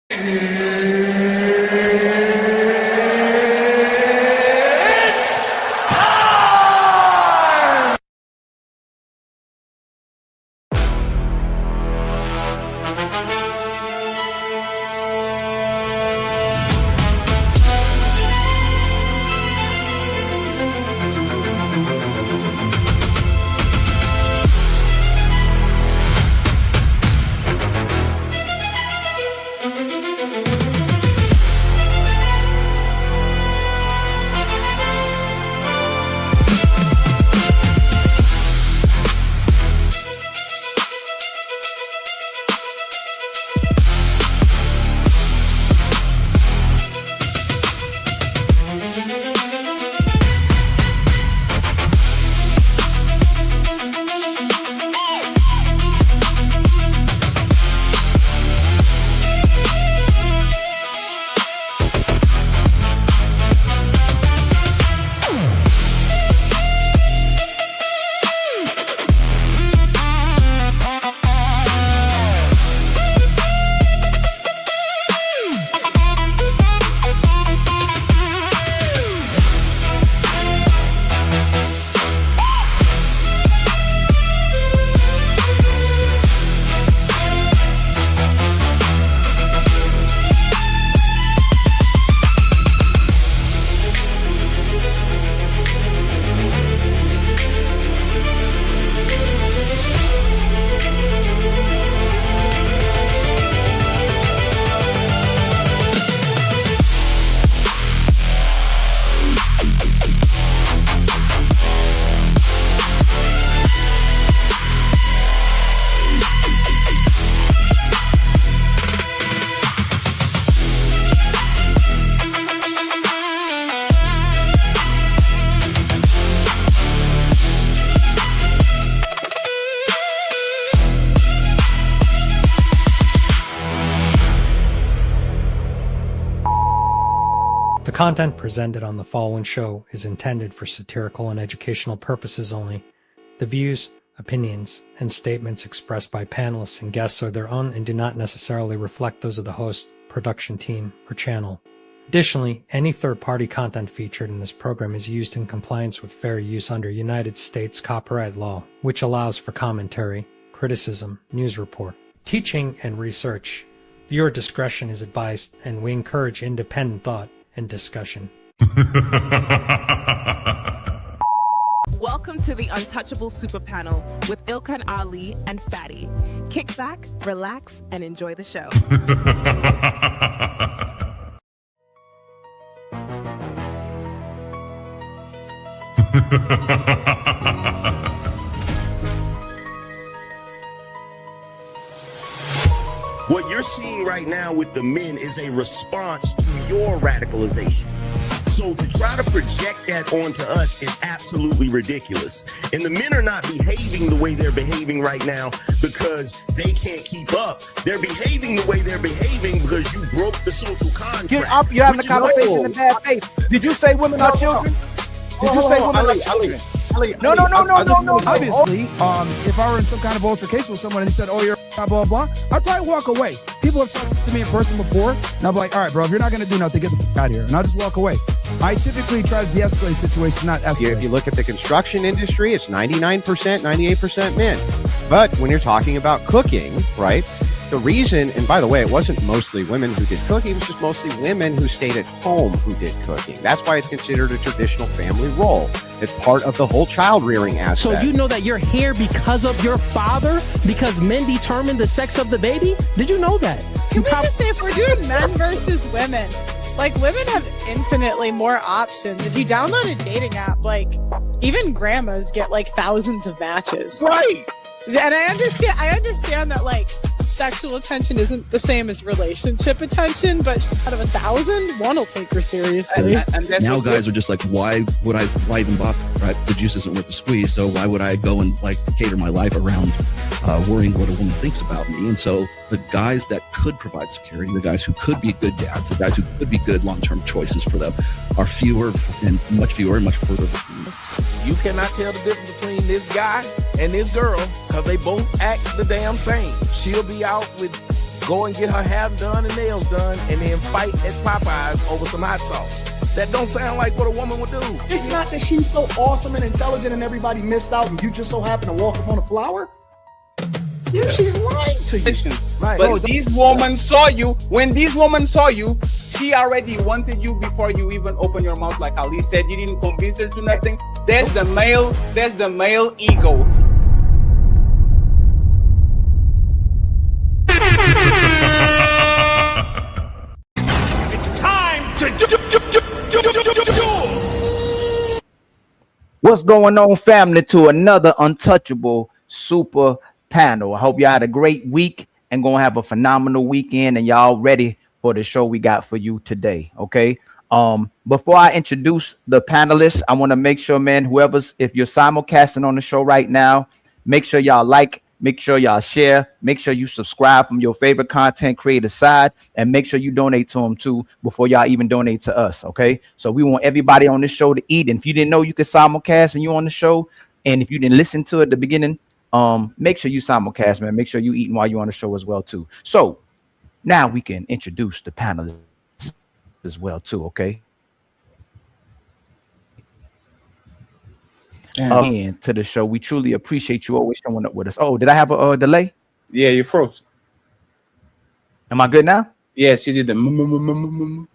The content presented on the following show is intended for satirical and educational purposes only. The views, opinions, and statements expressed by panelists and guests are their own and do not necessarily reflect those of the host, production team, or channel. Additionally, any third-party content featured in this program is used in compliance with fair use under United States copyright law, which allows for commentary, criticism, news report, teaching, and research. Viewer discretion is advised, and we encourage independent thought and discussion. Welcome to the Untouchable Super Panel with Ilkan Ali and Fatty. Kick back, relax, and enjoy the show. What you're seeing right now with the men is a response to your radicalization. So to try to project that onto us is absolutely ridiculous. And the men are not behaving the way they're behaving right now because they can't keep up. They're behaving the way they're behaving because you broke the social contract. Get up, you're having a conversation in bad faith. Did you say women are children? Did you say women are children? No. Obviously, if I were in some kind of altercation with someone and he said, "Oh, you're blah blah blah," I'd probably walk away. People have talked to me in person before, and I'm like, "All right, bro, if you're not going to do nothing, get the fuck out of here," and I'll just walk away. I typically try to de-escalate situations, not escalate. If you look at the construction industry, it's 99%, 98% men. But when you're talking about cooking, right? The reason, and by the way, it wasn't mostly women who did cooking, it was just mostly women who stayed at home who did cooking. That's why it's considered a traditional family role. It's part of the whole child rearing aspect. So you know that you're here because of your father? Because men determine the sex of the baby? Did you know that? Can we just say, if we're doing men versus women, like, women have infinitely more options. If you download a dating app, like, even grandmas get like thousands of matches. Right. And I understand that, like, sexual attention isn't the same as relationship attention, but out of 1,000, one will take her seriously. And now guys are just like, why even bother, right? The juice isn't worth the squeeze, so why would I go and like cater my life around worrying what a woman thinks about me? And so the guys that could provide security, the guys who could be good dads, the guys who could be good long-term choices for them are fewer and much further. You cannot tell the difference between this guy and this girl because they both act the damn same. She'll be out with go and get her hair done and nails done, and then fight at Popeyes over some hot sauce. That don't sound like what a woman would do. It's not that she's so awesome and intelligent and everybody missed out and you just so happen to walk up on a flower. Yeah, she's lying to you. Right. But this woman saw you. When this woman saw you, she already wanted you before you even open your mouth. Like Ali said, you didn't convince her to nothing. There's the male ego. It's time to do. What's going on, family? To another untouchable super panel. I hope y'all had a great week and gonna have a phenomenal weekend, and y'all ready for the show we got for you today. Okay. Before I introduce the panelists, I want to make sure, man, if you're simulcasting on the show right now, make sure y'all like, make sure y'all share, make sure you subscribe from your favorite content creator side, and make sure you donate to them too before y'all even donate to us. Okay. So we want everybody on this show to eat. And if you didn't know you could simulcast and you on the show, and if you didn't listen to it at the beginning, make sure you simulcast, man. Make sure you eating while you're on the show as well too. So now we can introduce the panelists as well too. Okay. And to the show, we truly appreciate you always showing up with us. Oh, did I have a delay? Yeah, you froze. Am I good now? Yes, you did the.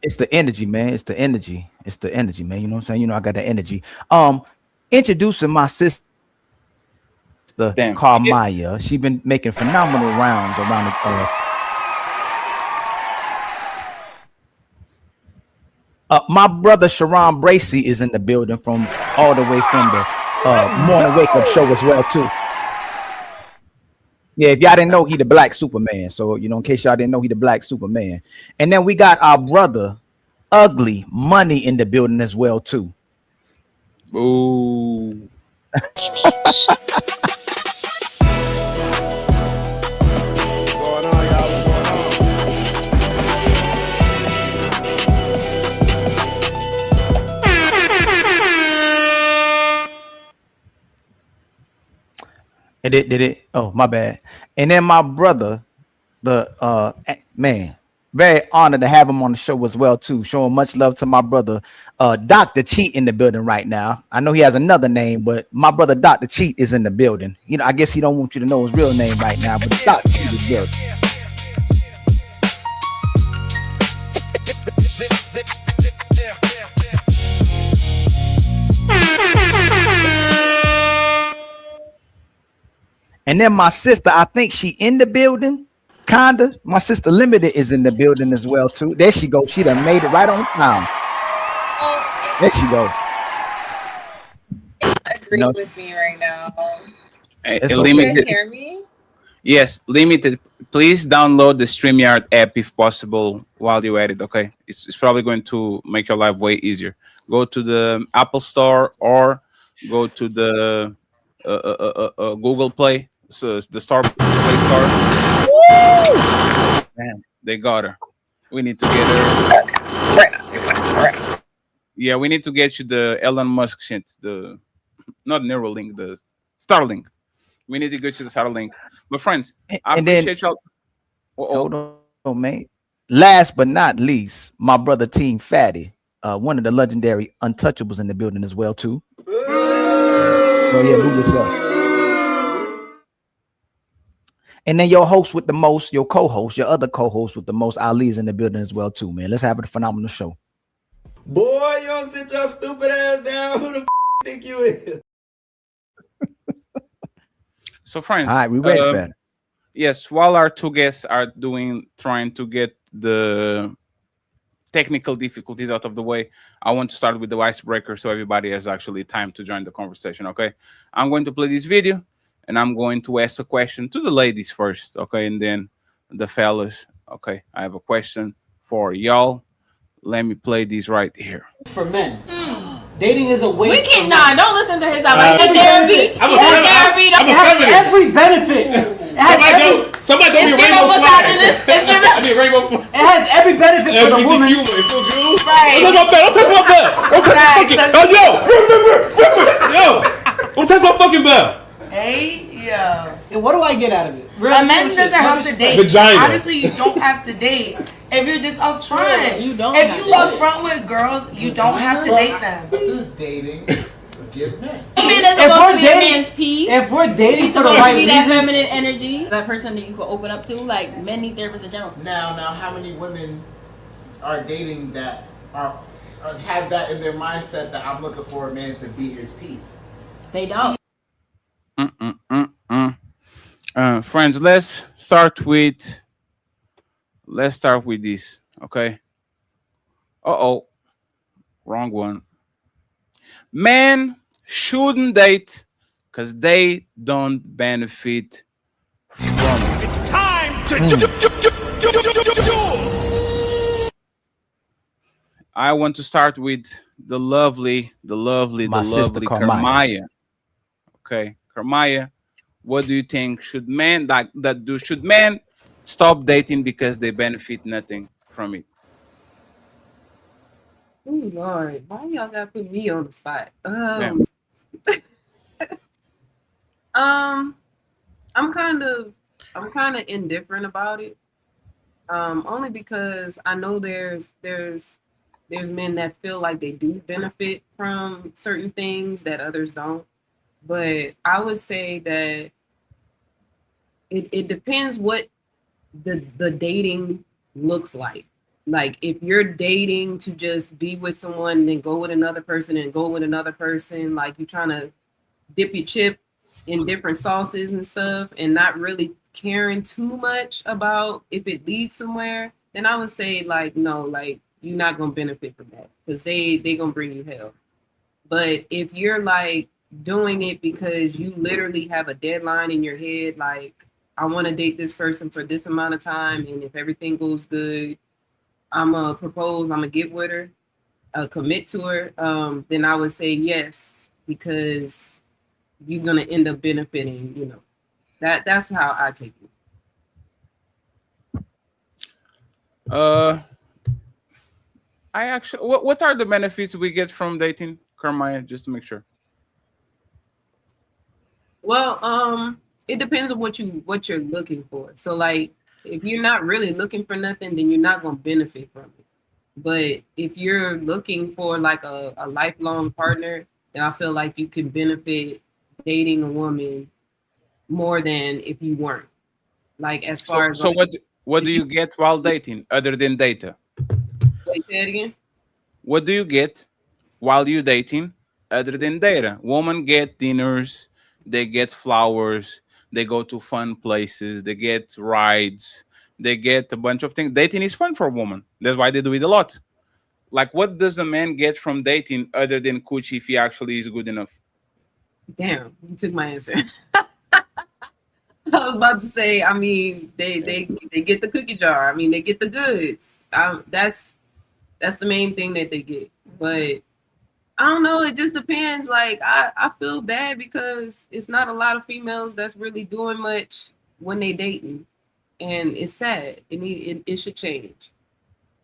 It's the energy, man. It's the energy, man. You know what I'm saying? You know, I got the energy. Introducing my sister, Carmaya. She been making phenomenal rounds around us. My brother Sharon Bracey is in the building from all the way from the morning wake up show as well too. Yeah, if y'all didn't know, he the Black Superman. So you know, in case y'all didn't know, he the Black Superman. And then we got our brother Ugly Money in the building as well too. Ooh. Did it? Oh, my bad. And then my brother, the man, very honored to have him on the show as well too. Showing much love to my brother, Dr. Cheat in the building right now. I know he has another name, but my brother Dr. Cheat is in the building. You know, I guess he don't want you to know his real name right now, but Dr. Cheat is good. And then my sister, I think she in the building, kinda. My sister Limited is in the building as well too. There she goes. She done made it right on time. There she go. Agree with me right now. Hey, Can you guys hear me? Yes, Limited. Please download the StreamYard app if possible while you're at it. Okay, it's probably going to make your life way easier. Go to the Apple Store or go to the Google Play. So the Play Store. Man, they got her. We need to get her. Okay. We're not doing this, right? Yeah, we need to get you the Elon Musk shit. Not Neuralink, the Starlink. We need to get you the Starlink. But friends, I appreciate y'all. Hold on, mate. Last but not least, my brother Team Fatty, one of the legendary Untouchables in the building as well too. Oh yeah, move yourself. And then your host with the most, your co-host, your other co-host with the most, Ali's in the building as well too, man. Let's have a phenomenal show. Boy, you don't sit your stupid ass down. Who the think you is? So friends, all right, we ready for that. Yes, while our two guests are trying to get the technical difficulties out of the way, I want to start with the icebreaker so everybody has actually time to join the conversation. Okay, I'm going to play this video and I'm going to ask a question to the ladies first, okay, and then the fellas. Okay, I have a question for y'all. Let me play this right here. For men, dating is a waste. We can't. Don't listen to his advice. Therapy. Every benefit. Somebody don't be a rainbow flag. It has every benefit for the woman. Right. Don't talk about bell. Don't talk about fucking bell. Yo, don't talk about fucking bell. Hey, Yeah. And what do I get out of it? A man doesn't have to date. Vagina. Honestly, you don't have to date if you're just upfront. You don't. If you upfront with girls, you don't have to date them. What does dating give men? A man is If supposed we're to be dating- a man's peace. If we're dating He's for the supposed right to be that reasons, feminine energy, that person that you can open up to, like many therapists in general. Now, how many women are dating that are have that in their mindset that I'm looking for a man to be his peace? They don't. Friends, let's start with this, okay? Wrong one. Men shouldn't date because they don't benefit from it. It's time to I want to start with the lovely sister Carmaya. Carmaya. Okay, Carmaya, what do you think? Should men should men stop dating because they benefit nothing from it? Oh Lord, why y'all gotta put me on the spot? I'm kind of indifferent about it. Only because I know there's men that feel like they do benefit from certain things that others don't. But I would say that it depends what the dating looks like. Like if you're dating to just be with someone and then go with another person and go with another person, like you're trying to dip your chip in different sauces and stuff and not really caring too much about if it leads somewhere, then I would say like, no, like you're not going to benefit from that because they going to bring you hell. But if you're like doing it because you literally have a deadline in your head, like I want to date this person for this amount of time. And if everything goes good, I'm going to propose, I'm going to get with her, commit to her. Then I would say yes, because you're going to end up benefiting, you know. That's how I take it. I actually, what are the benefits we get from dating, Carmaya? Just to make sure. Well, it depends on what you're looking for. So, like, if you're not really looking for nothing, then you're not gonna benefit from it. But if you're looking for like a lifelong partner, then I feel like you can benefit dating a woman more than if you weren't. Like as far as so like, what do you get while dating other than data? Wait, say it again. What do you get while you dating other than data? Women get dinners, they get flowers, they go to fun places, they get rides, they get a bunch of things. Dating is fun for a woman. That's why they do it a lot. Like, what does a man get from dating other than coochie if he actually is good enough? Damn, you took my answer. I was about to say, I mean, they get the cookie jar. I mean, they get the goods. That's the main thing that they get. But I don't know. It just depends. Like, I feel bad because it's not a lot of females that's really doing much when they dating, and it's sad. It should change.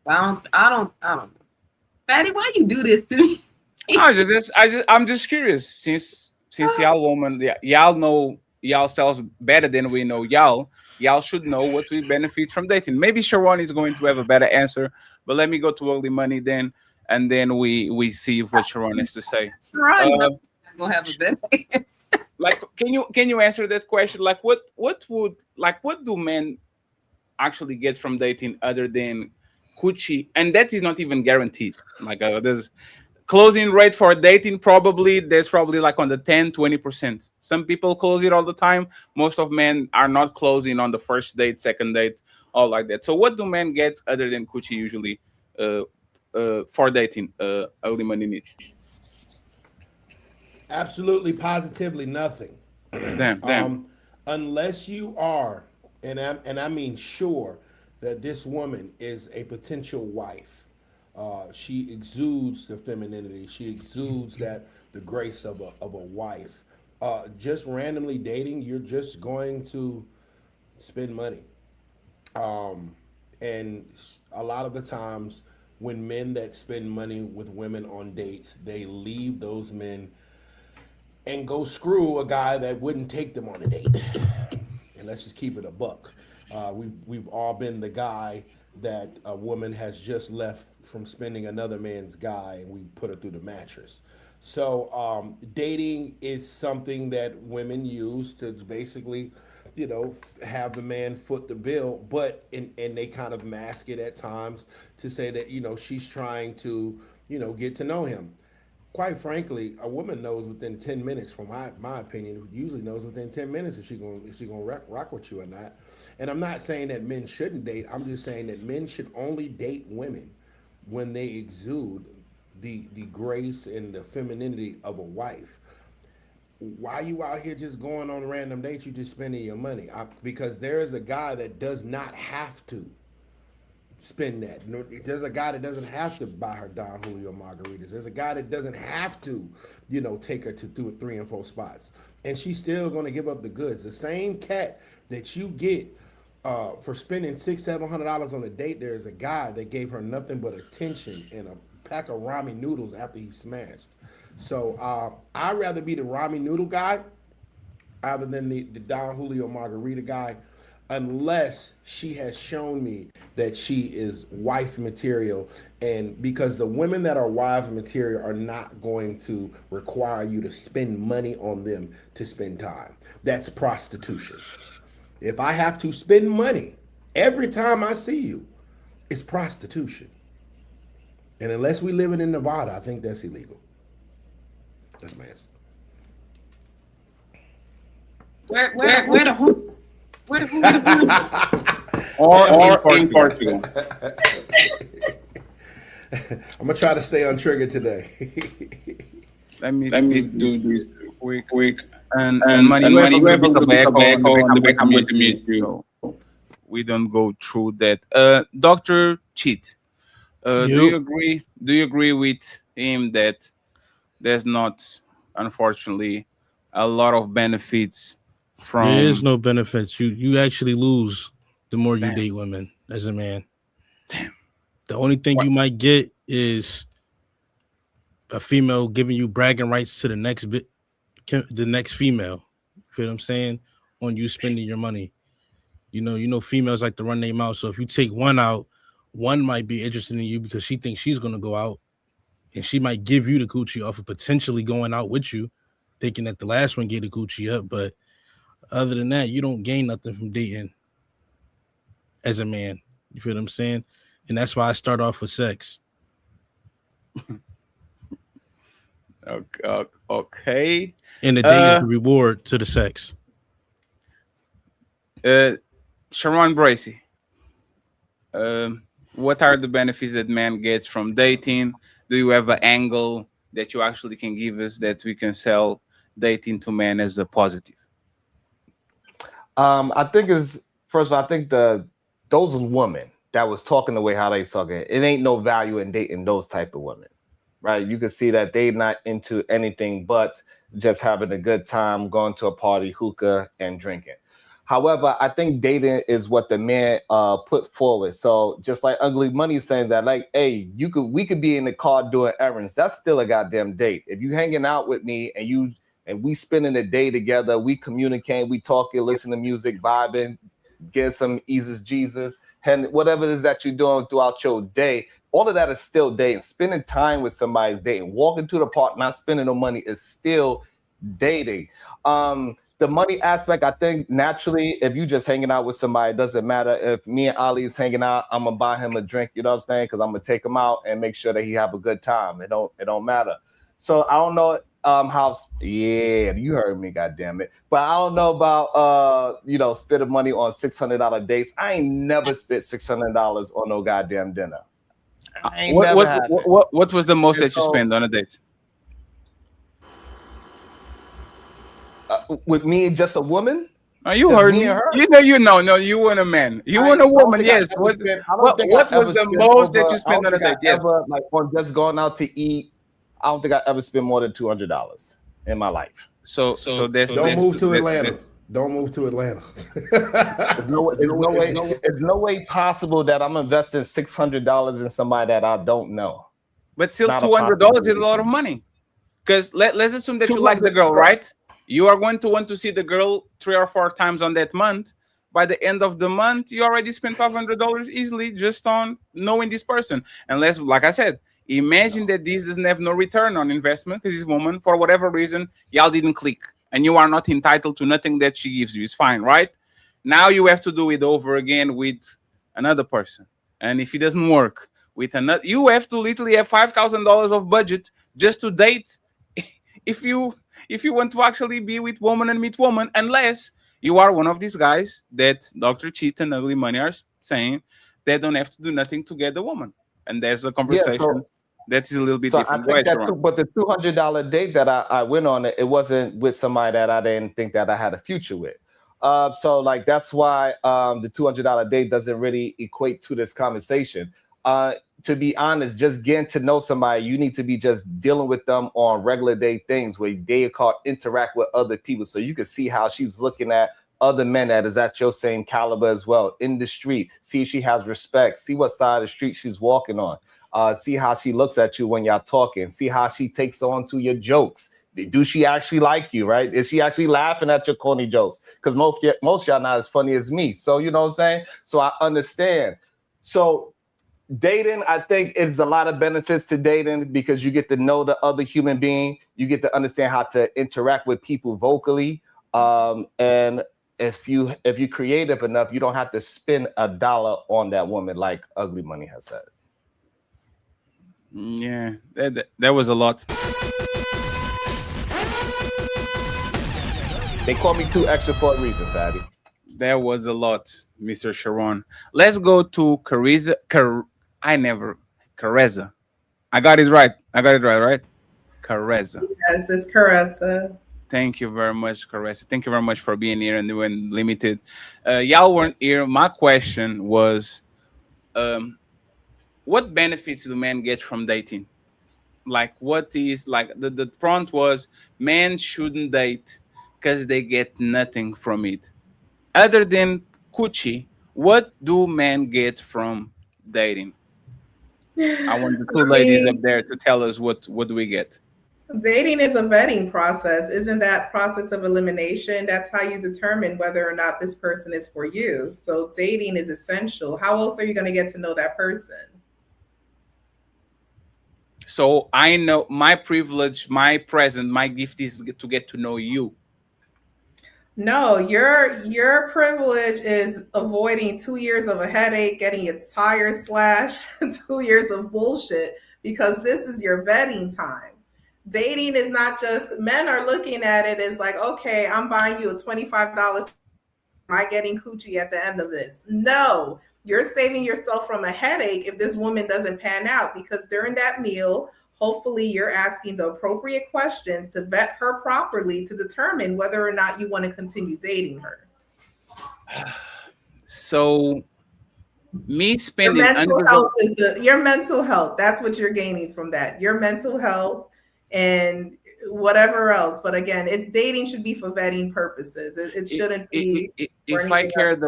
But I don't know. Fatty, why you do this to me? I'm just curious. Since y'all woman, y'all know y'allselves better than we know y'all. Y'all should know what we benefit from dating. Maybe Sharon is going to have a better answer, but let me go to Ugly Money then, and then we see what Sharon has to say. Sharon, I'm gonna have a better answer. Like, can you answer that question? Like, what do men actually get from dating other than coochie? And that is not even guaranteed. Like, there's closing rate for dating, there's probably like on the 10-20%. Some people close it all the time. Most of men are not closing on the first date, second date, all like that. So what do men get other than coochie usually for dating? Ugly Money Niche. Absolutely, positively nothing. Damn. Unless you are, and I mean sure, that this woman is a potential wife. She exudes the femininity. She exudes the grace of a wife. Just randomly dating, you're just going to spend money. And a lot of the times when men that spend money with women on dates, they leave those men and go screw a guy that wouldn't take them on a date. And let's just keep it a buck. We've all been the guy that a woman has just left from spending another man's guy, and we put her through the mattress. So dating is something that women use to basically, have the man foot the bill, but and they kind of mask it at times to say that, she's trying to, get to know him. Quite frankly, a woman knows within 10 minutes, from my opinion, usually knows within 10 minutes if she's gonna rock with you or not. And I'm not saying that men shouldn't date. I'm just saying that men should only date women when they exude the grace and the femininity of a wife. Why you out here just going on random dates? You just spending your money. Because there is a guy that does not have to spend that. There's a guy that doesn't have to buy her Don Julio margaritas. There's a guy that doesn't have to, take her to 3 and 4 spots. And she's still going to give up the goods. The same cat that you get for spending $600-700 on a date, there's a guy that gave her nothing but attention and a pack of ramen noodles after he smashed. So I'd rather be the ramen noodle guy other than the Don Julio margarita guy, unless she has shown me that she is wife material. And because the women that are wife material are not going to require you to spend money on them to spend time. That's prostitution. If I have to spend money every time I see you, it's prostitution. And unless we live in Nevada, I think that's illegal. That's my answer. Where the or in Portugal. I'm gonna try to stay untriggered today. Let me do this quick. And money, we have a little bit of echo on the back. I'm going to mute you. We don't go through that. Dr. Cheat, do you agree with him that there's not, unfortunately, a lot of benefits from? There is no benefits. You actually lose the more you date women as a man. Damn. The only thing you might get is a female giving you bragging rights to the next female. You feel what I'm saying? On you spending your money. You know, females like to run their mouth. So if you take one out, one might be interested in you because she thinks she's gonna go out, and she might give you the Gucci off of potentially going out with you, thinking that the last one gave the Gucci up. But other than that, you don't gain nothing from dating as a man. You feel what I'm saying? And that's why I start off with sex. Okay. And the date is the reward to the sex. Sharon Bracey, what are the benefits that man gets from dating? Do you have an angle that you actually can give us that we can sell dating to men as a positive? I think first of all, I think those women that was talking the way how they talking, it ain't no value in dating those type of women, right? You can see that they not into anything but just having a good time, going to a party, hookah, and drinking. However, I think dating is what the man put forward. So just like Ugly Money saying that, like, hey, we could be in the car doing errands. That's still a goddamn date. If you hanging out with me and we spending a day together, we communicate, we talking, listen to music, vibing, get some Eases Jesus, and whatever it is that you're doing throughout your day, all of that is still dating. Spending time with somebody is dating. Walking to the park, not spending no money is still dating. The money aspect, I think naturally, if you just hanging out with somebody, it doesn't matter. If me and Ali is hanging out, I'm gonna buy him a drink, you know what I'm saying? Because I'm gonna take him out and make sure that he have a good time. It don't matter. So I don't know you heard me, goddammit. But I don't know about spending money on $600 dates. I ain't never spent $600 on no goddamn dinner. What was the most that you spent on a date? With me, just a woman? You heard me. No, you weren't a man. You weren't a woman. Yes. What was the most that you spent on a date? Yes. Like on just going out to eat, I don't think I ever spent more than $200 in my life. So don't move to Atlanta. Don't move to Atlanta. There's no way possible that I'm investing $600 in somebody that I don't know. But still, $200 is a lot of money. Because let's assume that you like the girl, right? You are going to want to see the girl 3 or 4 times on that month. By the end of the month, you already spent $500 easily just on knowing this person. Unless, like I said, imagine that this doesn't have no return on investment because this woman, for whatever reason, y'all didn't click. And you are not entitled to nothing that she gives you. It's fine, right? Now you have to do it over again with another person. And if it doesn't work with another, you have to literally have $5,000 of budget just to date if you want to actually be with woman and meet woman, unless you are one of these guys that Dr. Cheat and Ugly Money are saying they don't have to do nothing to get the woman. And there's a conversation that is a little bit different. I think but the $200 date that I went on, it wasn't with somebody that I didn't think that I had a future with. So like that's why the $200 date doesn't really equate to this conversation. To be honest, just getting to know somebody, you need to be just dealing with them on regular day things where they interact with other people. So you can see how she's looking at other men that is at your same caliber as well in the street. See if she has respect. See what side of the street she's walking on. See how she looks at you when y'all talking. See how she takes on to your jokes. Do she actually like you, right? Is she actually laughing at your corny jokes? Because most y'all not as funny as me. So you know what I'm saying? So I understand. So dating, I think it's a lot of benefits to dating because you get to know the other human being. You get to understand how to interact with people vocally. And if you're creative enough, you don't have to spend $1 on that woman like Ugly Money has said. Yeah, that was a lot. They call me too extra for a reason, Fatty. That was a lot, Mr. Sharon. Let's go to Careza. Careza. I got it right, right? Careza. Yes, it's Careza. Thank you very much, Careza. Thank you very much for being here and doing Limited. Y'all weren't here. My question was, what benefits do men get from dating? Like, what is, like, the front was, men shouldn't date because they get nothing from it. Other than coochie, what do men get from dating? I want the two ladies up there to tell us what do we get. Dating is a vetting process. Isn't that process of elimination? That's how you determine whether or not this person is for you. So dating is essential. How else are you going to get to know that person? So I know my privilege, my present, my gift is to get to know you. No, your privilege is avoiding 2 years of a headache, getting your tires slashed, 2 years of bullshit, because this is your vetting time. Dating is not just, men are looking at it as like, okay, I'm buying you a $25. Am I getting coochie at the end of this? No, you're saving yourself from a headache if this woman doesn't pan out, because during that meal, hopefully you're asking the appropriate questions to vet her properly to determine whether or not you want to continue dating her. So me spending your mental health, that's what you're gaining from that. Your mental health and whatever else. But again, dating should be for vetting purposes. It shouldn't be. If I care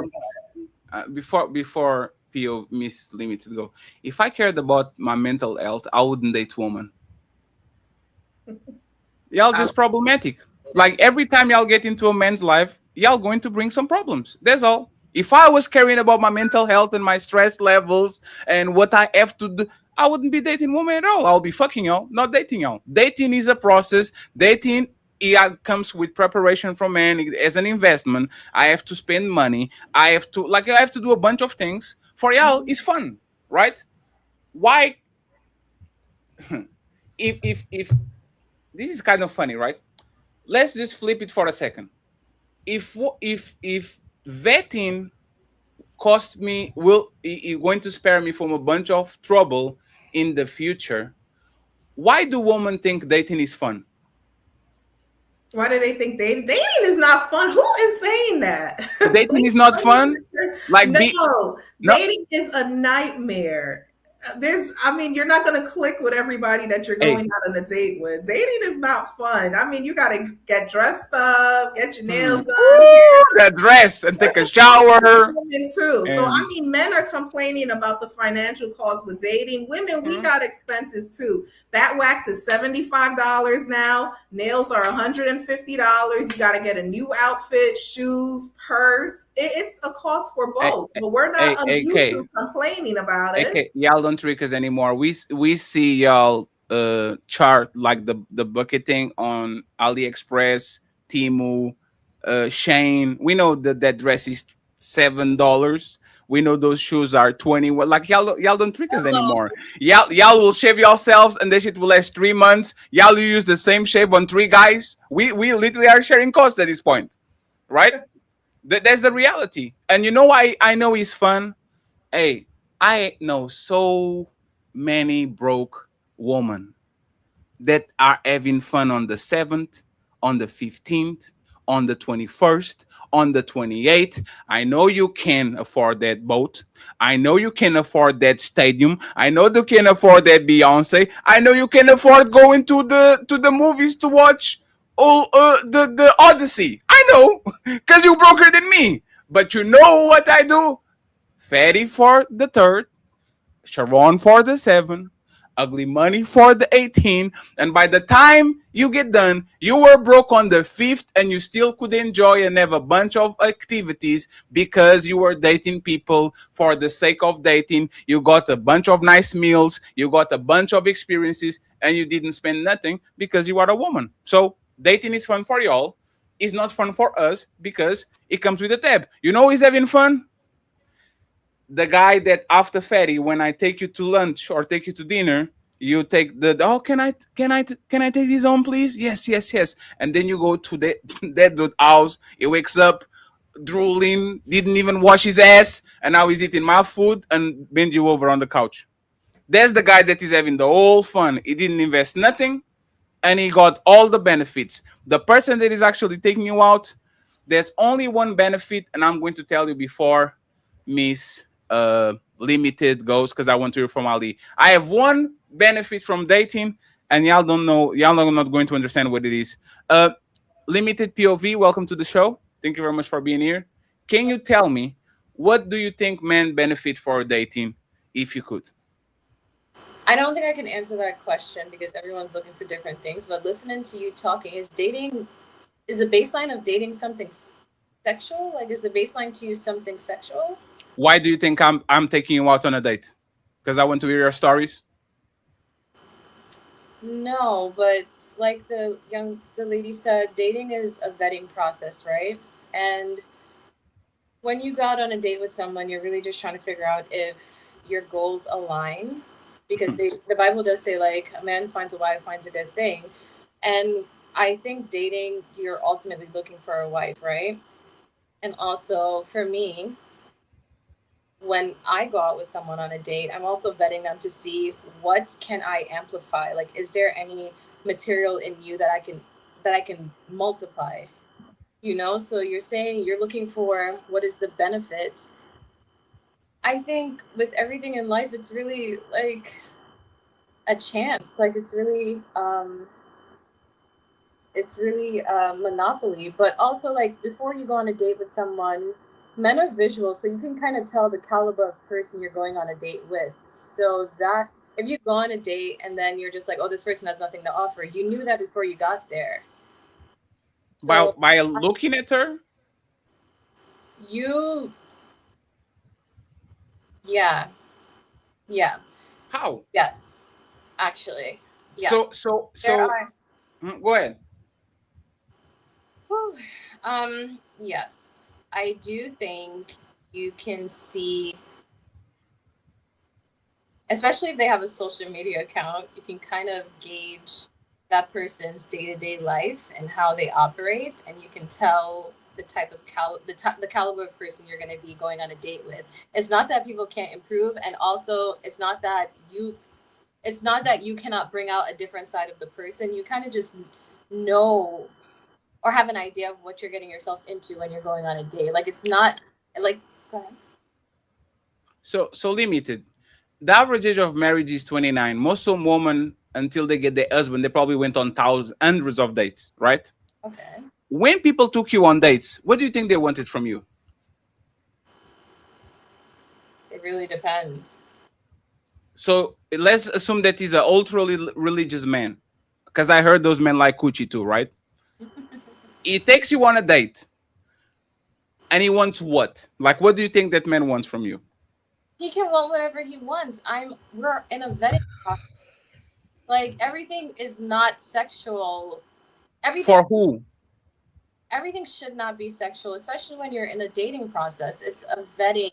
before PO Miss Limited go, if I cared about my mental health, I wouldn't date woman. Y'all just problematic. Like every time y'all get into a man's life, y'all going to bring some problems. That's all. If I was caring about my mental health and my stress levels and what I have to do, I wouldn't be dating women at all. I'll be fucking y'all, not dating y'all. Dating is a process. Dating comes with preparation from men as an investment. I have to spend money. I have to do a bunch of things. For y'all, it's fun, right? Why? if this is kind of funny, right? Let's just flip it for a second. If vetting cost me, going to spare me from a bunch of trouble in the future, why do women think dating is fun? Why do they think dating is not fun? Who is saying that? Dating is not fun? Like dating is a nightmare. you're not going to click with everybody that you're going out on a date with. Dating is not fun. I mean, you got to get dressed up, get your nails done. That dress and take a shower. Women too. So I mean, men are complaining about the financial cost with dating. Women, we got expenses too. That wax is $75 now. Nails are $150. You got to get a new outfit, shoes, purse. It's a cost for both. But we're not on YouTube complaining about it. Y'all don't trick us anymore. We see y'all chart like the bucketing on AliExpress, Temu, Shane. We know that dress is $7. We know those shoes are 20. Like y'all don't trick us anymore. Y'all will shave yourselves and this shit will last 3 months. Y'all will use the same shave on 3 guys. We literally are sharing costs at this point, right? That's the reality. And you know why I know it's fun? Hey, I know so many broke women that are having fun on the 7th, on the 15th, on the 21st, on the 28th. I know you can afford that boat. I know you can afford that stadium. I know you can afford that Beyonce. I know you can afford going to the movies to watch the Odyssey. I know, because you're broker than me. But you know what I do? Fatty for the 3rd, Sharon for the 7th, Ugly Money for the 18th, and by the time you get done, you were broke on the 5th, and you still could enjoy and have a bunch of activities because you were dating people for the sake of dating. You got a bunch of nice meals, you got a bunch of experiences, and you didn't spend nothing because you are a woman. So dating is fun for y'all. It's not fun for us because it comes with a tab. You know who's having fun? The guy that after Fatty, when I take you to lunch or take you to dinner, you take can I take this home, please? Yes. And then you go to that dude's house. He wakes up drooling, didn't even wash his ass, and now he's eating my food and bend you over on the couch. There's the guy that is having the whole fun. He didn't invest nothing, and he got all the benefits. The person that is actually taking you out, there's only one benefit, and I'm going to tell you before Miss Limited goes, because I want to hear from Ali. I have one benefit from dating, and y'all don't know, y'all are not going to understand what it is. Limited POV, welcome to the show. Thank you very much for being here. Can you tell me, what do you think men benefit for dating, if you could? I don't think I can answer that question because everyone's looking for different things, but listening to you talking, is the baseline of dating something sexual? Like, is the baseline to you something sexual? Why do you think I'm taking you out on a date? Because I want to hear your stories? No, but like the lady said, dating is a vetting process, right? And when you go out on a date with someone, you're really just trying to figure out if your goals align, because the Bible does say, like, a man finds a wife, finds a good thing. And I think dating, you're ultimately looking for a wife, right? And also for me, when I go out with someone on a date, I'm also vetting them to see what can I amplify. Like, is there any material in you that I can multiply? You know, so you're saying you're looking for what is the benefit. I think with everything in life, it's really like a chance. Like, it's really monopoly. But also, like, before you go on a date with someone, men are visual, so you can kind of tell the caliber of person you're going on a date with. So that if you go on a date and then you're just like, oh, this person has nothing to offer, you knew that before you got there. So, by looking at her? Yeah. How? Yes, actually. Yeah. So go ahead. Yes, I do think you can see, especially if they have a social media account, you can kind of gauge that person's day-to-day life and how they operate, and you can tell the type of the caliber of person you're going to be going on a date with. It's not that people can't improve, and also it's not that you cannot bring out a different side of the person. You kind of just know or have an idea of what you're getting yourself into when you're going on a date. Like, it's not like, go ahead. So Limited, the average age of marriage is 29. Most of women, until they get their husband, they probably went on hundreds of dates, right? Okay. When people took you on dates, what do you think they wanted from you? It really depends. So let's assume that he's an ultra religious man, because I heard those men like coochie too, right? He takes you on a date, and he wants what? Like, what do you think that man wants from you? He can want whatever he wants. We're in a vetting process. Like, everything is not sexual. Everything For who? Everything should not be sexual, especially when you're in a dating process. It's a vetting.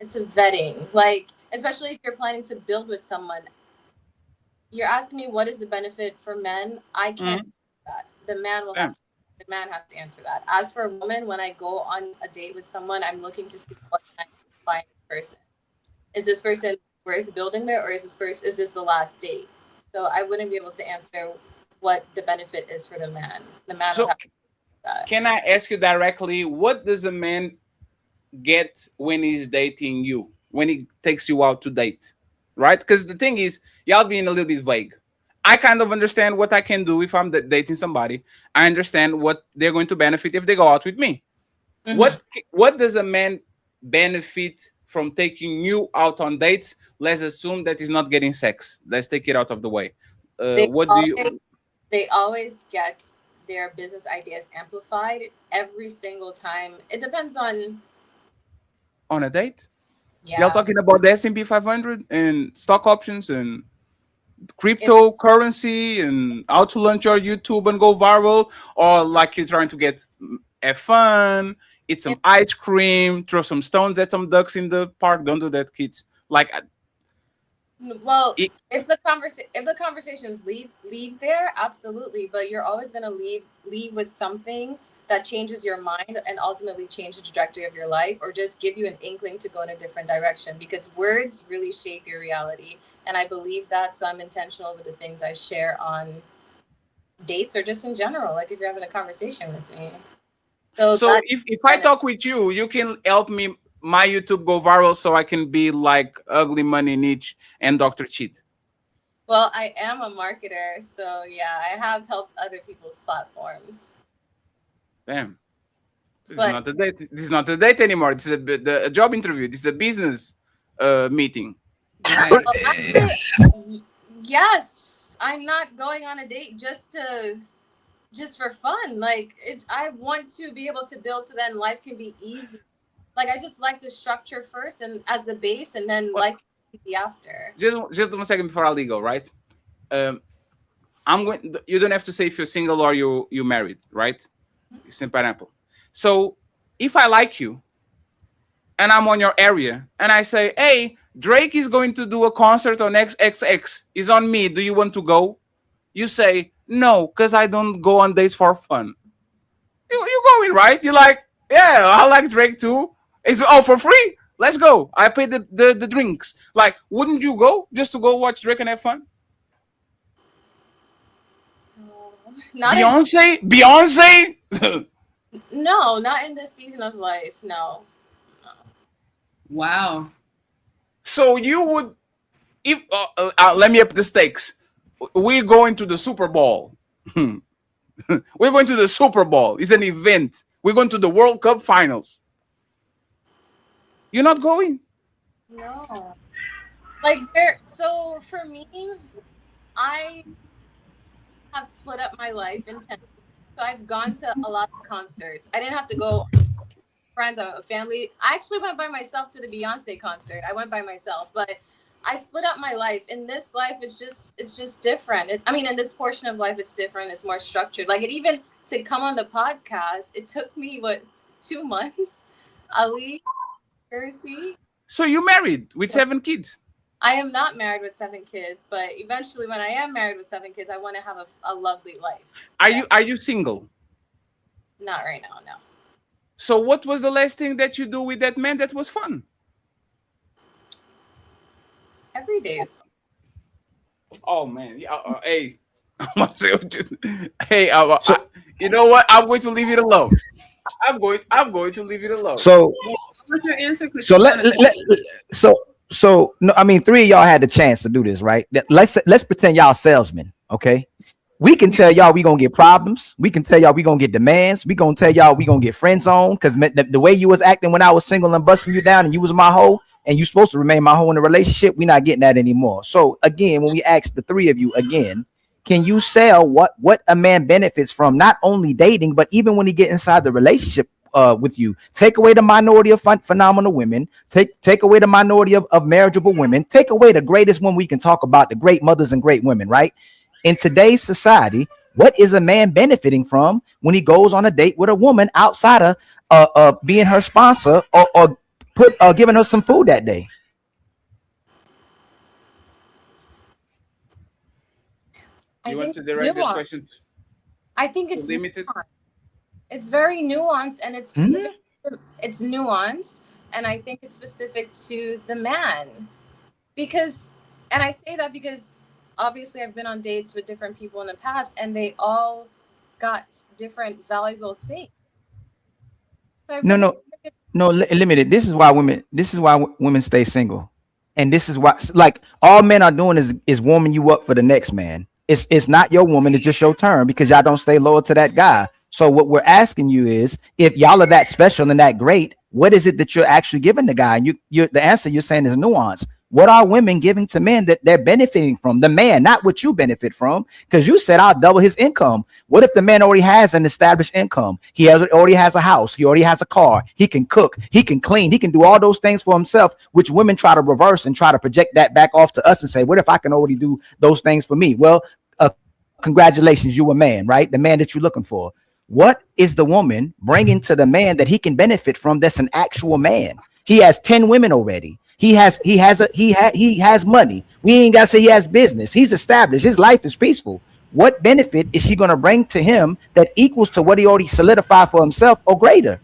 It's a vetting. Like, especially if you're planning to build with someone. You're asking me what is the benefit for men? I can't do that. The man has to answer that. As for a woman, when I go on a date with someone, I'm looking to see what can I find this person. Is this person worth building with, or is this the last date? So I wouldn't be able to answer what the benefit is for the man. The man will have to do that. Can I ask you directly, what does a man get when he's dating you, when he takes you out to date, right? Because the thing is, y'all being a little bit vague. I kind of understand what I can do if I'm dating somebody. I understand what they're going to benefit if they go out with me. Mm-hmm. What does a man benefit from taking you out on dates? Let's assume that he's not getting sex. Let's take it out of the way. They always get their business ideas amplified every single time. It depends on a date. Yeah. Y'all talking about the S&P 500 and stock options and cryptocurrency and how to launch your YouTube and go viral, or like you're trying to have fun, eat some ice cream, throw some stones at some ducks in the park. Don't do that, kids. Like, well, if the conversations lead there, absolutely. But you're always gonna leave with something that changes your mind and ultimately change the trajectory of your life, or just give you an inkling to go in a different direction, because words really shape your reality. And I believe that, so I'm intentional with the things I share on dates or just in general, like if you're having a conversation with me. So if I talk with you, you can help me, my YouTube go viral, so I can be like Ugly Money Niche and Dr. Cheat. Well, I am a marketer, so yeah, I have helped other people's platforms. Damn. So it's not a date. This is not a date anymore. It's a job interview. This is a business meeting. Well, actually, yes, I'm not going on a date just for fun. Like, I want to be able to build so then life can be easy. Like, I just like the structure first and as the base, and then life can be easy after. Just 1 second before I go, right? You don't have to say if you're single or you married, right? Simple example. So if I like you and I'm on your area and I say, hey, Drake is going to do a concert on XXX, is on me, do you want to go? You say, no, because I don't go on dates for fun. You going, right? You're like, yeah, I like Drake too. It's all for free. Let's go. I pay the drinks. Like, wouldn't you go just to go watch Drake and have fun? Beyonce? No, not in this season of life. No. Wow. So you would, if let me up the stakes. We're going to the Super Bowl. We're going to the Super Bowl. It's an event. We're going to the World Cup finals. You're not going? No. Like, so for me, I have split up my life in 10. So I've gone to a lot of concerts. I didn't have to go friends, a family. I actually went by myself to the Beyonce concert. I went by myself, but I split up my life. In this life, it's just different. In this portion of life, it's different. It's more structured. Like, it even to come on the podcast, it took me 2 months. Ali, Percy. So you married with 7 kids? I am not married with 7 kids, but eventually, when I am married with 7 kids, I want to have a lovely life. Are you single? Not right now, no. So what was the last thing that you do with that man that was fun? Every day is fun. Oh man, hey, hey, you know what? I'm going to leave it alone. I'm going to leave it alone. So What's your answer? So So no, I mean, 3 of y'all had the chance to do this, right? Let's pretend y'all salesmen, okay? We can tell y'all we gonna get problems. We can tell y'all we gonna get demands. We gonna tell y'all we gonna get friend zone because the way you was acting when I was single and busting you down and you was my hoe and you supposed to remain my hoe in a relationship, we not getting that anymore. So again, when we ask the 3 of you again, can you sell what a man benefits from not only dating, but even when he get inside the relationship with you? Take away the minority of phenomenal women, take away the minority of marriageable women, take away the greatest one we can talk about, the great mothers and great women, right? In today's society, what is a man benefiting from when he goes on a date with a woman outside of being her sponsor or giving her some food that day? You want to direct this question? I think it's limited. It's very nuanced, and it's specific. It's nuanced, and I think it's specific to the man. Because, and I say that because obviously I've been on dates with different people in the past, and they all got different valuable things. So limited. This is why women stay single, and this is why, like, all men are doing is warming you up for the next man. It's not your woman, it's just your turn because y'all don't stay loyal to that guy. So what we're asking you is, if y'all are that special and that great, what is it that you're actually giving the guy? And the answer you're saying is nuance. What are women giving to men that they're benefiting from? The man, not what you benefit from, because you said I'll double his income. What if the man already has an established income? He already has a house. He already has a car. He can cook. He can clean. He can do all those things for himself, which women try to reverse and try to project that back off to us and say, what if I can already do those things for me? Well, congratulations, you a man, right? The man that you're looking for. What is the woman bringing to the man that he can benefit from? That's an actual man. He has 10 women already. He has money. We ain't got to say he has business. He's established. His life is peaceful. What benefit is she going to bring to him that equals to what he already solidified for himself or greater?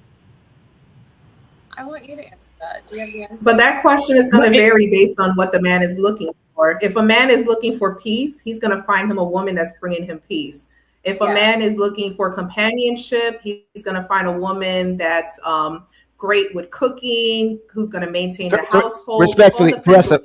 I want you to answer that. Do you have the answer? But that question is going to vary based on what the man is looking for. If a man is looking for peace, he's going to find him a woman that's bringing him peace. If a man is looking for companionship, he's going to find a woman that's great with cooking, who's going to maintain the household. Respectfully, Caressa,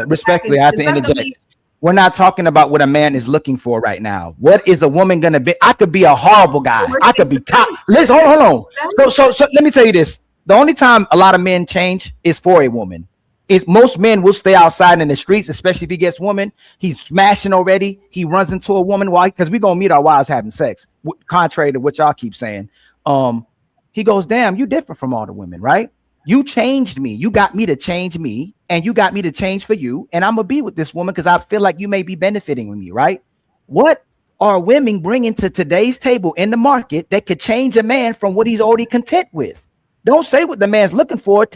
respectfully, I have to interject. We're not talking about what a man is looking for right now. What is a woman going to be? I could be a horrible guy. I could be top. Listen, hold on. So let me tell you this. The only time a lot of men change is for a woman. Most men will stay outside in the streets, especially if he gets woman. He's smashing already. He runs into a woman. Why? Because we're going to meet our wives having sex, contrary to what y'all keep saying. He goes, damn, you different from all the women, right? You changed me. You got me to change me, and you got me to change for you. And I'm going to be with this woman because I feel like you may be benefiting with me, right? What are women bringing to today's table in the market that could change a man from what he's already content with? Don't say what the man's looking for.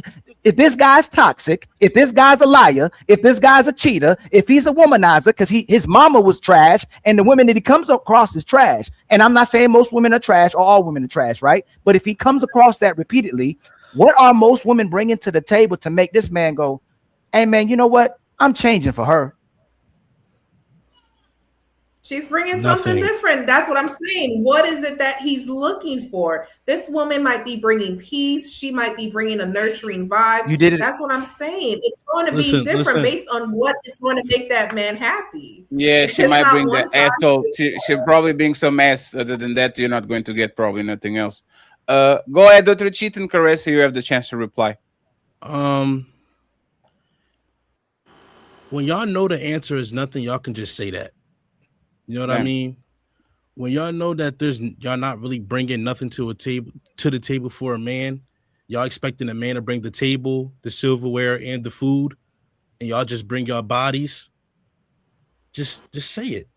If this guy's toxic, if this guy's a liar, if this guy's a cheater, if he's a womanizer, because his mama was trash and the women that he comes across is trash. And I'm not saying most women are trash or all women are trash, right? But if he comes across that repeatedly, what are most women bringing to the table to make this man go, hey, man, you know what? I'm changing for her. She's bringing something different. That's what I'm saying. What is it that he's looking for? This woman might be bringing peace. She might be bringing a nurturing vibe. You did it. That's what I'm saying. It's going to be different based on what is going to make that man happy. Yeah, she might bring the asshole. She'll probably bring some ass. Other than that, you're not going to get probably nothing else. Go ahead, Dr. Cheat and Caressa. You have the chance to reply. When y'all know the answer is nothing, y'all can just say that. You know what I mean? When y'all know that y'all not really bringing nothing to the table for a man, y'all expecting a man to bring the table, the silverware, and the food, and y'all just bring your bodies. Just say it.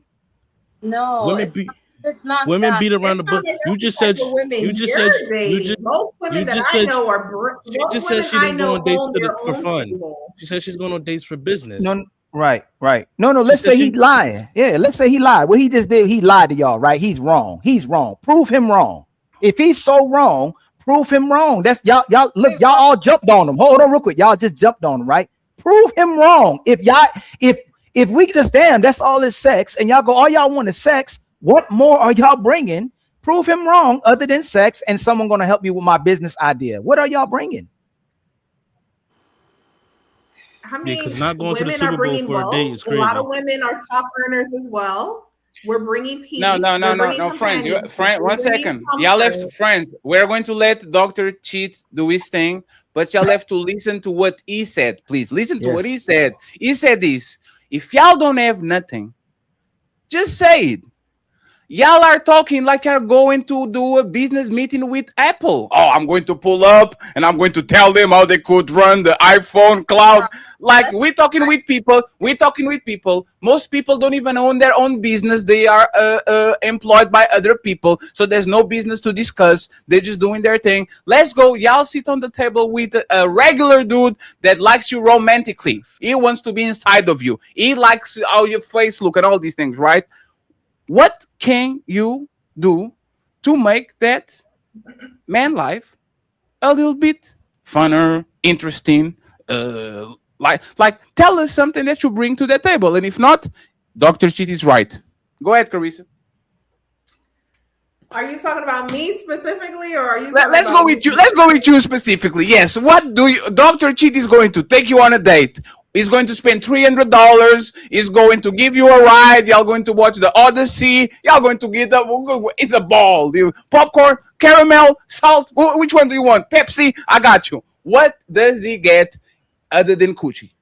No, it's not. Women beat around the bush. You just said. Most women that I know are. She just said she didn't go on dates for fun. She said she's going on dates for business. No. Right. No, let's say he's lying. Yeah, let's say he lied. What he just did, he lied to y'all, right? He's wrong. Prove him wrong. If he's so wrong, prove him wrong. That's y'all look, y'all all jumped on him. Hold on real quick. Y'all just jumped on him, right? Prove him wrong. If we just that's all is sex, and y'all go, all y'all want is sex. What more are y'all bringing? Prove him wrong other than sex and someone going to help me with my business idea. What are y'all bringing? I mean, because not going to the women Super are Bowl bringing for a wealth. date is A lot crazy. of women are top earners as well. We're bringing peace. No, We're bringing friends. companionship. Friend, We're one bringing second. Y'all comfort. left, friends. We're going to let Dr. Cheat do his thing, but y'all have to listen to what he said. Please listen to what he said. He said this: if y'all don't have nothing, just say it. Y'all are talking like you're going to do a business meeting with Apple. Oh, I'm going to pull up and I'm going to tell them how they could run the iPhone cloud. Like we're talking with people. Most people don't even own their own business. They are employed by other people. So there's no business to discuss. They're just doing their thing. Let's go. Y'all sit on the table with a regular dude that likes you romantically. He wants to be inside of you. He likes how your face look and all these things, right? What can you do to make that man life a little bit funner, interesting? Like tell us something that you bring to the table, and if not, Dr. Cheat is right. Go ahead, Carissa. Are you talking about me specifically, or are you? Let's go with you. Let's go with you specifically. Yes. What do you? Dr. Cheat is going to take you on a date. He's going to spend $300. He's going to give you a ride. Y'all going to watch the Odyssey. Y'all going to get up. It's a ball. Popcorn, caramel, salt. Which one do you want? Pepsi. I got you. What does he get other than coochie?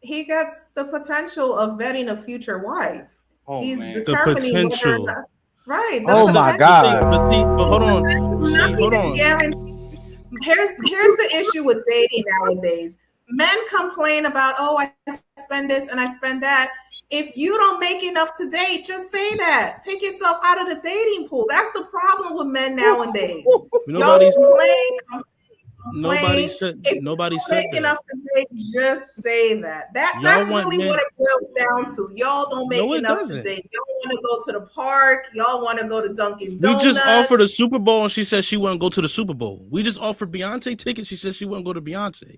He gets the potential of vetting a future wife. Oh, He's man. determining The whether or potential. not. Right. Oh my God. But hold on. Nothing Hold is on. guaranteed. Here's the issue with dating nowadays. Men complain about, oh, I spend this and I spend that. If you don't make enough to date, just say that. Take yourself out of the dating pool. That's the problem with men nowadays. Nobody If nobody you said make that. enough to date, just say that. That's want really men- what it boils down to. Y'all don't make No, it enough doesn't. to date. Y'all want to go to the park. Y'all want to go to Dunkin' We Donuts. just offered a Super Bowl and she said she wouldn't go to the Super Bowl. We just offered Beyonce tickets. She said she wouldn't go to Beyonce.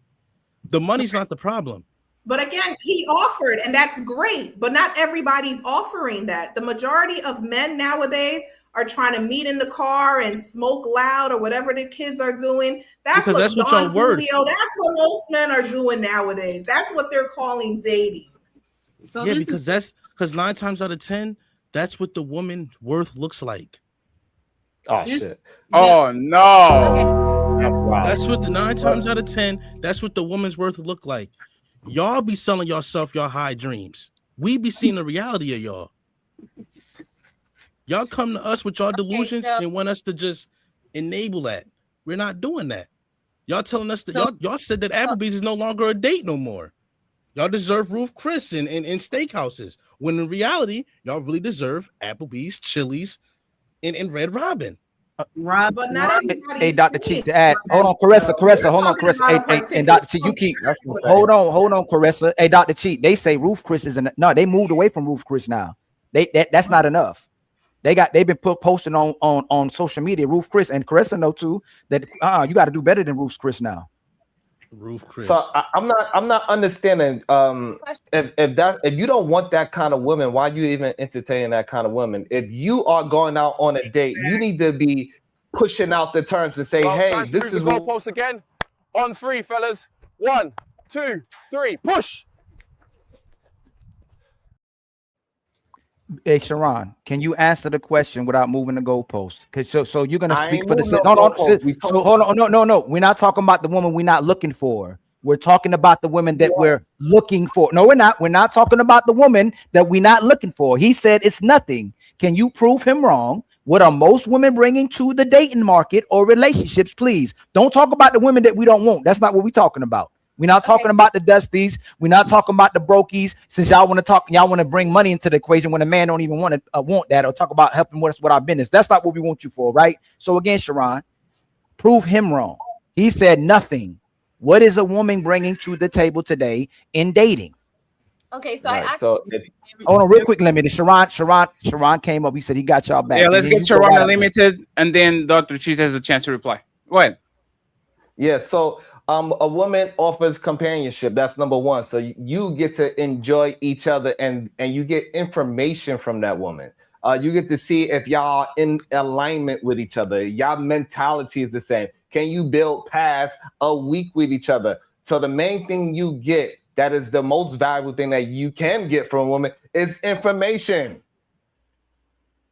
The money's not the problem. But again, he offered, and that's great. But not everybody's offering that. The majority of men nowadays are trying to meet in the car and smoke loud or whatever the kids are doing. Because that's what Don y'all worth. Julio, that's what most men are doing nowadays. That's what they're calling dating. So Yeah, this because is 9 times out of 10, that's what the woman's worth looks like. Oh This- shit. Oh no. That's what the 9 times out of 10, that's what the woman's worth look like. Y'all be selling yourself your high dreams. We be seeing the reality of y'all. Y'all come to us with y'all delusions so- and want us to just enable that. We're not doing that. Y'all telling us that So- y'all said that Applebee's is no longer a date no more. Y'all deserve Ruth Chris and steakhouses. When in reality, y'all really deserve Applebee's, Chili's, and Red Robin. Rob, But not everybody. Hey, Dr. Cheat, to add. Hold on, Carissa, hold on, Carissa. Hey, and Dr. Cheat, you keep. Hold on, Carissa. Hey, Dr. Cheat, they say Ruth Chris isn't. No, they moved away from Ruth Chris now. That's not enough. They've been posting on social media, Ruth Chris, and Carissa know too that you got to do better than Ruth Chris now. Ruth Chris. So I'm not understanding. If you don't want that kind of woman, why you even entertain that kind of woman? If you are going out on a date, you need to be pushing out the terms and say, hey, this is what. goalpost again. On 3, fellas. 1, 2, 3. Push. Hey, Sharon, can you answer the question without moving the goalpost? Because so you're gonna I speak ain't for the moving no, no no, goalpost. so hold on, no. We're not talking about the woman we're not looking for. We're talking about the women that we're looking for. No, we're not. We're not talking about the woman that we're not looking for. He said it's nothing. Can you prove him wrong? What are most women bringing to the dating market or relationships? Please don't talk about the women that we don't want. That's not what we're talking about. We're not talking about the dusties. We're not talking about the brokies. Since y'all want to bring money into the equation when a man don't even want that, or talk about helping us with our business. That's not what we want you for, right? So again, Sharon, prove him wrong. He said nothing. What is a woman bringing to the table today in dating? Okay, so Right, I so Hold on, real quick, limited. Sharon came up. He said he got y'all back. Yeah, let's And then get you go Sharon right Unlimited, and then Dr. Cheat has a chance to reply. Go ahead. Yeah, so a woman offers companionship. That's number one. So you get to enjoy each other and you get information from that woman. You get to see if y'all in alignment with each other. Y'all mentality is the same. Can you build past a week with each other? So the main thing you get that is the most valuable thing that you can get from a woman is information.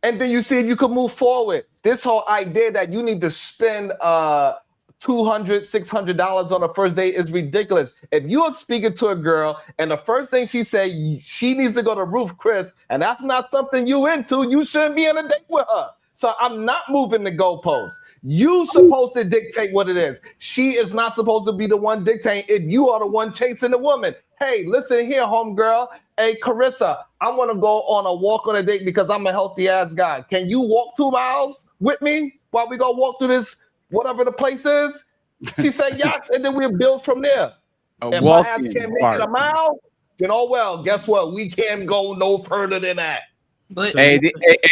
And then you see if you can move forward. This whole idea that you need to spend $200, $600 on a first date is ridiculous. If you are speaking to a girl and the first thing she say, she needs to go to Ruth Chris, and that's not something you into, you shouldn't be on a date with her. So I'm not moving the goalposts. You supposed to dictate what it is. She is not supposed to be the one dictating if you are the one chasing the woman. Hey, listen here, homegirl. Hey, Carissa, I want to go on a walk on a date because I'm a healthy ass guy. Can you walk 2 miles with me while we go walk through this, whatever the place is? She said yes, and then we'll build from there. If my ass can't make it a mile, then oh well, guess what? We can't go no further than that. But Hey,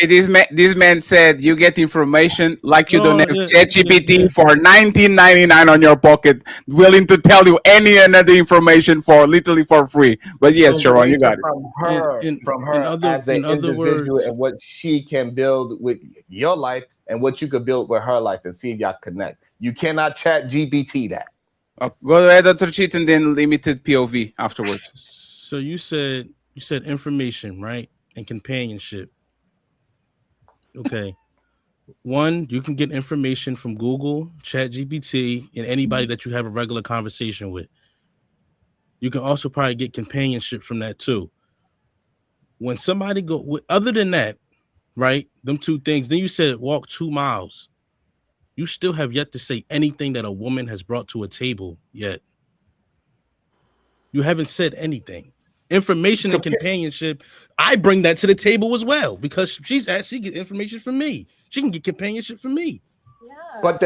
this man said you get information like you don't have ChatGPT for $19.99 on your pocket, willing to tell you any and other information for literally for free. But yes, Sharon, you got it. From her as an individual and what she can build with your life and what you could build with her life and see if y'all connect. You cannot chat GPT that. Go ahead, Dr. Cheat, and then limited POV afterwards. So you said information, right? And companionship. Okay. One, you can get information from Google, ChatGPT, and anybody that you have a regular conversation with. You can also probably get companionship from that too. When somebody other than that, right? Them two things. Then you said walk 2 miles. You still have yet to say anything that a woman has brought to a table yet. You haven't said anything. Information and companionship, I bring that to the table as well because she get information from me. She can get companionship from me. But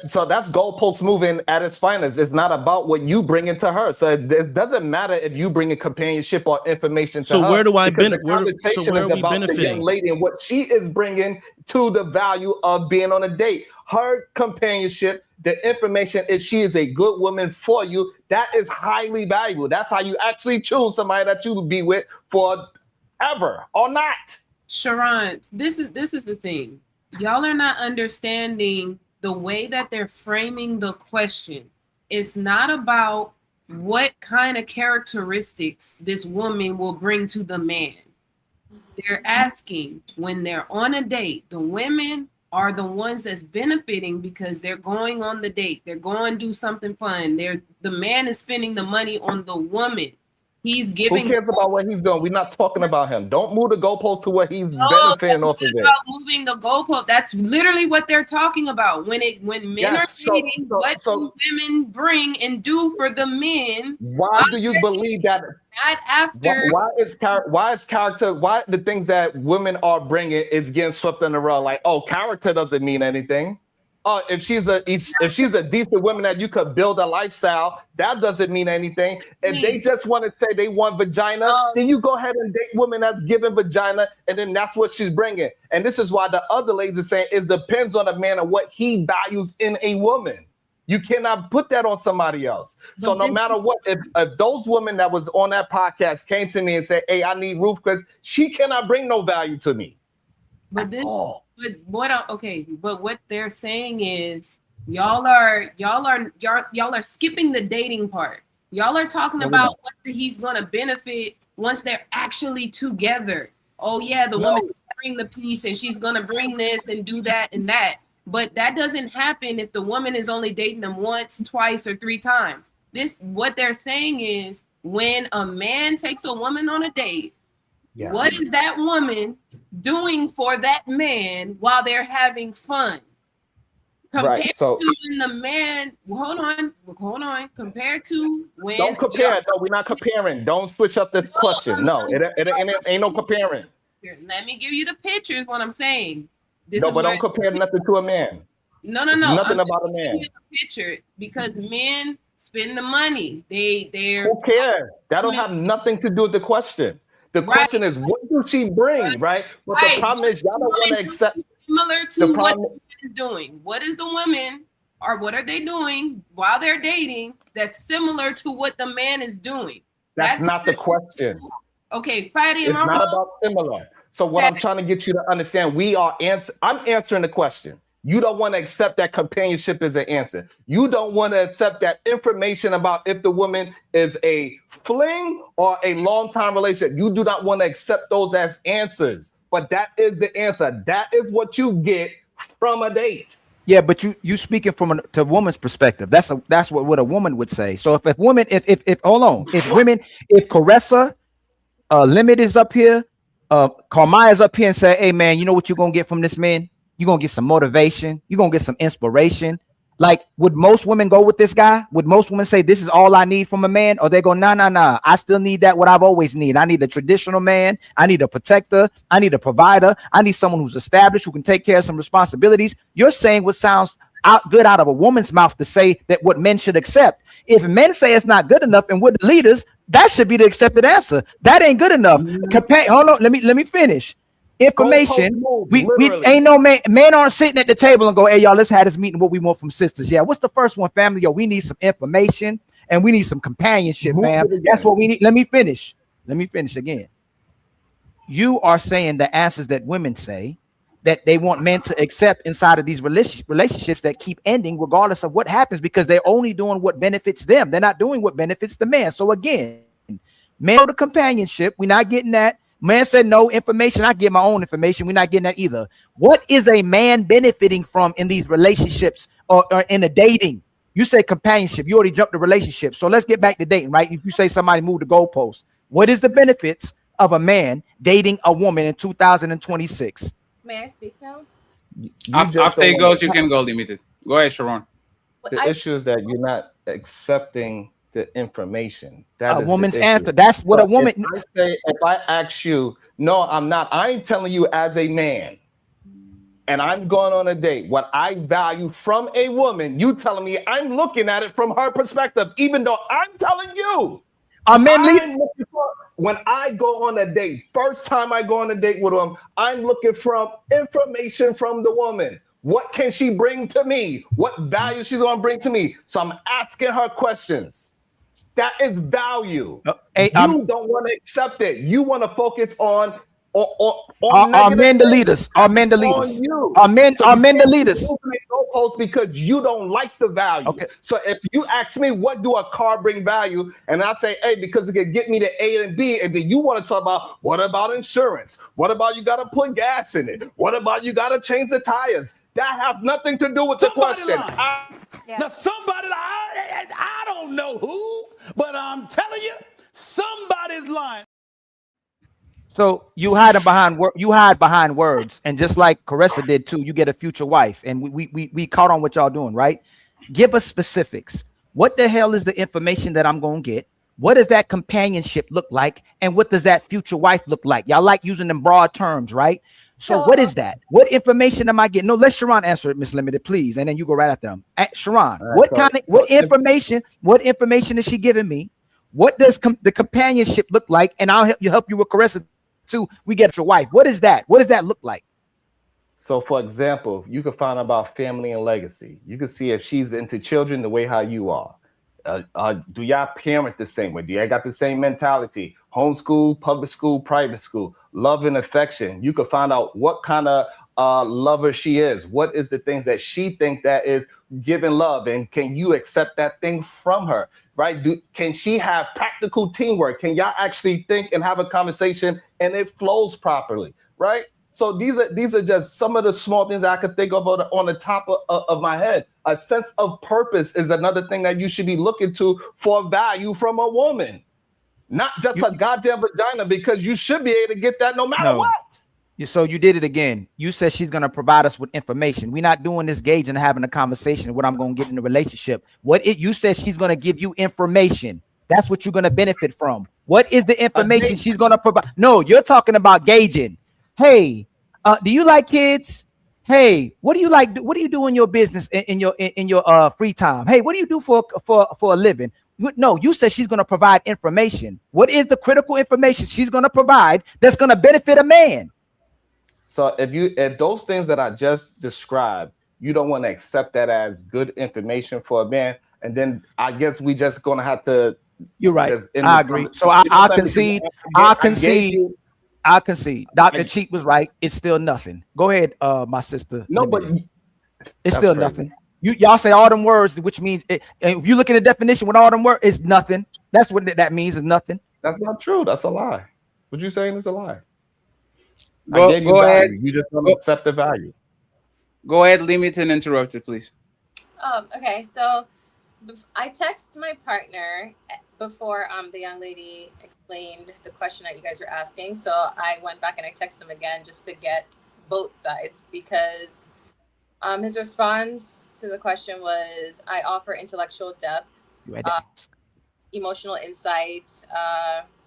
so that's goalpost moving at its finest. It's not about what you bring into her. So it doesn't matter if you bring a companionship or information to her. So where do I benefit? The conversation is about the young lady and what she is bringing to the value of being on a date. Her companionship, the information, if she is a good woman for you, that is highly valuable. That's how you actually choose somebody that you will be with forever or not. Sharon, this is the thing. Y'all are not understanding the way that they're framing the question. It's not about what kind of characteristics this woman will bring to the man. They're asking when they're on a date, the women are the ones that's benefiting because they're going on the date. They're going to do something fun. The man is spending the money on the woman. He's giving. Who cares about what he's doing? We're not talking about him. Don't move the goalpost to what he's benefiting off of it. About moving the goalpost. That's literally what they're talking about. When men are dating, what do women bring and do for the men? Why do you believe that? Not after. Why is character? Why the things that women are bringing is getting swept under the rug? Like, oh, character doesn't mean anything. Oh, if she's a decent woman that you could build a lifestyle, that doesn't mean anything. If they just want to say they want vagina, then you go ahead and date women that's giving vagina, and then that's what she's bringing. And this is why the other ladies are saying it depends on the man and what he values in a woman. You cannot put that on somebody else. So no matter what, if those women that was on that podcast came to me and said, "Hey, I need Ruth because she cannot bring no value to me." But what they're saying is y'all are skipping the dating part. Y'all are talking about what he's gonna benefit once they're actually together. Oh yeah, the woman bring the piece and she's gonna bring this and do that and that. But that doesn't happen if the woman is only dating them once, twice, or 3 times. What they're saying is when a man takes a woman on a date, what is that woman doing for that man while they're having fun? Compared to when the man, hold on. Compared to when. Don't compare. No, we're not comparing. Don't switch up this question. No, it ain't no comparing. Let me give you the pictures. What I'm saying. Don't compare nothing to a man. No. Nothing about a man. The picture because men spend the money. They're. Who cares? That don't have nothing to do with the question. The question is, what does she bring, right? But the problem is, y'all don't want to accept. Similar to what the woman is doing. What is the woman, or what are they doing while they're dating that's similar to what the man is doing? That's not the question. Okay, Fatty, it's not about similar. So what I'm trying to get you to understand, I'm answering the question. You don't want to accept that companionship as an answer. You don't want to accept that information about if the woman is a fling or a long-time relationship. You do not want to accept those as answers. But that is the answer. That is what you get from a date. Yeah, but you speaking from a woman's perspective. That's what a woman would say. So if women, if hold on, if Caressa Limit is up here, Carmia's up here and say, hey man, you know what you're gonna get from this man? You're gonna get some motivation, you're gonna get some inspiration. Like, would most women go with this guy? Would most women say this is all I need from a man? Or they go, nah, I still need that what I've always needed. I need a traditional man, I need a protector, I need a provider, I need someone who's established, who can take care of some responsibilities. You're saying what sounds good out of a woman's mouth to say that what men should accept. If men say it's not good enough and we're the leaders, that should be the accepted answer. That ain't good enough. Hold on, let me finish. Information. We ain't no men aren't sitting at the table and go, hey y'all, let's have this meeting. What we want from sisters. Yeah, what's the first one, family? Yo, we need some information and we need some companionship, man. That's what we need. Let me finish again. You are saying the answers that women say that they want men to accept inside of these relationships that keep ending regardless of what happens, because they're only doing what benefits them. They're not doing what benefits the man. So again, men know the companionship. We're not getting that. Man said no information. I get my own information. We're not getting that either. What is a man benefiting from in these relationships or in a dating? You say companionship. You already jumped the relationship. So let's get back to dating, right? If you say somebody moved the goalpost, what is the benefits of a man dating a woman in 2026? May I speak now? After it goes, you can go limited. Go ahead, Sharon. The issue is that you're not accepting the information. That a is woman's the issue. answer. That's what a woman. If I ask you, no, I'm not. I'm telling you as a man, and I'm going on a date. What I value from a woman, you telling me I'm looking at it from her perspective, even though I'm telling you. When I go on a date, first time I go on a date with them, I'm looking for information from the woman. What can she bring to me? What value she's gonna bring to me? So I'm asking her questions. That is value. You don't want to accept it. You want to focus on are men the leaders? Are men the leaders? Are men the leaders? Because you don't like the value. Okay. So if you ask me, what do a car bring value? And I say, hey, because it can get me to A and B. And then you want to talk about, what about insurance? What about you got to put gas in it? What about you got to change the tires? That has nothing to do with the question. Now somebody, I don't know who, but I'm telling you, somebody's lying. So you hide behind words, and just like Caressa did too, you get a future wife, and we caught on what y'all doing, right? Give us specifics. What the hell is the information that I'm gonna get? What does that companionship look like, and what does that future wife look like? Y'all like using them broad terms, right? So what is that? What information am I getting? No, let Sharon answer it, Miss Limited, please, and then you go right after them. Sharon, what information is she giving me? What does the companionship look like? And I'll help you with Caressa too. We get your wife. What is that? What does that look like? So, for example, you can find out about family and legacy. You can see if she's into children the way how you are. Do y'all parent the same way? Do y'all got the same mentality? Homeschool, public school, private school, love and affection. You can find out what kind of lover she is. What is the things that she think that is giving love, and can you accept that thing from her? Right? Can she have practical teamwork? Can y'all actually think and have a conversation and it flows properly? Right? So these are just some of the small things I could think of on the top of my head. A sense of purpose is another thing that you should be looking to for value from a woman. Not just a goddamn vagina, because you should be able to get that no matter what. So you did it again. You said she's going to provide us with information. We're not doing this gauging and having a conversation of what I'm going to get in the relationship. You said she's going to give you information. That's what you're going to benefit from. What is the information she's going to provide? No, you're talking about gauging. Hey, do you like kids? Hey, what do you like? What do you do in your business in your free time? Hey, what do you do for a living? No, you said she's going to provide information. What is the critical information she's going to provide that's going to benefit a man? So if those things that I just described, you don't want to accept that as good information for a man, and then I guess we just going to have to. You're right. I agree. So I concede. I concede. Dr. Cheek was right. It's still nothing. Go ahead, my sister. No, but It's still nothing. Y'all say all them words, which means and if you look at the definition with all them words, it's nothing. That's what that means, is nothing. That's not true. That's a lie. What you saying is a lie. Go ahead. You just don't accept the value. Go ahead, limit and interrupt it, please. Okay, so I texted my partner before the young lady explained the question that you guys were asking. So I went back and I texted him again just to get both sides, because his response to the question was, I offer intellectual depth, emotional insight.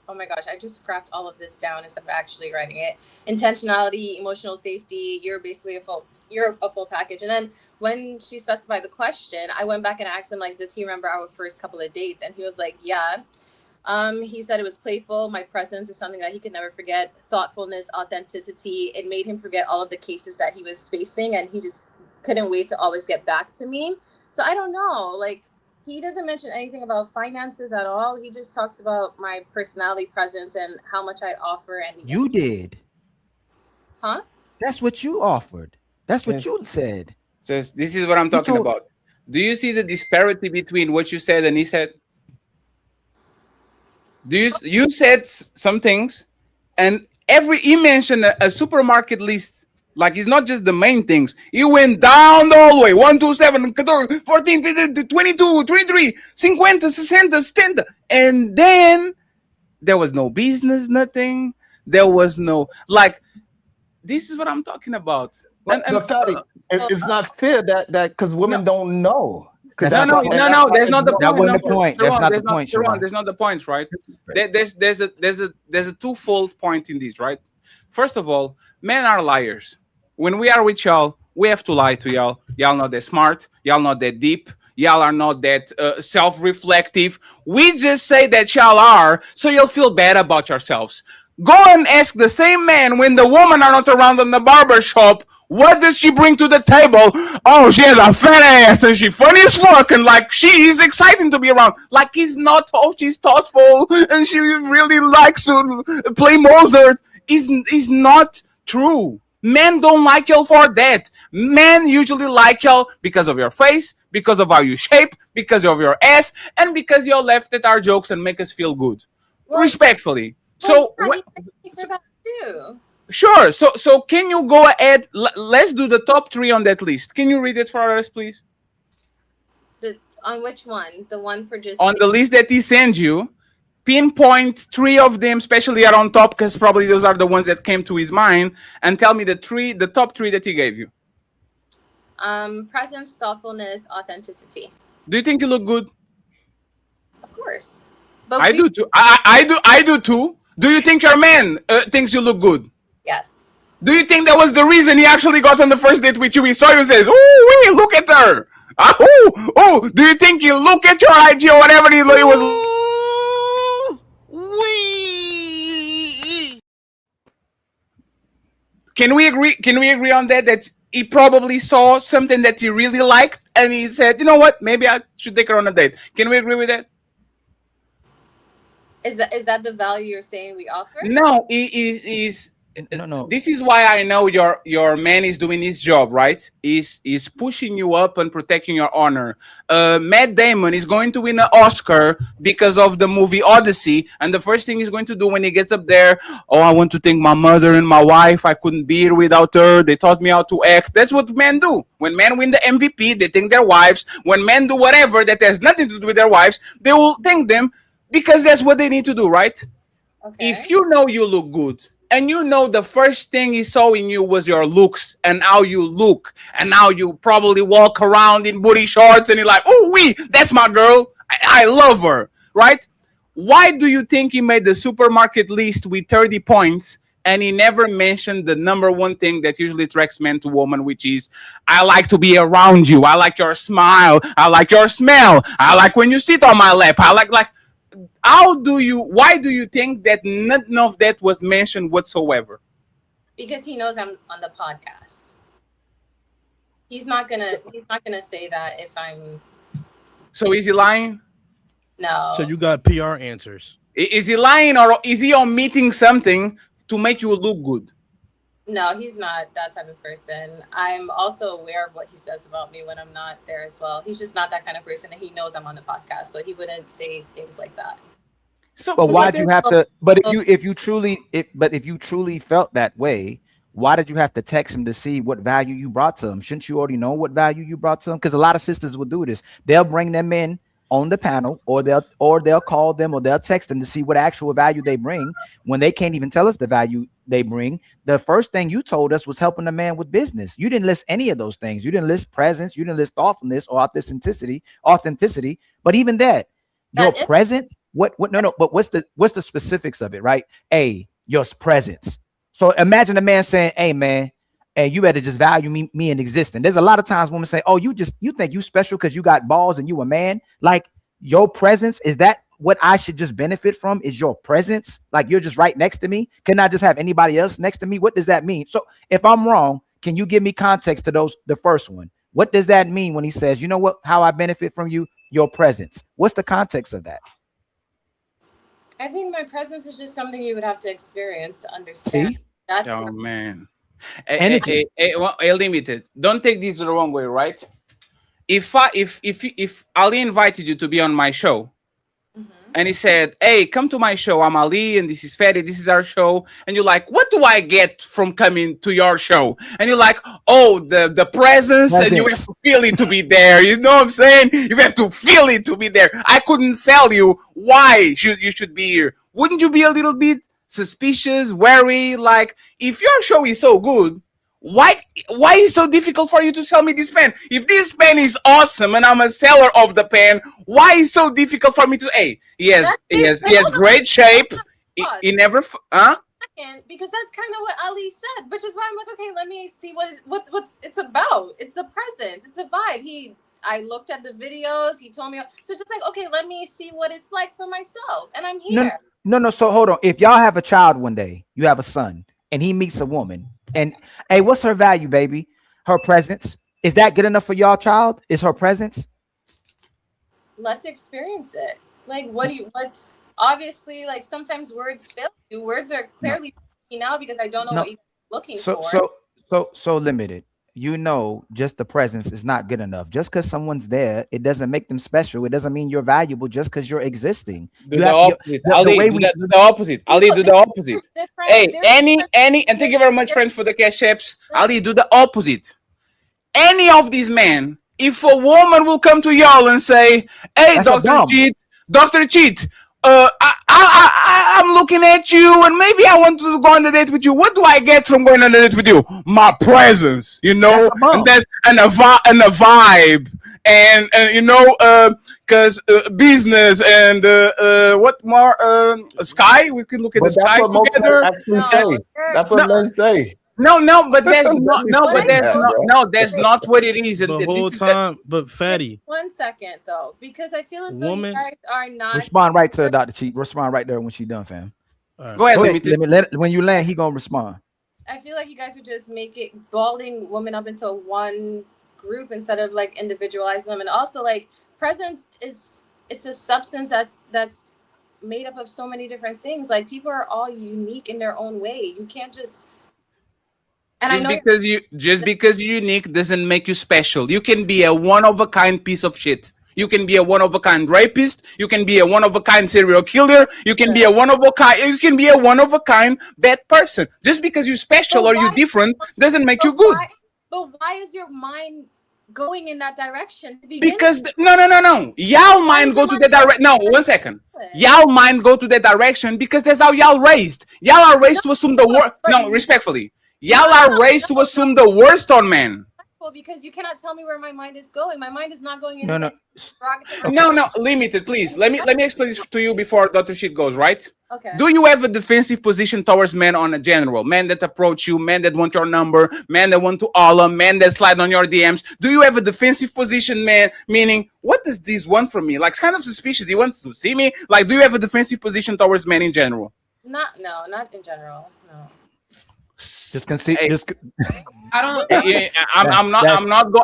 Oh my gosh, I just scrapped all of this down instead of actually writing it. Intentionality, emotional safety. You're basically a full package. And then when she specified the question, I went back and asked him, like, does he remember our first couple of dates? And he was like, yeah. He said it was playful. My presence is something that he could never forget. Thoughtfulness, authenticity. It made him forget all of the cases that he was facing, and he just couldn't wait to always get back to me. So I don't know, like, he doesn't mention anything about finances at all. He just talks about my personality, presence, and how much I offer. And you did. Huh? That's what you offered. That's what you said. Says, this is what I'm talking about. Do you see the disparity between what you said and he said? You said some things, and he mentioned a supermarket list. Like, it's not just the main things. He went down the hallway. 1, 2, 7, 14, 15, 22, 23, 50, 60, 70. And then there was no business, nothing. There was no, like, this is what I'm talking about. Fatty, it's not fair that because women don't know. No, that's not the point. That wasn't the point. That's not the point. There's not the point, right? There's a twofold point in this, right? First of all, men are liars. When we are with y'all, we have to lie to y'all. Y'all not that smart. Y'all not that deep. Y'all are not that self-reflective. We just say that y'all are, so you'll feel bad about yourselves. Go and ask the same man when the women are not around in the barber shop, what does she bring to the table? Oh, she has a fat ass and she's funny as fuck, and like she's exciting to be around. Like, he's not, oh, she's thoughtful and she really likes to play Mozart. Is not true. Men don't like y'all for that. Men usually like y'all because of your face, because of how you shape, because of your ass, and because y'all laugh at our jokes and make us feel good. Well, respectfully. Sure. So can you go ahead? Let's do the top 3 on that list. Can you read it for us, please? On which one? The one for just... On the list that he sent you, pinpoint 3 of them, especially are on top, because probably those are the ones that came to his mind, and tell me the top 3 that he gave you. Presence, thoughtfulness, authenticity. Do you think you look good? Of course. But I do too. I do too. Do you think your man thinks you look good? Yes. Do you think that was the reason he actually got on the first date with you? He saw you and says, "Oh, wait, look at her." Oh, do you think he look at your IG or whatever he was? Can we agree on that? That he probably saw something that he really liked, and he said, "You know what? Maybe I should take her on a date." Can we agree with that? Is that the value you're saying we offer? No, no. This is why I know your man is doing his job, right? He's pushing you up and protecting your honor. Matt Damon is going to win an Oscar because of the movie Odyssey, and the first thing he's going to do when he gets up there, oh, I want to thank my mother and my wife. I couldn't be here without her. They taught me how to act. That's what men do. When men win the MVP, they thank their wives. When men do whatever that has nothing to do with their wives, they will thank them because that's what they need to do, right? Okay. If you know you look good, and you know the first thing he saw in you was your looks and how you look, and now you probably walk around in booty shorts and you're like, oh, that's my girl. I love her, right? Why do you think he made the supermarket list with 30 points and he never mentioned the number one thing that usually attracts men to women, which is, I like to be around you. I like your smile. I like your smell. I like when you sit on my lap. I like why do you think that none of that was mentioned whatsoever? Because he knows I'm on the podcast. He's not gonna say that if I'm... So is he lying? No. So you got PR answers. Is he lying, or is he omitting something to make you look good? No, he's not that type of person. I'm also aware of what he says about me when I'm not there as well. He's just not that kind of person, and he knows I'm on the podcast, so he wouldn't say things like that. So, But why'd you have to? But if you truly felt that way, why did you have to text him to see what value you brought to him? Shouldn't you already know what value you brought to him? Because a lot of sisters will do this. They'll bring them in on the panel, or they'll call them, or they'll text them to see what actual value they bring. When they can't even tell us the value they bring, the first thing you told us was helping a man with business. You didn't list any of those things. You didn't list presence. You didn't list thoughtfulness or authenticity. But even that, your presence. What? No. But what's the specifics of it, right? Your presence. So imagine a man saying, "Hey, man, hey, you better just value me in existence." There's a lot of times women say, "Oh, you think you special because you got balls and you a man." Like, your presence, is that what I should just benefit from? Is your presence? Like, you're just right next to me? Can I just have anybody else next to me? What does that mean? So if I'm wrong, can you give me context to the first one? What does that mean when he says, you know what, how I benefit from you? Your presence. What's the context of that? I think my presence is just something you would have to experience to understand. See? That's Oh man. Energy. Limited. Don't take this the wrong way, right? If Ali invited you to be on my show, and he said, "Hey, come to my show. I'm Ali, and this is Fetty. This is our show." And you're like, "What do I get from coming to your show?" And you're like, "Oh, the presence, and you have to feel it to be there." You know what I'm saying? You have to feel it to be there. I couldn't sell you why you should be here. Wouldn't you be a little bit suspicious, wary? Like, if your show is so good, why is it so difficult for you to sell me this pen? If this pen is awesome and I'm a seller of the pen, why is it so difficult for me to? Hey, he has great shape. He never because that's kind of what Ali said, which is why I'm like, okay, let me see what's it's about. It's the presence, it's a vibe. I looked at the videos. He told me, so it's just like, okay, let me see what it's like for myself, and I'm here. No. So hold on. If y'all have a child one day, you have a son, and he meets a woman, and hey, what's her value, baby? Her presence. Is that good enough for y'all child? Is her presence? Let's experience it. Like, what's obviously, like, sometimes words fail you. Words are clearly now because I don't know what you're looking for. So limited. You know, just the presence is not good enough. Just because someone's there, it doesn't make them special. It doesn't mean you're valuable just because you're existing. Do the opposite. Ali, do the opposite. Ali, do the opposite. Hey, any, and thank you very much, friends, for the cash apps. Ali, do the opposite. Any of these men, if a woman will come to y'all and say, "Hey, Dr. Cheat, I'm looking at you, and maybe I want to go on a date with you. What do I get from going on a date with you? My presence, you know, and a vibe, and you know, because business and what more? Sky. We can look at the sky together. That's what men say. No, but that's that's not what it is. The whole time, but Fatty. 1 second though, because I feel as though you guys are not. Respond right to Dr. Cheat. Respond right there when she's done, fam. Right. Go ahead. When you land, he gonna respond. I feel like you guys are just balling women up into one group instead of like individualizing them, and also like presence it's a substance that's made up of so many different things. Like, people are all unique in their own way. You can't just. And just because you're unique doesn't make you special. You can be a one-of-a-kind piece of shit. You can be a one-of-a-kind rapist. You can be a one-of-a-kind serial killer. You can be a one-of-a-kind. You can be a one-of-a-kind bad person. Just because you're special or you're different doesn't make you good. But why is your mind going in that direction? Because no. Y'all mind go to the direction. No, 1 second. Y'all mind go to that direction because that's how y'all raised. Y'all are raised to assume the worst. No, respectfully. Y'all are raised to assume the worst on men. Because you cannot tell me where my mind is going. My mind is not going in. No, limited, please. Let me explain this to you before Dr. Shit goes, right? Okay. Do you have a defensive position towards men on a general? Men that approach you, men that want your number, men that want to holler, men that slide on your DMs. Do you have a defensive position, man? Meaning, what does this want from me? Like, it's kind of suspicious. He wants to see me. Like, do you have a defensive position towards men in general? Not in general. No. Just concede. I don't.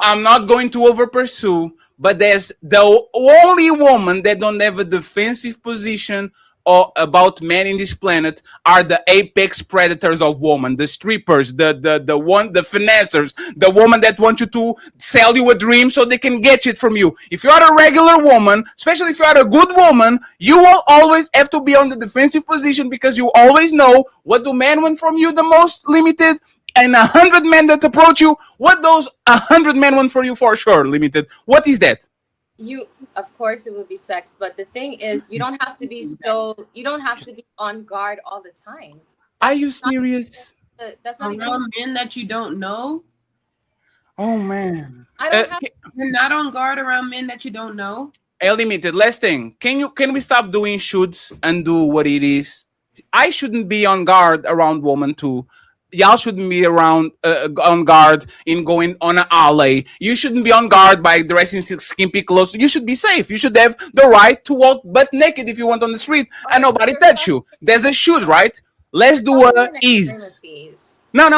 I'm not going to over pursue, but there's the only woman that don't have a defensive position about men in this planet are the apex predators of women, the strippers, the financiers, the woman that want you to sell you a dream so they can get it from you. If you are a regular woman, especially if you are a good woman, you will always have to be on the defensive position because you always know what do men want from you the most limited, and 100 men that approach you, what those 100 men want for you for sure limited. What is that? You, of course, it would be sex, but the thing is, you don't have to be on guard all the time. Are you serious? That's not around men that you don't know. Oh man, you're not on guard around men that you don't know. Limited. Last thing, can we stop doing shoulds and do what it is? I shouldn't be on guard around women too. Y'all shouldn't be around on guard in going on an alley. You shouldn't be on guard by dressing skimpy clothes. You should be safe. You should have the right to walk butt naked if you want on the street and nobody touch you. There's a should, right? Let's do a ease. No.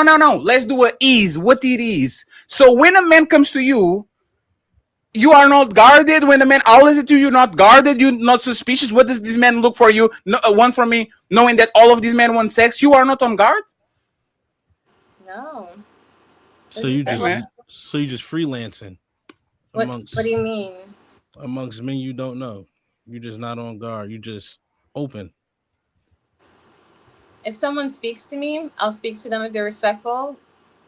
Let's do a ease. What it is. So when a man comes to you, you are not guarded. When a man hollers at you, you're not guarded. You're not suspicious. What does this man look for you? Want from me, knowing that all of these men want sex. You are not on guard. No. So you just freelancing. What do you mean? Amongst men you don't know. You're just not on guard. You just open. If someone speaks to me, I'll speak to them if they're respectful.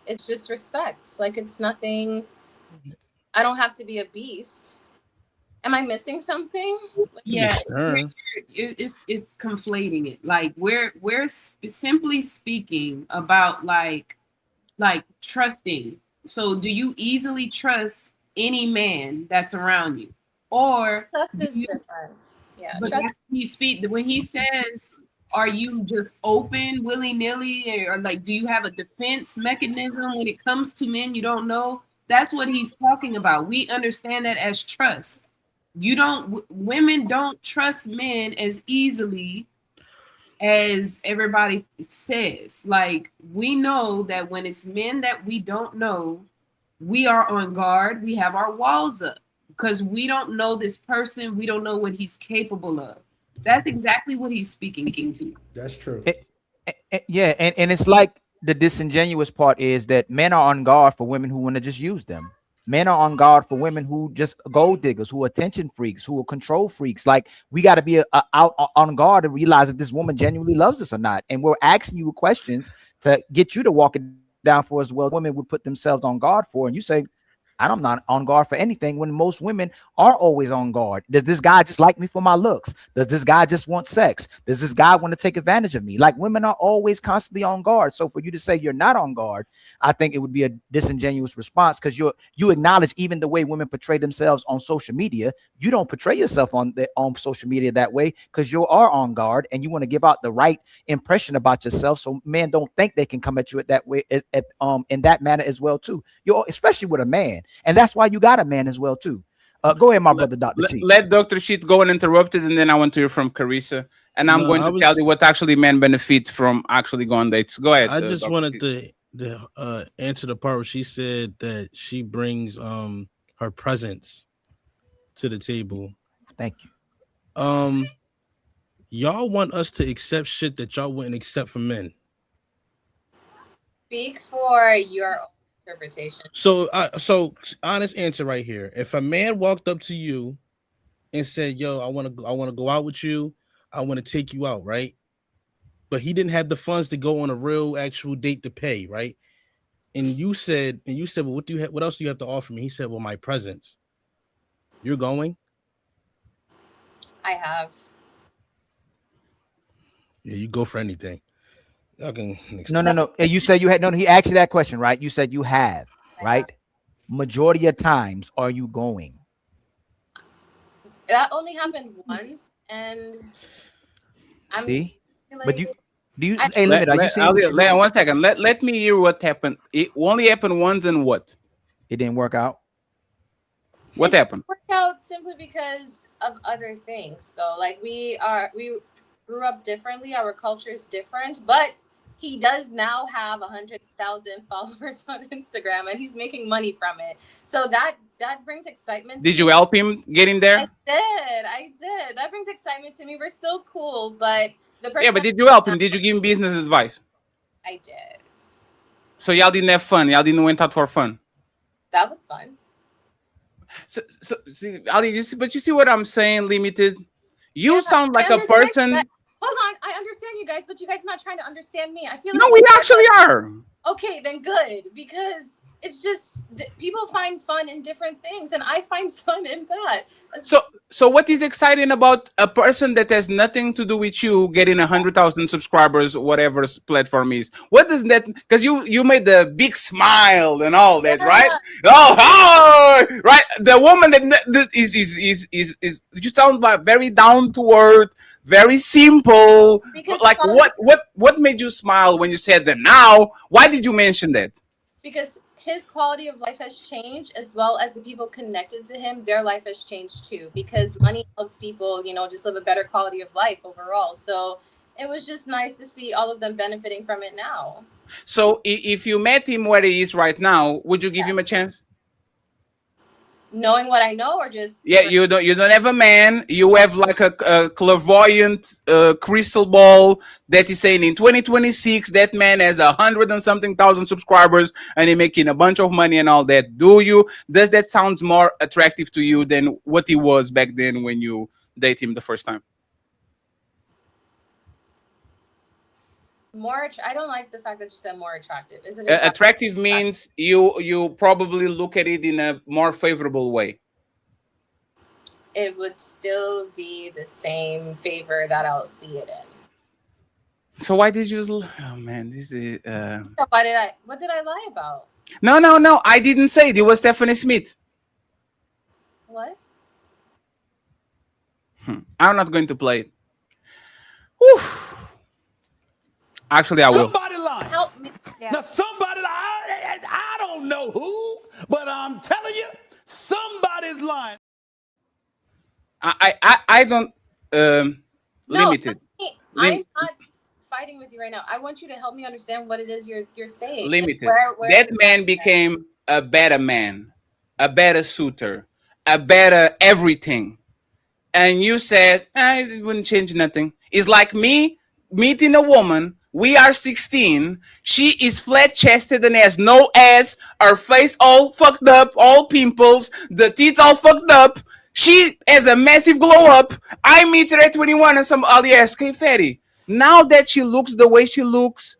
It's just respect. Like, it's nothing. I don't have to be a beast. Am I missing something? Yeah, it's conflating it. Like we're simply speaking about like trusting. So do you easily trust any man that's around you, or trust is different? Yeah, but trust. When he says, are you just open willy-nilly, or like do you have a defense mechanism when it comes to men you don't know? That's what he's talking about. We understand that as trust. Women don't trust men as easily as everybody says. Like, we know that when it's men that we don't know, we are on guard. We have our walls up because we don't know this person. We don't know what he's capable of. That's exactly what he's speaking to. That's true. Yeah, and it's like the disingenuous part is that men are on guard for women who want to just use them. Men are on guard for women who just gold diggers, who are attention freaks, who are control freaks. Like, we got to be out on guard and realize if this woman genuinely loves us or not. And we're asking you questions to get you to walk it down for us. Well, women would put themselves on guard for, and you say, I'm not on guard for anything, when most women are always on guard. Does this guy just like me for my looks? Does this guy just want sex? Does this guy want to take advantage of me? Like, women are always constantly on guard. So for you to say you're not on guard, I think it would be a disingenuous response, because you acknowledge even the way women portray themselves on social media. You don't portray yourself on social media that way because you are on guard and you want to give out the right impression about yourself, so men don't think they can come at you that way, in that manner as well too. Especially with a man. And that's why you got a man as well too. Go ahead, my brother, Dr. Cheat. Let Dr. Cheat go uninterrupted, and then I want to hear from Carissa. And I'm going to tell you what actually men benefit from actually going on dates. Go ahead. I just Dr. wanted Cheat. to answer the part where she said that she brings her presence to the table. Thank you. Y'all want us to accept shit that y'all wouldn't accept from men. Speak for your interpretation. So honest answer right here. If a man walked up to you and said, "Yo, I want to go out with you. I want to take you out," right? But he didn't have the funds to go on a real actual date to pay, right? And you said, "Well, what else do you have to offer me?" He said, "Well, my presence." You're going? I have. Yeah, you go for anything. No. You said you had he asked you that question, right? You said you have, right? Majority of times, are you going? That only happened once, and See, like, but you do you? I- Hey, limit. Are you saying One second. Let me hear what happened. It only happened once, and what? It didn't work out. What happened? Worked out simply because of other things. So, like, we grew up differently. Our culture is different, but he does now have 100,000 followers on Instagram, and he's making money from it. So that brings excitement. Did you help him get in there? I did. good. That brings excitement to me. We're still cool, but the person. Yeah, but did you help him? Did you give him business advice? I did. So y'all didn't have fun. Y'all didn't went out for fun. That was fun. So see, Ali, but you see what I'm saying? Limited. You sound like a person. Hold on, I understand you guys, but you guys not trying to understand me. I feel No, like we actually are. Okay, then good, because it's just people find fun in different things, and I find fun in that. So what is exciting about a person that has nothing to do with you getting 100,000 subscribers, whatever platform is? What does that? Because you made the big smile and all that, right? Oh, right. The woman that is you sound like very down to earth, very simple. Because like what made you smile when you said that? Now, why did you mention that? Because his quality of life has changed, as well as the people connected to him, their life has changed too, because money helps people, just live a better quality of life overall. So it was just nice to see all of them benefiting from it now. So if you met him where he is right now, would you give him a chance? Knowing what I know, or just you don't have a man, you have like a clairvoyant crystal ball that is saying in 2026 that man has 100 and something thousand subscribers and he's making a bunch of money and all that. Does that sound more attractive to you than what he was back then when you date him the first time? I don't like the fact that you said more attractive. Isn't it attractive means you probably look at it in a more favorable way. It would still be the same favor that I'll see it in. So why did you? Oh man, this is. What did I lie about? No. I didn't say it. It was Stephanie Smith. What? I'm not going to play it. Whew. Actually, I will. Somebody lies. Help me. Yeah. Now, somebody lies. I don't know who, but I'm telling you, somebody's lying. I don't. Limited. I'm not fighting with you right now. I want you to help me understand what it is you're saying. Limited. That man became a better man, a better suitor, a better everything. And you said, it wouldn't change nothing. It's like me meeting a woman. We are 16. She is flat-chested and has no ass. Her face all fucked up, all pimples. The teeth all fucked up. She has a massive glow up. I meet her at 21 and somebody asks, hey, Fatty, now that she looks the way she looks,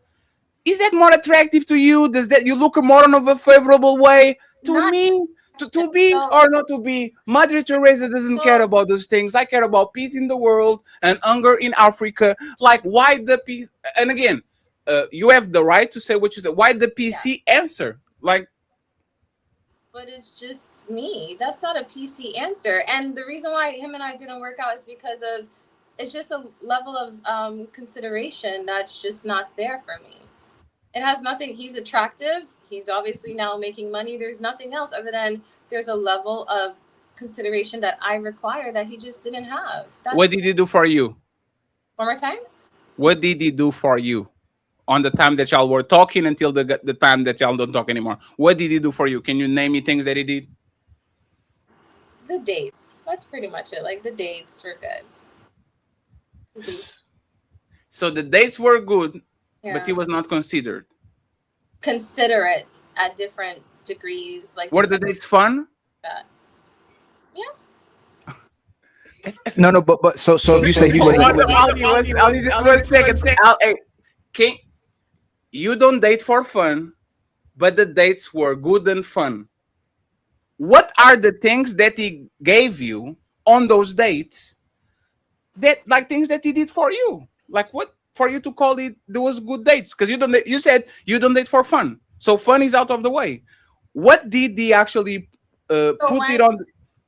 is that more attractive to you? Does that you look more in a favorable way? To me, to be or not to be, Mother Teresa doesn't care about those things. I care about peace in the world and hunger in Africa. Like, why the peace? And again, you have the right to say what you say. Why the PC answer? Like, but it's just me. That's not a PC answer. And the reason why him and I didn't work out is because of it's just a level of consideration that's just not there for me. It has nothing. He's attractive. He's obviously now making money. There's nothing else other than there's a level of consideration that I require that he just didn't have. What did he do for you? One more time? What did he do for you on the time that y'all were talking until the time that y'all don't talk anymore? What did he do for you? Can you name me things that he did? The dates. That's pretty much it. Like, the dates were good. So the dates were good, Yeah. but he was not considered. Considerate at different degrees. Like, Were the dates fun? Yeah. No, but so you say he was. I'll need just 1 second. Hey, you don't date for fun, but the dates were good and fun. What are the things that he gave you on those dates? That like things that he did for you, like what for you to call it? Those good dates because you said you don't date for fun, so fun is out of the way. What did he actually put it on?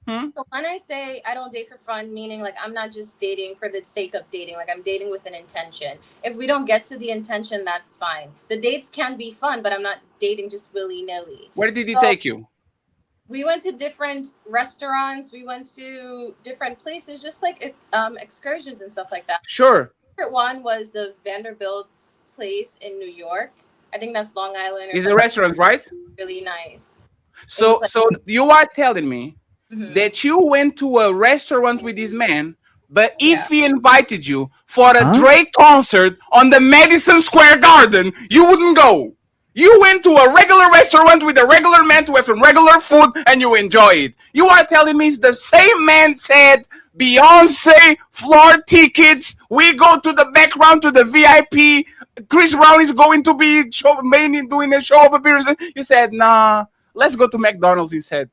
So when I say I don't date for fun, meaning like I'm not just dating for the sake of dating, like I'm dating with an intention. If we don't get to the intention, that's fine. The dates can be fun, but I'm not dating just willy-nilly. Where did he take you? We went to different restaurants. We went to different places, just like excursions and stuff like that. Sure. Favorite one was the Vanderbilt's place in New York. I think that's Long Island. It's a restaurant, right? Really nice. So you are telling me Mhm. that you went to a restaurant with this man, But if he invited you for a Drake concert on the Madison Square Garden, you wouldn't go. You went to a regular restaurant with a regular man to have some regular food and you enjoy it. You are telling me the same man said Beyonce floor tickets, we go to the background to the VIP, Chris Brown is going to be doing a show appearance. You said, nah, let's go to McDonald's instead.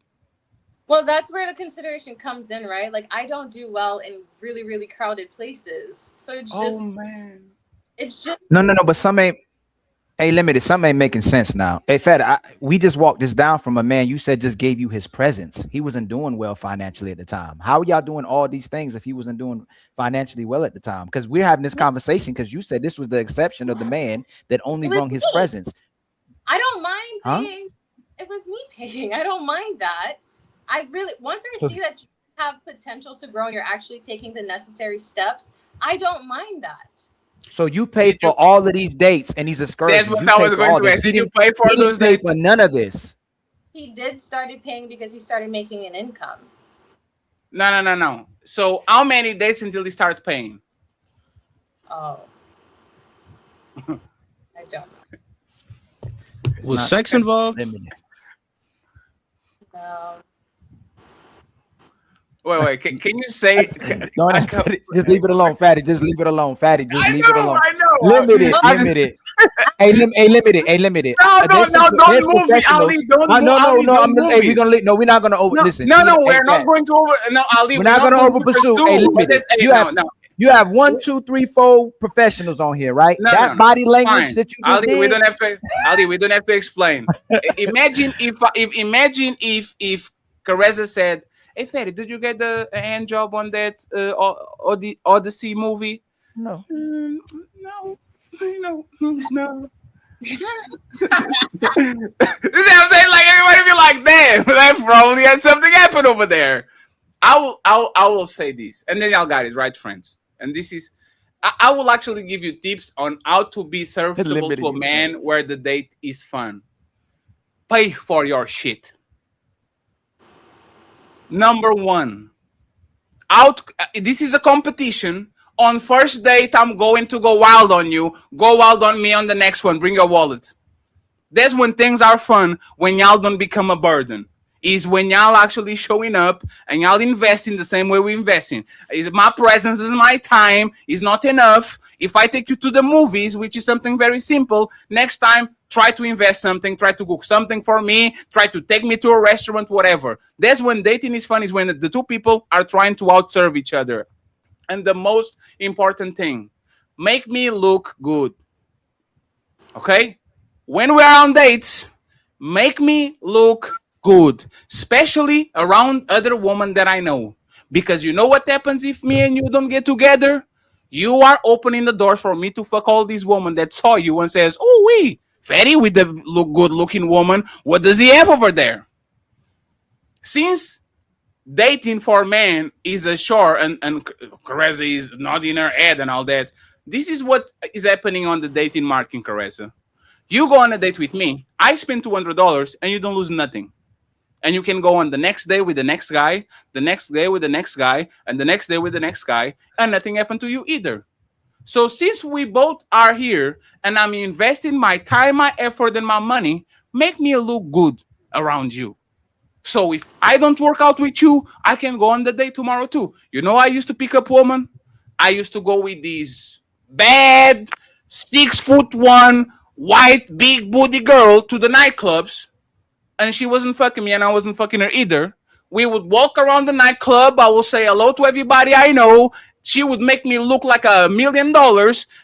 Well, that's where the consideration comes in, right? Like, I don't do well in really, really crowded places. So it's just, man. It's just No, but some ain't. Hey, limited. Some ain't making sense now. Hey, Fed, we just walked this down from a man you said just gave you his presence. He wasn't doing well financially at the time. How are y'all doing all these things if he wasn't doing financially well at the time? Because we're having this conversation because you said this was the exception of the man that only brought his presence. I don't mind paying. It was me paying. I don't mind that. I really, once I see that you have potential to grow and you're actually taking the necessary steps, I don't mind that. So you paid for all of these dates and he's excursions. That's what I was going to ask. Did you pay for those dates? For none of this. He did started paying because he started making an income. No. So how many dates until he started paying? Oh. I don't know. Was sex involved? No. Wait. Can you say? No, just leave it alone, Fatty. Just leave it alone, Fatty. Just leave it alone. I know. Limited. Hey, limited. No, don't move me, Ali. Don't move me. We're gonna leave. No, we're not gonna over. Listen. No, we're not going to over. No, Ali. We're not gonna over pursue. Hey, limited. You have 1, 2, 3, 4 professionals on here, right? That body language Fine. that you Ali, did. we don't have to. Ali, we don't have to explain. Imagine if Caressa said, "Hey, Fatty, did you get the hand job on that Odyssey movie?" No. No. No. You see what I'm saying? Like, everybody be like, damn, that probably had something happen over there. I will say this, and then y'all got it right, friends. And this is, I will actually give you tips on how to be serviceable to a man where the date is fun. Pay for your shit. Number 1, this is a competition. On first date, I'm going to go wild on you. Go wild on me on the next one. Bring your wallet. That's when things are fun, when y'all don't become a burden. Is when y'all actually showing up and y'all investing the same way we investing. Is my presence, is my time, is not enough. If I take you to the movies, which is something very simple, next time, try to invest something, try to cook something for me, try to take me to a restaurant, whatever. That's when dating is fun, is when the two people are trying to outserve each other. And the most important thing, make me look good. Okay? When we're on dates, make me look good, especially around other women that I know. Because you know what happens if me and you don't get together? You are opening the door for me to fuck all these women that saw you and says, "Oh, Fatty with the good-looking woman, what does he have over there?" Since dating for men is a chore and Caressa is nodding her head and all that, this is what is happening on the dating market, Caressa. You go on a date with me, I spend $200 and you don't lose nothing. And you can go on the next day with the next guy, the next day with the next guy, and the next day with the next guy, and nothing happened to you either. So since we both are here and I'm investing my time, my effort, and my money, make me look good around you. So if I don't work out with you, I can go on the date tomorrow too. You know, I used to pick up women. I used to go with these bad 6'1" white big booty girl to the nightclubs, and she wasn't fucking me and I wasn't fucking her either. We would walk around the nightclub. I will say hello to everybody I know. She would make me look like $1 million.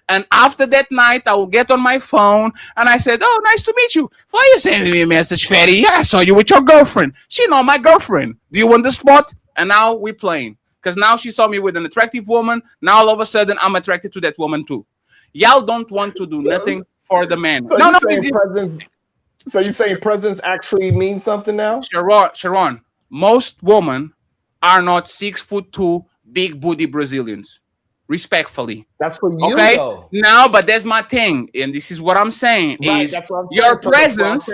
And after that night, I will get on my phone and I said, "Oh, nice to meet you. Why are you sending me a message, Fatty? Yeah, I saw you with your girlfriend. She not my girlfriend. Do you want the spot?" And now we're playing. Because now she saw me with an attractive woman. Now all of a sudden, I'm attracted to that woman too. Y'all don't want to do nothing for the man. So you saying presence actually means something now? Sharon, most women are not 6'2" big booty Brazilians. Respectfully. That's for you, okay? Though. No, but that's my thing. And this is what I'm saying. Right, is that's what I'm your saying. presence.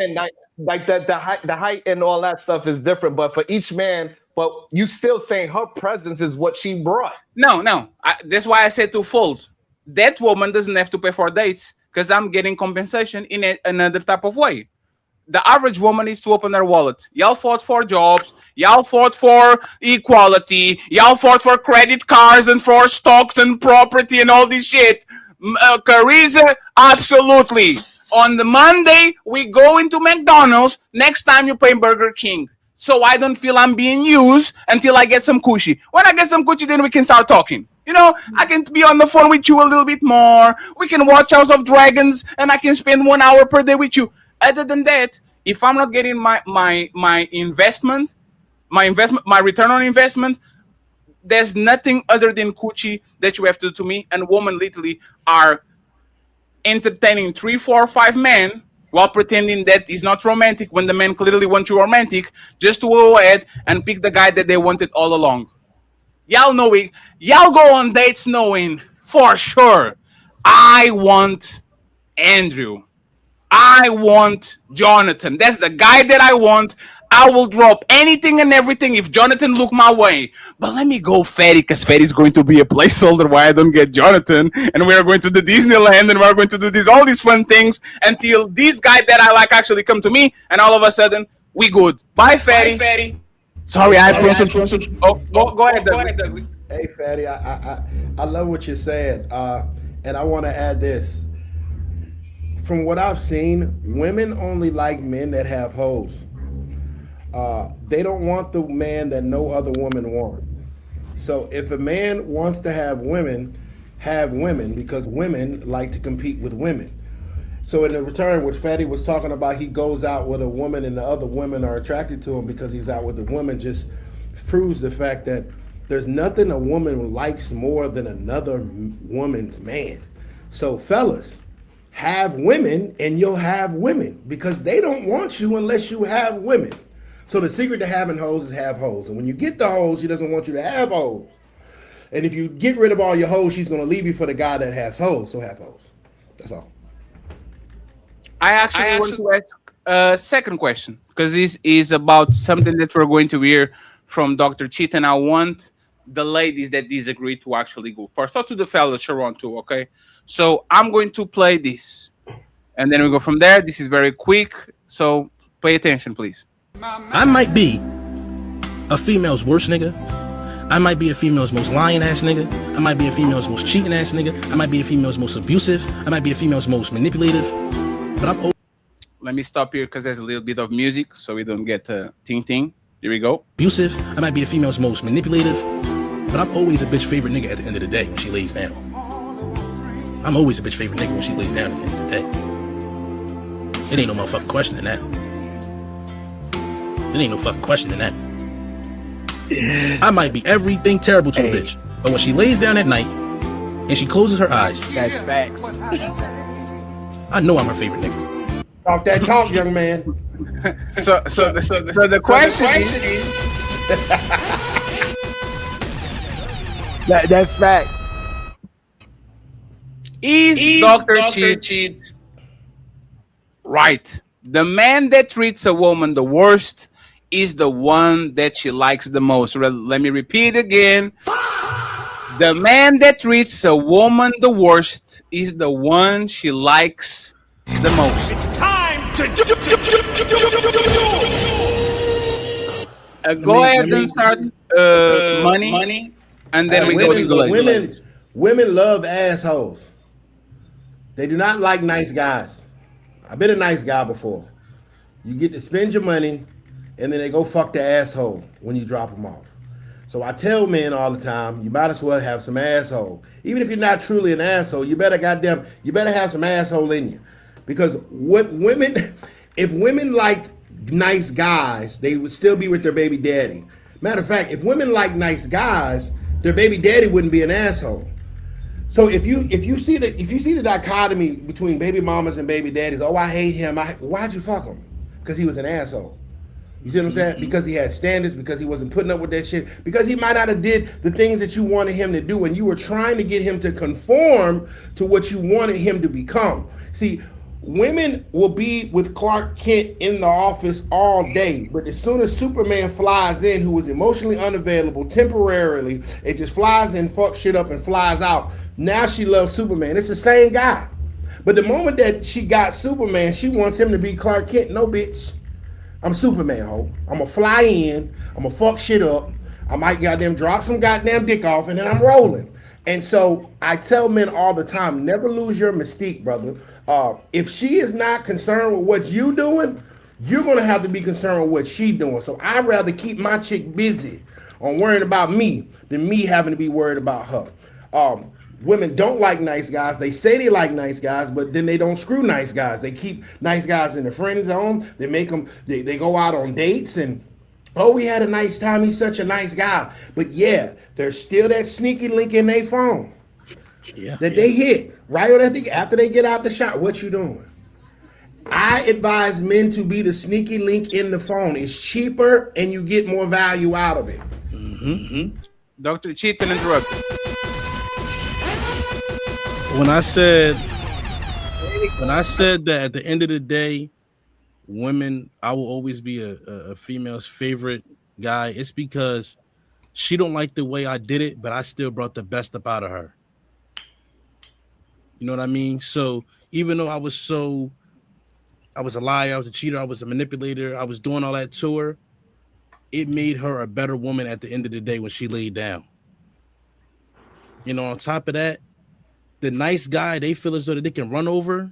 Like the height and all that stuff is different. But for each man, but you still saying her presence is what she brought. No. That's why I said twofold. That woman doesn't have to pay for dates because I'm getting compensation in another type of way. The average woman needs to open their wallet. Y'all fought for jobs. Y'all fought for equality. Y'all fought for credit cards and for stocks and property and all this shit. Carissa, absolutely. On the Monday, we go into McDonald's. Next time, you pay Burger King. So I don't feel I'm being used until I get some coochie. When I get some coochie, then we can start talking. You know, I can be on the phone with you a little bit more. We can watch House of Dragons, and I can spend 1 hour per day with you. Other than that, if I'm not getting my investment, my return on investment, there's nothing other than coochie that you have to do to me. And women literally are entertaining 3, 4, 5 men while pretending that is not romantic when the men clearly want you romantic, just to go ahead and pick the guy that they wanted all along. Y'all know it. Y'all go on dates knowing for sure, I want Andrew. I want Jonathan. That's the guy that I want. I will drop anything and everything if Jonathan look my way. But let me go Fatty, because Fatty's going to be a placeholder why I don't get Jonathan. And we are going to the Disneyland and we're going to do all these fun things until this guy that I like actually come to me, and all of a sudden we good. Bye Fatty. Sorry, I have to. Oh, go ahead, Douglas. Hey Fatty, I love what you're saying. And I want to add this. From what I've seen, women only like men that have hoes. They don't want the man that no other woman wants. So if a man wants to have women because women like to compete with women. So in the return, what Fatty was talking about, he goes out with a woman and the other women are attracted to him because he's out with a woman, just proves the fact that there's nothing a woman likes more than another woman's man. So fellas, have women and you'll have women because they don't want you unless you have women. So the secret to having hoes is have hoes. And when you get the hoes, she doesn't want you to have hoes. And if you get rid of all your hoes, she's going to leave you for the guy that has hoes. So have hoes. That's all. I actually want to ask a second question because this is about something that we're going to hear from Dr. Cheat, and I want the ladies that disagree to actually go first. Talk to the fellas, Sharon, too, okay? So I'm going to play this, and then we go from there. This is very quick, so pay attention, please. I might be a female's worst nigga. I might be a female's most lying ass nigga. I might be a female's most cheating ass nigga. I might be a female's most abusive. I might be a female's most manipulative. But I'm Let me stop here because there's a little bit of music so we don't get ting ting. Here we go. Abusive. I might be the female's most manipulative. But I'm always a bitch favorite nigga at the end of the day when she lays down. I'm always a bitch favorite nigga when she lays down at the end of the day. It ain't no motherfucking question in that. It ain't no fucking question in that. I might be everything terrible to a bitch, but when she lays down at night and she closes her eyes, that's facts. I know I'm her favorite nigga. Talk that talk, young man. So the question is that's facts. Is Dr. Cheat right? The man that treats a woman the worst is the one that she likes the most. Let me repeat again. The man that treats a woman the worst is the one she likes the most. It's time to go ahead and start money, and then we go to the ladies. Women love assholes. They do not like nice guys. I've been a nice guy before. You get to spend your money, and then they go fuck the asshole when you drop them off. So I tell men all the time, you might as well have some asshole. Even if you're not truly an asshole, you better have some asshole in you. Because if women liked nice guys, they would still be with their baby daddy. Matter of fact, if women like nice guys, their baby daddy wouldn't be an asshole. So if you see the dichotomy between baby mamas and baby daddies, oh, I hate him. Why'd you fuck him? Because he was an asshole. You see what I'm saying? Because he had standards, because he wasn't putting up with that shit, because he might not have did the things that you wanted him to do, and you were trying to get him to conform to what you wanted him to become. See, women will be with Clark Kent in the office all day, but as soon as Superman flies in, who is emotionally unavailable temporarily, it just flies in, fucks shit up, and flies out. Now she loves Superman. It's the same guy. But the moment that she got Superman, she wants him to be Clark Kent. No, bitch. I'm Superman, ho. I'm gonna fly in. I'm gonna fuck shit up. I might goddamn drop some goddamn dick off, and then I'm rolling. And so I tell men all the time, never lose your mystique, brother. If she is not concerned with what you doing, you're gonna have to be concerned with what she doing. So I'd rather keep my chick busy on worrying about me than me having to be worried about her. Women don't like nice guys. They say they like nice guys, but then they don't screw nice guys. They keep nice guys in the friend zone. They make them, they go out on dates and, oh, we had a nice time. He's such a nice guy. But yeah, there's still that sneaky link in their phone that they hit right after they get out the shot. What you doing? I advise men to be the sneaky link in the phone. It's cheaper and you get more value out of it. Dr. Cheat and interrupt. When I said that at the end of the day, women, I will always be a female's favorite guy. It's because she don't like the way I did it, but I still brought the best up out of her. You know what I mean? So even though I was a liar, I was a cheater, I was a manipulator, I was doing all that to her, it made her a better woman at the end of the day when she laid down. You know, on top of that, the nice guy, they feel as though that they can run over,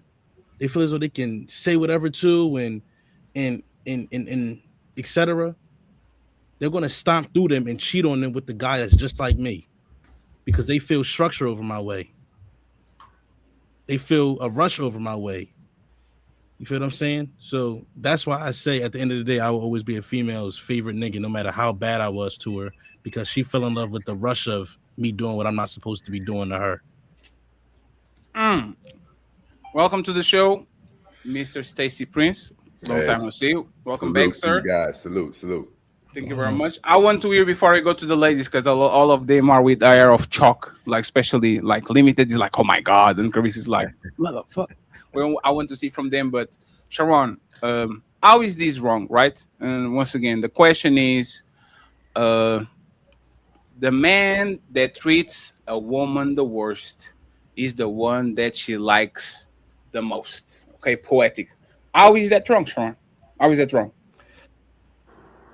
they feel as though they can say whatever to and etc. They're gonna stomp through them and cheat on them with the guy that's just like me, because they feel structure over my way. They feel a rush over my way. You feel what I'm saying? So that's why I say at the end of the day, I will always be a female's favorite nigga, no matter how bad I was to her, because she fell in love with the rush of me doing what I'm not supposed to be doing to her. Welcome to the show, Mr. Stacy Prince. Long time no see. Welcome back, sir. Guys, salute. Thank you very much. I want to hear before I go to the ladies, because all of them are with air of chalk, like especially like Limited is like, oh my god, and Chris is like, motherfucker. Well, I want to see from them, but Sharon, how is this wrong, right? And once again, the question is, the man that treats a woman the worst is the one that she likes the most. Okay, poetic. How is that wrong, Sharon? How is that wrong?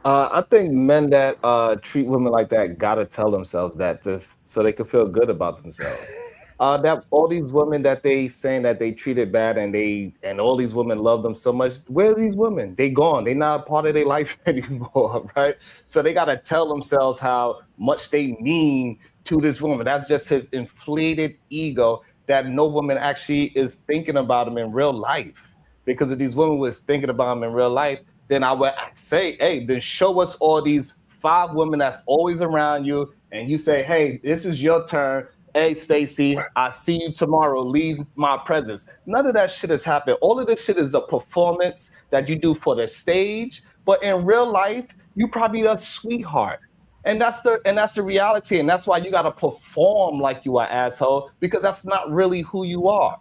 I think men that treat women like that gotta tell themselves that so they can feel good about themselves. That all these women that they saying that they treated bad and all these women love them so much. Where are these women? They gone. They not a part of their life anymore, right? So they gotta tell themselves how much they mean to this woman. That's just his inflated ego that no woman actually is thinking about him in real life. Because if these women was thinking about him in real life, then I would say, hey, then show us all these 5 women that's always around you, and you say, hey, this is your turn. Hey, Stacy, I see you tomorrow. Leave my presence. None of that shit has happened. All of this shit is a performance that you do for the stage, but in real life, you probably a sweetheart. And that's the reality, and that's why you gotta perform like you are an asshole, because that's not really who you are.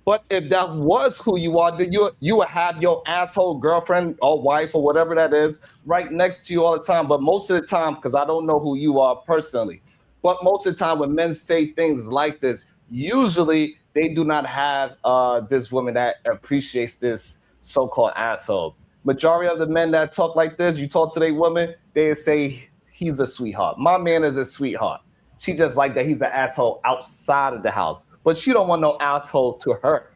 But if that was who you are, then you would have your asshole girlfriend or wife or whatever that is right next to you all the time. But most of the time, because I don't know who you are personally, but most of the time when men say things like this, usually they do not have this woman that appreciates this so-called asshole. Majority of the men that talk like this, you talk to their woman, they say he's a sweetheart. My man is a sweetheart. She just like that he's an asshole outside of the house, but she don't want no asshole to her.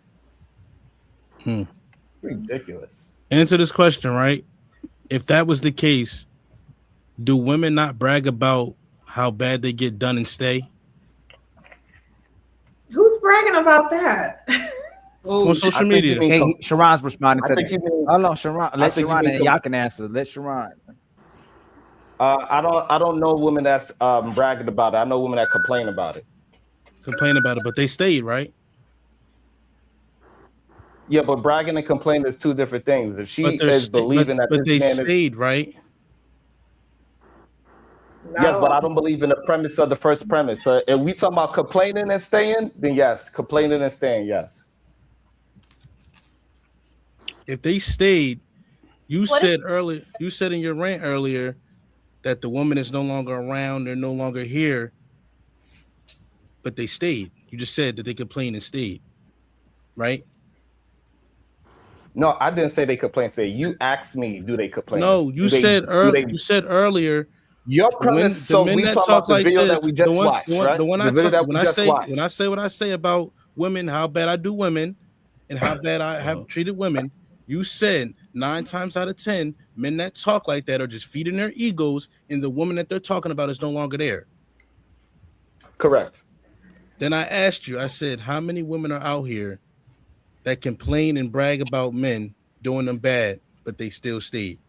Ridiculous. Answer this question, right? If that was the case, do women not brag about how bad they get done and stay? Who's bragging about that? On social media. Hey, Sharon's responding to that. Oh no, Sharon. Let Sharon and y'all can answer. Let Sharon. I don't know women that's bragging about it. I know women that complain about it. Complain about it, but they stayed, right? Yeah, but bragging and complaining is 2 different things. If she is believing that but this they man stayed, right? Yes, but I don't believe in the premise of the first premise. So if we talking about complaining and staying, then yes, complaining and staying, yes. if they stayed, you What said earlier, you said in your rant earlier that the woman is no longer around, they're no longer here, but they stayed. You just said that they complained and stayed, right? No, I didn't say they complain. Say you asked me, do they complain? No, you said earlier. Your premise. So we talk about the video that we just watched, right? The one the video that we just watched. When I say what I say about women, how bad I do women, and how bad I have treated women, you said 9 times out of 10, men that talk like that are just feeding their egos, and the woman that they're talking about is no longer there. Correct. Then I asked you, I said, how many women are out here that complain and brag about men doing them bad, but they still stayed?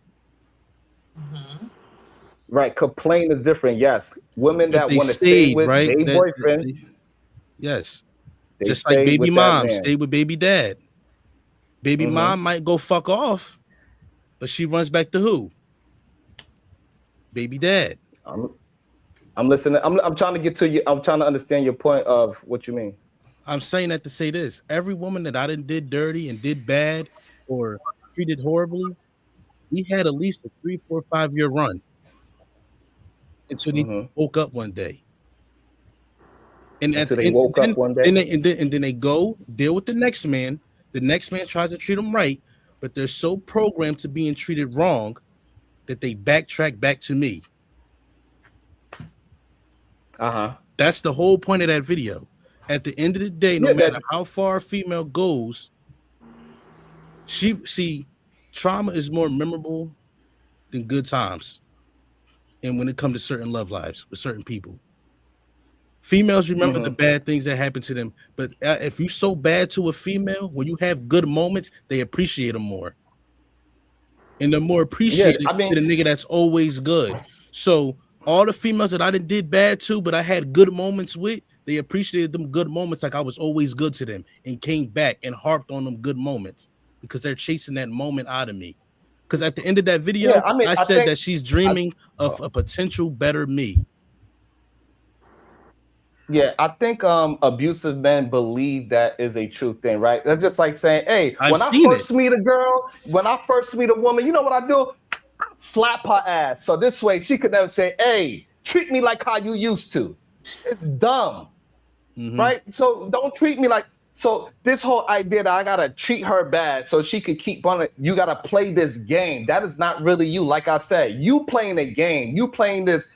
Right, complain is different. Yes, women But that they want to stay stayed, with right? their That- boyfriend. Yes. They Just like stayed baby with that mom man. stayed with baby dad. Baby Mhm. mom might go fuck off, but she runs back to who? Baby dad. I'm listening. I'm trying to get to you. I'm trying to understand your point of what you mean. I'm saying that to say this. Every woman that I did dirty and did bad or treated horribly, we had at least a 3, 4, 5 year run until they woke up one day. And Until they woke up one day? And then they go deal with the next man. The next man tries to treat them right, but they're so programmed to being treated wrong that they backtrack back to me. That's the whole point of that video. At the end of the day, no matter how far a female goes, trauma is more memorable than good times. And when it comes to certain love lives with certain people, females remember the bad things that happen to them. But if you're so bad to a female, when you have good moments, they appreciate them more. And they're more appreciated than a nigga that's always good. So all the females that I did bad to, but I had good moments with, they appreciated them good moments like I was always good to them and came back and harped on them good moments because they're chasing that moment out of me. Because at the end of that video, I said that she's dreaming of a potential better me. Yeah, I think abusive men believe that is a true thing, right? That's just like saying, hey, when I first meet a girl, when I first meet a woman, you know what I do? I slap her ass. So this way she could never say, hey, treat me like how you used to. It's dumb, right? So don't treat me like, so this whole idea that I gotta treat her bad so she could keep on it, you gotta play this game. That is not really you. Like I said, you playing a game. You playing this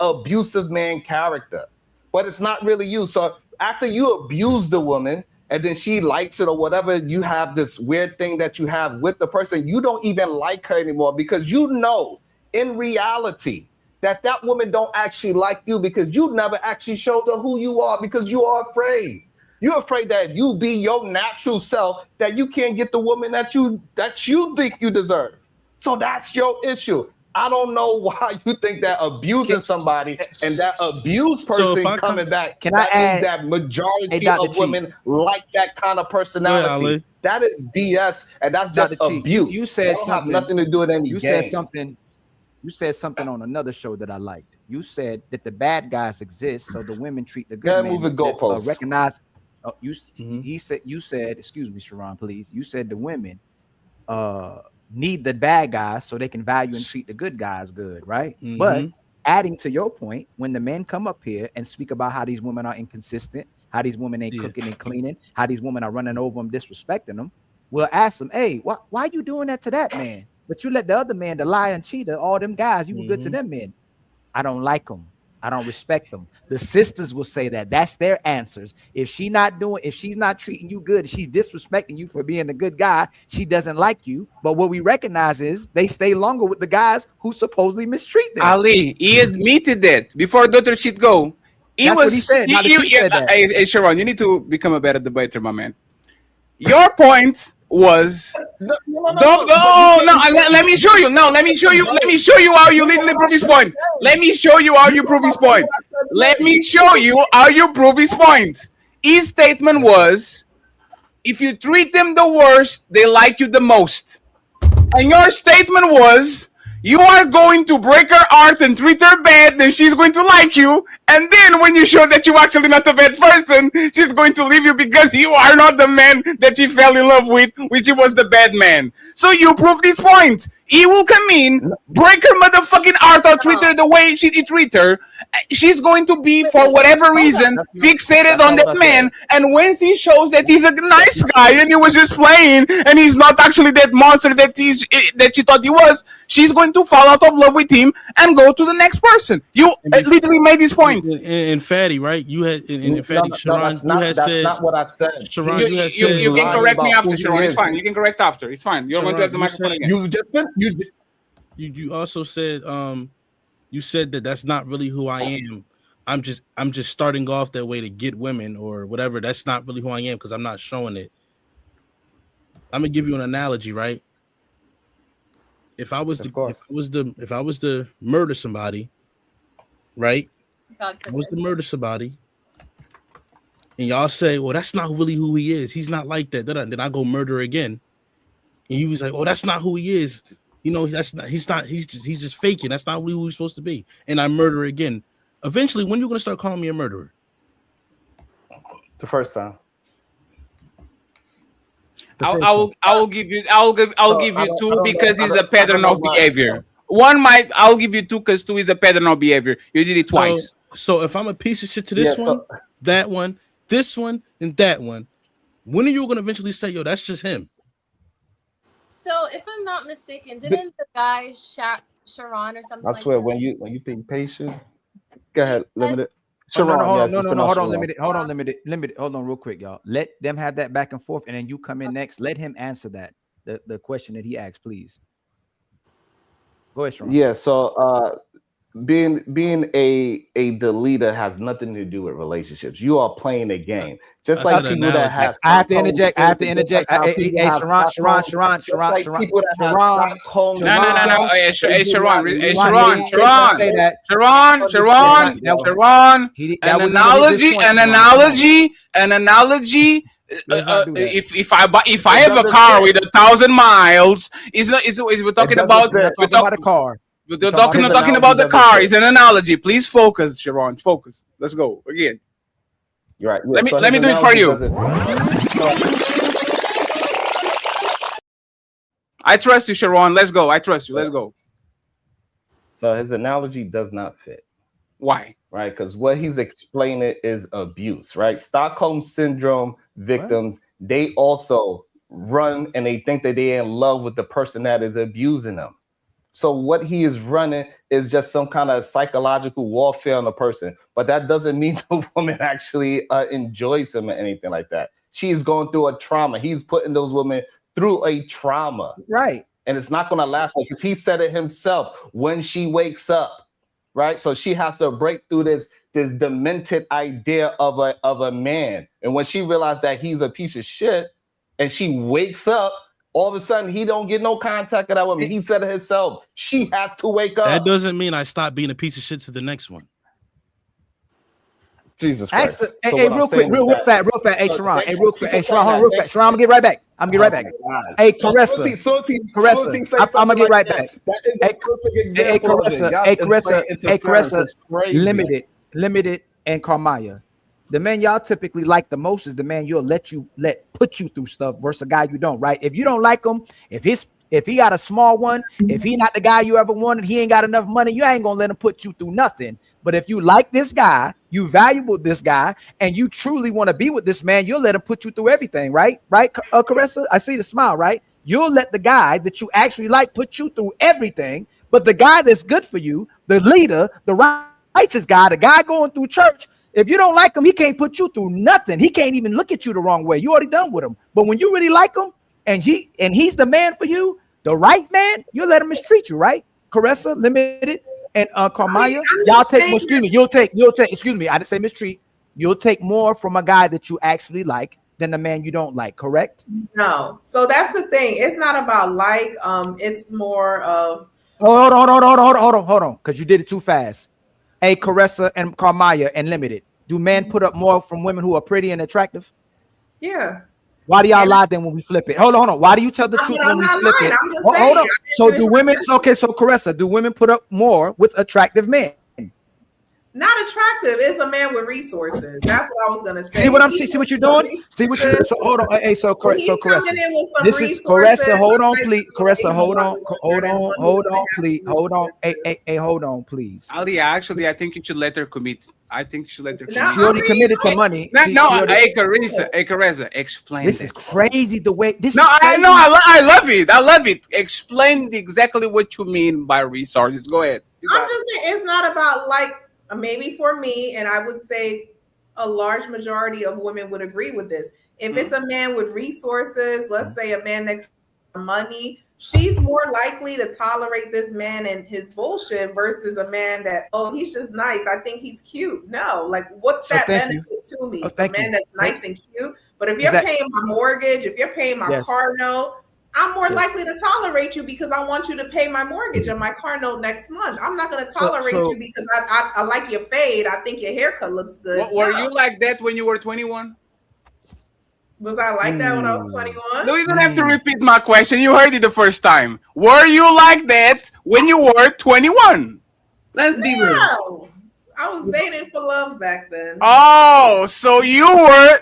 abusive man character. But it's not really you. So after you abuse the woman and then she likes it or whatever, you have this weird thing that you have with the person, you don't even like her anymore because you know in reality that woman don't actually like you because you never actually showed her who you are because you are afraid. You're afraid that you be your natural self, that you can't get the woman that you think you deserve. So that's your issue. I don't know why you think that abusing somebody and that abused person coming back, means that majority of women like that kind of personality. That is BS, and that's just abuse. You said something. Have nothing to do with any You game. said something on another show that I liked. You said that the bad guys exist, so the women treat the good men. Move the goalposts. Recognize. You said. Excuse me, Sharon, please. You said the women need the bad guys so they can value and treat the good guys good, right? But adding to your point, when the men come up here and speak about how these women are inconsistent, how these women ain't cooking and cleaning, how these women are running over them, disrespecting them, we'll ask them, hey, why are you doing that to that man? But you let the other man, the liar and cheater, all them guys, you were good to them men. I don't like them. I don't respect them. The sisters will say that. That's their answers. If she's not treating you good, she's disrespecting you for being a good guy, she doesn't like you. But what we recognize is they stay longer with the guys who supposedly mistreat them. Ali, he admitted that before Dr. Shit go. That's what he said. Hey, Sharon, you need to become a better debater, my man. Your point was let me show you. No, let me show you how you literally prove his point. Let me show you how you prove his point. Let me show you how you prove his point. His statement was, if you treat them the worst, they like you the most. And your statement was, You are going to break her heart and treat her bad, then she's going to like you. And then when you show that you're actually not a bad person, she's going to leave you because you are not the man that she fell in love with, which was the bad man. So you prove this point. He will come in, break her motherfucking heart or treat her the way he treat her. She's going to be, for whatever reason, fixated on that man. And when he shows that he's a nice guy and he was just playing and he's not actually that monster that she thought he was, she's going to fall out of love with him and go to the next person. You literally made this point. In Fatty, right? You had in Fatty, Sharon, you had that's said not what I said. Sharon, you had said You can correct me after, Sharon. It's is. fine. You can correct after. It's fine. You don't want to have the microphone again. You also said you said that that's not really who I am. I'm just starting off that way to get women or whatever. That's not really who I am because I'm not showing it. I'm gonna give you an analogy, right? If I was to murder somebody, right? God I was to murder somebody, and y'all say, "Well, that's not really who he is. He's not like that." Then I go murder again, and you was like, "Oh, that's not who he is. You know, that's not. He's not. He's just faking. That's not who he's supposed to be." And I murder again. Eventually, when are you gonna start calling me a murderer? The first time. I will give you two because it's a pattern of behavior. I'll give you two because two is a pattern of behavior. You did it twice. So if I'm a piece of shit to this that one, this one, and that one, when are you gonna eventually say, "Yo, that's just him"? So if I'm not mistaken, didn't the guy Sharon or something? I swear, when you be patient, go ahead, limited. Sharon, hold on, limited. Hold on, real quick, y'all. Let them have that back and forth, and then you come in next. Let him answer that the question that he asked, please. Go ahead, Sharon. Yeah. So, being a deleter has nothing to do with relationships. You are playing a game, just like people that have. I have to interject. Hey, Sharon. An analogy. If I have a car with 1,000 miles, we're talking about a car. We're talking about the car. It's an analogy. Please focus, Sharon. Focus. Let's go again. You're right. Yeah, let me do it for you. I trust you, Sharon. Let's go. I trust you. Let's go. So his analogy does not fit. Why? Right? Because what he's explaining is abuse, right? Stockholm syndrome victims, they also run and they think that they're in love with the person that is abusing them. So what he is running is just some kind of psychological warfare on the person. But that doesn't mean the woman actually enjoys him or anything like that. She's going through a trauma. He's putting those women through a trauma. Right. And it's not going to last because he said it himself when she wakes up. Right. So she has to break through this demented idea of a man. And when she realized that he's a piece of shit and she wakes up, all of a sudden he don't get no contact with that woman. He said it himself. She has to wake up. That doesn't mean I stop being a piece of shit to the next one. Jesus Christ. Hey, real fast. Hey, Sharon. Hey, real quick. Hey, Sharon, real fast. Sharon, I'm gonna get right back. Hey, Caressa. I'm gonna get right back. Hey, Caressa. Limited, and Carmaya. The man y'all typically like the most is the man you'll put you through stuff versus a guy you don't, right? If you don't like him, if he got a small one, if he not the guy you ever wanted, he ain't got enough money, you ain't gonna let him put you through nothing. But if you like this guy, you value this guy, and you truly want to be with this man, you'll let him put you through everything, right? Right, Caressa? I see the smile, right? You'll let the guy that you actually like put you through everything, but the guy that's good for you, the leader, the righteous guy, the guy going through church, if you don't like him, he can't put you through nothing. He can't even look at you the wrong way. You already done with him. But when you really like him and he's the man for you, the right man, you'll let him mistreat you, right? Caressa, Limited, and Carmaya, y'all take more, you'll take, excuse me, I didn't say mistreat. You'll take more from a guy that you actually like than the man you don't like, correct? No. So that's the thing. It's not about like, it's more of hold on, because you did it too fast. Hey, Caressa and Carmaya and Limited. Do men put up more from women who are pretty and attractive? Yeah. Why do y'all lie then when we flip it? Hold on. Why do you tell the truth when we flip it? Hold on. So do women? Okay, so Caressa, do women put up more with attractive men? Not attractive. It's a man with resources. That's what I was gonna say. See what I'm see what you're doing? See what you so hold on. Hey, so Caressa. This is Caressa. Hold on, please. Caressa, hold on, please. Hold on. Hey, hold on, please. Ali, actually, I think you should let her commit. I think you should let her commit. She already committed to money. Hey, Caressa, explain. This is crazy the way this. I know. I love it. I love it. Explain exactly what you mean by resources. Go ahead. I'm just saying it's not about like. Maybe for me, and I would say a large majority of women would agree with this. If it's a man with resources, let's say a man that has money, she's more likely to tolerate this man and his bullshit versus a man that, oh, he's just nice. I think he's cute. No, like what's that benefit to me? A man that's nice and cute. But if you're paying my mortgage, if you're paying my car note, I'm more likely to tolerate you because I want you to pay my mortgage and my car note next month. I'm not going to tolerate you because I like your fade. I think your haircut looks good. Were you like that when you were 21? Was I like that when I was 21? No, you don't have to repeat my question. You heard it the first time. Were you like that when you were 21? Let's be real. No, I was dating for love back then. Oh, so you were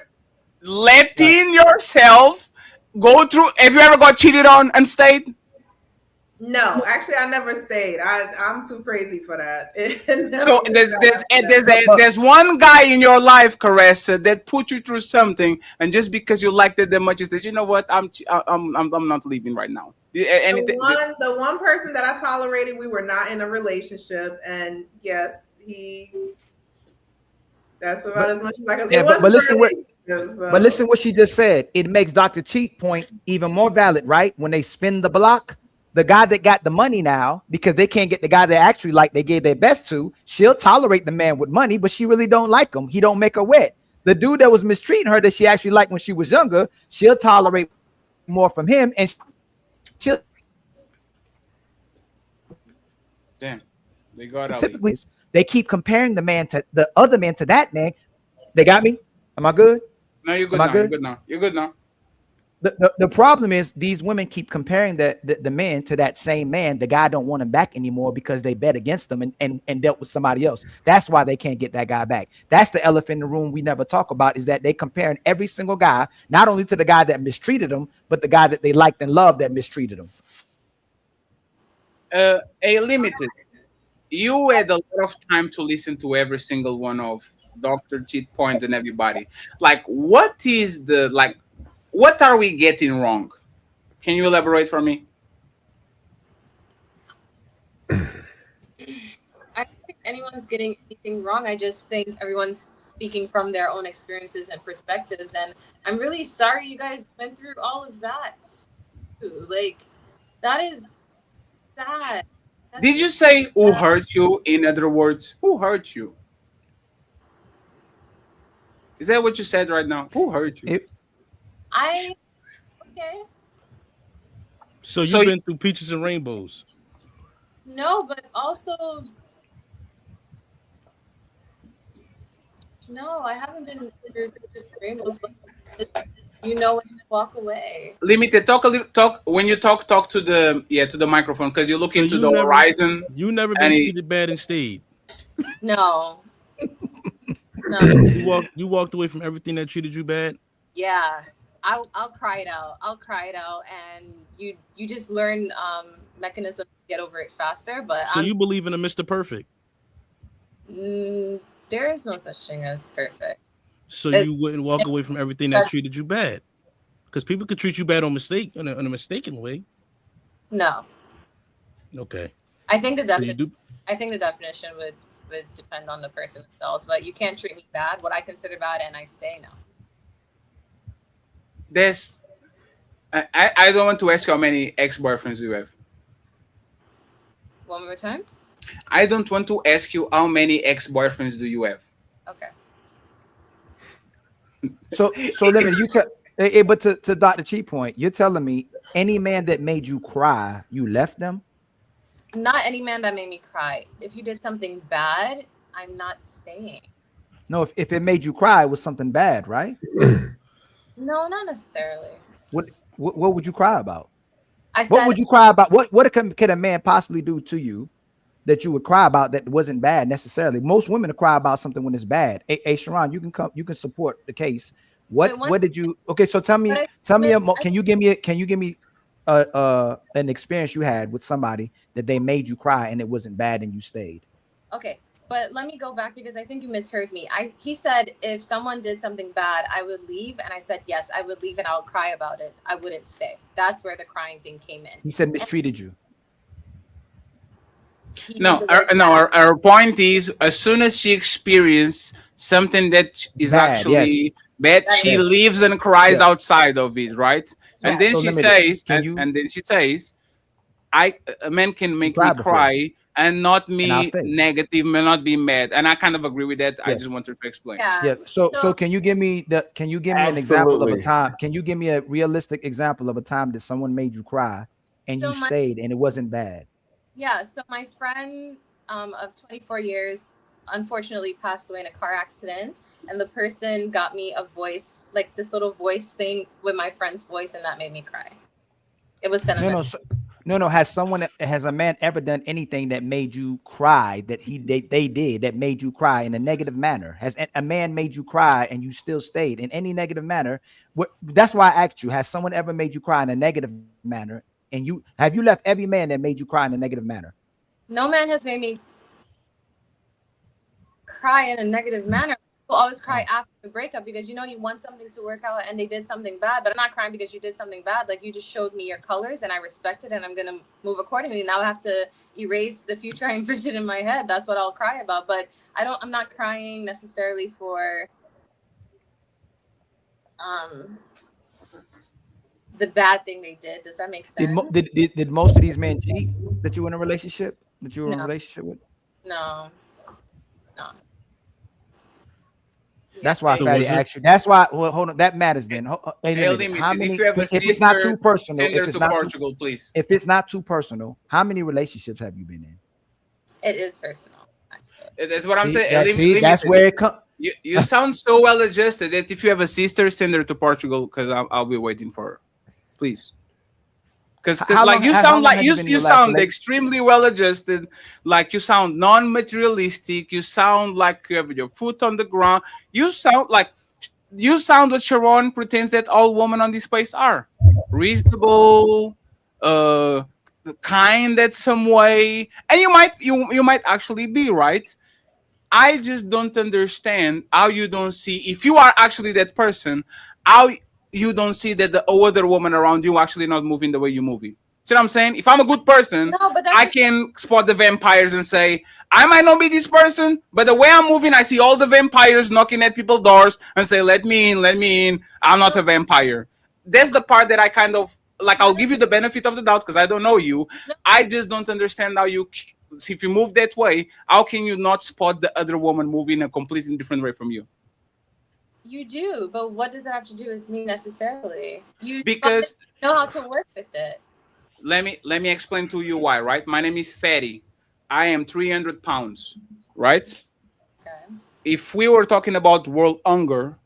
letting yourself go through. Have you ever got cheated on and stayed? No, actually, I never stayed. I'm too crazy for that. So there's one guy in your life, Caressa, that put you through something, and just because you liked it that much, you said, you know what, I'm not leaving right now. The one person that I tolerated, we were not in a relationship, and yes, that's about as much as I can say. But listen what she just said. It makes Dr. Cheat point even more valid, right? When they spin the block, the guy that got the money now, because they can't get the guy that actually like they gave their best to, she'll tolerate the man with money, but she really don't like him. He don't make her wet. The dude that was mistreating her that she actually liked when she was younger, she'll tolerate more from him, and she'll. Damn, they got typically they keep comparing the man to the other man to that man. They got me. Am I good? No, you're good now. You're good now. You're good now. The problem is these women keep comparing the man to that same man. The guy don't want him back anymore because they bet against him and dealt with somebody else. That's why they can't get that guy back. That's the elephant in the room we never talk about, is that they comparing every single guy, not only to the guy that mistreated them, but the guy that they liked and loved that mistreated them. A limited. You had a lot of time to listen to every single one of Dr. Cheat Points and everybody. Like, what are we getting wrong? Can you elaborate for me? I don't think anyone's getting anything wrong. I just think everyone's speaking from their own experiences and perspectives. And I'm really sorry you guys went through all of that. Like, that is sad. Did you say who hurt you? In other words, who hurt you? Is that what you said right now? Who hurt you? Okay. So you've been through peaches and rainbows. No, but also no, I haven't been through peaches and rainbows. But you know when you walk away. Limited. Talk when you talk to the microphone, because you look into the horizon. You never been treated bad and stayed. No. No. You walked away from everything that treated you bad. Yeah, I'll cry it out. And you just learn mechanisms to get over it faster. But so you believe in a Mr. Perfect? There is no such thing as perfect. So you wouldn't walk away from everything that treated you bad, because people could treat you bad on in a mistaken way. No. Okay. I think the definition would depend on the person themselves, but you can't treat me bad, what I consider bad, and I stay now. I don't want to ask you how many ex-boyfriends you have. One more time? I don't want to ask you how many ex-boyfriends do you have. Okay. So let me, you tell, but to Dr. Cheat Point, you're telling me any man that made you cry, you left them? Not any man that made me cry. If you did something bad, I'm not staying. No, if it made you cry, it was something bad, right? No, not necessarily. What would you cry about? I What said would you cry about? What could a man possibly do to you that you would cry about that wasn't bad necessarily? Most women cry about something when it's bad. Hey, Sharon, you can support the case. What did you? Okay, so tell me. Can you give me an experience you had with somebody that they made you cry and it wasn't bad and you stayed? Okay, but let me go back because I think you misheard me. He said if someone did something bad, I would leave, and I said yes, I would leave and I would cry about it. I wouldn't stay. That's where the crying thing came in. He said mistreated you. Our point is, as soon as she experienced something that is Bad, actually bad, she leaves and cries outside of it, right? And then she says, and then she says, a man can make me cry and not me negative, may not be mad. And I kind of agree with that. I just wanted to explain. Yeah. So can you give me an example of a time? Can you give me a realistic example of a time that someone made you cry and you stayed and it wasn't bad? Yeah, so my friend of 24 years unfortunately passed away in a car accident, and the person got me a voice, like this little voice thing with my friend's voice, and that made me cry. It was sentimental. No. Has a man ever done anything that made you cry that they did that made you cry in a negative manner? Has a man made you cry and you still stayed in any negative manner? That's why I asked you, has someone ever made you cry in a negative manner? And have you left every man that made you cry in a negative manner? No man has made me cry in a negative manner. People always cry after the breakup because you want something to work out and they did something bad. But I'm not crying because you did something bad. Like, you just showed me your colors and I respect it and I'm gonna move accordingly. Now I have to erase the future I envisioned in my head. That's what I'll cry about. But I'm not crying necessarily for the bad thing they did. Does that make sense? Did most of these men cheat that you were in a relationship? That you were in a relationship with? No. That's why Fatty asked you. That's why. Well, hold on. That matters then. If it's not too personal, if it's not too personal, how many relationships have you been in? It is personal. That's what I'm saying. That's where it comes. You sound so well adjusted that if you have a sister, send her to Portugal because I'll be waiting for her, please. Because like you sound extremely well adjusted, like you sound non-materialistic, you sound like you have your foot on the ground, you sound what Sharon pretends that all women on this place are. Reasonable, kind at some way, and you might actually be right. I just don't understand how you don't see, if you are actually that person, how you don't see that the other woman around you actually not moving the way you're moving. See what I'm saying? If I'm a good person, I can spot the vampires and say, I might not be this person, but the way I'm moving, I see all the vampires knocking at people's doors and say, let me in. I'm not a vampire. That's the part that I kind of, like, I'll give you the benefit of the doubt because I don't know you. I just don't understand how if you move that way, how can you not spot the other woman moving a completely different way from you? You do, but what does that have to do with me necessarily? Because know how to work with it. Let me explain to you why, right? My name is Fatty. I am 300 pounds, right? Okay. If we were talking about world hunger,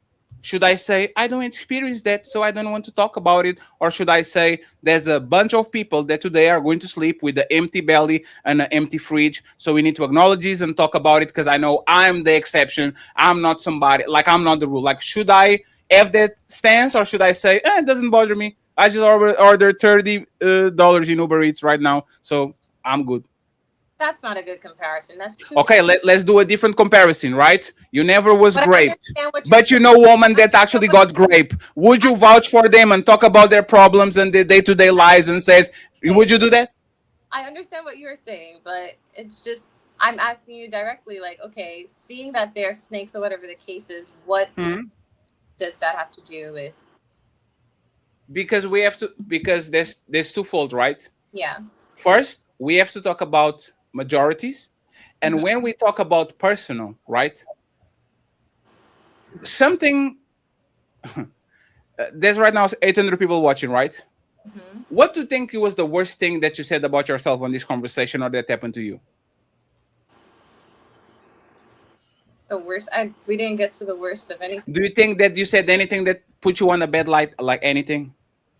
should I say, I don't experience that, so I don't want to talk about it? Or should I say, there's a bunch of people that today are going to sleep with an empty belly and an empty fridge, so we need to acknowledge this and talk about it because I know I'm the exception. I'm not somebody, like I'm not the rule. Like, should I have that stance or should I say, it doesn't bother me. I just ordered $30 in Uber Eats right now, so I'm good. That's not a good comparison. That's too okay. Let's do a different comparison, right? You never was raped, but you know woman that actually got raped. Would you vouch for them and talk about their problems and their day-to-day lives and says, would you do that? I understand what you're saying, but it's just, I'm asking you directly, like, okay, seeing that they're snakes or whatever the case is, what does that have to do with? Because there's twofold, right? Yeah. First, we have to talk about majorities, and when we talk about personal, right? Something there's right now 800 people watching, right? What do you think was the worst thing that you said about yourself on this conversation or that happened to you? The worst. We didn't get to the worst of anything. Do you think that you said anything that put you on a bad light, like anything?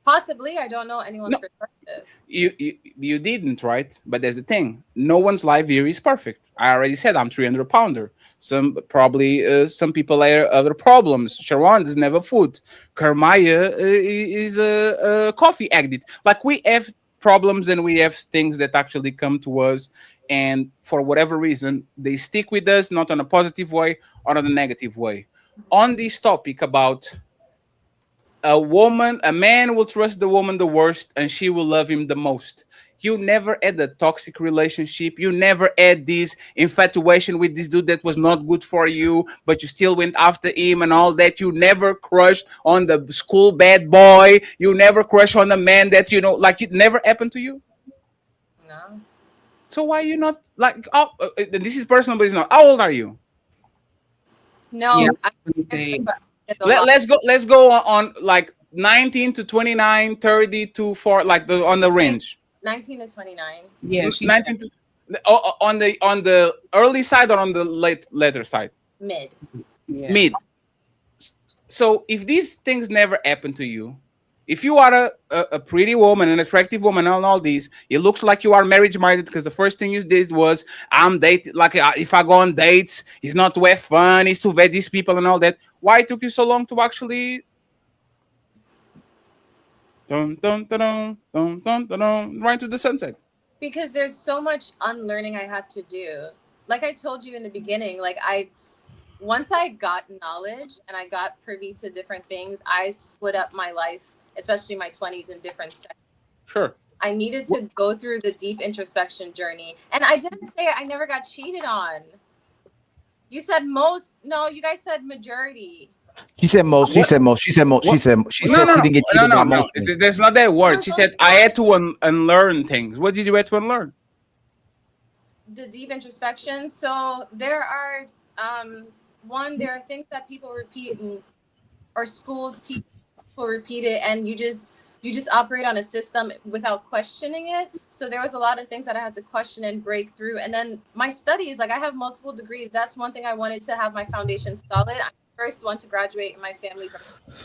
Possibly. I don't know anyone's perspective. You didn't, right? But there's a thing. No one's life here is perfect. I already said I'm 300-pounder. Some people have other problems. Sharon doesn't have a foot. Kermaya is a coffee addict. Like, we have problems and we have things that actually come to us, and for whatever reason they stick with us, not on a positive way or on a negative way. On this topic about a man will trust the woman the worst and she will love him the most. You never had a toxic relationship. You never had this infatuation with this dude that was not good for you, but you still went after him and all that. You never crushed on the school bad boy. You never crushed on the man that, like, it never happened to you. No. So why you not, like, this is personal, but it's not. How old are you? No. Yeah. Let's go on like 19 to 29, 30 to 4, like on the range. 19 to 29. Yeah, 19 to, on the early side or on the later side? Mid. Yeah. Mid. So if these things never happen to you, if you are a pretty woman, an attractive woman, and all these, it looks like you are marriage-minded because the first thing you did was, I'm dating. Like, if I go on dates, it's not to have fun, it's to vet these people and all that. Why it took you so long to actually right to the sunset? Because there's so much unlearning I had to do. Like I told you in the beginning, like once I got knowledge and I got privy to different things, I split up my life, especially my 20s, in different steps. Sure. I needed to go through the deep introspection journey. And I didn't say I never got cheated on. You said most. No, you guys said majority. She said most. She said most. She said most. She said she didn't get cheated by most. There's not that word. She said I had to unlearn things. What did you have to unlearn? The deep introspection. So there are there are things that people repeat or schools teach people repeat it, and you just operate on a system without questioning it. So there was a lot of things that I had to question and break through. And then my studies, like I have multiple degrees. That's one thing I wanted to have my foundation solid. I'm the first one to graduate in my family.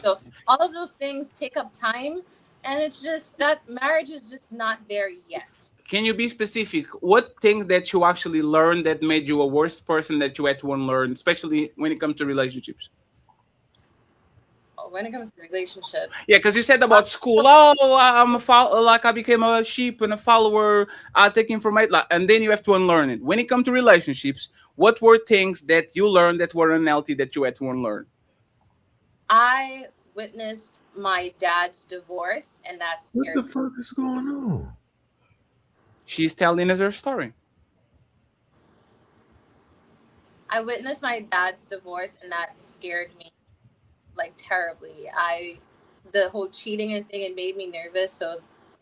So all of those things take up time. And it's just that marriage is just not there yet. Can you be specific? What things that you actually learned that made you a worse person that you had to unlearn, especially when it comes to relationships? When it comes to relationships. Yeah, because you said about school. I became a sheep and a follower. I take information, and then you have to unlearn it. When it comes to relationships, what were things that you learned that were unhealthy that you had to unlearn? I witnessed my dad's divorce, and that scared me. What the fuck is going on? She's telling us her story. I witnessed my dad's divorce, and that scared me. Like terribly. The whole cheating and thing, it made me nervous. So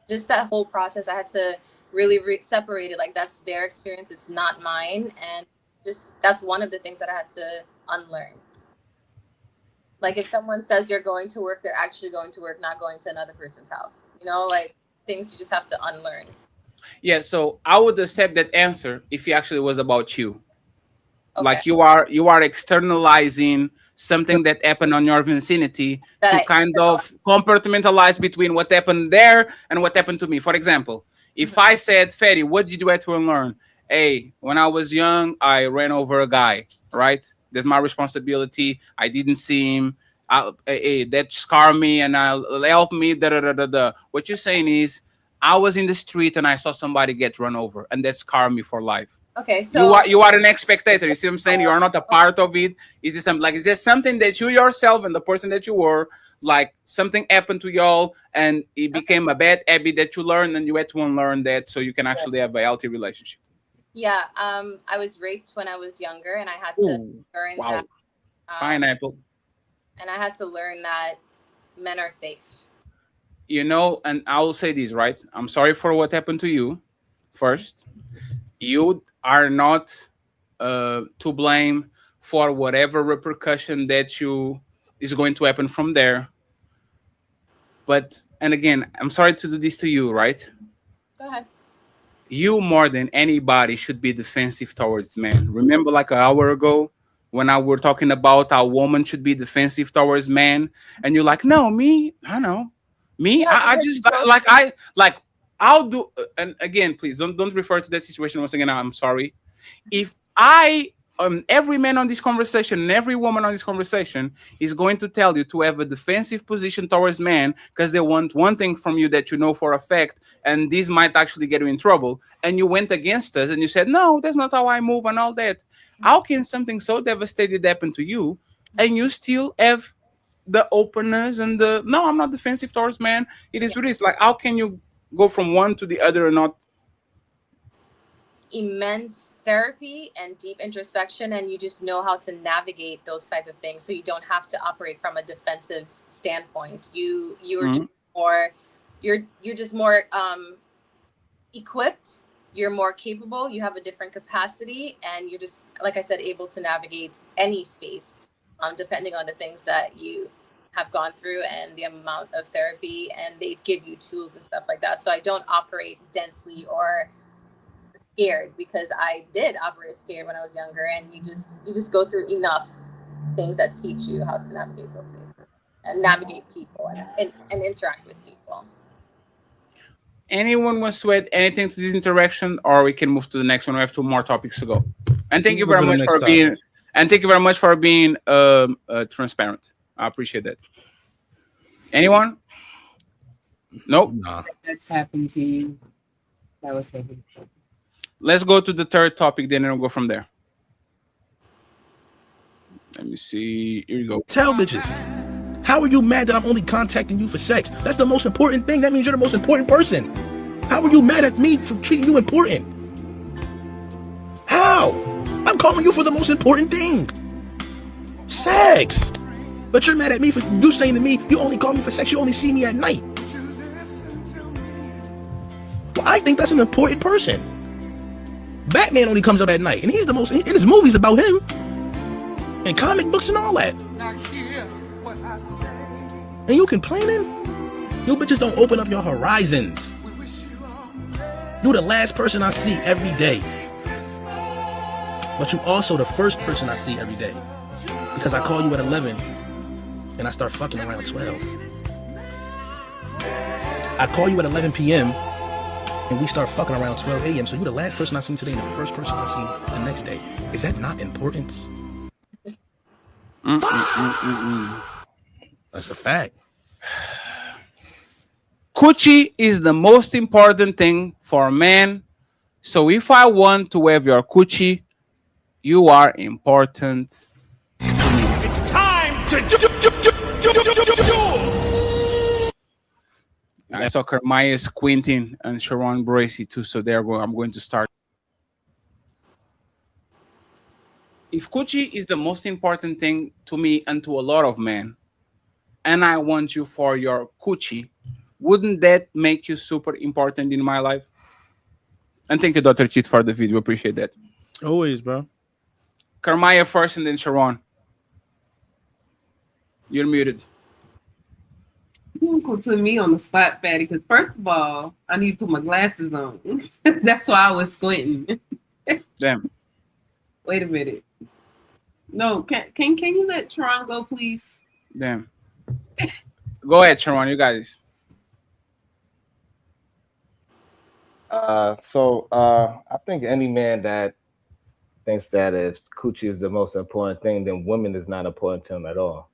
just that whole process, I had to really separate it. Like that's their experience, it's not mine. And just that's one of the things that I had to unlearn. Like if someone says they're going to work, they're actually going to work, not going to another person's house. Like things you just have to unlearn. Yeah, so I would accept that answer if it actually was about you. Okay. Like you are externalizing something that happened on your vicinity to kind of compartmentalize between what happened there and what happened to me. For example, if I said, Ferry, what did you have to unlearn? Hey, when I was young, I ran over a guy, right? That's my responsibility. I didn't see him. That scarred me and help me. What you're saying is, I was in the street and I saw somebody get run over, and that scarred me for life. Okay, so you are an spectator. You see what I'm saying? You are not a part of it. Is there something that you yourself and the person that you were, like something happened to y'all and it became a bad habit that you learned and you had to unlearn that so you can actually have a healthy relationship? Yeah, I was raped when I was younger, and I had to learn that. Pineapple. And I had to learn that men are safe. And I will say this, right? I'm sorry for what happened to you. First, you are not to blame for whatever repercussion that is going to happen from there. But, and again, I'm sorry to do this to you, right? Go ahead. You more than anybody should be defensive towards men. Remember like an hour ago, when I were talking about how woman should be defensive towards men, and you're like, no, me, I know, me, Yeah, I because just you don't- I'll do. And again, please don't refer to that situation once again. I'm sorry. If I every man on this conversation and every woman on this conversation is going to tell you to have a defensive position towards men because they want one thing from you that you know for a fact, and this might actually get you in trouble, and you went against us and you said, no, that's not how I move and all that. How can something so devastating happen to you and you still have the openness and the no, I'm not defensive towards men. It is what it is. Like, how can you go from one to the other and not? Immense therapy and deep introspection, and you just know how to navigate those type of things, so you don't have to operate from a defensive standpoint. You're just more, you're just more equipped. You're more capable. You have a different capacity, and you're just, like I said, able to navigate any space, depending on the things that you have gone through and the amount of therapy, and they give you tools and stuff like that. So I don't operate densely or scared, because I did operate scared when I was younger, and you just go through enough things that teach you how to navigate those spaces and navigate people and interact with people. Anyone wants to add anything to this interaction, or we can move to the next one? We have 2 more topics to go. And thank you very much for being transparent. I appreciate that. Anyone? Nope. Nah. That's happened to you. That was heavy. Let's go to the third topic, then we'll go from there. Let me see. Here you go. Tell bitches. How are you mad that I'm only contacting you for sex? That's the most important thing. That means you're the most important person. How are you mad at me for treating you important? How? I'm calling you for the most important thing. Sex. But you're mad at me for you saying to me, you only call me for sex, you only see me at night. Well, I think that's an important person. Batman only comes out at night, and he's the most, in his movies about him. And comic books and all that. And you complaining? You bitches don't open up your horizons. You're the last person I see every day. But you also the first person I see every day. Because I call you at 11 and I start fucking around 12. I call you at 11 p.m. and we start fucking around 12 a.m. So you're the last person I seen today and the first person I seen the next day. Is that not importance? That's a fact. Coochie is the most important thing for a man. So if I want to have your coochie, you are important. It's time to I saw Kermaya squinting and Sharon Bracey too. So there I'm going to start. If coochie is the most important thing to me and to a lot of men, and I want you for your coochie, wouldn't that make you super important in my life? And thank you, Dr. Cheat, for the video. Appreciate that. Always, bro. Kermaya first and then Sharon. You're muted. You could put me on the spot, Fatty, because first of all, I need to put my glasses on. That's why I was squinting. Damn. Wait a minute. No, can you let Tron go, please? Damn. Go ahead, Sharon. You got this. I think any man that thinks that coochie is the most important thing, then women is not important to him at all.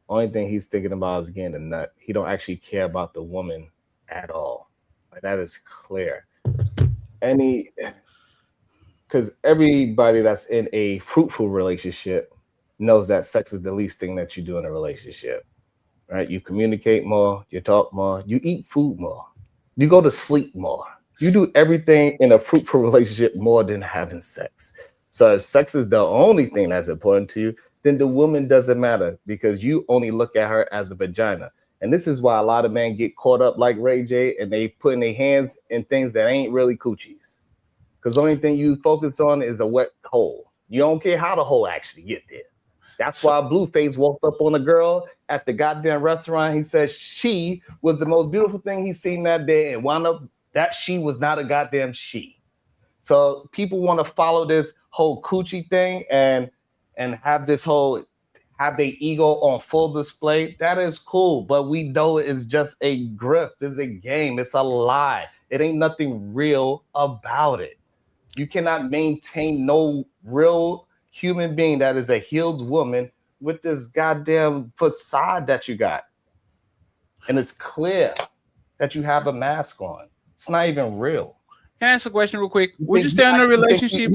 Only thing he's thinking about is getting a nut. He don't actually care about the woman at all. Like, that is clear. Because everybody that's in a fruitful relationship knows that sex is the least thing that you do in a relationship, right? You communicate more, you talk more, you eat food more, you go to sleep more. You do everything in a fruitful relationship more than having sex. So if sex is the only thing that's important to you, then the woman doesn't matter because you only look at her as a vagina. And this is why a lot of men get caught up like Ray J and they putting their hands in things that ain't really coochies. Because the only thing you focus on is a wet hole. You don't care how the hole actually get there. That's why Blueface walked up on a girl at the goddamn restaurant. He said she was the most beautiful thing he's seen that day and wound up that she was not a goddamn she. So people want to follow this whole coochie thing, and and have their ego on full display, that is cool. But we know it's just a grift. It's a game. It's a lie. It ain't nothing real about it. You cannot maintain no real human being that is a healed woman with this goddamn facade that you got. And it's clear that you have a mask on. It's not even real. Can I ask a question real quick? Would you stay in a relationship?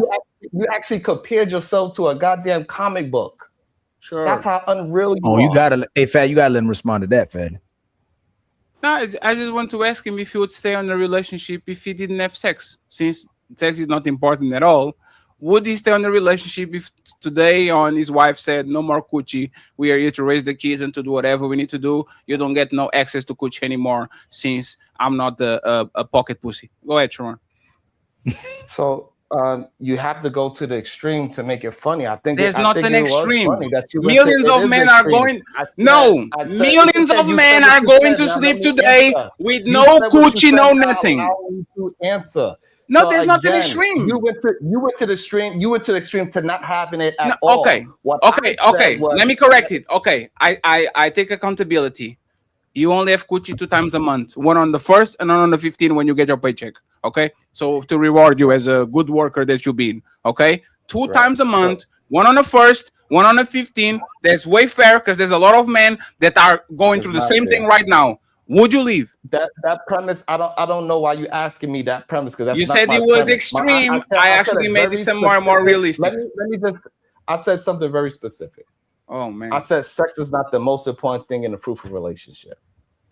You actually compared yourself to a goddamn comic book. Sure. That's how unreal you Oh, are. you gotta, hey, Fat, you gotta let him respond to that, Fat. No, I just want to ask him if he would stay in a relationship if he didn't have sex. Since sex is not important at all, would he stay in a relationship if today on his wife said, no more coochie, we are here to raise the kids and to do whatever we need to do. You don't get no access to coochie anymore since I'm not a pocket pussy. Go ahead, Sharon. So you have to go to the extreme to make it funny. I think There's not an extreme. Millions Millions of men are going. Millions of men are going to sleep today with no coochie, no nothing. Answer. No, So there's not an again, extreme. You went to the extreme. You went to the extreme to not having it at all. Okay. What I Okay. said was- Let me correct it. Okay. I take accountability. You only have coochie 2 times a month. One on the 1st and one on the 15th when you get your paycheck. Okay. So to reward you as a good worker that you've been. Okay. 2 times a month. One on the 1st, one on the 15th. That's way fair because there's a lot of men that are going through the not same fair. thing right now. Would you leave? That premise, I don't know why you asking me that premise because You said it was extreme. I actually made this more realistic. Let me just. I said something very specific. Oh man. I said sex is not the most important thing in a fruitful relationship.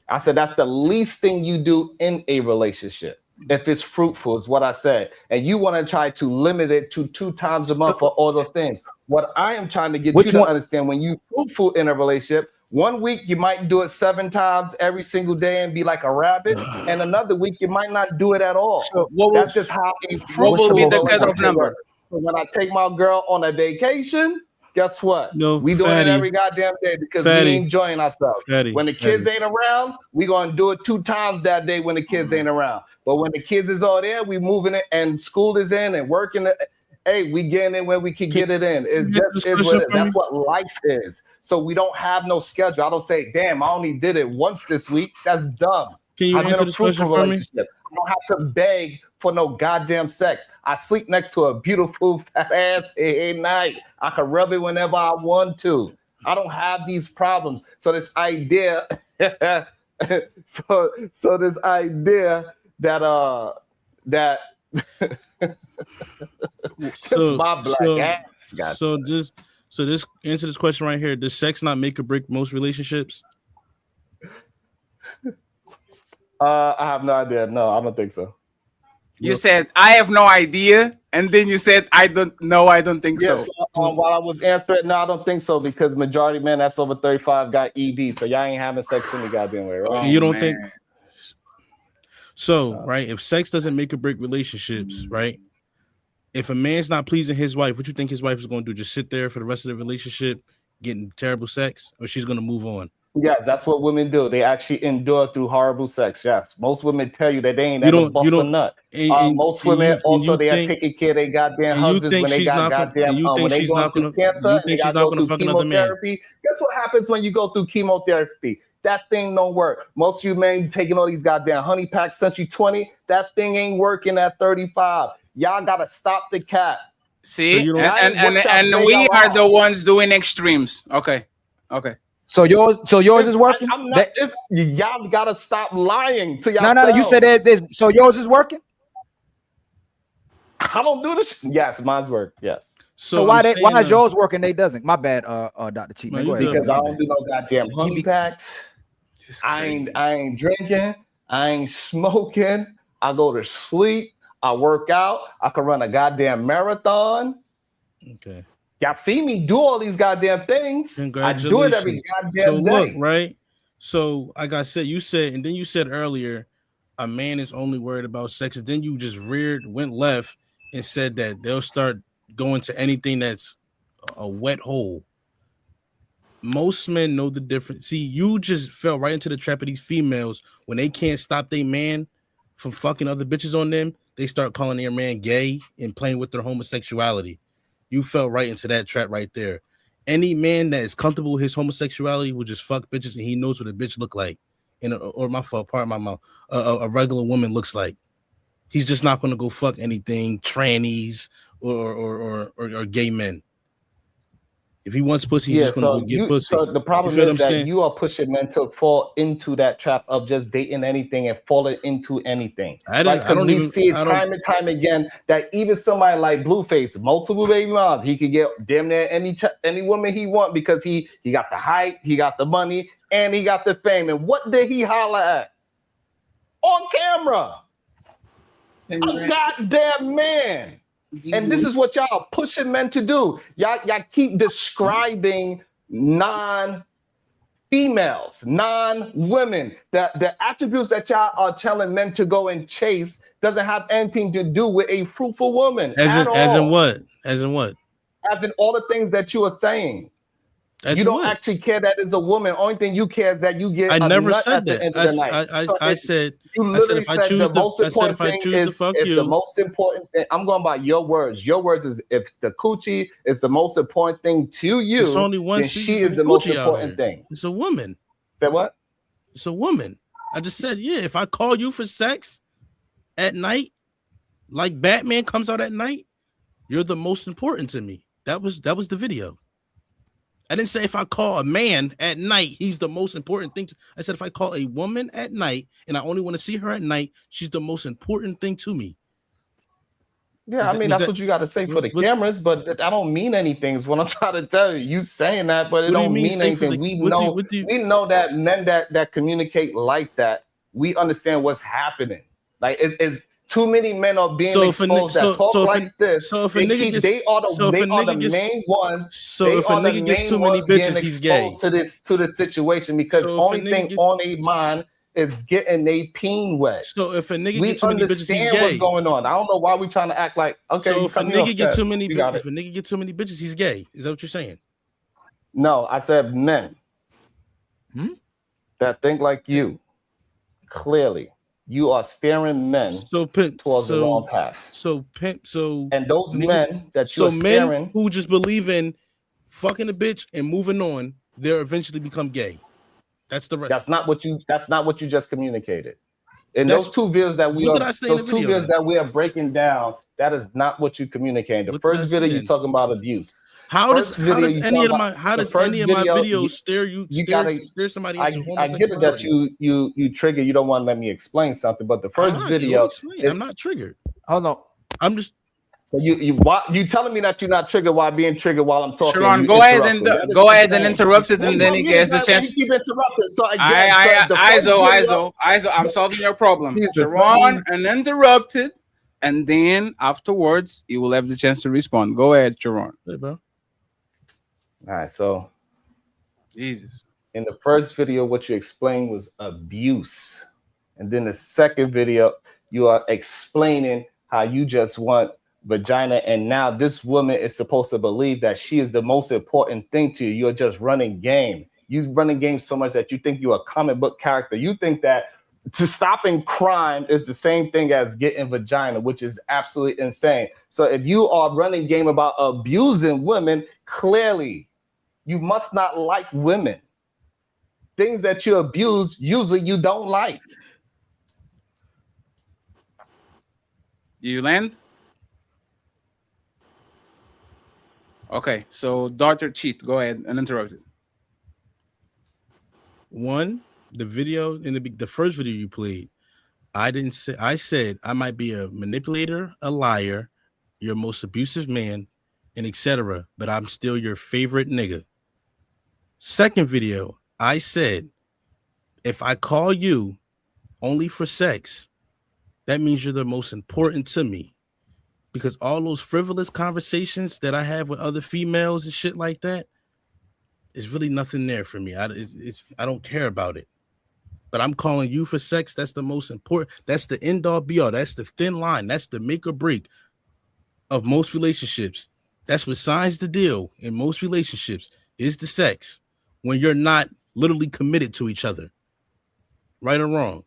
I said that's the least thing you do in a relationship. If it's fruitful, is what I said. And you want to try to limit it to 2 times a month for all those things. What I am trying to get you to understand, when you fruitful in a relationship, 1 week you might do it 7 times every single day and be like a rabbit, and another week you might not do it at all. That's just how a What will be the fruitful cutoff relationship number? works. So when I take my girl on a vacation, guess what? No, we doing Fatty. it every goddamn day because Fatty. we enjoying ourselves. Fatty. When the kids Fatty. ain't around, we gonna do it 2 times that day when the kids ain't around. But when the kids is all there, we moving it and school is in and working it. Hey, we getting in when we can get it in. It just is what it is. That's what life is. So we don't have no schedule. I don't say, damn, I only did it once this week. That's dumb. Can you I'm in answer a this fruitful question for me? relationship. I don't have to beg for no goddamn sex. I sleep next to a beautiful fat ass at night. I can rub it whenever I want to. I don't have these problems. So this idea, so this idea that So, my black so, ass got so this answer this question right here. Does sex not make or break most relationships? I have no idea. No, I don't think so. You said I have no idea, and then you said I don't know. I don't think Yes, so. while I was answering, no, I don't think so because majority of men that's over 35 got ED, so y'all ain't having sex any goddamn way, right? You don't think so, right? If sex doesn't make or break relationships, right? If a man's not pleasing his wife, what you think his wife is going to do? Just sit there for the rest of the relationship, getting terrible sex, or she's going to move on? Yes, that's what women do. They actually endure through horrible sex. Yes, most women tell you that they ain't You ever don't- bust you a don't- nut. and Most you- women and also you they think- are taking care of their goddamn and you husbands think when they she's got not gonna- goddamn and you when think they she's going not through gonna- cancer. you and think they she's gotta not go gonna through fuck another man? chemotherapy. Guess what happens when you go through chemotherapy? That thing don't work. Most of you men taking all these goddamn honey packs since you 20. That thing ain't working at 35. Y'all gotta stop the cap. See, So you don't- and What y'all say we y'all are the ones doing extremes. Okay. So yours is working? I'm not. Y'all gotta stop lying to y'all. No. You said so yours is working? I don't do this. Yes, mine's work. Yes. So why is yours working? They doesn't. My bad, Dr. Cheat. Man, go ahead. Because I don't do no goddamn honey packs. I ain't drinking. I ain't smoking. I go to sleep. I work out. I can run a goddamn marathon. Okay. Y'all see me do all these goddamn things. I do it every goddamn So day. look, right? So like I said, you said earlier, a man is only worried about sex, and then you just went left and said that they'll start going to anything that's a wet hole. Most men know the difference. See, you just fell right into the trap of these females when they can't stop their man from fucking other bitches on them. They start calling their man gay and playing with their homosexuality. You fell right into that trap right there. Any man that is comfortable with his homosexuality will just fuck bitches, and he knows what a bitch look like. Or my fault, part of my mouth. A regular woman looks like. He's just not going to go fuck anything trannies or gay men. If he wants pussy, he's just going to go get pussy. So the problem is that you are pushing men to fall into that trap of just dating anything and falling into anything. Because we see it time and time again that even somebody like Blueface, multiple baby moms, he could get damn near any woman he want because he got the height, he got the money, and he got the fame. And what did he holler at? On camera. A goddamn man. And this is what y'all are pushing men to do. Y'all keep describing non-females, non-women. The attributes that y'all are telling men to go and chase doesn't have anything to do with a fruitful woman. As in what? As in all the things that you are saying. You don't actually care that it's a woman. Only thing you care is that you get. I never nut said at the that. end of the night. I said if I choose to fuck you, the most important thing. I'm going by your words. Your words is if the coochie is the most important thing to you, it's only one then she is the most important thing. It's a woman. Say what? It's a woman. I just said, yeah. If I call you for sex at night, like Batman comes out at night, you're the most important to me. That was the video. I didn't say if I call a man at night, he's the most important thing. I said if I call a woman at night and I only want to see her at night, she's the most important thing to me. Yeah, I mean, that's what you got to say for the cameras, but I don't mean anything is what I'm trying to tell you. You saying that, but it don't mean anything. We know that men that communicate like that, we understand what's happening. Like it's too many men are being exposed that talk like this. So if a nigga gets, they are the main ones. So if a nigga gets too many bitches, he's gay. To this situation because only thing on a mind is getting a peen wet. So if a nigga gets too many bitches, he's gay. We understand what's going on. I don't know why we trying to act like okay. So if a nigga get too many bitches, he's gay. Is that what you're saying? No, I said men that think like you. Clearly. You are steering men towards the wrong path. And those men that you're men who just believe in fucking a bitch and moving on, they'll eventually become gay. That's the rest. That's not what you just communicated. In those two videos that we are breaking down, that is not what you communicated. The first video you're talking about abuse. How does any of my videos steer somebody into homosexuality? I get it that you trigger. You don't want to let me explain something, but the first video, I'm not triggered. Hold on, I'm just. So you telling me that you're not triggered while being triggered while I'm talking? Sharon, go ahead and interrupt it, and then he gets the chance. Keep interrupted. So Iso, I'm solving your problem. Sharon, uninterrupted, and then afterwards you will have the chance to respond. Go ahead, Sharon. Hey, bro. All right, so Jesus. In the first video, what you explained was abuse. And then the second video, you are explaining how you just want vagina. And now this woman is supposed to believe that she is the most important thing to you. You're just running game. You're running game so much that you think you're a comic book character. You think that stopping crime is the same thing as getting vagina, which is absolutely insane. So if you are running game about abusing women, clearly you must not like women. Things that you abuse, usually you don't like. You land? Okay, so Dr. Cheat, go ahead and interrupt it. One, the video in the first video you played, I said I might be a manipulator, a liar, your most abusive man, and etc. But I'm still your favorite nigga. Second video, I said, if I call you only for sex, that means you're the most important to me. Because all those frivolous conversations that I have with other females and shit like that, is really nothing there for me. I don't care about it. But I'm calling you for sex. That's the most important. That's the end all be all. That's the thin line. That's the make or break of most relationships. That's what signs the deal in most relationships is the sex when you're not literally committed to each other. Right or wrong.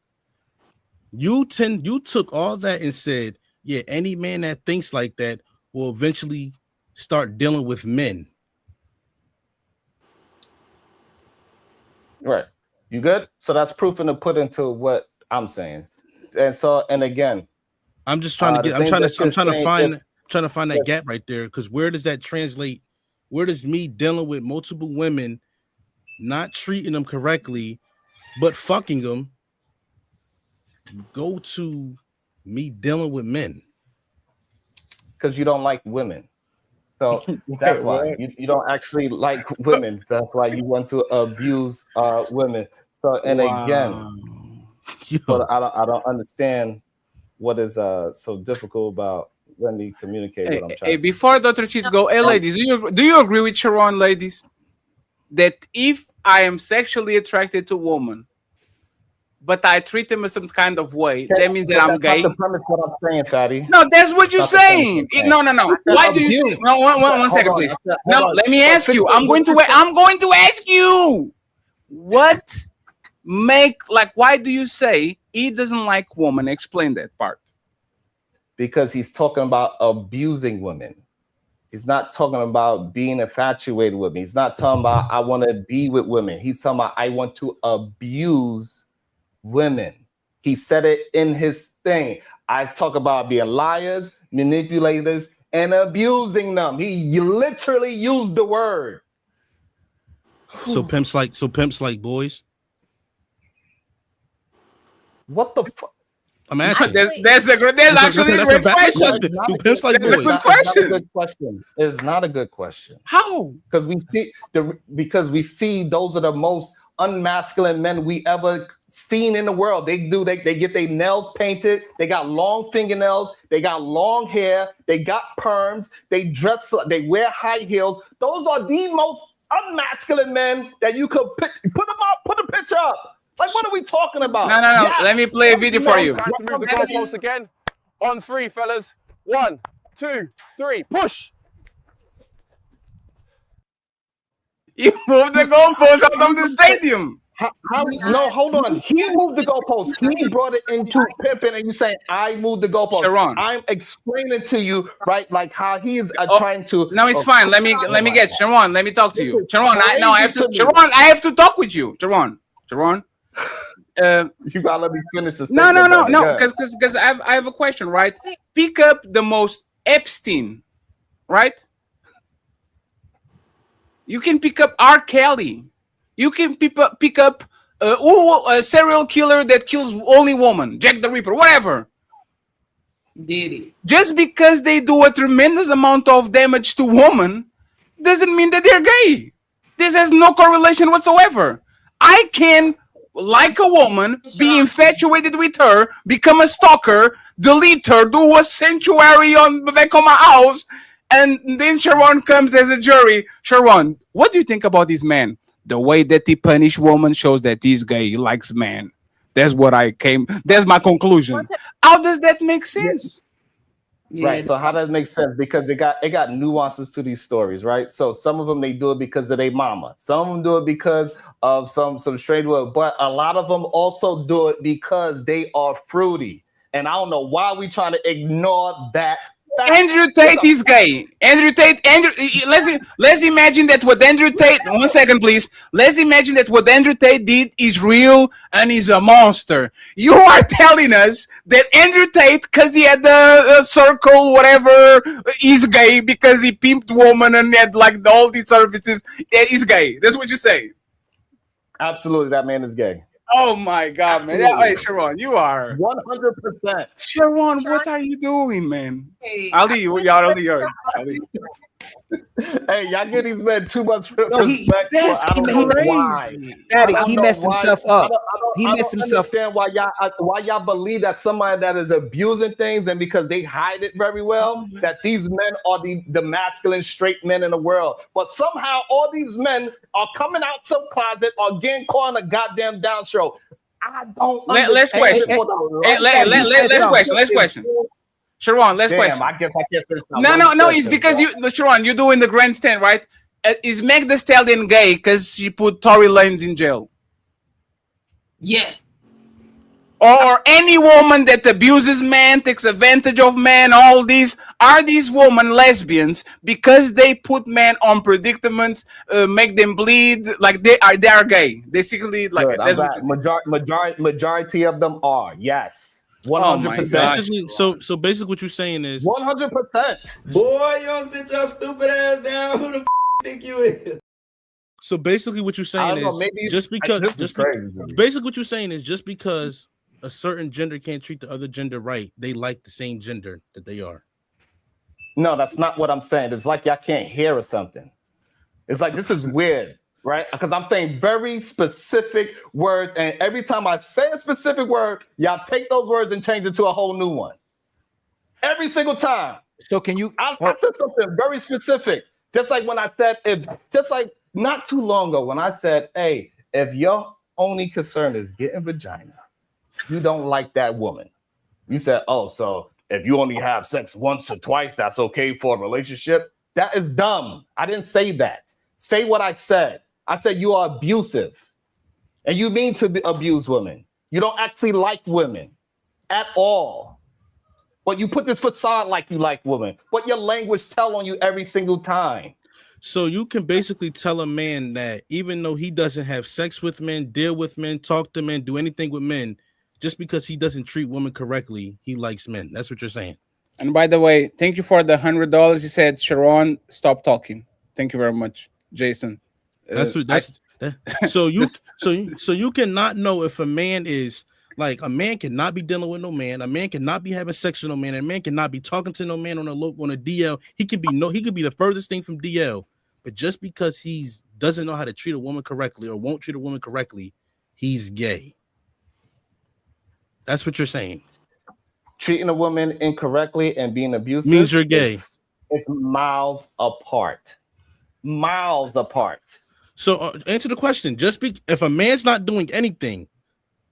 You took all that and said, yeah, any man that thinks like that will eventually start dealing with men. Right. You good? So that's proof to put into what I'm saying. And so, and again, I'm just trying to get. I'm trying to find that if- gap right there, because where does that translate? Where does me dealing with multiple women, not treating them correctly, but fucking them, go to me dealing with men? Because you don't like women. So that's why you don't actually like women. That's why you want to abuse women. So and again, but I don't understand what is so difficult about when we communicate. What I'm trying. Hey, before Dr. Cheat go, hey ladies, do you agree with Sharon, ladies, that if I am sexually attracted to a woman, but I treat them in some kind of way, that means that I'm gay? That's not the premise what I'm saying, Fatty. No, that's what you're That's the saying. premise. No. Why do you say? No, one second, Hold on. please. Hold No, on. let me ask you. I'm going to ask you. What why do you say he doesn't like women? Explain that part. Because he's talking about abusing women. He's not talking about being infatuated with me. He's not talking about I want to be with women. He's talking about I want to abuse women. He said it in his thing. I talk about being liars, manipulators, and abusing them. He literally used the word. So pimps like boys. What the fuck? I'm asking. That's actually a great question. Do pimps like That's a boys? good question. Good question. It's not a good question. How? Because we see those are the most unmasculine men we ever seen in the world. They get their nails painted. They got long fingernails. They got long hair. They got perms. They dress. They wear high heels. Those are the most unmasculine men that you could put them up. Put a picture up. Like, what are we talking about? No. Yes. Let me play a video for you. Time to move the goalpost again. On 3, fellas. 1, 2, 3, push. You moved the goalpost out of the stadium. No, hold on. He moved the goalpost. He brought it into pimping, and you say I moved the goalpost. Sharon. I'm explaining to you, right, like how he is trying to. No, it's fine. Let me get Sharon. Let me talk to you, Sharon. I have to talk with you, Sharon. You gotta let me finish this. No. Because I have a question, right? Pick up the most Epstein, right? You can pick up R. Kelly. You can pick up a serial killer that kills only women, Jack the Ripper, whatever. Diddy. Just because they do a tremendous amount of damage to women doesn't mean that they're gay. This has no correlation whatsoever. I can like a woman, be infatuated with her, become a stalker, delete her, do a sanctuary back on my house, and then Sharon comes as a jury. Sharon, what do you think about this man? The way that he punish women shows that he's gay. He likes men. That's my conclusion. How does that make sense? Right. So how does it make sense? Because it got nuances to these stories, right? So some of them they do it because of their mama. Some of them do it because of some strange word, but a lot of them also do it because they are fruity. And I don't know why we trying to ignore that. Andrew Tate is gay. Let's imagine that what Andrew Tate. 1 second, please. Let's imagine that what Andrew Tate did is real and he's a monster. You are telling us that Andrew Tate, because he had the circle, whatever, is gay because he pimped woman and had like all these services. He's gay. That's what you say. Absolutely, that man is gay. Oh my God, man! Hey, Sharon, you are 100%. Sharon, what are you doing, man? Ali, y'all, Hey, y'all give these men too much respect. He messed himself up. He messed himself. I don't understand why y'all believe that somebody that is abusing things and because they hide it very well, that these men are the masculine straight men in the world. But somehow all these men are coming out some closet or getting caught on a goddamn down show. I don't. Let's question. Let's question. Sharon, let's question. I guess I can't finish. No. It's because Sharon, you're doing the grandstand, right? Is Meg Thee Stallion gay because she put Tory Lanez in jail? Yes. or any woman that abuses men, takes advantage of men, all these women lesbians because they put men on predicaments, make them bleed, like they are gay. Basically, like Good, that's what you're saying. Majority of them are, yes. 100%. Basically, so basically what you're saying is 100%. Boy, you don't sit your stupid ass down. Who the think you is? So basically what you're saying is basically what you're saying is just because a certain gender can't treat the other gender right, they like the same gender that they are. No, that's not what I'm saying. It's like y'all can't hear or something. It's like this is weird, right? Because I'm saying very specific words, and every time I say a specific word, y'all take those words and change it to a whole new one. Every single time. So can you? I said something very specific, just like when I said not too long ago when I said, "Hey, if your only concern is getting vagina, you don't like that woman." You said, "Oh, so if you only have sex once or twice, that's okay for a relationship." That is dumb. I didn't say that. Say what I said. I said you are abusive, and you mean to abuse women. You don't actually like women at all. But you put this facade like you like women. What your language tell on you every single time. So you can basically tell a man that even though he doesn't have sex with men, deal with men, talk to men, do anything with men, just because he doesn't treat women correctly, he likes men. That's what you're saying. And by the way, thank you for the $100. You said, Sharon, stop talking. Thank you very much, Jason. So you cannot know if a man is like, a man cannot be dealing with no man, a man cannot be having sex with no man, a man cannot be talking to no man on a DL. He could be the furthest thing from DL, but just because he doesn't know how to treat a woman correctly or won't treat a woman correctly, he's gay. That's what you're saying. Treating a woman incorrectly and being abusive means you're gay. It's miles apart. Miles apart. So answer the question. If a man's not doing anything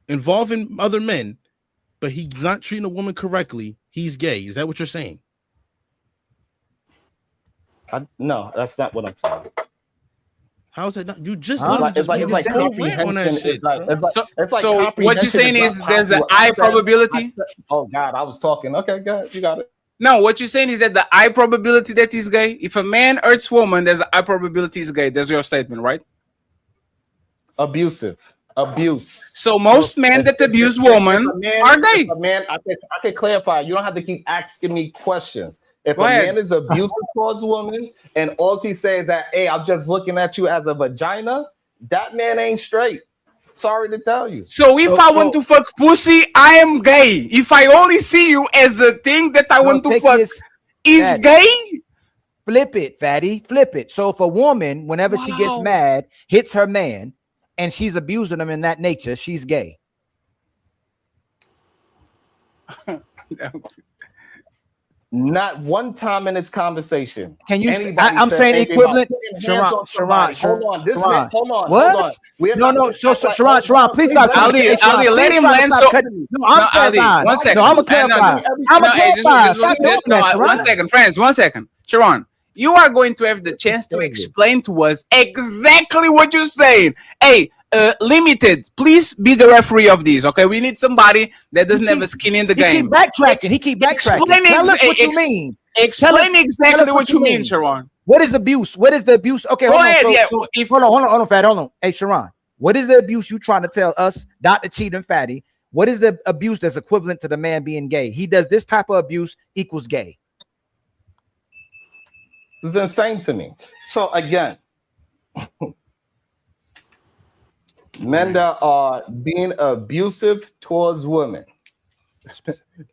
involving other men, but he's not treating a woman correctly, he's gay. Is that what you're saying? No, that's not what I'm saying. How is that not? You just it's like comprehension. So what you're saying is there's a high probability. Oh God, I was talking. Okay, good, you got it. No, what you're saying is that the high probability that he's gay. If a man hurts woman, there's a high probability he's gay. That's your statement, right? Abuse. So most men that abuse women are gay. Man, I can clarify. You don't have to keep asking me questions. If Go a ahead. man is abusive towards a woman and all he says that, hey, I'm just looking at you as a vagina, that man ain't straight. Sorry to tell you. So if I want to fuck pussy, I am gay. If I only see you as the thing that I want to fuck is gay? Flip it, fatty. Flip it. So if a woman, whenever she gets mad, hits her man, and she's abusing him in that nature, she's gay. Not one time in this conversation. Can you? I'm saying equivalent. Sharon. Hold on. This man, hold on. What? Hold on. No. So Sharon, please stop. Ali, let him land. One second. No, I'm gonna clarify. One second, friends. 1 second. Sharon, you are going to have the chance to explain to us exactly what you're saying. Hey, Limited, please be the referee of these, okay? We need somebody that doesn't have a skin in the game. He keep backtracking. Tell us what you mean. Explain exactly what you mean, Sharon. What is abuse? What is the abuse? Okay, hold on. Hold on, Fatty. Hold on. Hey, Sharon, what is the abuse you trying to tell us, Dr. Cheat and Fatty? What is the abuse that's equivalent to the man being gay? He does this type of abuse equals gay. This is insane to me. So again, men that are being abusive towards women,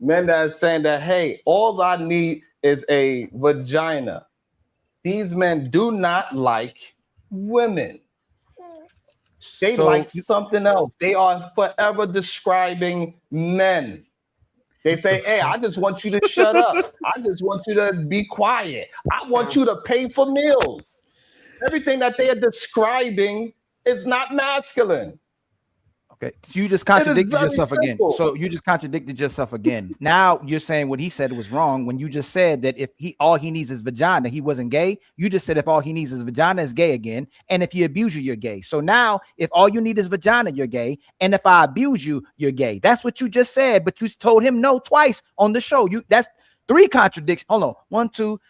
men that are saying that, hey, all I need is a vagina. These men do not like women. They like something else. They are forever describing men. They say, hey, I just want you to shut up. I just want you to be quiet. I want you to pay for meals. Everything that they are describing is not masculine. Okay, so you just contradicted very yourself again. simple. So you just contradicted yourself again. Now you're saying what he said was wrong when you just said that if all he needs is vagina, he wasn't gay. You just said if all he needs is vagina is gay again, and if you abuse you, you're gay. So now if all you need is vagina, you're gay, and if I abuse you, you're gay. That's what you just said, but you told him no twice on the show. That's 3 contradictions. Hold on, 1, 2.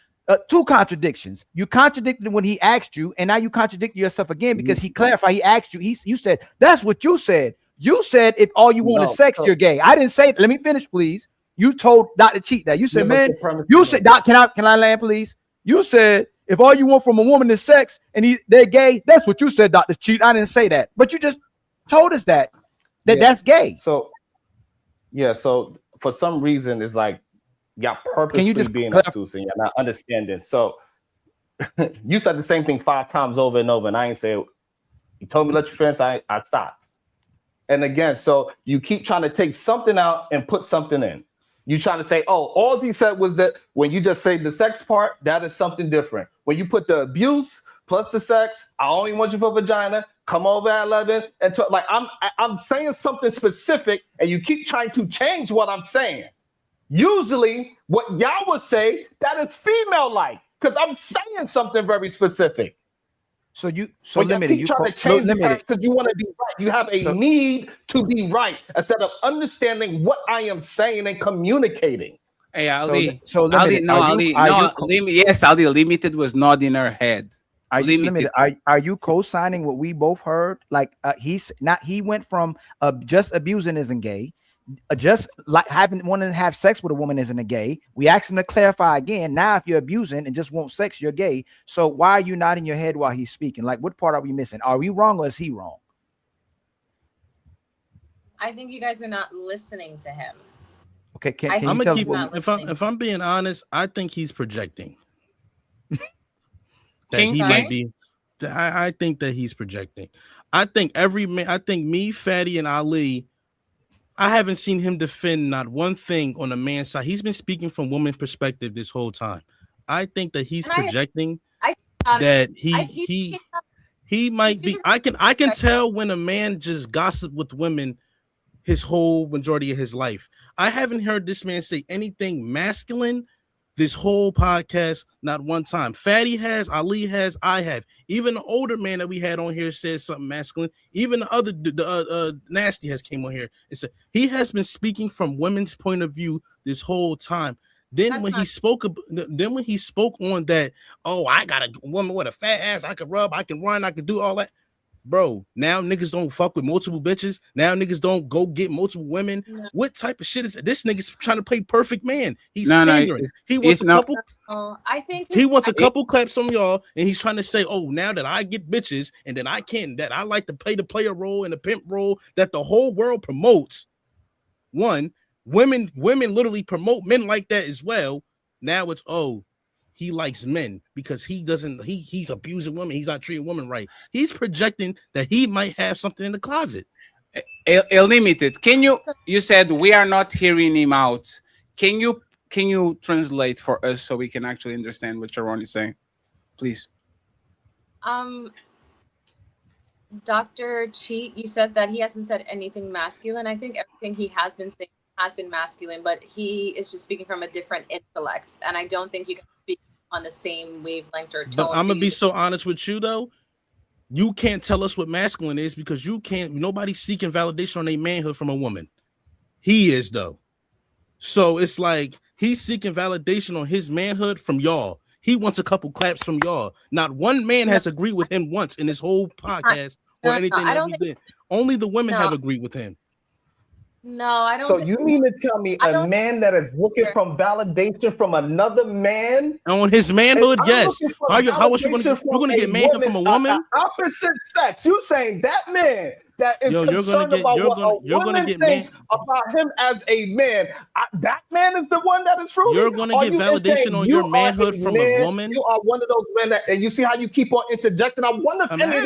2 contradictions. You contradicted when he asked you, and now you contradicted yourself again because he clarified. He asked you. You said that's what you said. You said if all you want is sex, you're gay. I didn't say it. Let me finish, please. You told Dr. Cheat that. You said, man. You said, Doc, can I land, please? You said if all you want from a woman is sex and they're gay. That's what you said, Dr. Cheat. I didn't say that, but you just told us that's gay. So yeah. So for some reason, it's like. Y'all purposely Can you just being obtuse and you're not understanding. So you said the same thing 5 times over and over, and I ain't say you told me let you finish. I stopped. And again, so you keep trying to take something out and put something in. You trying to say, oh, all he said was that when you just say the sex part, that is something different. When you put the abuse plus the sex, I only want you for vagina. Come over at 11 and talk. Like I'm saying something specific, and you keep trying to change what I'm saying. Usually what y'all would say that is female like because I'm saying something very specific. So limited. You trying to change because you want to be right. You have a need to be right instead of understanding what I am saying and communicating. Hey, Ali. Limited. Yes, Ali. Limited was nodding her head. Are you limited? Are you co-signing what we both heard? Like he went from just abusing isn't gay. Just like wanting to have sex with a woman isn't a gay. We asked him to clarify again. Now, if you're abusing and just want sex, you're gay. So why are you nodding your head while he's speaking? Like, what part are we missing? Are we wrong or is he wrong? I think you guys are not listening to him. Okay, I'm gonna keep. If I'm being honest, I think he's projecting. Might be. I think that he's projecting. I think me, Fatty, and Ali. I haven't seen him defend not one thing on the man's side. He's been speaking from woman's perspective this whole time. I think that he's projecting that he might be. I can tell when a man just gossip with women his whole majority of his life. I haven't heard this man say anything masculine this whole podcast, not one time. Fatty has, Ali has, I have. Even the older man that we had on here said something masculine. Even the other, Nasty has came on here and said he has been speaking from women's point of view this whole time. Then when he spoke on that, oh, I got a woman with a fat ass, I can rub, I can run, I can do all that. Bro, now niggas don't fuck with multiple bitches. Now niggas don't go get multiple women. No. What type of shit is this? Nigga's trying to play perfect man. He's pandering. He wants a couple. I think he wants a couple claps from y'all, and he's trying to say, "Oh, now that I get bitches, and then that I like to play the player role and the pimp role that the whole world promotes." Women literally promote men like that as well. Now it's he likes men because he's abusing women. He's not treating women right. He's projecting that he might have something in the closet. Limited. You said we are not hearing him out. Can you translate for us so we can actually understand what Sharon is saying? Please. Dr. Cheat, you said that he hasn't said anything masculine. I think everything he has been saying has been masculine, but he is just speaking from a different intellect. And I don't think you can speak on the same wavelength or tone. But I'm gonna be so honest with you though. You can't tell us what masculine is because nobody's seeking validation on their manhood from a woman. He is though. So it's like he's seeking validation on his manhood from y'all. He wants a couple claps from y'all. Not one man has agreed with him once in this whole podcast or anything that we did. Only the women have agreed with him. No, I don't. So you mean to tell me a man that is looking from validation from another man on his manhood? Yes. How was you going to get manhood from a woman? Opposite sex. You saying that man that is concerned about what a woman thinks about him as a man? That man is the one that is true. You're going to get validation on your manhood from a woman. You are one of those men that, and you see how you keep on interjecting. I wonder if any of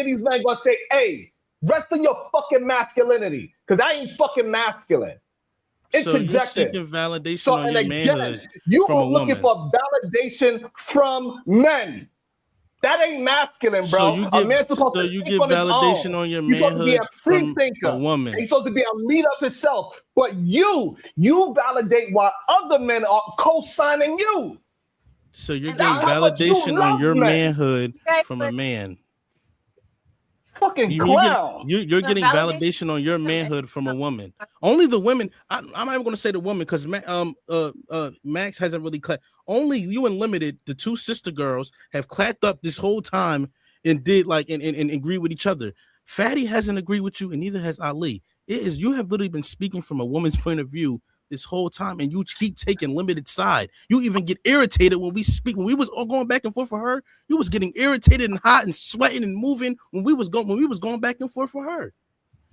these men going to say, "Hey, rest in your fucking masculinity, because I ain't fucking masculine." Interjecting. So you're seeking validation on your manhood you from are a looking woman. for validation from men. That ain't masculine, bro. So you A give, man's supposed to you think give on his validation own. on your He's supposed to be manhood a free from thinker. a woman. He's supposed to be a leader of himself. But you validate while other men are co-signing you. So you're And getting that's how much you validation love on your men. manhood You guys from a man. Fucking clown. You're The getting validation validation on your manhood from a woman. Only the women. I'm not even going to say the woman because Max hasn't really clapped. Only you and Limited, the two sister girls, have clapped up this whole time and did like and agree with each other. Fatty hasn't agreed with you, and neither has Ali. It is you have literally been speaking from a woman's point of view this whole time, and you keep taking Limited side. You even get irritated when we speak. When we was all going back and forth for her, you was getting irritated and hot and sweating and moving when we was going back and forth for her.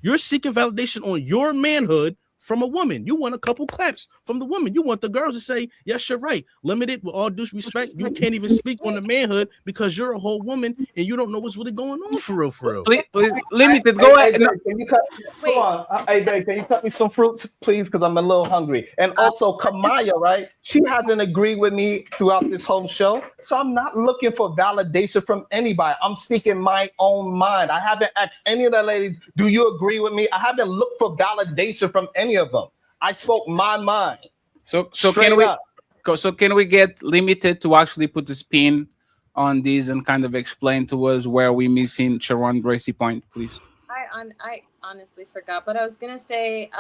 You're seeking validation on your manhood from a woman. You want a couple claps from the woman. You want the girls to say, yes, you're right. Limited, with all due respect, you can't even speak on the manhood because you're a whole woman and you don't know what's really going on for real, for real. Please, Limited, go ahead. Hey, can you cut? Come on, hey babe, can you cut me some fruits, please? Because I'm a little hungry. And also, Kamaya, right? She hasn't agreed with me throughout this whole show, so I'm not looking for validation from anybody. I'm speaking my own mind. I haven't asked any of the ladies, "Do you agree with me?" I haven't looked for validation from any of them. I spoke my mind. So Straight up. can we get Limited to actually put the spin on these and kind of explain to us where we missing Sharon Gracie point, please? I honestly forgot, but I was gonna say,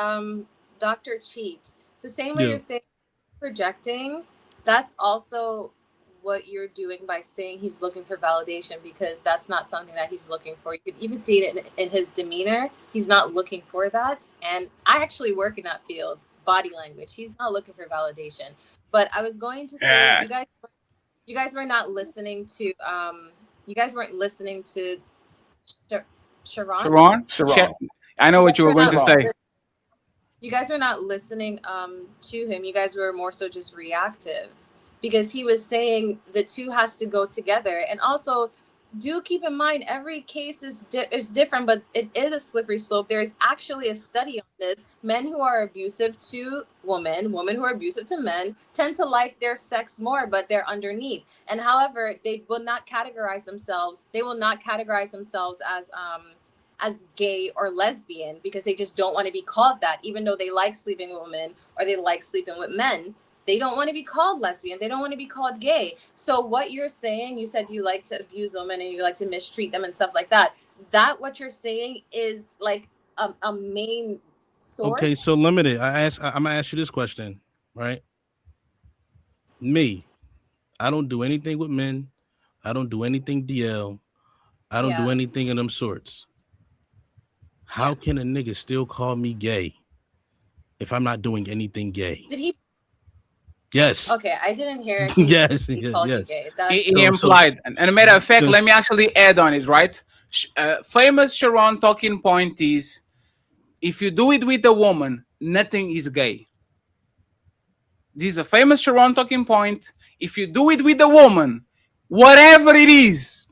Dr. Cheat. The same way Yeah. you're saying projecting, that's also what you're doing by saying he's looking for validation, because that's not something that he's looking for. You could even see it in his demeanor. He's not looking for that. And I actually work in that field, body language. He's not looking for validation. But I was going to say, you guys were not listening to you guys weren't listening to Sharon. Sharon? I know what you were going to say. You guys were not listening to him. You guys were more so just reactive, because he was saying the two has to go together. And also, do keep in mind, every case is different, but it is a slippery slope. There is actually a study on this. Men who are abusive to women who are abusive to men, tend to like their sex more, but they're underneath. And however, they will not categorize themselves. They will not categorize themselves as gay or lesbian, because they just don't want to be called that, even though they like sleeping with women or they like sleeping with men. They don't want to be called lesbian. They don't want to be called gay. So what you're saying, you said you like to abuse women and you like to mistreat them and stuff like that. That what you're saying is like a main source. Okay, so Limited. I'm gonna ask you this question, right? Me, I don't do anything with men. I don't do anything DL. I don't do anything of them sorts. How can a nigga still call me gay if I'm not doing anything gay? Did he? Yes. Okay, I didn't hear. Yes, he called you gay. He implied. And a matter of fact, let me actually add on it, right? Famous Sharon talking point is, if you do it with a woman, nothing is gay. This is a famous Sharon talking point. If you do it with a woman, whatever it is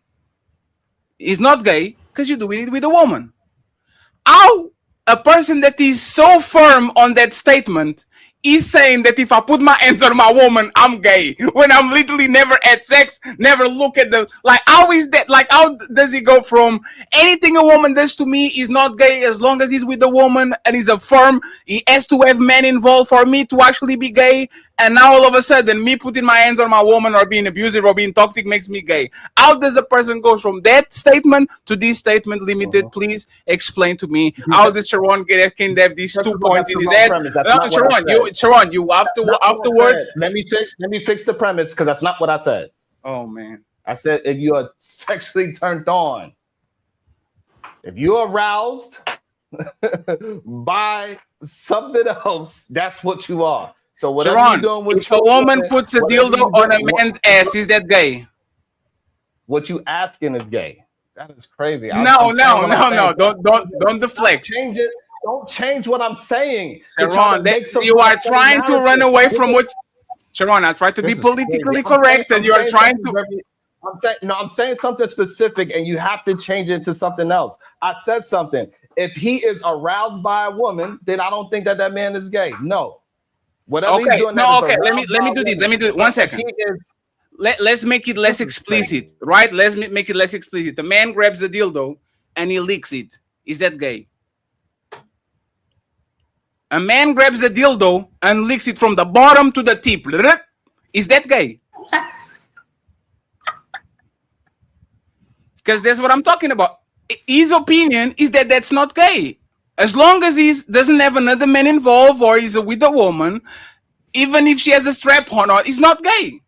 not gay, because you're doing it with a woman. How a person that is so firm on that statement is saying that if I put my hands on my woman, I'm gay, when I'm literally never had sex, never look at them. Like, how is that? Like, how does it go from anything a woman does to me is not gay as long as he's with a woman and he's a firm, he has to have men involved for me to actually be gay, and now all of a sudden me putting my hands on my woman or being abusive or being toxic makes me gay? How does a person go from that statement to this statement? Limited, please explain to me. How does Sharon can have these 2 points in his head? Sharon, you afterwards. Let me fix the premise, because that's not what I said. Oh man, I said if you are sexually turned on, if you're aroused by something else, that's what you are. So whatever Sharon, you're doing with if a woman puts a dildo on a man's ass, is that gay? What you asking is gay. That is crazy. No. Don't deflect. Change it. Don't change what I'm saying. Sharon, you are trying to run away from what. Sharon, I try to be politically correct, and you are trying to. I'm saying something specific, and you have to change it to something else. I said something. If he is aroused by a woman, then I don't think that man is gay. No. Whatever he's doing. No. Okay. Let me do this. Let me do it. 1 second. let's make it less explicit, right? Let's make it less explicit. The man grabs the dildo and he licks it. Is that gay? A man grabs the dildo and licks it from the bottom to the tip. Is that gay? Because that's what I'm talking about. His opinion is that that's not gay. As long as he doesn't have another man involved or he's with a woman, even if she has a strap on, it's not gay.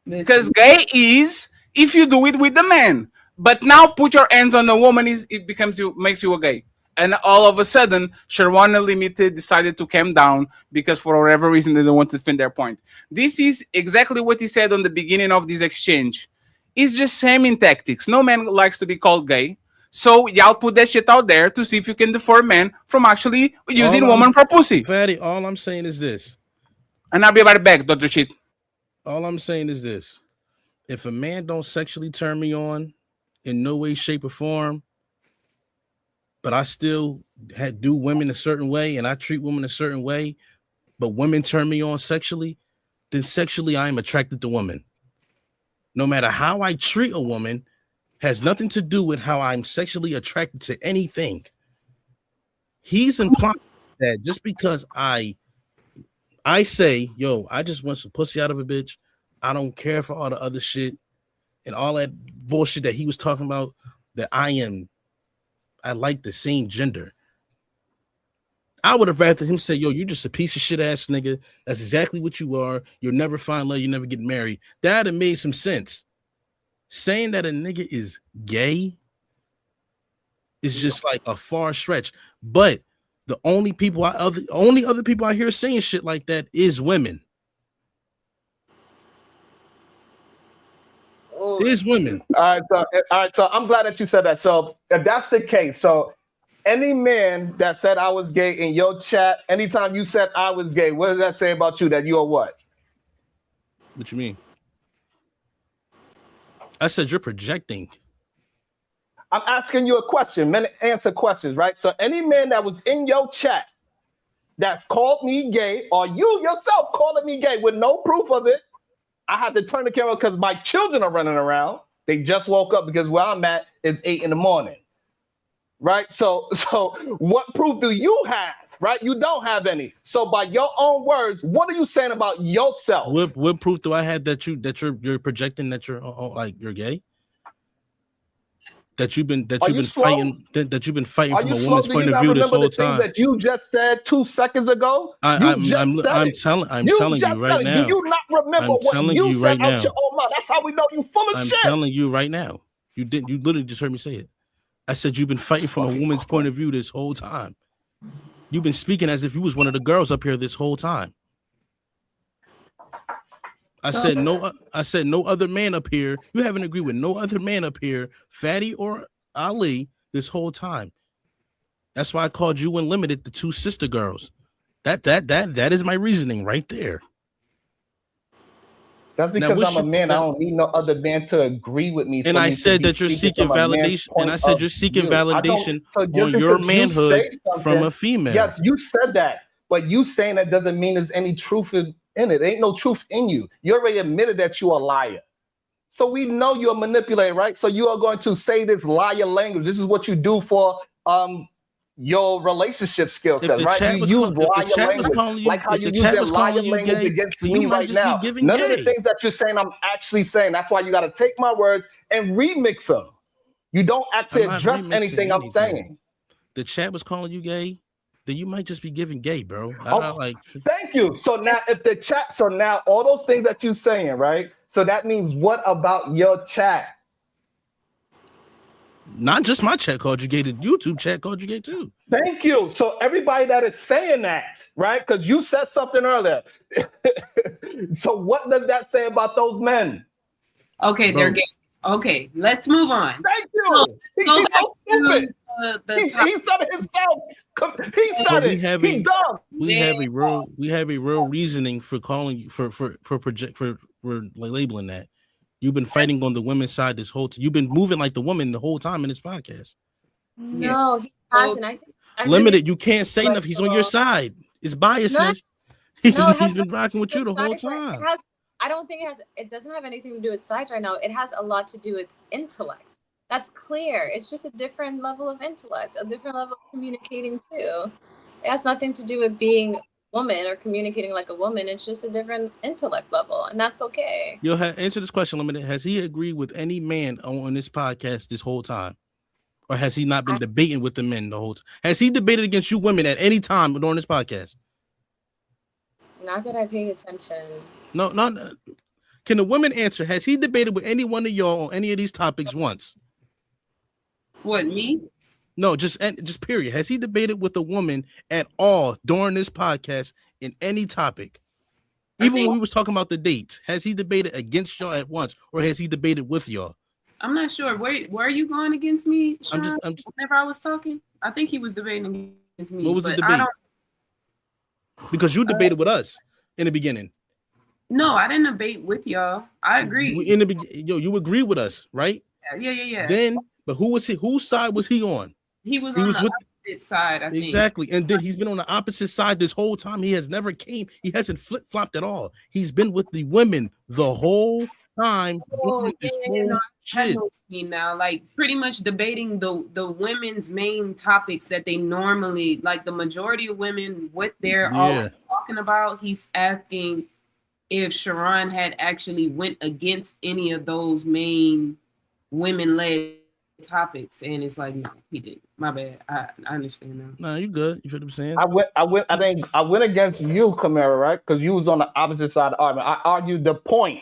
Because gay is if you do it with the man. But now put your hands on a woman, makes you a gay. And all of a sudden, Sharwana Limited decided to calm down because for whatever reason they don't want to defend their point. This is exactly what he said on the beginning of this exchange. It's just shaming tactics. No man likes to be called gay. So y'all put that shit out there to see if you can deter men from actually using woman for pussy. Fatty, all I'm saying is this. And I'll be right back, Dr. Cheat. All I'm saying is this. If a man don't sexually turn me on in no way, shape, or form, but I still do women a certain way and I treat women a certain way, but women turn me on sexually, then sexually I am attracted to women. No matter how I treat a woman has nothing to do with how I'm sexually attracted to anything. He's implying that just because I say, yo, I just want some pussy out of a bitch, I don't care for all the other shit and all that bullshit that he was talking about, that I like the same gender. I would have rather him say, yo, you're just a piece of shit ass nigga. That's exactly what you are. You'll never find love. You never get married. That'd have made some sense. Saying that a nigga is gay is just like a far stretch. But the only other people I hear saying shit like that is women. Is women. All right, so I'm glad that you said that. So if that's the case, so any man that said I was gay in your chat, anytime you said I was gay, what does that say about you? That you're what? What you mean? I said you're projecting. I'm asking you a question. Men answer questions, right? So any man that was in your chat that's called me gay, or you yourself calling me gay with no proof of it, I had to turn the camera because my children are running around. They just woke up because where I'm at is 8 a.m. Right? So what proof do you have? Right? You don't have any. So by your own words, what are you saying about yourself? What proof do I have that you're projecting that you're like you're gay? That you've been fighting from a woman's point of view this whole time. That you just said 2 seconds ago. I'm telling you right now. Do you not remember what you said out your own mouth? That's how we know you full of shit. I'm telling you right now. You literally just heard me say it. I said you've been fighting from a woman's point of view this whole time. You've been speaking as if you was one of the girls up here this whole time. I said no other man up here. You haven't agreed with no other man up here, Fatty or Ali, this whole time. That's why I called you Unlimited the 2 sister girls. That is my reasoning right there. That's because I'm a man. I don't need no other man to agree with me. And I said that you're seeking validation. And I said you're seeking validation on your manhood from a female. Yes, you said that. But you saying that doesn't mean there's any truth in it. Ain't no truth in you. You already admitted that you're a liar. So we know you're a manipulator, right? So you are going to say this liar language. This is what you do for your relationship skill set, right? You use liar language, like how you use that liar language against me right now. None of the things that you're saying, I'm actually saying. That's why you got to take my words and remix them. You don't actually address anything I'm saying. The chat was calling you gay. Then you might just be giving gay, bro. Thank you. So now if the chat, so now all those things that you're saying, right? So that means what about your chat? Not just my chat called you gay, the YouTube chat called you gay too. Thank you. So everybody that is saying that, right? Because you said something earlier. So what does that say about those men? Okay, they're gay. Okay, let's move on. Thank you. He's so stupid. He said it himself. He said it. He dumb. We have a real reasoning for calling you for labeling that. You've been fighting on the women's side this whole time. You've been moving like the woman the whole time in this podcast. No, he hasn't. I Limited. You can't say nothing. He's on your side. It's biasness. He's been rocking with you the whole time. I don't think it doesn't have anything to do with size right now. It has a lot to do with intellect. That's clear. It's just a different level of intellect, a different level of communicating too. It has nothing to do with being a woman or communicating like a woman. It's just a different intellect level, and that's okay. You'll answer this question, Limited. Has he agreed with any man on this podcast this whole time? Or has he not been debating with the men the whole time? Has he debated against you women at any time during this podcast? Not that I paid attention. No, not. Can the women answer? Has he debated with any one of y'all on any of these topics once? What, me? No, just period. Has he debated with a woman at all during this podcast in any topic? Even when we was talking about the dates, has he debated against y'all at once, or has he debated with y'all? I'm not sure. Where are you going against me, Sean? Whenever I was talking, I think he was debating against me. What was the but debate? Because you debated with us in the beginning. No, I didn't debate with y'all. I agree. In the beginning, you agreed with us, right? Yeah. Then, but who was he? Whose side was he on? He was on the opposite side, I think. Exactly. And then he's been on the opposite side this whole time. He hasn't flip-flopped at all. He's been with the women the whole time. I know what you mean now. Like pretty much debating the women's main topics that they normally, like the majority of women, what they're always talking about. He's asking if Sharon had actually went against any of those main women-led topics, and it's like, no, he didn't. My bad. I understand now. No, you good. You feel what I'm saying? I went against you, Kamara, right? Because you was on the opposite side of the argument. I argued the point.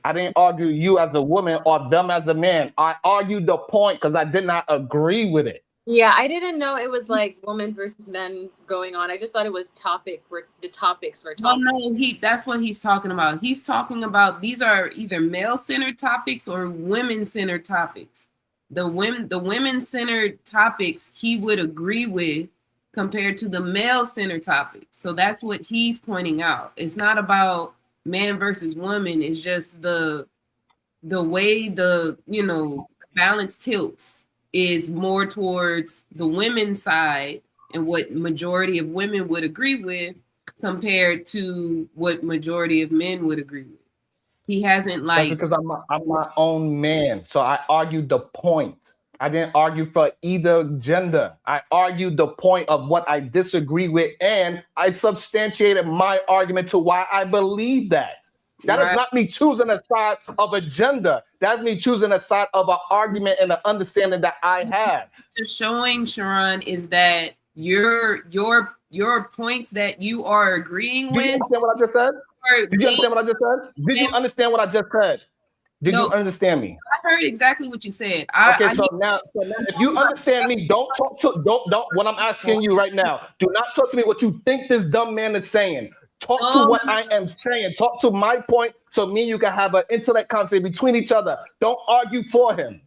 I didn't argue you as a woman or them as a man. I argued the point because I did not agree with it. Yeah, I didn't know it was like women versus men going on. I just thought it was the topics were talking. Oh no, that's what he's talking about. He's talking about these are either male-centered topics or women-centered topics. The women-centered topics he would agree with compared to the male-centered topics. So that's what he's pointing out. It's not about man versus woman. It's just the way the balance tilts is more towards the women's side and what majority of women would agree with compared to what majority of men would agree with. He hasn't That's because I'm my own man. So I argued the point. I didn't argue for either gender. I argued the point of what I disagree with, and I substantiated my argument to why I believe that. That is not me choosing a side of a gender. That's me choosing a side of an argument and an understanding that I have. Just showing, Sharon, is that your points that you are agreeing with. Do you understand what I just said? Did you understand what I just said? Did you understand what I just said? Did you understand me? I heard exactly what you said. So now, if you understand me, don't. What I'm asking you right now, do not talk to me what you think this dumb man is saying. Talk to what I am saying. Talk to my point, so me and you can have an intellect conversation between each other. Don't argue for him.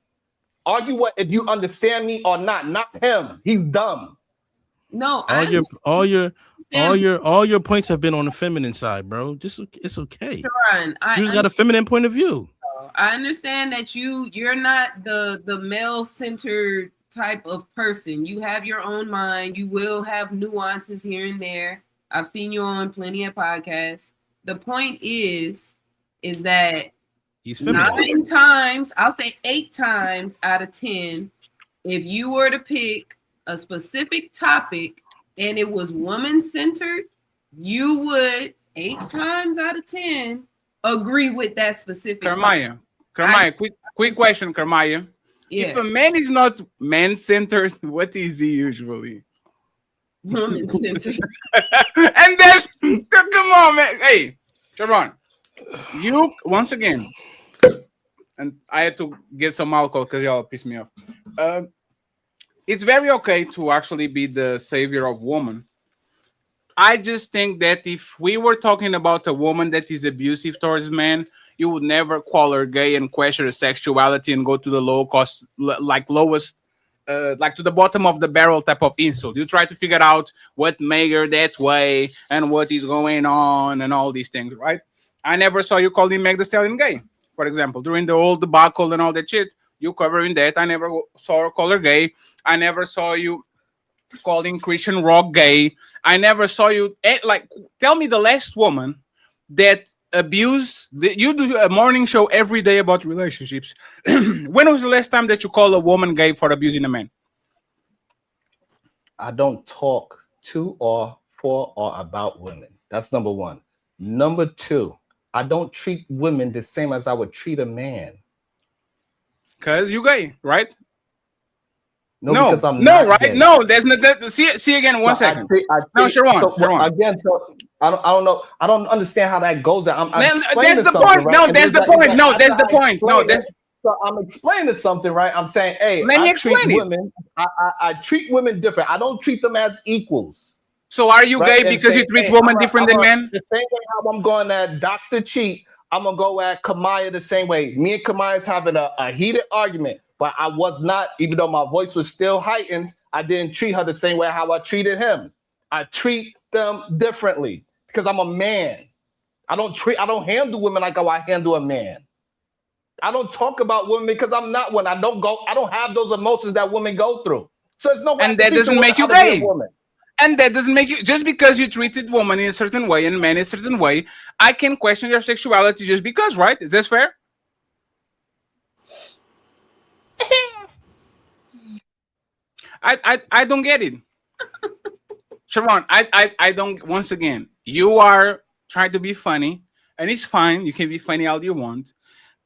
Argue what if you understand me or not. Not him. He's dumb. No, all your points have been on the feminine side, bro. It's okay. Sharon, you just got a feminine point of view. I understand that you're not the male-centered type of person. You have your own mind. You will have nuances here and there. I've seen you on plenty of podcasts. The point is that he's feminine. 9 times, I'll say 8 times out of 10, if you were to pick a specific topic and it was woman-centered, you would 8 times out of 10 agree with that specific Kermaya, quick question, Kermaya. Yeah. If a man is not man-centered, what is he usually? Woman-centered. And that's come on, man. Hey, Sharon, you once again, and I had to get some alcohol because y'all pissed me off. It's very okay to actually be the savior of woman. I just think that if we were talking about a woman that is abusive towards men, you would never call her gay and question her sexuality and go to the lowest, like to the bottom of the barrel type of insult. You try to figure out what made her that way and what is going on and all these things, right? I never saw you calling Meg Thee Stallion gay, for example, during the whole debacle and all that shit. You covering that. I never saw her call her gay. I never saw you calling Christian Rock gay. I never saw you tell me the last woman that abuse. You do a morning show every day about relationships. When was the last time that you called a woman gay for abusing a man? I don't talk to or for or about women. That's number one. Number two, I don't treat women the same as I would treat a man. Because you gay, right? No, No, because I'm no, not right? gay. No, there's no. See again. One second. No, Sharon. So, again, so I don't know. I don't understand how that goes. I'm That's explaining the something, point. right? No, And that's the it's like- point. No, after that's the I point. No, explain that's. it, so I'm explaining something, right? I'm saying, hey, Let me I treat explain it. women. I treat women different. I don't treat them as equals. So are you Right? gay And because say, you treat hey, women different than men? The same way how I'm going at Dr. Cheat, I'm gonna go at Kamaya the same way. Me and Kamaya's having a heated argument, but I was not, even though my voice was still heightened, I didn't treat her the same way how I treated him. I treat them differently because I'm a man. I don't handle women like how I handle a man. I don't talk about women because I'm not one. I don't have those emotions that women go through. So it's no way I And can that teach a doesn't woman make you how to be a gay. woman. And that doesn't make you, just because you treated woman in a certain way and men in a certain way, I can question your sexuality just because, right? Is this fair? I don't get it. Sharon, I don't, once again, you are trying to be funny, and it's fine. You can be funny all you want.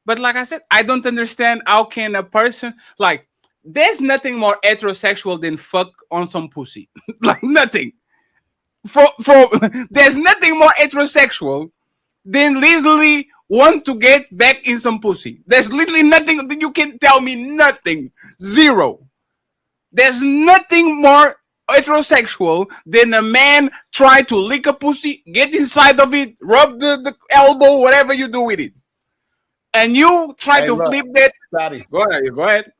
But like I said, I don't understand how can a person, like, there's nothing more heterosexual than fuck on some pussy. Like, nothing. There's nothing more heterosexual than literally want to get back in some pussy. There's literally nothing that you can tell me, nothing. Zero. There's nothing more heterosexual than a man try to lick a pussy, get inside of it, rub the elbow, whatever you do with it. And you try to look, flip that. Scotty, Go ahead.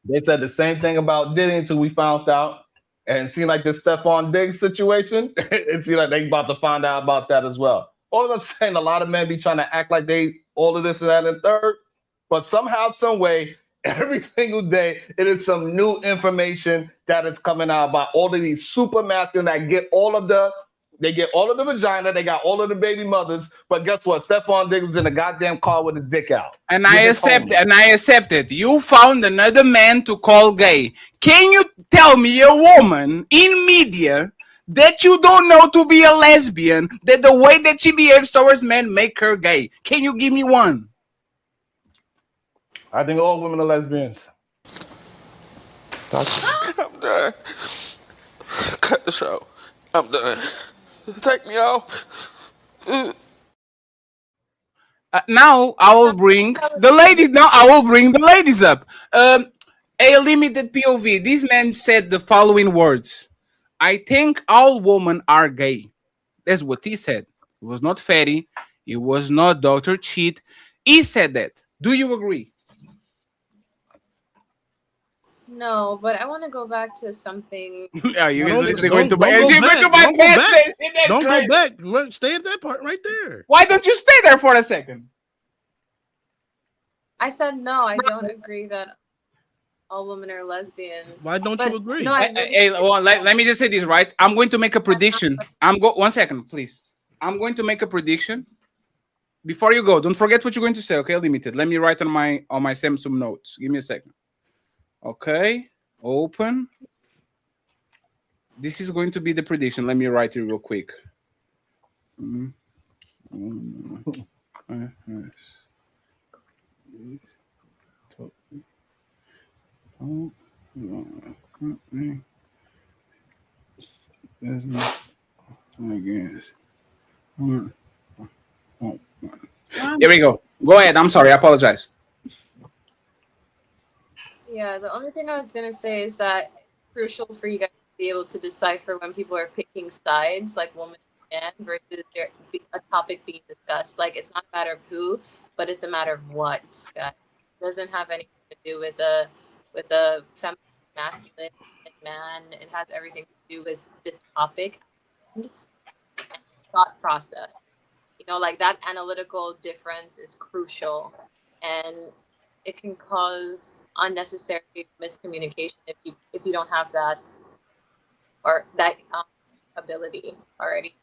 They said the same thing about Diddy until we found out. And it seemed like the Stephon Diggs situation, it seemed like they about to find out about that as well. All I'm saying, a lot of men be trying to act like they all of this and that and third, but somehow, some way, every single day, it is some new information that is coming out about all of these super masculine that get all of the vagina, they got all of the baby mothers, but guess what? Stephon Diggs was in a goddamn car with his dick out. And I accept it. You found another man to call gay. Can you tell me a woman in media that you don't know to be a lesbian, that the way that she behaves towards men make her gay? Can you give me one? I think all women are lesbians. I'm done. Cut the show. I'm done. Take me off. Now I will bring the ladies. Now I will bring the ladies up. A limited POV. This man said the following words: "I think all women are gay." That's what he said. It was not Fatty. It was not Dr. Cheat. He said that. Do you agree? No, but I want to go back to something. Are you Don't going to go buy? back. Is he going to buy Don't go gas back. station? That's Don't crazy. go back. Right, stay at that part right there. Why don't you stay there for a second? I said no. I don't agree that all women are lesbians. Why don't But you agree? No, I Hey, well, let me just say this, right? I'm going to make a prediction. 1 second, please. I'm going to make a prediction. Before you go, don't forget what you're going to say, okay? Limited. Let me write on my Samsung notes. Give me a second. Okay. Open. This is going to be the prediction. Let me write it real quick. Here we go. Go ahead. I'm sorry. I apologize. Yeah, the only thing I was gonna say is that it's crucial for you guys to be able to decipher when people are picking sides, like woman and man, versus a topic being discussed. Like, it's not a matter of who, but it's a matter of what. Guys. It doesn't have anything to do with the feminine, masculine, man. It has everything to do with the topic and thought process. You know, like that analytical difference is crucial, and it can cause unnecessary miscommunication if you don't have that or that ability already.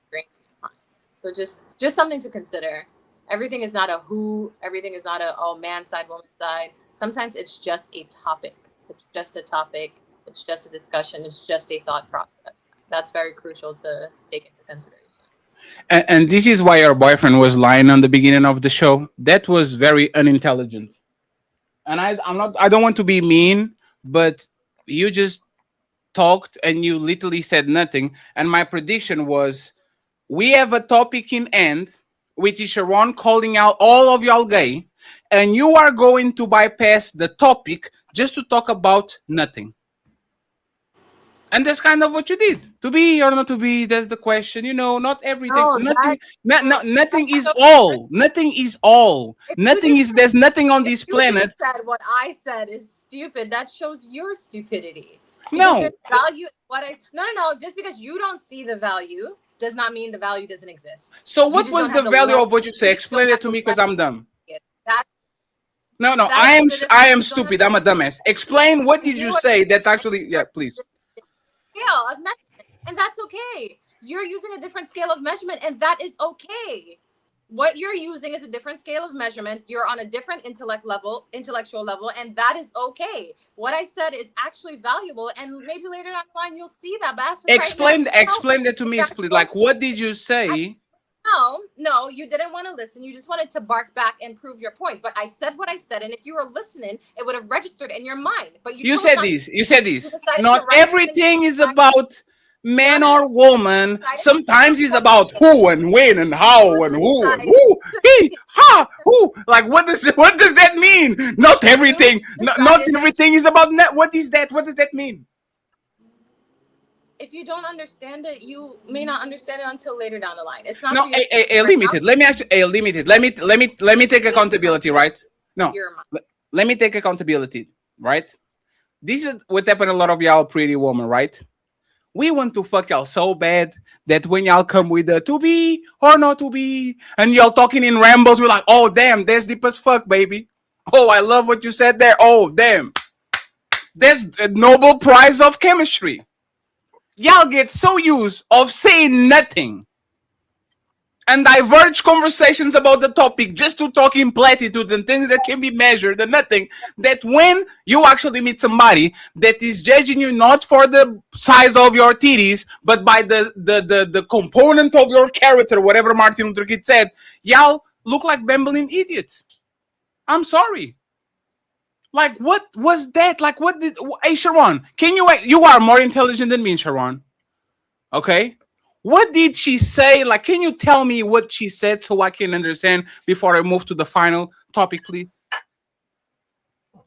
So just something to consider. Everything is not a who. Everything is not a man side, woman side. Sometimes it's just a topic. It's just a topic. It's just a discussion. It's just a thought process. That's very crucial to take into consideration. And this is why your boyfriend was lying on the beginning of the show. That was very unintelligent. And I don't want to be mean, but you just talked and you literally said nothing. And my prediction was, we have a topic in end, which is Sharon calling out all of y'all gay, and you are going to bypass the topic just to talk about nothing. And that's kind of what you did. To be or not to be, that's the question. You know, not everything. Nothing is all. Nothing is all. There's nothing on this planet. You said what I said is stupid. That shows your stupidity. No. There's value. No. Just because you don't see the value does not mean the value doesn't exist. So what was the value of what you say? Explain it to me, because I'm dumb. No, I am stupid. I'm a dumbass. Explain, what did you say that actually? Yeah, please. Scale of measurement, and that's okay. You're using a different scale of measurement, and that is okay. What you're using is a different scale of measurement. You're on a different intellectual level, and that is okay. What I said is actually valuable, and maybe later down the line you'll see that. But explain that to me, please. Like, what did you say? No, you didn't want to listen. You just wanted to bark back and prove your point. But I said what I said, and if you were listening, it would have registered in your mind. But you said this. Not everything is about man or woman. Sometimes it's about who and when and how and who and who, he, ha, who. Like, what does that mean? Not everything. Not everything is about net. What is that? What does that mean? If you don't understand it, you may not understand it until later down the line. It's not limited. Let me actually limited. Let me take accountability, right? No, let me take accountability, right? This is what happened to a lot of y'all pretty woman, right? We want to fuck y'all so bad that when y'all come with the to be or not to be, and y'all talking in rambles, we're like, oh damn, that's deep as fuck, baby. Oh, I love what you said there. Oh damn, that's a Nobel Prize of chemistry. Y'all get so used of saying nothing and diverge conversations about the topic just to talk in platitudes and things that can be measured and nothing, that when you actually meet somebody that is judging you not for the size of your titties, but by the component of your character, whatever Martin Luther King said, y'all look like bambling idiots. I'm sorry. Like, what was that? Like, what did... Hey, Sharon, you are more intelligent than me, Sharon. Okay? What did she say? Like, can you tell me what she said so I can understand before I move to the final topic, please?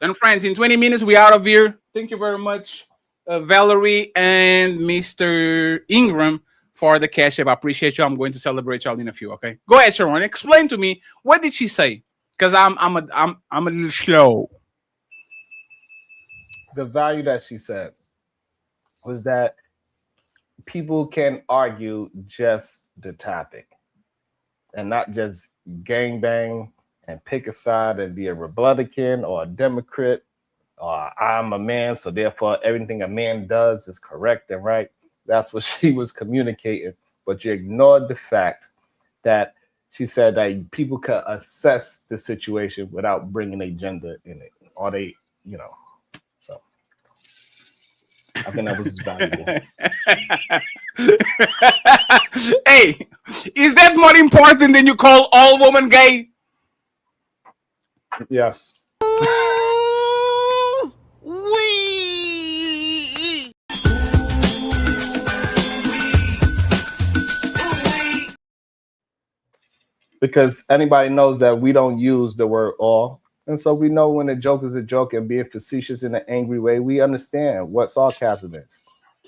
And friends, in 20 minutes, we're out of here. Thank you very much, Valerie and Mr. Ingram, for the cash app. I appreciate you. I'm going to celebrate y'all in a few, okay? Go ahead, Sharon. Explain to me, what did she say? Because I'm a little slow. The value that she said was that people can argue just the topic and not just gangbang and pick a side and be a Republican or a Democrat or I'm a man, so therefore everything a man does is correct and right. That's what she was communicating. But you ignored the fact that she said that people can assess the situation without bringing a gender in it, or they, you know. So I think that was valuable. Hey, is that more important than you call all women gay? Yes. Because anybody knows that we don't use the word all. And so we know when a joke is a joke and being facetious in an angry way, we understand what sarcasm is.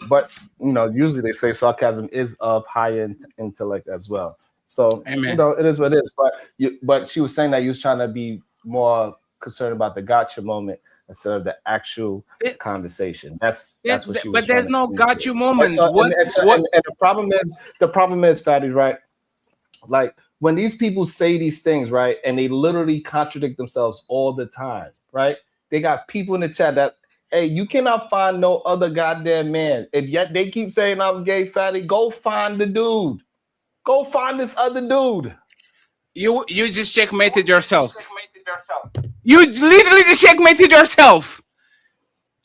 But, you know, usually they say sarcasm is of higher intellect as well. So, Amen. You know, it is what it is. But she was saying that you was trying to be more concerned about the gotcha moment instead of the actual conversation. That's what she was. But there's no gotcha moment. And the problem is, Fatty, right? Like, when these people say these things, right, and they literally contradict themselves all the time, right? They got people in the chat that, hey, you cannot find no other goddamn man. If yet they keep saying I'm gay, Fatty, go find the dude. Go find this other dude. You just checkmated yourself. You literally just checkmated yourself.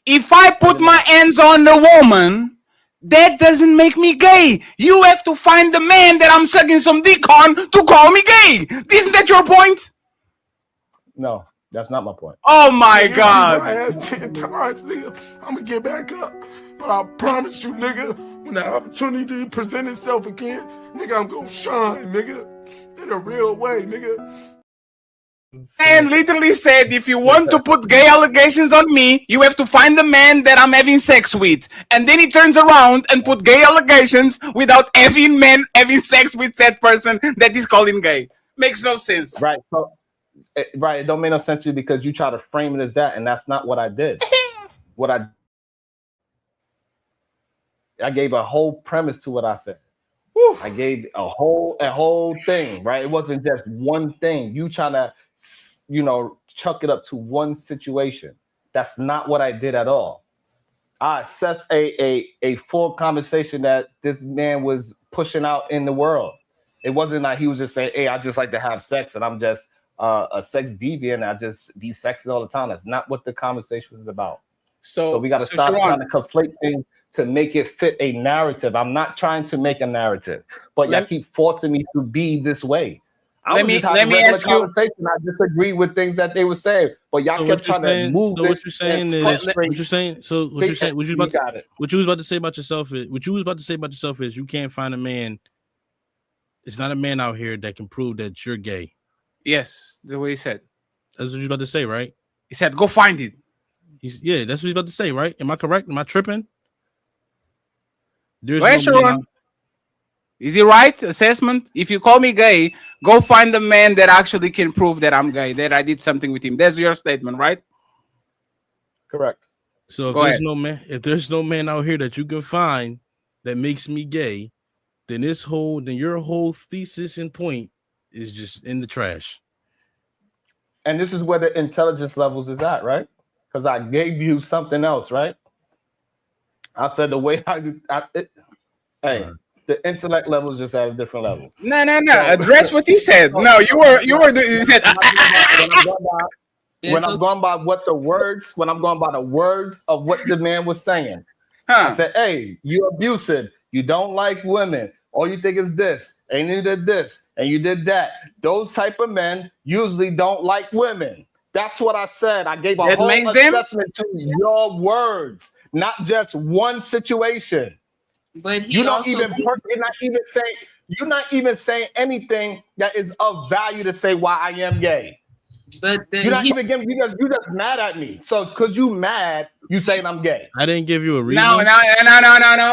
If I put my hands on the woman, that doesn't make me gay. You have to find the man that I'm sucking some dick on to call me gay. Isn't that your point? No, that's not my point. Oh my Nigga, God. I asked 10 times, nigga. I'm gonna get back up. But I promise you, nigga, when the opportunity present itself again, nigga, I'm gonna shine, nigga. In a real way, nigga. Man literally said, if you want to put gay allegations on me, you have to find the man that I'm having sex with. And then he turns around and put gay allegations without having men having sex with that person that is calling gay. Makes no sense. Right. So, right. It don't make no sense to you because you try to frame it as that, and that's not what I did. What I gave a whole premise to what I said. I gave a whole thing, right? It wasn't just one thing. You trying to, chuck it up to one situation. That's not what I did at all. I assessed a full conversation that this man was pushing out in the world. It wasn't like he was just saying, hey, I just like to have sex and I'm just a sex deviant. I just be sexy all the time. That's not what the conversation was about. So we got to stop trying to conflate things to make it fit a narrative. I'm not trying to make a narrative, but y'all keep forcing me to be this way. Let me ask you. I disagree with things that they were saying, but y'all kept trying to move. So what you're saying is what you're saying. So what you're saying. What you was about to say about yourself is what you was about to say about yourself is you can't find a man. It's not a man out here that can prove that you're gay. Yes, the way he said. That's what you're about to say, right? He said, "Go find it." Yeah, that's what he's about to say, right? Am I correct? Am I tripping? Is he right? Assessment? If you call me gay, go find the man that actually can prove that I'm gay, that I did something with him. That's your statement, right? Correct. So if there's no man out here that you can find that makes me gay, then your whole thesis and point is just in the trash. And this is where the intelligence levels is at, right? Because I gave you something else, right? I said the way the intellect level is just at a different level. No. Address what he said. No, you were. He said. When I'm going by the words of what the man was saying, I said, "Hey, you're abusive. You don't like women. All you think is this, and you did this, and you did that. Those type of men usually don't like women." That's what I said. I gave a whole assessment to your words, not just one situation. But you're not even saying anything that is of value to say why I am gay. But you're not even giving. You just mad at me. So because you mad, you saying I'm gay. I didn't give you a reason. No.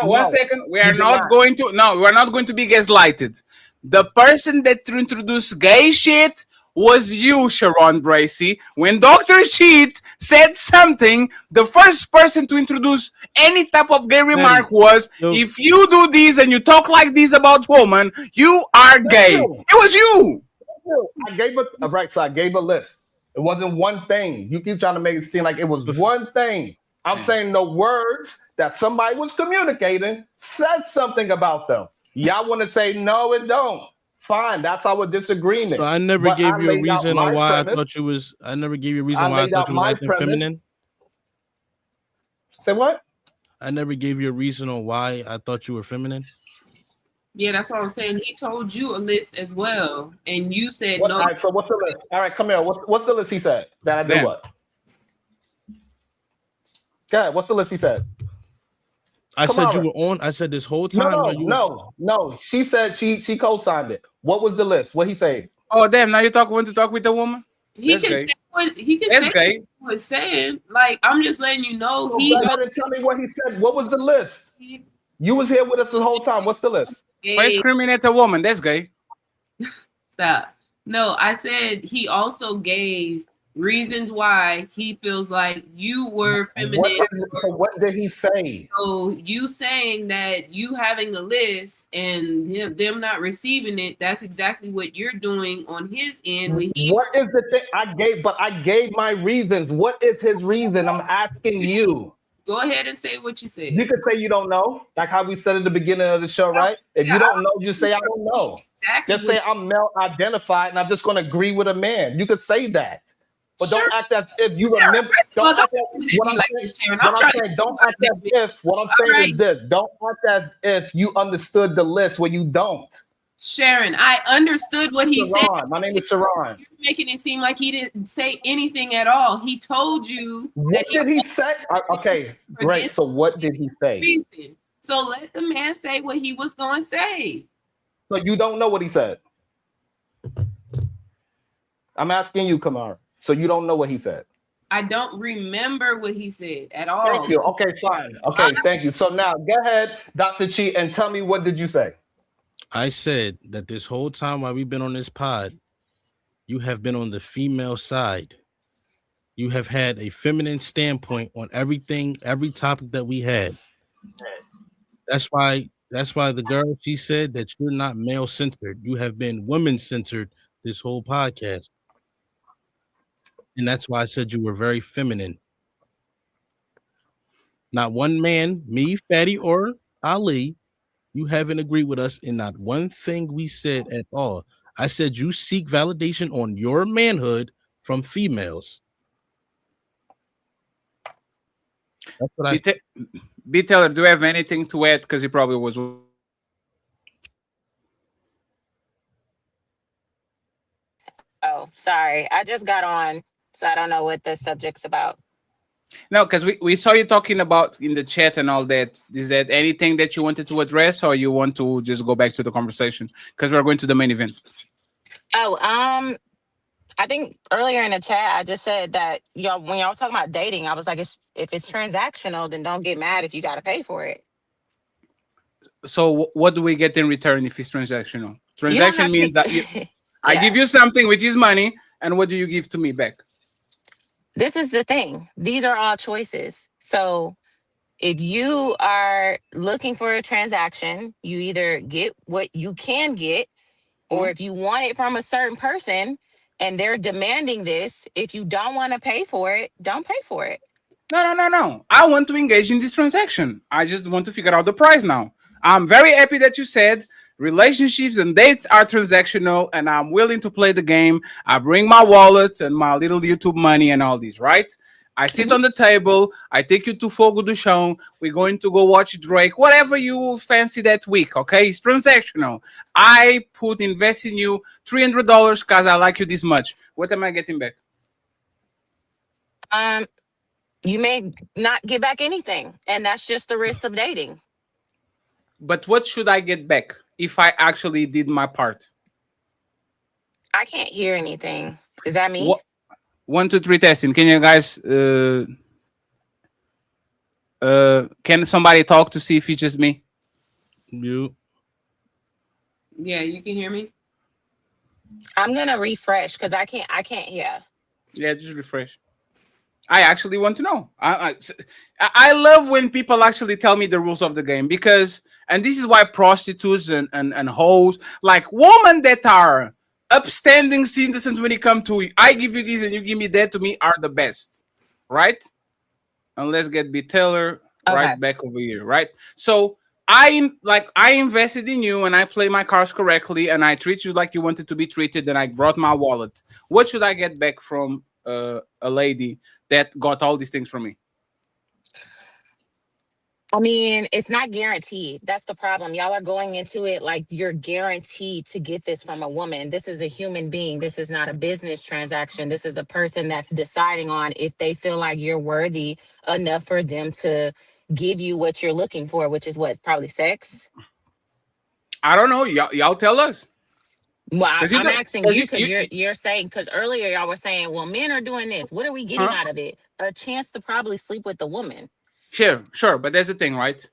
1 second. We're not going to be gaslighted. The person that introduced gay shit was you, Sharon Bracey. When Dr. Sheet said something, the first person to introduce any type of gay remark was, if you do this and you talk like this about women, you are gay. It was you. I gave a list. It wasn't one thing. You keep trying to make it seem like it was one thing. I'm saying the words that somebody was communicating says something about them. Y'all want to say no, it don't. Fine, that's our disagreement. So I never gave you a reason on why I thought you was. I never gave you a reason why I thought you was acting feminine. Say what? I never gave you a reason on why I thought you were feminine. Yeah, that's what I'm saying. He told you a list as well, and you said no. All right, so what's the list? All right, come here. What's the list he said that I did what? Okay, what's the list he said? I said you were on. I said this whole time. No. She said she co-signed it. What was the list? What he say? Oh damn! Now you want to talk with the woman? He can say what he was saying. Like I'm just letting you know. So go ahead and tell me what he said. What was the list? You was here with us the whole time. What's the list? Why discriminate a woman? That's gay. Stop. No, I said he also gave reasons why he feels like you were feminine. What did he say? So you saying that you having a list and them not receiving it, that's exactly what you're doing on his end. What is the thing I gave my reasons? What is his reason? I'm asking you. Go ahead and say what you said. You could say you don't know, like how we said at the beginning of the show, right? If you don't know, you say I don't know. Exactly. Just say I'm male identified and I'm just going to agree with a man. You could say that. But don't act as if you remember. Don't act as, what I'm saying, don't act as if. What I'm saying is this. Don't act as if you understood the list when you don't. Sharon, I understood what he said. My name is Sharon. You're making it seem like he didn't say anything at all. He told you. What did he say? Okay, great. So what did he say? Reason. So let the man say what he was going to say. So you don't know what he said? I'm asking you, Kamara. So you don't know what he said? I don't remember what he said at all. Thank you. Okay, fine. Okay, thank you. So now go ahead, Dr. Chi, and tell me, what did you say? I said that this whole time while we've been on this pod, you have been on the female side. You have had a feminine standpoint on everything, every topic that we had. That's why the girl, she said that you're not male centered. You have been women centered this whole podcast. And that's why I said you were very feminine. Not one man, me, Fatty, or Ali, you haven't agreed with us in not one thing we said at all. I said you seek validation on your manhood from females. That's what I said. B. Taylor, do you have anything to add? Because he probably was. Oh, sorry. I just got on, so I don't know what the subject's about. No, because we saw you talking about in the chat and all that. Is that anything that you wanted to address, or you want to just go back to the conversation? Because we're going to the main event. Oh, I think earlier in the chat, I just said that y'all, when y'all was talking about dating, I was like, if it's transactional, then don't get mad if you got to pay for it. So what do we get in return if it's transactional? Transaction means that I give you something, which is money, and what do you give to me back? This is the thing. These are all choices. So if you are looking for a transaction, you either get what you can get, or if you want it from a certain person and they're demanding this, if you don't want to pay for it, don't pay for it. No. I want to engage in this transaction. I just want to figure out the price now. I'm very happy that you said relationships and dates are transactional, and I'm willing to play the game. I bring my wallet and my little YouTube money and all these, right? I sit on the table. I take you to Fogo do Chão. We're going to go watch Drake, whatever you fancy that week, okay? It's transactional. I invest in you $300 because I like you this much. What am I getting back? You may not get back anything, and that's just the risk of dating. But what should I get back if I actually did my part? I can't hear anything. Is that me? 1, 2, 3 testing. Can you guys can somebody talk to see if it's just me? You. Yeah, you can hear me. I'm gonna refresh because I can't hear. Yeah, just refresh. I actually want to know. I love when people actually tell me the rules of the game, because, and this is why prostitutes and hoes, like women that are upstanding citizens when it comes to I give you this and you give me that, to me are the best, right? And let's get B. Taylor right back over here, right? So I invested in you and I play my cards correctly and I treat you like you wanted to be treated, and I brought my wallet. What should I get back from a lady that got all these things from me? I mean, it's not guaranteed. That's the problem. Y'all are going into it like you're guaranteed to get this from a woman. This is a human being. This is not a business transaction. This is a person that's deciding on if they feel like you're worthy enough for them to give you what you're looking for, which is what? Probably sex? I don't know. Y'all tell us. Well, I'm asking you because you're saying, because earlier y'all were saying, well, men are doing this. What are we getting out of it? A chance to probably sleep with the woman. Sure, but that's the thing, right?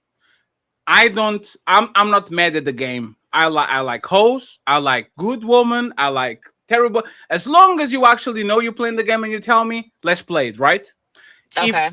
I'm not mad at the game. I like hoes, I like good woman, I like terrible. As long as you actually know you're playing the game and you tell me, let's play it, right? Okay.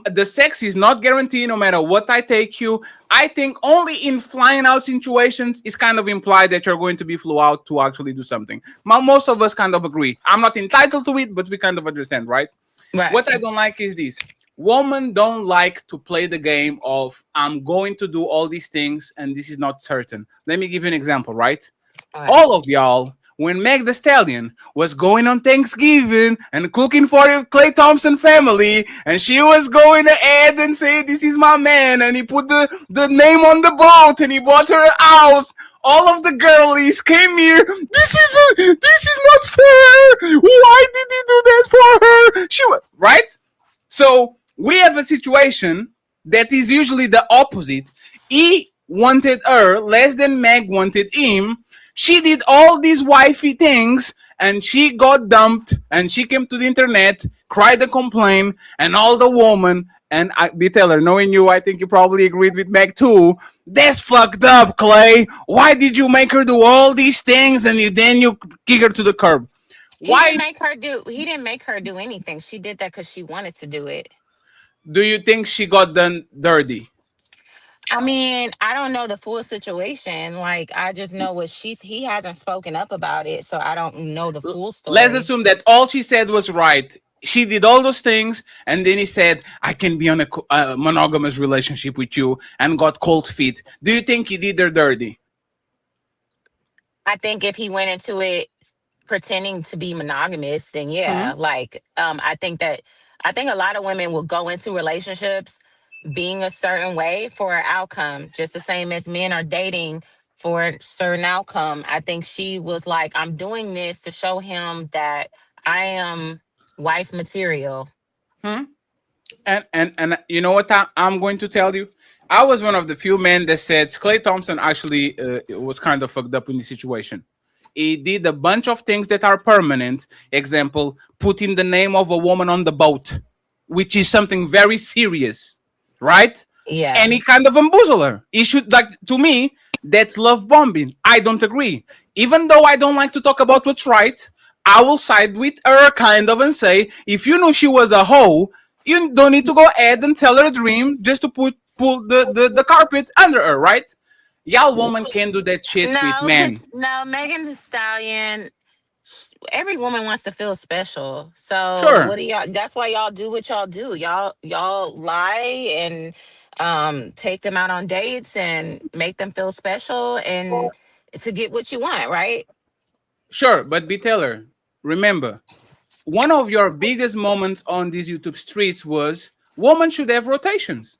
The sex is not guaranteed no matter what I take you. I think only in flying out situations is kind of implied that you're going to be flew out to actually do something. Most of us kind of agree. I'm not entitled to it, but we kind of understand, right? Right. What I don't like is this. women don't like to play the game of I'm going to do all these things and this is not certain. Let me give you an example, right? All of y'all, when Meg Thee Stallion was going on Thanksgiving and cooking for the Klay Thompson family, and she was going ahead and say, this is my man, and he put the name on the boat and he bought her a house. All of the girlies came here. This is not fair. Why did he do that for her? Right? So we have a situation that is usually the opposite. He wanted her less than Meg wanted him. She did all these wifey things and she got dumped and she came to the internet, cried and complained, and all the woman, and B-Taylor, knowing you, I think you probably agreed with Meg too. That's fucked up, Clay. Why did you make her do all these things and then you kick her to the curb? Why? He didn't make her do anything. She did that because she wanted to do it. Do you think she got done dirty? I mean, I don't know the full situation. Like, I just know what he hasn't spoken up about it, so I don't know the full story. Let's assume that all she said was right. She did all those things, and then he said, I can be on a monogamous relationship with you, and got cold feet. Do you think he did her dirty? I think if he went into it pretending to be monogamous, then yeah. Mm-hmm. Like, I think a lot of women will go into relationships being a certain way for an outcome, just the same as men are dating for a certain outcome. I think she was like, I'm doing this to show him that I am wife material. And you know what I'm going to tell you? I was one of the few men that said Klay Thompson actually was kind of fucked up in this situation. He did a bunch of things that are permanent. Example, putting the name of a woman on the boat, which is something very serious, right? Yeah. And he kind of bamboozled her. He should, like, to me, that's love bombing. I don't agree. Even though I don't like to talk about what's right, I will side with her kind of and say, if you knew she was a hoe, you don't need to go ahead and tell her a dream just to pull the carpet under her, right? Y'all woman can't do that shit with men. No, Megan Thee Stallion, every woman wants to feel special. So Sure. what do y'all? That's why y'all do what y'all do. Y'all lie and take them out on dates and make them feel special and to get what you want, right? Sure, but B-Taylor, remember, one of your biggest moments on these YouTube streets was women should have rotations.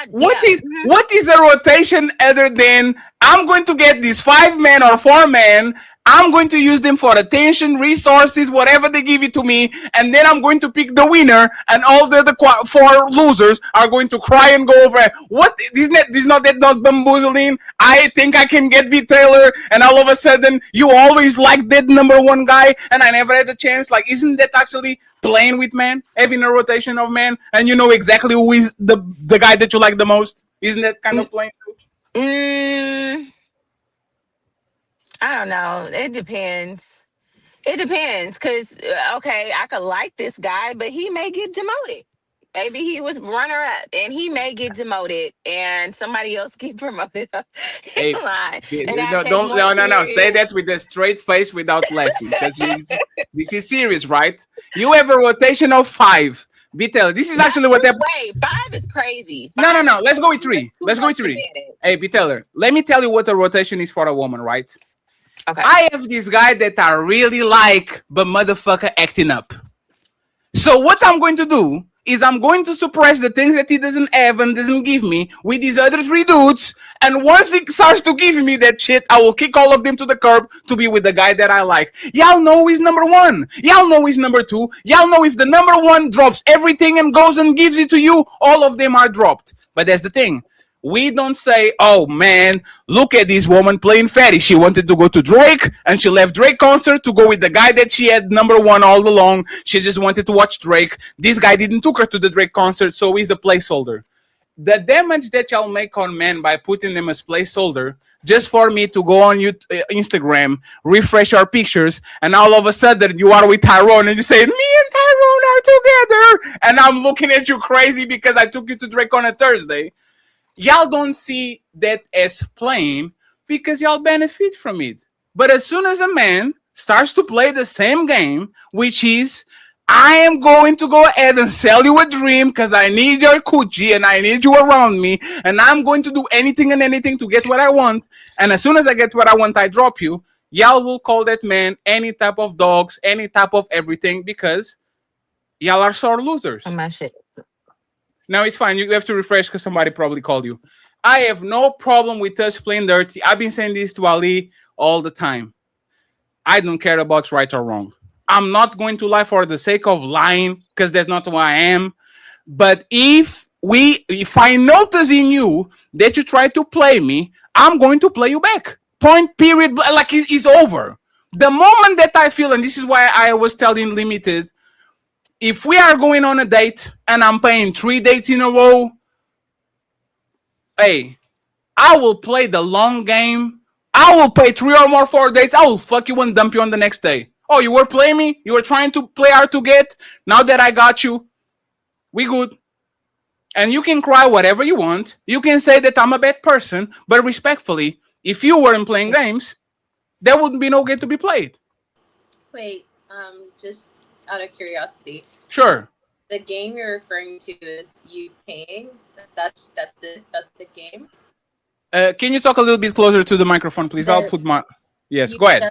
What is a rotation other than I'm going to get these 5 men or 4 men, I'm going to use them for attention, resources, whatever they give it to me, and then I'm going to pick the winner, and all the other 4 losers are going to cry and go over. What is not bamboozling? I think I can get B-Taylor, and all of a sudden you always like that number 1 guy, and I never had a chance. Like, isn't that actually playing with men, having a rotation of men, and you know exactly who is the guy that you like the most? Isn't that kind of playing too? I don't know. It depends. Because, okay, I could like this guy, but he may get demoted. Maybe he was runner up and he may get demoted and somebody else get promoted up. Hey, no. Say that with a straight face without laughing. Because this is serious, right? You have a rotation of 5. B-Taylor, this is actually what happened. Wait, 5 is crazy. No. Let's go with 3. Hey, B-Taylor, let me tell you what a rotation is for a woman, right? Okay. I have this guy that I really like, but motherfucker acting up. So what I'm going to do is I'm going to suppress the things that he doesn't have and doesn't give me with these other 3 dudes. And once he starts to give me that shit, I will kick all of them to the curb to be with the guy that I like. Y'all know he's number 1. Y'all know he's number 2. Y'all know if the number 1 drops everything and goes and gives it to you, all of them are dropped. But that's the thing. We don't say, oh man, look at this woman playing fatty. She wanted to go to Drake and she left Drake concert to go with the guy that she had number 1 all along. She just wanted to watch Drake. This guy didn't took her to the Drake concert, so he's a placeholder. The damage that y'all make on men by putting them as placeholder just for me to go on Instagram, refresh our pictures, and all of a sudden you are with Tyrone and you say, me and Tyrone are together, and I'm looking at you crazy because I took you to Drake on a Thursday. Y'all don't see that as playing because y'all benefit from it. But as soon as a man starts to play the same game, which is I am going to go ahead and sell you a dream because I need your coochie and I need you around me. And I'm going to do anything and anything to get what I want. And as soon as I get what I want, I drop you. Y'all will call that man any type of dogs, any type of everything because y'all are sore losers. Oh, my shit. Now it's fine. You have to refresh because somebody probably called you. I have no problem with us playing dirty. I've been saying this to Ali all the time. I don't care about right or wrong. I'm not going to lie for the sake of lying because that's not who I am. But if I notice in you that you try to play me, I'm going to play you back. Point, period. Like it's over. The moment that I feel, and this is why I was telling Limited, if we are going on a date and I'm paying 3 dates in a row, hey, I will play the long game. I will pay 3 or more 4 dates. I will fuck you and dump you on the next day. Oh, you were playing me? You were trying to play hard to get? Now that I got you, we good. And you can cry whatever you want. You can say that I'm a bad person, but respectfully, if you weren't playing games, there wouldn't be no game to be played. Wait, just out of curiosity. Sure. The game you're referring to is you paying? That's it? That's the game? Can you talk a little bit closer to the microphone, please? I'll put my... Yes, go ahead.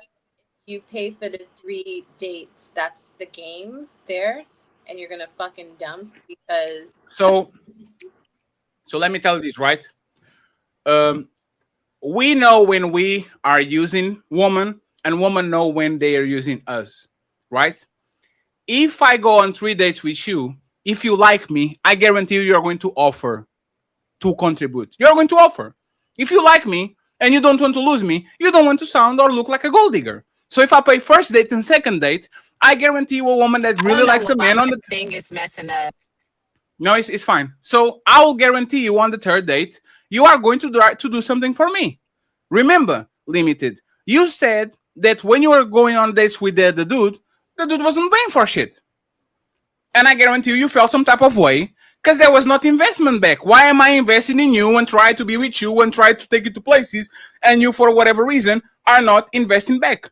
You pay for the 3 dates. That's the game there? And you're gonna fucking dump because... So let me tell you this, right? We know when we are using women, and women know when they are using us, right? If I go on 3 dates with you, if you like me, I guarantee you are going to offer to contribute. You're going to offer. If you like me and you don't want to lose me, you don't want to sound or look like a gold digger. So if I pay first date and second date, I guarantee you a woman that really likes a man on the thing is messing up. No, it's fine. So I will guarantee you on the third date, you are going to do something for me. Remember, Limited, you said that when you were going on dates with the dude wasn't paying for shit. And I guarantee you felt some type of way because there was not investment back. Why am I investing in you and try to be with you and try to take you to places and you, for whatever reason, are not investing back?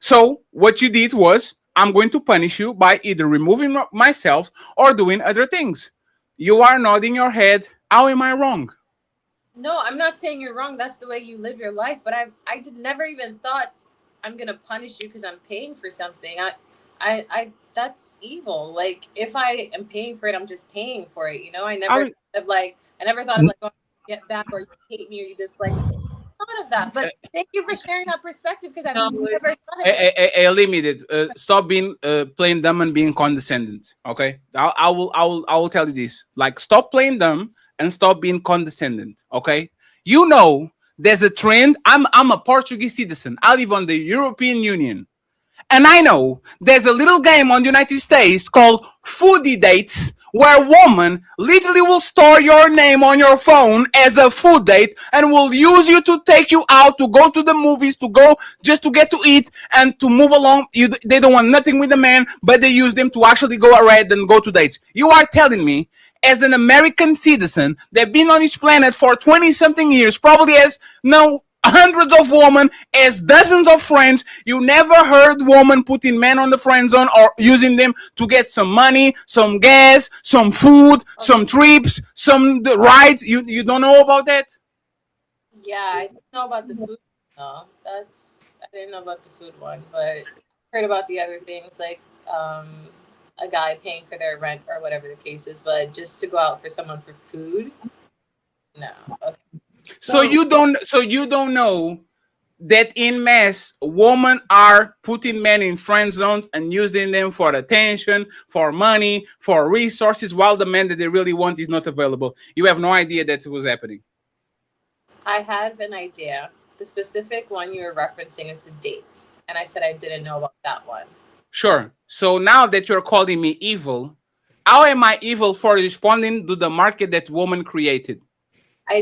So what you did was, I'm going to punish you by either removing myself or doing other things. You are nodding your head. How am I wrong? No, I'm not saying you're wrong. That's the way you live your life. But I never even thought I'm gonna punish you because I'm paying for something. I that's evil. Like if I am paying for it, I'm just paying for it. You know, I never thought of like going to get back or you hate me or you dislike me. Thought of that, but thank you for sharing that perspective because I've never thought of it. Limited. Stop being playing dumb and being condescending. Okay, I will tell you this. Like, stop playing dumb and stop being condescending. Okay, you know there's a trend. I'm a Portuguese citizen. I live on the European Union, and I know there's a little game on the United States called foodie dates, where a woman literally will store your name on your phone as a food date and will use you to take you out, to go to the movies, to go just to get to eat and to move along. They don't want nothing with the man, but they use them to actually go ahead and go to dates. You are telling me, as an American citizen that been on this planet for 20-something years, probably has hundreds of women, as dozens of friends, you never heard women putting men on the friend zone or using them to get some money, some gas, some food, some trips, some rides. You don't know about that? Yeah, I didn't know about the food. No, I didn't know about the food one, but I heard about the other things like a guy paying for their rent or whatever the case is. But just to go out for someone for food, no. Okay. So you don't know that in mass, women are putting men in friend zones and using them for attention, for money, for resources, while the man that they really want is not available. You have no idea that it was happening. I have an idea. The specific one you were referencing is the dates. And I said I didn't know about that one. Sure. So now that you're calling me evil, how am I evil for responding to the market that woman created?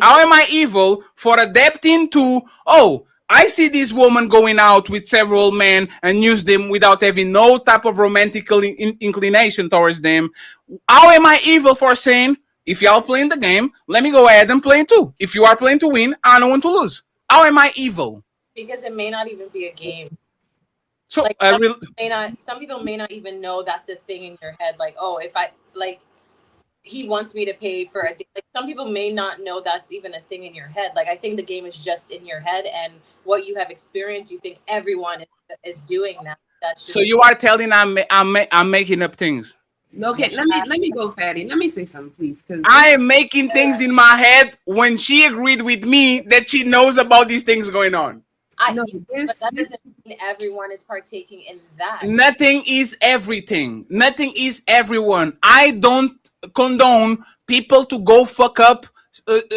How am I evil for adapting to, I see this woman going out with several men and use them without having no type of romantic inclination towards them? How am I evil for saying, if y'all playing the game, let me go ahead and play too. If you are playing to win, I don't want to lose. How am I evil? Because it may not even be a game. So like some people may not even know that's a thing in your head. Like, oh, if I like, he wants me to pay for a date. Like, some people may not know that's even a thing in your head. Like, I think the game is just in your head, and what you have experienced, you think everyone is doing that. So you are telling I'm making up things. Okay, let me go, Fatty. Let me say something, please. Because I am making things in my head when she agreed with me that she knows about these things going on. But that doesn't mean everyone is partaking in that. Nothing is everything. Nothing is everyone. I don't condone people to go fuck up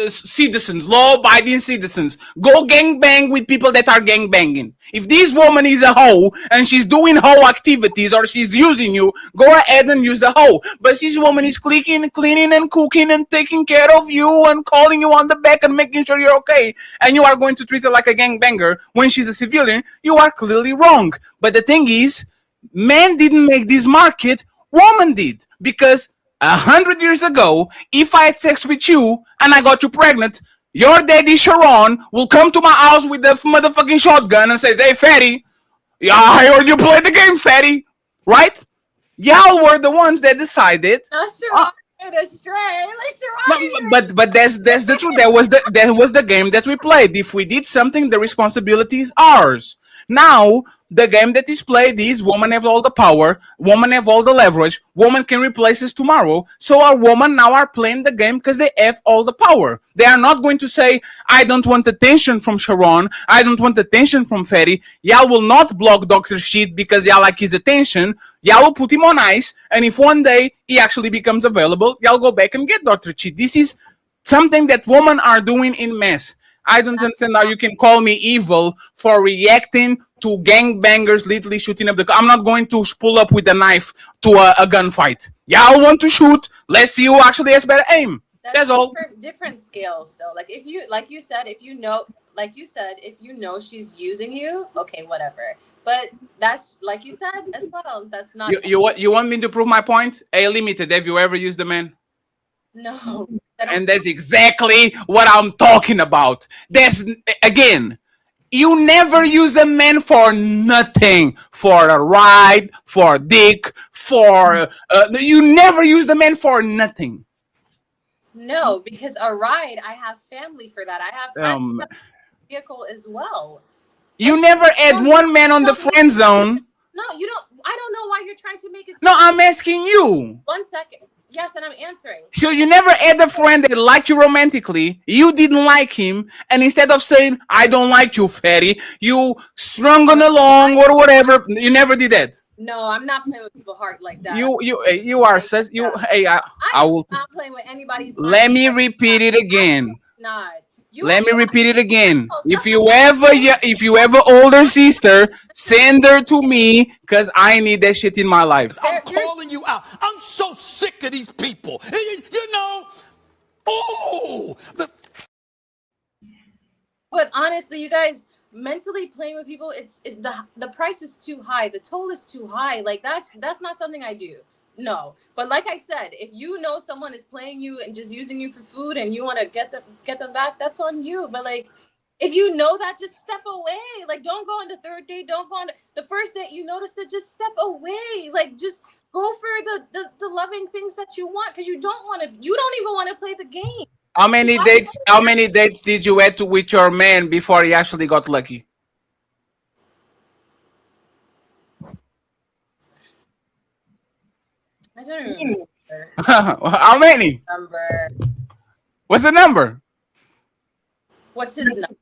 citizens, law-abiding citizens. Go gangbang with people that are gangbanging. If this woman is a hoe and she's doing hoe activities or she's using you, go ahead and use the hoe. But this woman is cleaning and cooking and taking care of you and calling you on the back and making sure you're okay, and you are going to treat her like a gangbanger when she's a civilian, you are clearly wrong. But the thing is, men didn't make this market, woman did. Because 100 years ago, if I had sex with you and I got you pregnant, your daddy Sharon will come to my house with the motherfucking shotgun and says, "Hey, Fatty, yeah, I heard you play the game, Fatty." Right? Y'all were the ones that decided. Not Sharon. Astray. Like, Sharon. But that's the truth. That was the game that we played. If we did something, the responsibility is ours. Now, the game that is played is women have all the power, women have all the leverage, women can replace us tomorrow. So our women now are playing the game because they have all the power. They are not going to say, "I don't want attention from Sharon, I don't want attention from Fatty." Y'all will not block Dr. Shit because y'all like his attention. Y'all will put him on ice, and if one day he actually becomes available, y'all go back and get Dr. Shit. This is something that women are doing in mass. I don't understand how you can call me evil for reacting to gangbangers literally shooting up the car. I'm not going to pull up with a knife to a gunfight. Y'all want to shoot? Let's see who actually has better aim. That's all. Different scales, though. Like if you said, if you know she's using you, okay, whatever. But that's like you said as well. That's not. You want me to prove my point? Hey, Limited, have you ever used a man? No. And that's exactly what I'm talking about. That's again, you never use a man for nothing, for a ride, for a dick, for you never use the man for nothing. No, because a ride, I have family for that. I have friends that have a vehicle as well. You never had one man on the friend zone. No, you don't. I don't know why you're trying to make it. No, I'm asking you. 1 second. Yes, and I'm answering. So you never had a friend that liked you romantically, you didn't like him, and instead of saying, "I don't like you, Fatty," you strung on along or whatever. You never did that. No, I'm not playing with people's heart like that. You are such you. Hey, I will. I'm not playing with anybody's. Let me repeat it again. Not. Let me repeat it again. If you ever older sister, send her to me because I need that shit in my life. I'm calling you out. I'm so sick of these people. You know, But honestly, you guys, mentally playing with people, the price is too high. The toll is too high. Like that's not something I do. No, but like I said, if you know someone is playing you and just using you for food, and you want to get them back, that's on you. But like, if you know that, just step away. Like, don't go on the third date. Don't go on the first date. You notice it, just step away. Like, just go for the loving things that you want, because you don't even want to play the game. How many dates did you have with your man before he actually got lucky? I don't remember. How many? Number. What's the number? What's his number?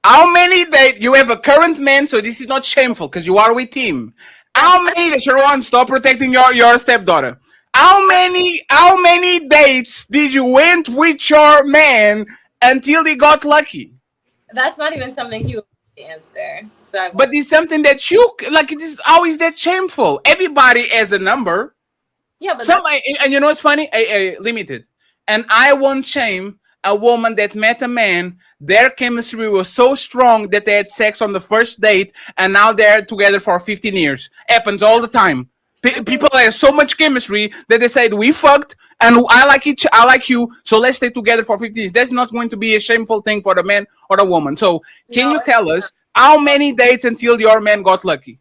How many dates? You have a current man, so this is not shameful because you are with him. How many? Sharon, stop protecting your stepdaughter. How many dates did you went with your man until he got lucky? That's not even something he would answer. So but it's something that you like. This is always that shameful. Everybody has a number. Yeah, but and you know what's funny? Limited. And I won't shame a woman that met a man. Their chemistry was so strong that they had sex on the first date, and now they're together for 15 years. Happens all the time. People have so much chemistry that they said, "We fucked, and I like you, so let's stay together for 15 years." That's not going to be a shameful thing for the man or the woman. So, can you tell us how many dates until your man got lucky?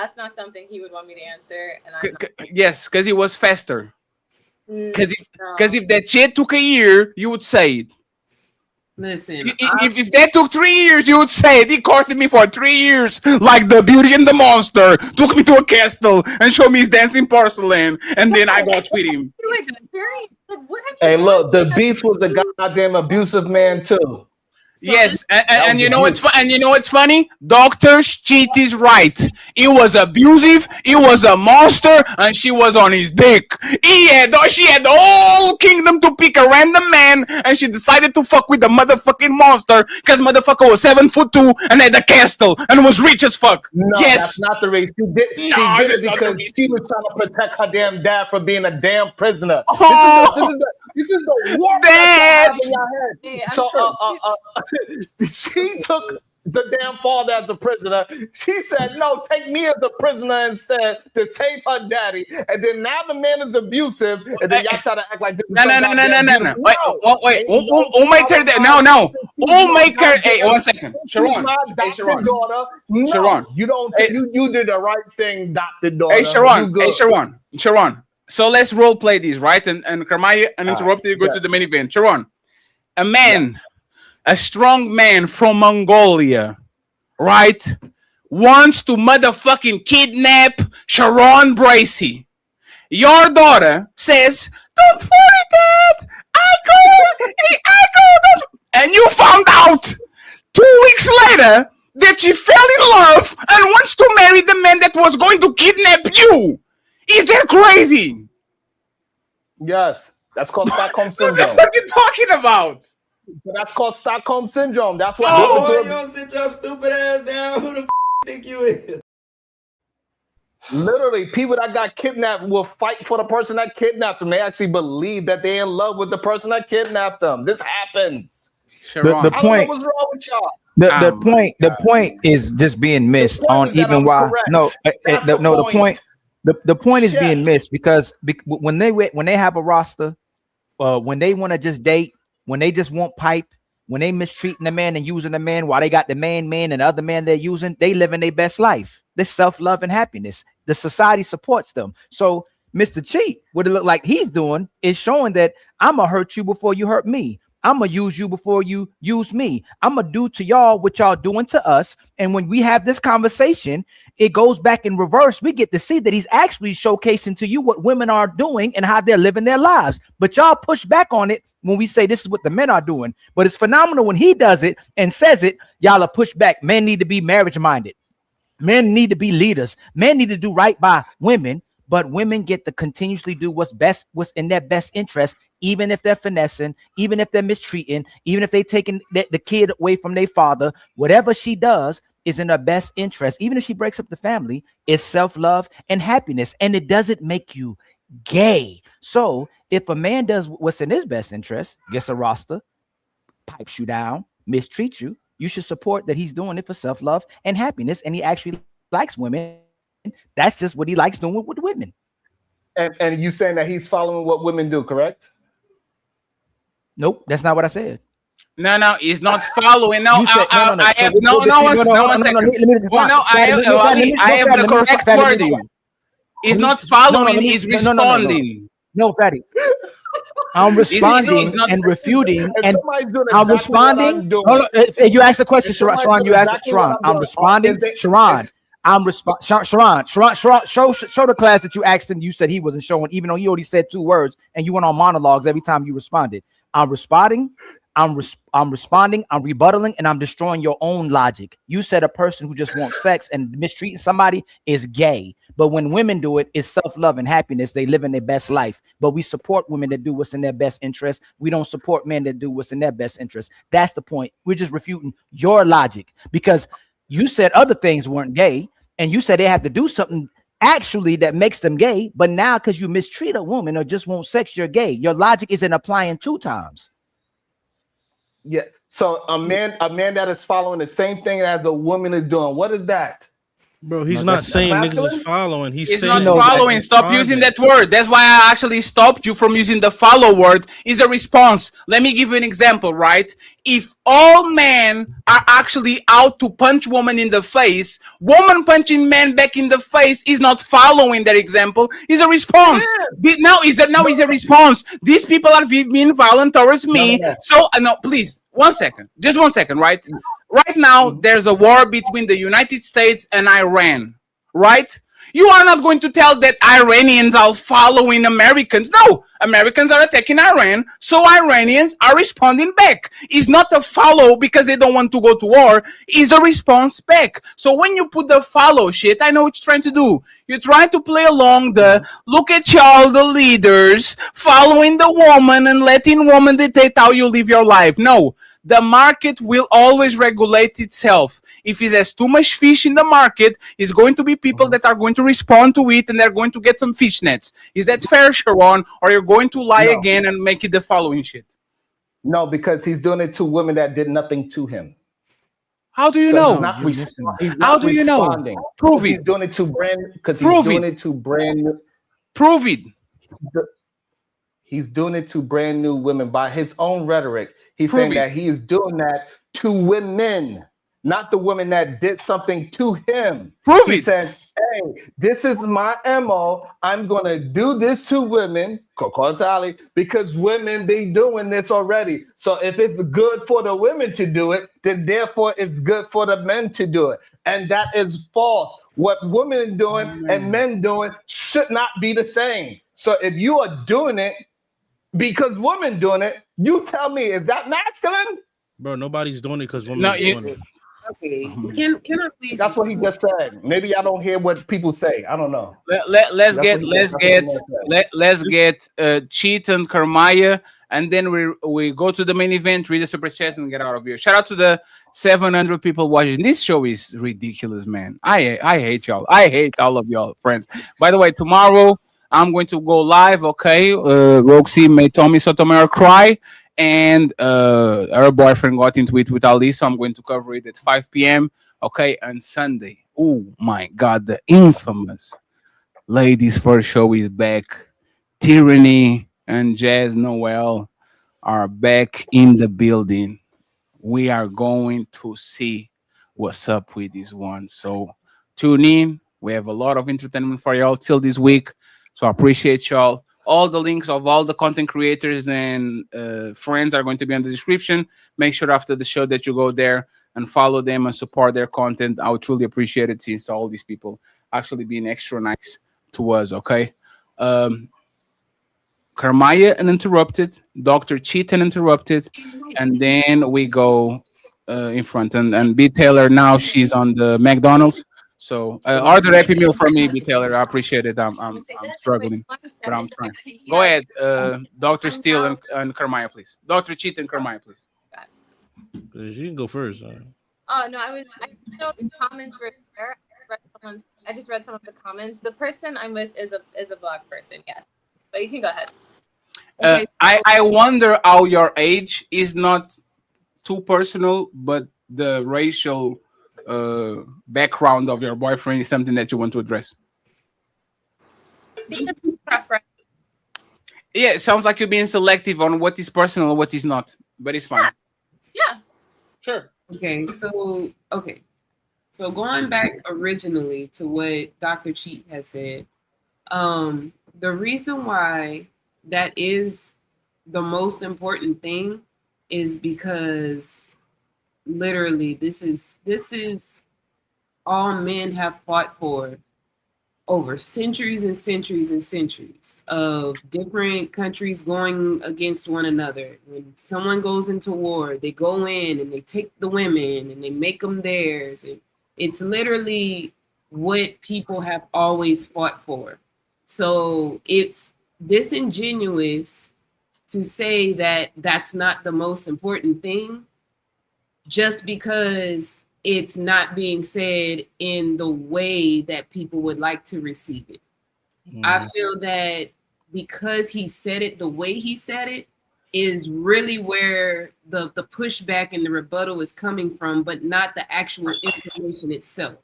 That's not something he would want me to answer. And I'm not. Yes, because it was faster. Because No. if that shit took a year, you would say it. Listen, If that took 3 years, you would say it. He courted me for 3 years, like the Beauty and the Monster. Took me to a castle and showed me his dancing porcelain, and then I got with him. You experience, like, what have Hey, you look, the done? Beast was a goddamn abusive man too. Yes, and you know what's funny? Dr. Cheat is right. He was abusive, he was a monster, and she was on his dick. She had the whole kingdom to pick a random man, and she decided to fuck with the motherfucking monster because motherfucker was 7'2" and had a castle and was rich as fuck. No, yes, that's not the race. She did it because she was trying to protect her damn dad from being a damn prisoner. This is the war Dad. in your head. So she took the damn father as a prisoner. She said, "No, take me as a prisoner instead to save her daddy." And then now the man is abusive, and then y'all try to act like this. No. Wait. Who make her that? No. Who make her? Hey, 1 second. Sharon. Hey, Sharon. Daughter. No, Sharon. You don't. You did the right thing, adopted daughter. Hey, Sharon. Sharon. So let's role play these, right? And Karmaya uninterrupted, you go to the main event. Sharon, a man, a strong man from Mongolia, right, wants to motherfucking kidnap Sharon Bracey. Your daughter says, "Don't worry, Dad. I go. Don't." And you found out 2 weeks later that she fell in love and wants to marry the man that was going to kidnap you. Is that crazy? Yes, that's called Stockholm syndrome. What the fuck are you talking about? That's called Stockholm syndrome. That's what Oh, happened to you don't sit your stupid ass down. Who the think you is? Literally, people that got kidnapped will fight for the person that kidnapped them. They actually believe that they're in love with the person that kidnapped them. This happens. The I don't know point, what's wrong with y'all. the point is just being missed on even why. No, the point is being missed because when they have a roster, when they want to just date, when they just want pipe, when they mistreating the man and using the man while they got the man and the other man they're using, they living their best life. This self-love and happiness. The society supports them. So Mr. Cheat, what it look like he's doing is showing that I'm gonna hurt you before you hurt me. I'm gonna use you before you use me. I'm gonna do to y'all what y'all doing to us. And when we have this conversation, it goes back in reverse. We get to see that he's actually showcasing to you what women are doing and how they're living their lives. But y'all push back on it when we say this is what the men are doing. But it's phenomenal when he does it and says it. Y'all are pushed back. Men need to be marriage minded. Men need to be leaders. Men need to do right by women. But women get to continuously do what's in their best interest, even if they're finessing, even if they're mistreating, even if they're taking the kid away from their father. Whatever she does is in her best interest. Even if she breaks up the family, it's self-love and happiness. And it doesn't make you gay. So if a man does what's in his best interest, gets a roster, pipes you down, mistreats you, you should support that he's doing it for self-love and happiness. And he actually likes women. That's just what he likes doing with women. And you saying that he's following what women do, correct? Nope, that's not what I said. No, he's not following. No, I have the correct wording. He's not following, he's responding. No, Fatty. I'm responding and refuting, and I'm responding. If you ask the question, Sharon, you ask it, Sharon. I'm responding, Sharon. Sharon, show the class that you asked him. You said he wasn't showing, even though he already said 2 words, and you went on monologues every time you responded. I'm responding, I'm responding, I'm rebuttaling, and I'm destroying your own logic. You said a person who just wants sex and mistreating somebody is gay. But when women do it, it's self-love and happiness. They live in their best life. But we support women that do what's in their best interest. We don't support men that do what's in their best interest. That's the point. We're just refuting your logic because you said other things weren't gay, and you said they have to do something actually that makes them gay. But now because you mistreat a woman or just want sex, you're gay. Your logic isn't applying 2 times. Yeah. So a man that is following the same thing as the woman is doing, what is that? Bro, he's No, not that's saying not niggas is following. He's It's saying not following. Stop using that word. That's why I actually stopped you from using the follow word. Is a response. Let me give you an example, right? If all men are actually out to punch woman in the face, woman punching man back in the face is not following that example. Is a response. Now is a response. These people are being violent towards me. So no, please, 1 second. Just 1 second, right? Right now, there's a war between the United States and Iran, right? You are not going to tell that Iranians are following Americans. No, Americans are attacking Iran, so Iranians are responding back. It's not a follow because they don't want to go to war. It's a response back. So when you put the follow shit, I know what you're trying to do. You're trying to play along the look at y'all, the leaders, following the woman and letting woman dictate how you live your life. No. The market will always regulate itself. If it has too much fish in the market, it's going to be people that are going to respond to it and they're going to get some fish nets. Is that fair, Sharon? Or you're going to lie again and make it the following shit? No, because he's doing it to women that did nothing to him. How do you So know? he's not he's How not do you know? responding. Prove He's it. doing it to brand because he's Prove doing it. it to brand new. Prove it. He's doing it to brand new women by his own rhetoric. He's Prove saying it. that he is doing that to women, not the women that did something to him. Prove he it. said, hey, this is my MO. I'm gonna do this to women, because women be doing this already. So if it's good for the women to do it, then therefore it's good for the men to do it. And that is false. What women are doing and men doing should not be the same. So if you are doing it because women doing it, you tell me, is that masculine? Bro, nobody's doing it because women No, are you- doing it. Okay, can I please? That's what he just said. Maybe I don't hear what people say. I don't know. Let's That's get what he said. let's get Cheat and Karmaya, and then we go to the main event, read the super chats, and get out of here. Shout out to the 700 people watching. This show is ridiculous, man. I hate y'all. I hate all of y'all, friends. By the way, tomorrow I'm going to go live. Okay, Roxy made Tommy Sotomayor cry, and her boyfriend got into it with Ali, so I'm going to cover it at 5 p.m. Okay, and Sunday. Oh my God, the infamous Ladies First show is back. Tyranny and Jazz Noel are back in the building. We are going to see what's up with this one. So tune in. We have a lot of entertainment for y'all till this week. So I appreciate y'all. All the links of all the content creators and friends are going to be in the description. Make sure after the show that you go there and follow them and support their content. I would truly appreciate it since all these people actually being extra nice to us, okay? Karmaya Uninterrupted, Dr. Cheat Uninterrupted, and then we go in front. And B. Taylor, now she's on the McDonald's. So order Happy Meal for me, B. Taylor. I appreciate it. I'm struggling, but I'm trying. Go ahead, Dr. Steele and Karmaya, please. Dr. Cheat and Karmaya, please. You can go first. Oh no, I know the comments were there. I just read some of the comments. The person I'm with is a black person, yes. But you can go ahead. I wonder how your age is not too personal, but the racial background of your boyfriend is something that you want to address. Yeah, it sounds like you're being selective on what is personal and what is not, but it's fine. Yeah. Sure. Okay, so going back originally to what Dr. Cheat has said, the reason why that is the most important thing is because literally this is all men have fought for over centuries and centuries and centuries of different countries going against one another. When someone goes into war, they go in and they take the women and they make them theirs. And it's literally what people have always fought for. So it's disingenuous to say that that's not the most important thing just because it's not being said in the way that people would like to receive it. I feel that because he said it the way he said it is really where the pushback and the rebuttal is coming from, but not the actual information itself.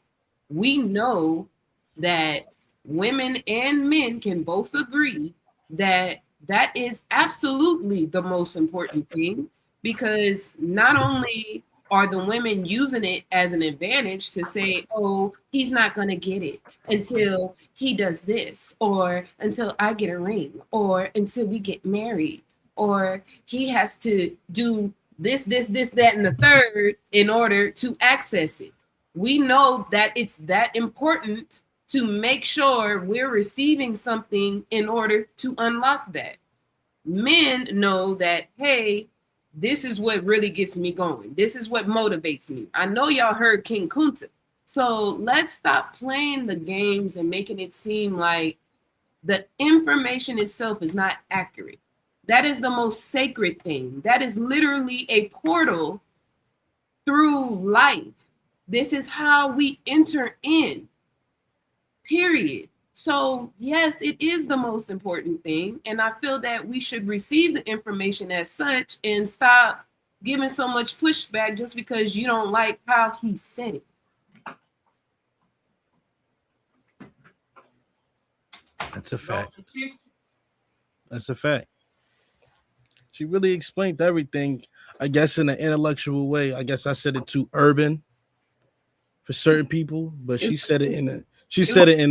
we know that women and men can both agree that that is absolutely the most important thing, because not only are the women using it as an advantage to say, oh, he's not going to get it until he does this, or until I get a ring, or until we get married, or he has to do this, that, and the third in order to access it. We know that it's that important to make sure we're receiving something in order to unlock that. Men know that, hey, this is what really gets me going. This is what motivates me. I know y'all heard King Kunta. So let's stop playing the games and making it seem like the information itself is not accurate. That is the most sacred thing. That is literally a portal through life. This is how we enter in, period. So yes, it is the most important thing. And I feel that we should receive the information as such and stop giving so much pushback just because you don't like how he said it. That's a fact. That's a fact. She really explained everything, I guess, in an intellectual way. I guess I said it too urban for certain people, but she said it in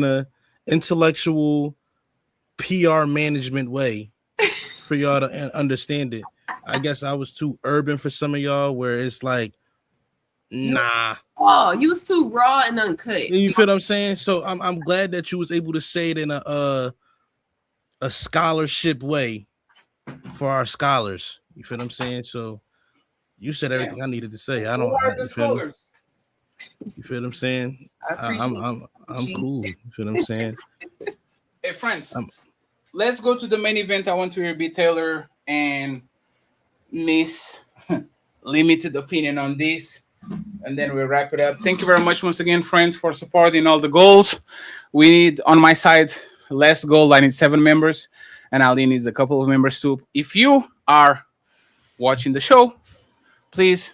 a intellectual PR management way for y'all to understand it. I guess I was too urban for some of y'all, where it's like, nah. Oh, you was too raw and uncut. You feel what I'm saying? So I'm glad that you was able to say it in a scholarship way for our scholars. You feel what I'm saying? So you said everything I needed to say. I don't. Who are the scholars? You feel what I'm saying? I'm cool. You feel what I'm saying? Hey, friends, let's go to the main event. I want to hear B. Taylor and Miss Limited Opinion on this, and then we'll wrap it up. Thank you very much once again, friends, for supporting all the goals. We need, on my side, less goal. I need 7 members, and Ali needs a couple of members too. If you are watching the show, please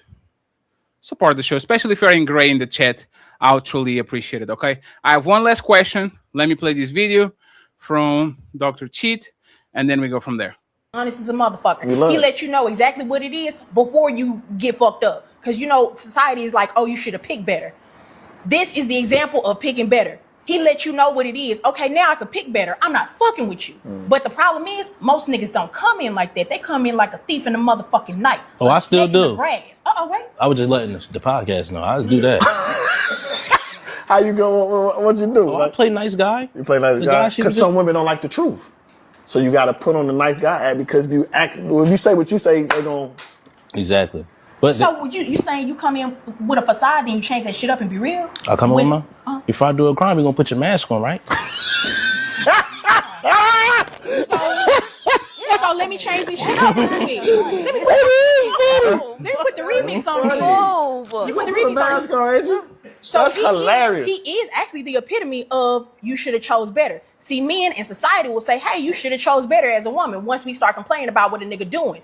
support the show, especially if you're in gray in the chat. I'll truly appreciate it, okay? I have one last question. Let me play this video from Dr. Cheat, and then we go from there. Honest as a motherfucker. We love He it. let you know exactly what it is before you get fucked up. Because, you know, society is like, oh, you should have picked better. This is the example of picking better. He let you know what it is. Okay, now I can pick better. I'm not fucking with you. But the problem is, most niggas don't come in like that. They come in like a thief in the motherfucking night. Oh, I still do. Wait. I was just letting the podcast know. I do that. How you go? What you do? I play nice guy. You play nice The guy guy she because was some women don't like the truth. So you got to put on the nice guy act because if you act, when you say what you say, they gon' Exactly. But So you saying you come in with a facade, then you change that shit up and be real? I come on, man. Before I do a crime, you're gonna put your mask on, right? So let me change this shit up. Let me put the remix on. You put the remix on. So That's hilarious. He is actually the epitome of you should have chose better. See, men in society will say, hey, you should have chose better as a woman once we start complaining about what a nigga doing.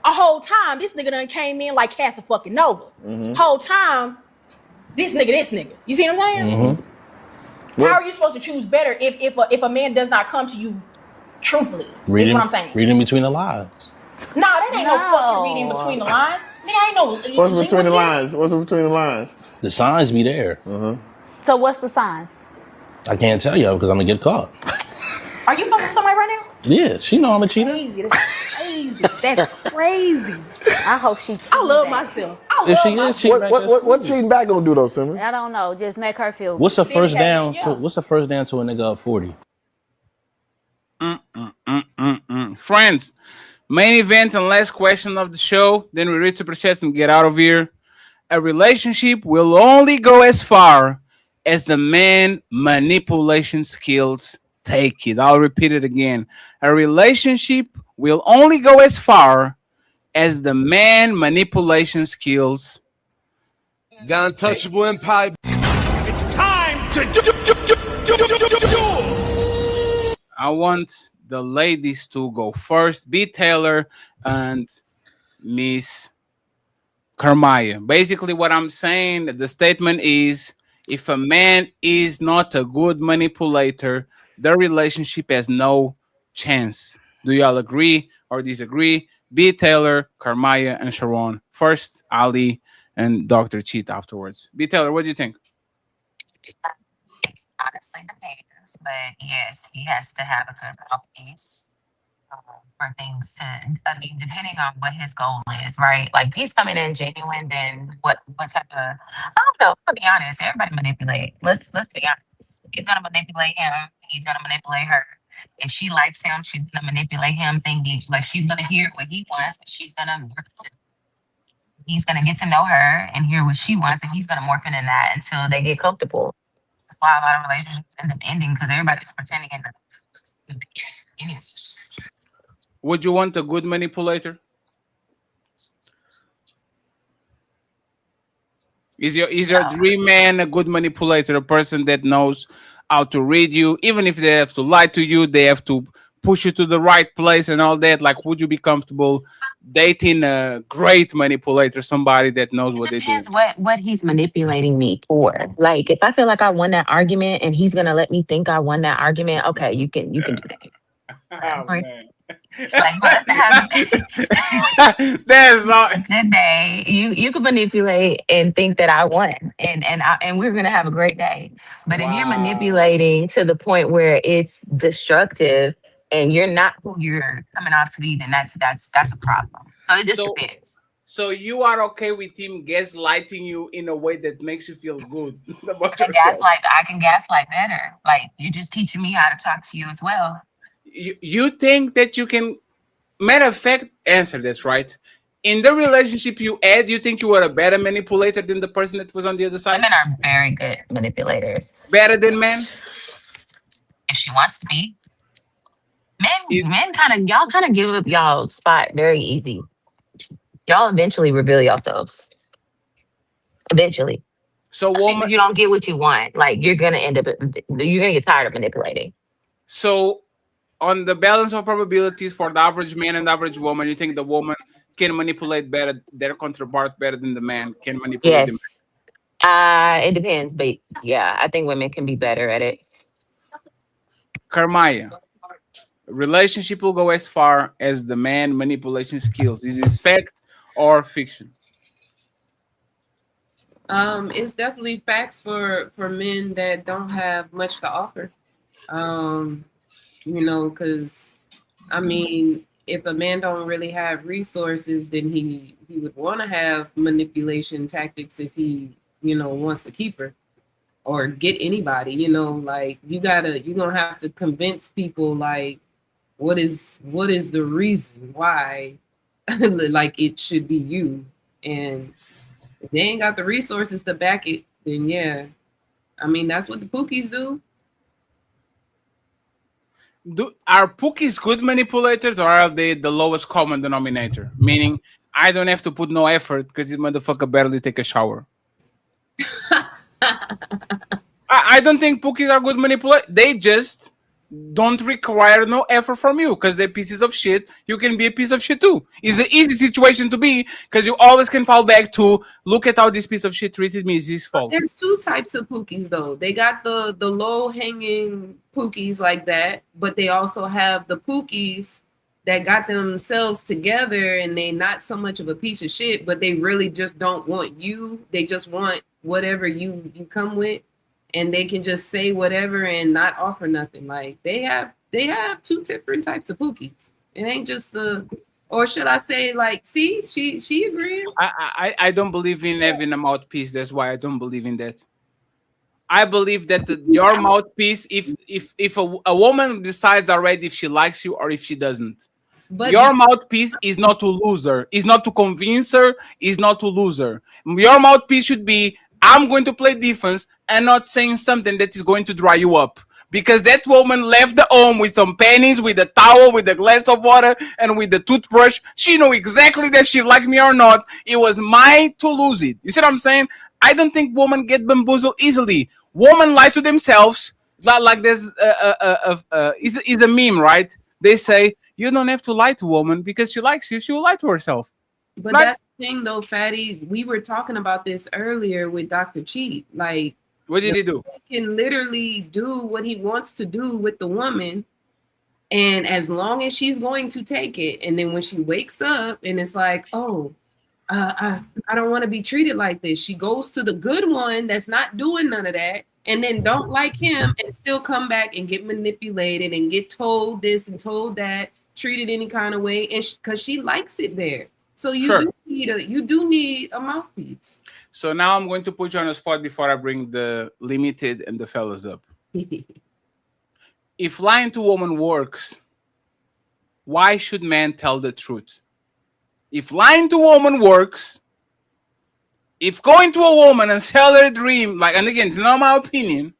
A whole time, this nigga done came in like Casa fucking Nova. Whole time, this nigga. You see what I'm saying? How are you supposed to choose better if a man does not come to you truthfully? Is what I'm saying. Reading between the lines. No, that ain't no fucking reading between the lines. Nigga, ain't no. What's between the lines? What's between the lines? The signs be there. So what's the signs? I can't tell you because I'm gonna get caught. Are you fucking with somebody right now? Yeah, she know I'm a cheater. Crazy. That's crazy. That's crazy. I hope she. I love myself. If she is cheating back, What cheating back gonna do though, Simmons? I don't know. Just make her feel. what's the first down? What's the first down to a nigga up 40? Friends, main event and last question of the show. Then we read Super Chats and get out of here. A relationship will only go as far as the man manipulation skills take it. I'll repeat it again. A relationship will only go as far as the man manipulation skills. The Untouchable Empire. It's time to do. I want the ladies to go first. B. Taylor and Miss Carmaya. Basically, what I'm saying, the statement is, If a man is not a good manipulator, the relationship has no chance. Do y'all agree or disagree? B. Taylor, Carmaya, and Sharon. First, Ali, and Dr. Cheat afterwards. B. Taylor, what do you think? Honestly depends, but yes, he has to have a good mouthpiece for things to. I mean, depending on what his goal is, right? Like, if he's coming in genuine, then what type of? I don't know. To be honest, everybody manipulate. Let's be honest. He's gonna manipulate him. He's gonna manipulate her. If she likes him, she's gonna manipulate him, thinking like she's gonna hear what he wants. She's gonna work to. He's gonna get to know her and hear what she wants, and he's gonna morph into that until they get comfortable. That's why a lot of relationships end up ending because everybody's pretending in the beginning. Would you want a good manipulator? Is your dream man a good manipulator, a person that knows how to read you, even if they have to lie to you, they have to push you to the right place and all that? Like, would you be comfortable dating a great manipulator, somebody that knows what they do? Depends what he's manipulating me for. Like, if I feel like I won that argument and he's gonna let me think I won that argument, okay, you can do that. Oh, man. Like, for us to have That's not a good day. You can manipulate and think that I won, and we're gonna have a great day. But if you're manipulating to the point where it's destructive and you're not who you're coming off to be, then that's a problem. So it just depends. So you are okay with him gaslighting you in a way that makes you feel good about I yourself? can gaslight better. Like, you're just teaching me how to talk to you as well. You think that you can? Matter of fact, answer this, right? In the relationship you had, you think you were a better manipulator than the person that was on the other side? Women are very good manipulators. Better than men? If she wants to be. Men y'all kind of give up y'all spot very easy. Y'all eventually reveal yourselves. Eventually. So if you don't get what you want, like, you're gonna get tired of manipulating. So on the balance of probabilities for the average man and average woman, you think the woman can manipulate better their counterpart better than the man can manipulate them? Yes. It depends, but yeah, I think women can be better at it. Carmaya, relationship will go as far as the man manipulation skills. Is this fact or fiction? It's definitely facts for men that don't have much to offer. Because I mean, if a man don't really have resources, then he would want to have manipulation tactics if he, wants to keep her or get anybody, like you're gonna have to convince people, like, what is the reason why like it should be you. And if they ain't got the resources to back it, then yeah. I mean, that's what the Pookies do. Are Pookies good manipulators, or are they the lowest common denominator? Meaning, I don't have to put no effort because this motherfucker barely take a shower. I don't think Pookies are good manipulators. They just don't require no effort from you because they're pieces of shit. You can be a piece of shit too. It's an easy situation to be because you always can fall back to, look at how this piece of shit treated me. It's his fault. There's two types of Pookies though. They got the low hanging Pookies like that, but they also have the Pookies that got themselves together and they not so much of a piece of shit, but they really just don't want you. They just want whatever you come with. And they can just say whatever and not offer nothing. Like, they have two different types of Pookies. It ain't just or should I say, like, see, she agreed. I don't believe in having a mouthpiece. That's why I don't believe in that. I believe that your mouthpiece, if a woman decides already if she likes you or if she doesn't, but your mouthpiece is not to lose her, is not to convince her, is not to lose her. Your mouthpiece should be, I'm going to play defense and not saying something that is going to dry you up. Because that woman left the home with some pennies, with a towel, with a glass of water, and with the toothbrush. She knew exactly that she liked me or not. It was mine to lose it. You see what I'm saying? I don't think women get bamboozled easily. Women lie to themselves. Like there's is a meme, right? They say, you don't have to lie to a woman because she likes you. She will lie to herself. But that's the thing, though, Fatty. We were talking about this earlier with Dr. Cheat. Like, What did he do? He can literally do what he wants to do with the woman, and as long as she's going to take it, and then when she wakes up and it's like, oh, I don't want to be treated like this, she goes to the good one that's not doing none of that, and then don't like him and still come back and get manipulated and get told this and told that, treated any kind of way, and because she likes it there. So you do need a mouthpiece. So now I'm going to put you on the spot before I bring the limited and the fellas up. If lying to a woman works, why should men tell the truth? If lying to a woman works, if going to a woman and sell her dream, like, and again, it's not my opinion,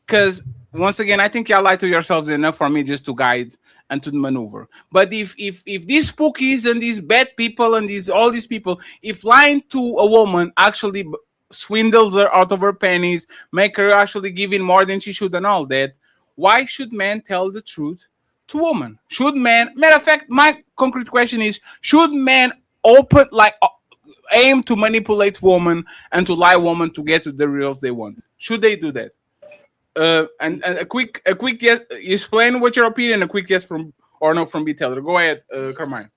because once again, I think y'all lie to yourselves enough for me just to guide and to maneuver. But if these spookies and these bad people and all these people, if lying to a woman actually swindles her out of her pennies, make her actually give in more than she should and all that, why should men tell the truth to women? Should men, matter of fact, my concrete question is, should men aim to manipulate women and to lie women to get to the results they want? Should they do that? And a quick yes, explain what your opinion, a quick yes from or no from B. Taylor. Go ahead, Carmine.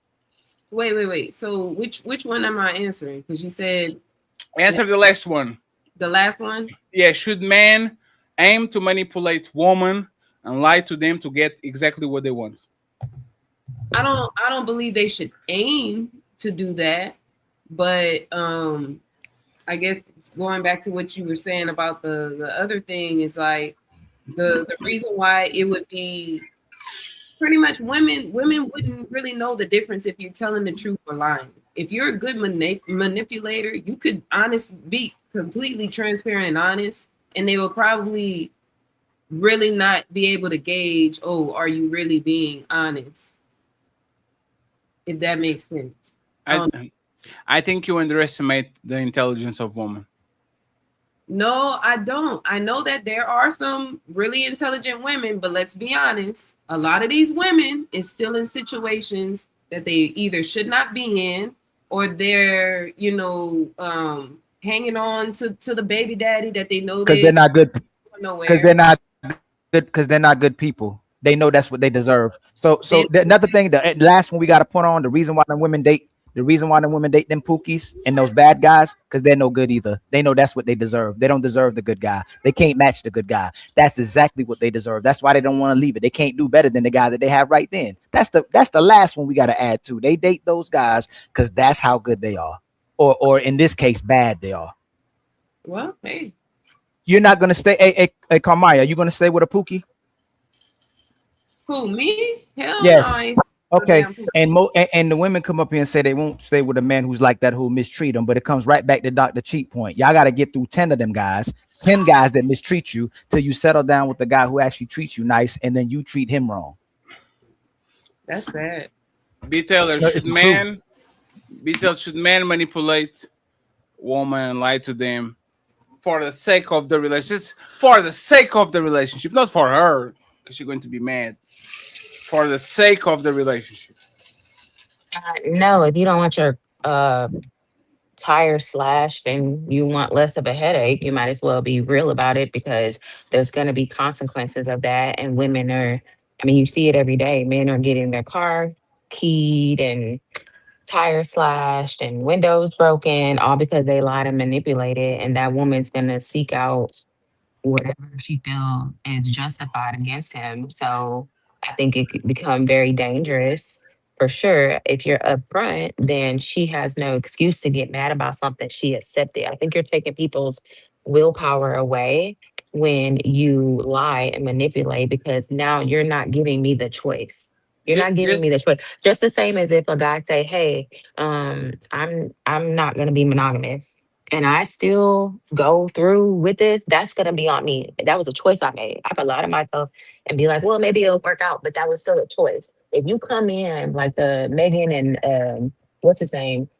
Wait. So which one am I answering? Because you said answer the last one. The last one? Yeah, should men aim to manipulate women and lie to them to get exactly what they want? I don't believe they should aim to do that, but I guess going back to what you were saying about the other thing is like the reason why it would be pretty much women wouldn't really know the difference if you're telling the truth or lying. If you're a good manipulator, you could be completely transparent and honest, and they will probably really not be able to gauge, oh, are you really being honest? If that makes sense. I think you underestimate the intelligence of women. No, I don't. I know that there are some really intelligent women, but let's be honest, a lot of these women is still in situations that they either should not be in, or they're, hanging on to the baby daddy that they know because they're not good. Nowhere. Because they're not good. Because they're not good people. They know that's what they deserve. So another thing, the last one we got to put on, the reason why the women date them pookies and those bad guys, because they're no good either. They know that's what they deserve. They don't deserve the good guy. They can't match the good guy. That's exactly what they deserve. That's why they don't want to leave it. They can't do better than the guy that they have right then. That's the last one we got to add to. They date those guys because that's how good they are, or in this case, bad they are. Well, hey, you're not gonna stay. Hey, Carmaya, you gonna stay with a pookie? Who, me? Hell yes. No. Okay, and the women come up here and say they won't stay with a man who's like that, who mistreat them, but it comes right back to Dr. Cheat point. Y'all got to get through 10 of them guys, 10 guys that mistreat you till you settle down with the guy who actually treats you nice, and then you treat him wrong. That's bad. B. Taylor, should men manipulate women and lie to them for the sake of the relationship? For the sake of the relationship, not for her, because she's going to be mad. For the sake of the relationship. No, if you don't want your tire slashed and you want less of a headache, you might as well be real about it, because there's going to be consequences of that. And women are, you see it every day. Men are getting their car keyed and tires slashed and windows broken, all because they lied and manipulated. And that woman's going to seek out whatever she feels is justified against him. So I think it could become very dangerous for sure. If you're upfront, then she has no excuse to get mad about something she accepted. I think you're taking people's willpower away when you lie and manipulate, because now you're not giving me the choice. You're not giving me the choice. Just the same as if a guy say, hey, I'm not going to be monogamous, and I still go through with this, that's going to be on me. That was a choice I made. I could lie to myself and be like, well, maybe it'll work out, but that was still a choice. If you come in like the Megan and what's his name?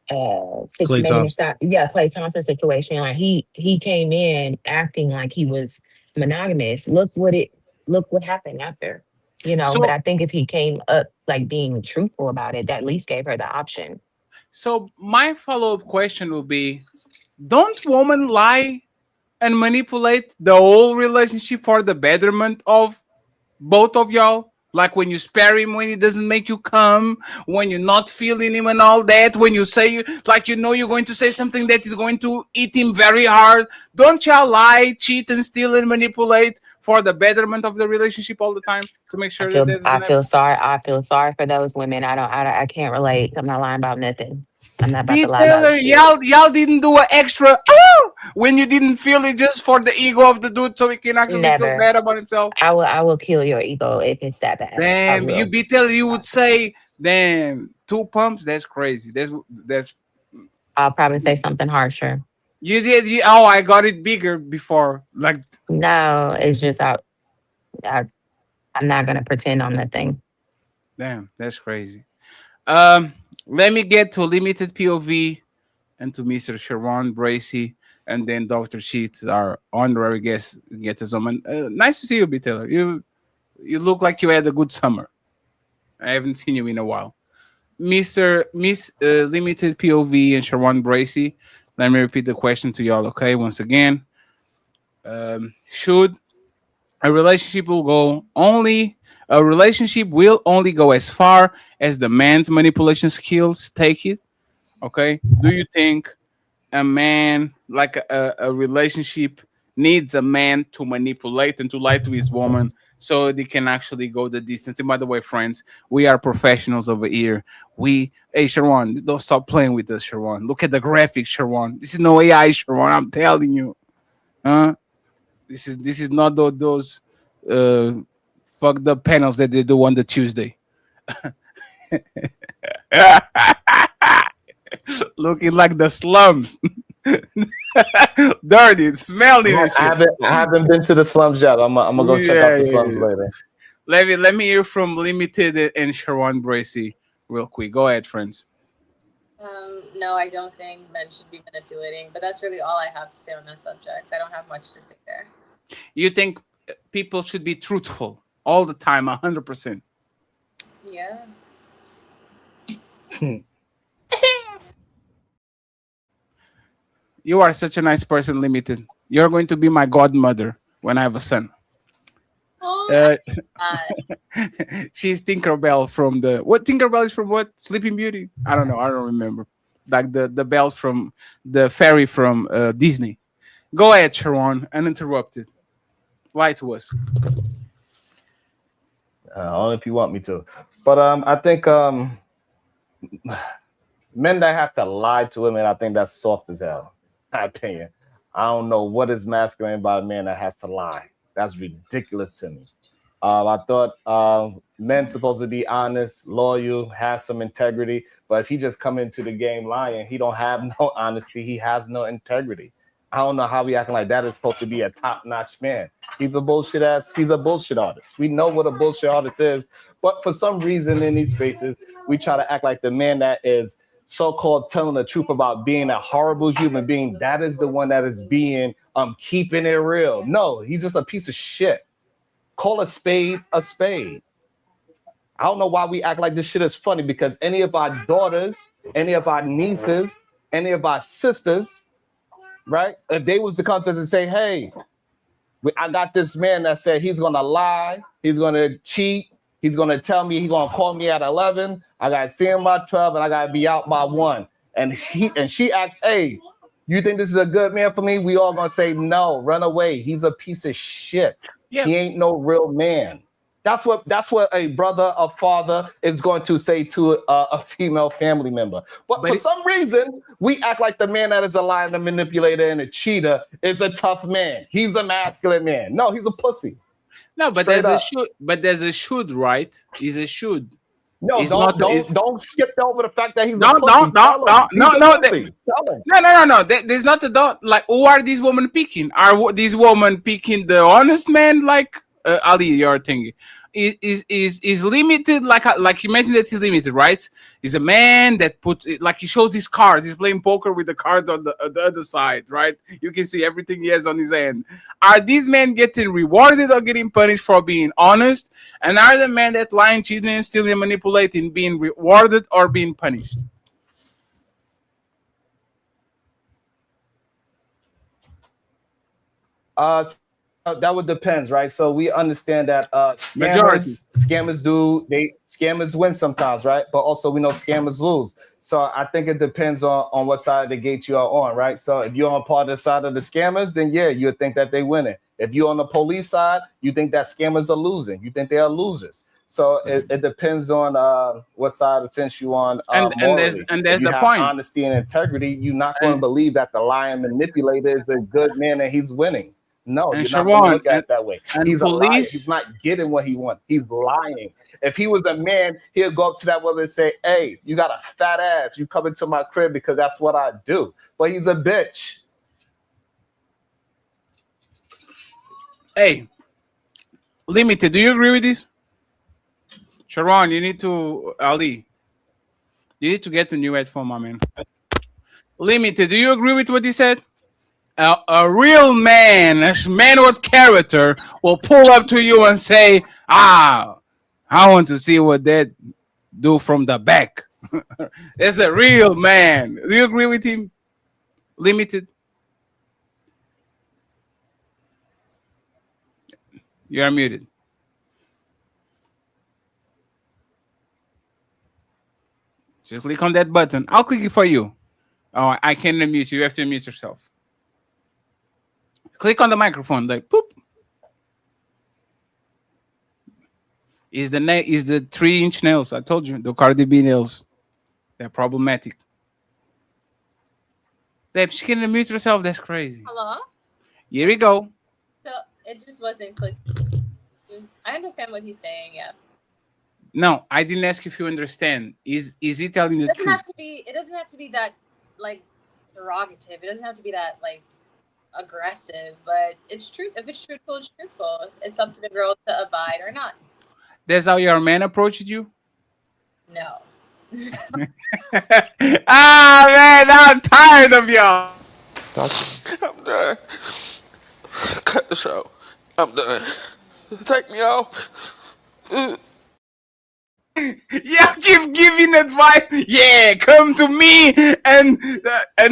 Klay Thompson. Klay Thompson situation. Like he came in acting like he was monogamous. Look what happened after. But I think if he came up like being truthful about it, that at least gave her the option. So my follow-up question will be, don't women lie and manipulate the whole relationship for the betterment of both of y'all? Like when you spare him when he doesn't make you come, when you're not feeling him and all that, when you say you're going to say something that is going to eat him very hard. Don't y'all lie, cheat, and steal and manipulate for the betterment of the relationship all the time to make sure that there's I feel sorry for those women. I can't relate. I'm not lying about nothing. I'm not about B to lie about Taylor, shit. y'all didn't do an extra when you didn't feel it just for the ego of the dude so he can actually feel Never. bad about himself. I will kill your ego if it's that bad. I Damn, will. you B Taylor, you would say, damn, 2 pumps? That's crazy. That's I'll probably say something harsher. you did I got it bigger before. Like No, it's just I'm not gonna pretend on nothing. damn, that's crazy. Let me get to limited POV and to Mr. Sharon Bracy, and then Dr. Sheets, our honorary guest, get his own. Nice to see you, B Taylor. You look like you had a good summer. I haven't seen you in a while. Miss Limited POV and Sharon Bracy. Let me repeat the question to y'all, okay? Once again. Should a relationship will only go as far as the man's manipulation skills take it? Okay. Do you think a man, like a relationship, needs a man to manipulate and to lie to his woman so they can actually go the distance? And by the way, friends, we are professionals over here. Hey, Sharon, don't stop playing with us, Sharon. Look at the graphics, Sharon. This is no AI, Sharon. I'm telling you. This is not those fucked up panels that they do on the Tuesday. Looking like the slums. Dirty, smelly. I haven't been to the slums yet. I'm gonna go check out the slums later. Let me hear from Limited and Sharon Bracy real quick. Go ahead, friends. No, I don't think men should be manipulating, but that's really all I have to say on this subject. I don't have much to say there. You think people should be truthful all the time, 100%? Yeah. You are such a nice person, Limited. You're going to be my godmother when I have a son. She's Tinkerbell from Tinkerbell is from what? Sleeping Beauty? I don't know. I don't remember. Like the bell from the fairy from Disney. Go ahead, Sharon, uninterrupted. Lie to us. Only if you want me to. But I think men that have to lie to women, I think that's soft as hell. In my opinion. I don't know what is masculine about a man that has to lie. That's ridiculous to me. I thought men supposed to be honest, loyal, have some integrity. But if he just come into the game lying, he don't have no honesty. He has no integrity. I don't know how we acting like that is supposed to be a top-notch man. He's a bullshit artist. We know what a bullshit artist is. But for some reason in these spaces, we try to act like the man that is so-called telling the truth about being a horrible human being, that is the one that is being keeping it real. No, he's just a piece of shit. Call a spade a spade. I don't know why we act like this shit is funny, because any of our daughters, any of our nieces, any of our sisters, right? If they was to come to us and say, hey, I got this man that said he's gonna lie, he's gonna cheat, he's gonna tell me he's gonna call me at 11, I gotta see him by 12, and I gotta be out by 1. And she asks, hey, you think this is a good man for me? We all gonna say no, run away. He's a piece of shit. Yeah. He ain't no real man. That's what a brother, a father is going to say to a female family member. But for some reason, we act like the man that is a liar, the manipulator, and a cheater is a tough man. He's the masculine man. No, he's a pussy. No, but there's a should, right? He's a should. No, don't skip over the fact that he's no. There's not a doubt. Like, who are these women picking? Are these women picking the honest man, like Ali, your thing? Is limited, like you mentioned that he's limited, right? He's a man that he shows his cards. He's playing poker with the cards on the other side, right? You can see everything he has on his hand. Are these men getting rewarded or getting punished for being honest? And are the men that lying, cheating, and stealing, manipulating being rewarded or being punished? That would depends, right? So we understand that Majority. scammers win sometimes, right? But also we know scammers lose. So I think it depends on what side of the gate you are on, right? So if you're on part of the side of the scammers, then yeah, you would think that they winning. If you're on the police side, you think that scammers are losing. You think they are losers. So it depends on what side of the fence you on. And there's If you the have point. honesty and integrity, you're not going to believe that the lying manipulator is a good man and he's winning. No, And you're not going to Sharon, look at it that way. and He's a liar. police- He's not getting what he wants. He's lying. If he was a man, he'll go up to that woman and say, "Hey, you got a fat ass. You come into my crib because that's what I do." But he's a bitch. Hey, Limited, do you agree with this? Sharon, you need to, Ali, you need to get a new headphone, my man. Limited, do you agree with what he said? A real man, a man with character, will pull up to you and say, I want to see what they do from the back. That's a real man. Do you agree with him? Limited? You are muted. Just click on that button. I'll click it for you. Oh, I can't unmute you. You have to unmute yourself. Click on the microphone, like poop. Is the 3-inch nails? I told you, the Cardi B nails. They're problematic. Babe, she can unmute herself. That's crazy. Hello? Here we go. So it just wasn't clicking. I understand what he's saying, yeah. No, I didn't ask if you understand. Is he telling the It doesn't truth? have to be. It doesn't have to be that like derogative. It doesn't have to be that like aggressive. But it's true. If it's truthful, it's truthful. It's up to the girl to abide or not. That's how your man approached you? No. Ah, man, I'm tired of y'all. I'm done. Cut the show. I'm done. Take me off. Yeah, keep giving advice. Yeah, come to me, and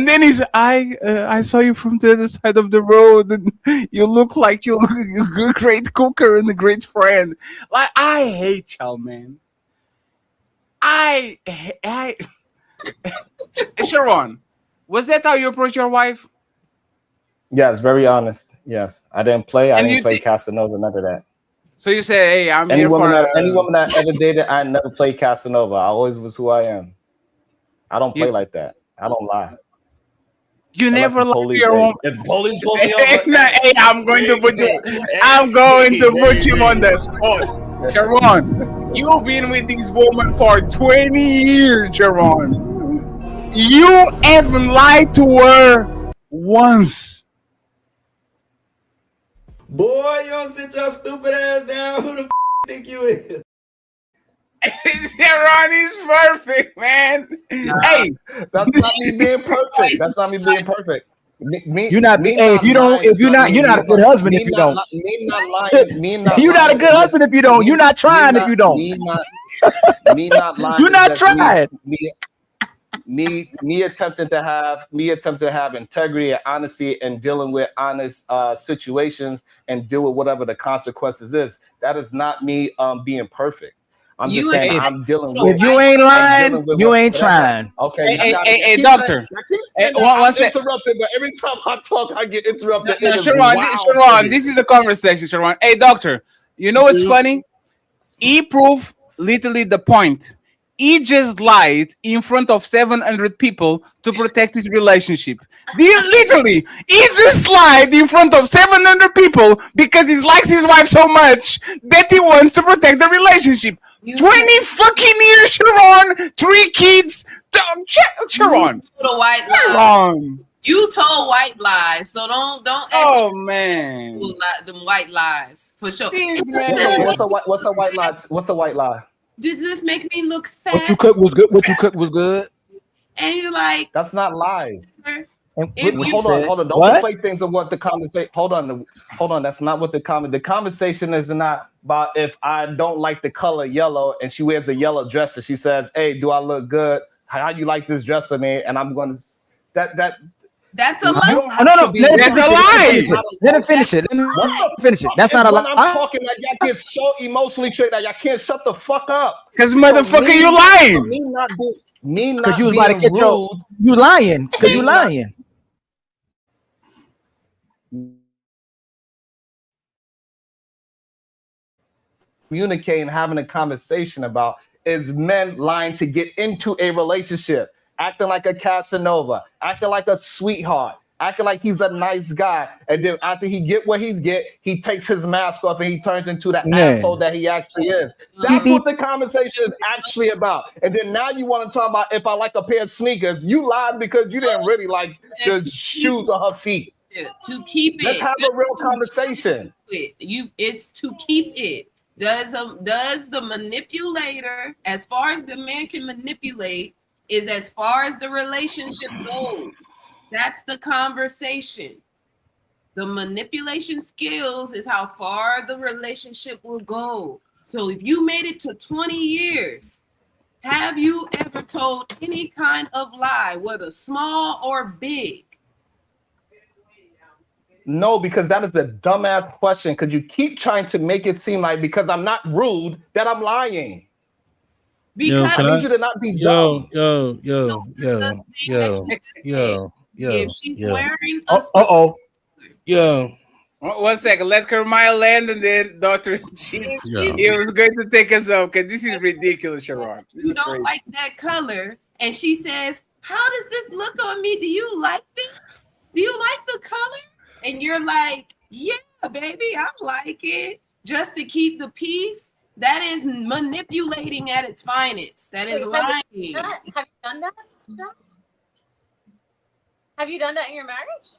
then he's I saw you from the other side of the road, and you look like you're a great cooker and a great friend. Like I hate y'all, man. I Sharon, was that how you approach your wife? Yes, very honest. Yes, I didn't play. I And didn't you play did- Casanova, none of that. So you say, hey, I'm Any here woman for any woman that ever dated, I never played Casanova. I always was who I am. I don't play like that. I don't lie. You Unless never the lied to police, your hey, own. if the police pull me Hey, over, hey, I'm going to put you. I'm going to put you on the spot, Sharon. You've been with this woman for 20 years, Sharon. You haven't lied to her once. Boy, y'all sit your stupid ass down. Who the think you is? Sharon is perfect, man. Hey, that's not me being perfect. That's not me being perfect. You're not. Hey, if you don't, if you're not, you're not a good husband if you don't. Me not lying. Me not. You're not a lying good is husband if you don't. You're not trying if you don't. Me not lying. You're not is just trying. Me attempting to have integrity and honesty and dealing with honest situations and deal with whatever the consequences is. That is not me being perfect. I'm just You saying ain't- I'm dealing with. If you ain't I'm lying, dealing with you ain't whatever. trying. Okay. Hey, doctor. Hey, one sec. Interrupted, but every time I talk, I get interrupted. No, It is Sharon, wild. this is a conversation, Sharon. Hey, doctor, you know what's funny? He proved literally the point. He just lied in front of 700 people to protect his relationship. Literally, he just lied in front of 700 people because he likes his wife so much that he wants to protect the relationship. 20 fucking years, Sharon. 3 kids. Sharon. The white lie. Sharon. You told white lies, so don't. Oh man, them white lies for sure. What's a white lie? What's the white lie? Did this make me look fat? What you cooked was good. What you cooked was good. And you're like, that's not lies. If you Hold said- on. Don't What? play things of what the conversation. Hold on. That's not what the conversation is not about. If I don't like the color yellow and she wears a yellow dress and she says, "Hey, do I look good? How you like this dress on me?" And I'm going to That's a lie. Oh, no. That's a lie. Let him finish it. That's not a lie. I'm talking like y'all get so emotionally triggered that y'all can't shut the fuck up. Because motherfucker, you lying. Me not Because you was about to being get your. You lying. Because you lying. Communicating, having a conversation about is men lying to get into a relationship, acting like a Casanova, acting like a sweetheart, acting like he's a nice guy, and then after he get what he takes his mask off and he turns into the asshole that he actually is. That's what the conversation is actually about. And then now you want to talk about if I like a pair of sneakers. You lied because you didn't really like the shoes on her feet. To keep it. Let's have a real conversation. It's to keep it. Does the manipulator, as far as the man can manipulate, is as far as the relationship goes. That's the conversation. The manipulation skills is how far the relationship will go. So if you made it to 20 years, have you ever told any kind of lie, whether small or big? No, because that is a dumbass question. Because you keep trying to make it seem like because I'm not rude that I'm lying. Because I need you to not be dumb. If she's wearing Yo. 1 second. Let Kermaya land and then Dr. Cheats. It was going to take us off because this is ridiculous, Sharon. You don't like that color, and she says, "How does this look on me? Do you like this? Do you like the color?" And you're like, "Yeah, baby, I like it." Just to keep the peace. That is manipulating at its finest. That is lying. Have you done that? Have you done that in your marriage?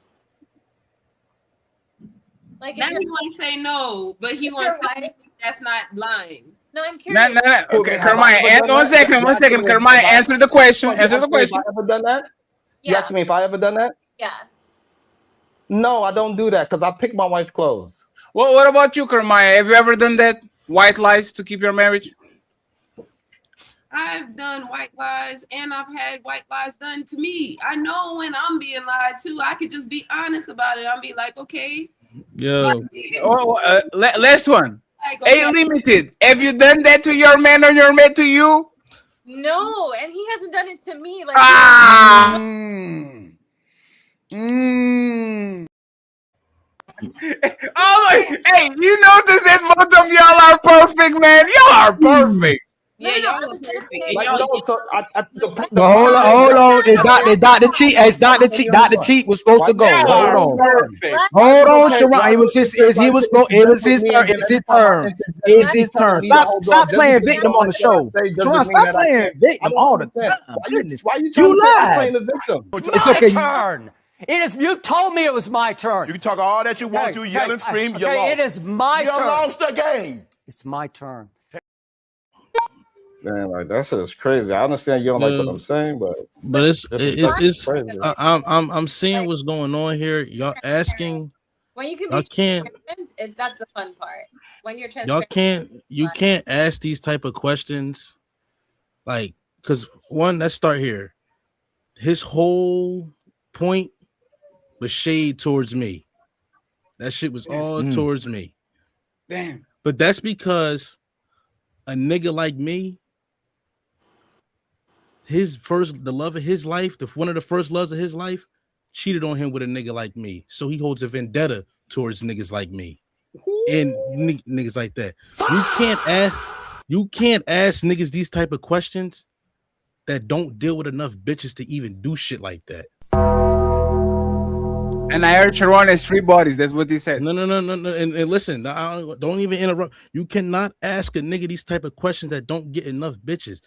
Like, now he want to say no, but he wants to say that's not lying. No, I'm curious. No. Okay, Kermaya, 1 second. Kermaya, answer the question. Answer the question. Have I ever done that? You asked me if I ever done that? Yeah. No, I don't do that because I pick my wife's clothes. Well, what about you, Kermaya? Have you ever done that? White lies to keep your marriage? I've done white lies and I've had white lies done to me. I know when I'm being lied to, I could just be honest about it. I'll be like, okay. Yo. Last one. Like, okay. Limited. Have you done that to your man or your man to you? No, and he hasn't done it to me. Like, Oh, hey, you notice that both of y'all are perfect, man. Y'all are perfect. Yeah, y'all was perfect. Hold on. It's Dr. Cheat. It's Dr. Cheat. Dr. Cheat was supposed to go. Hold on, Sharon. It was his turn. It's his turn. It's his turn. Stop playing victim on the show. Sharon, stop playing victim all the time. Goodness, why you trying to say I'm playing the victim? It's okay. Turn. It is. You told me it was my turn. You can talk all that you want to, yell and scream. You lost. It is my turn. You lost the game. It's my turn. Man, like that shit is crazy. I understand you don't like what I'm saying, but it's crazy. I'm seeing what's going on here. Y'all asking. when you can y'all be can't. transparent, that's the fun part. When you're transparent, You can't ask these type of questions, like, because one, let's start here. His whole point was shade towards me. That shit was all towards me. Damn. But that's because a nigga like me, the love of his life, one of the first loves of his life, cheated on him with a nigga like me. So he holds a vendetta towards niggas like me. And niggas like that. You can't ask niggas these type of questions that don't deal with enough bitches to even do shit like that. And I heard Sharon has 3 bodies. That's what he said. No. And listen, don't even interrupt. You cannot ask a nigga these type of questions that don't get enough bitches.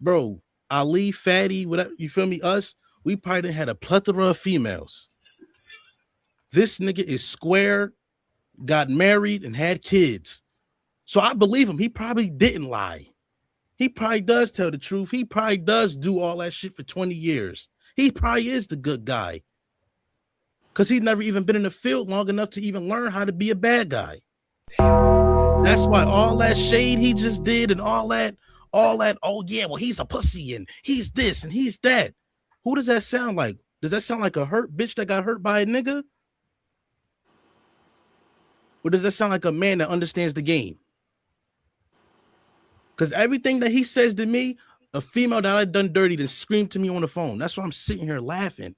Bro, Ali, Fatty, whatever, you feel me? Us, we probably done had a plethora of females. This nigga is square, got married, and had kids. So I believe him. He probably didn't lie. He probably does tell the truth. He probably does do all that shit for 20 years. He probably is the good guy. Because he's never even been in the field long enough to even learn how to be a bad guy. That's why all that shade he just did and all that, oh yeah, well, he's a pussy and he's this and he's that. Who does that sound like? Does that sound like a hurt bitch that got hurt by a nigga? Or does that sound like a man that understands the game? Because everything that he says to me, a female that I done dirty then screamed to me on the phone. That's why I'm sitting here laughing.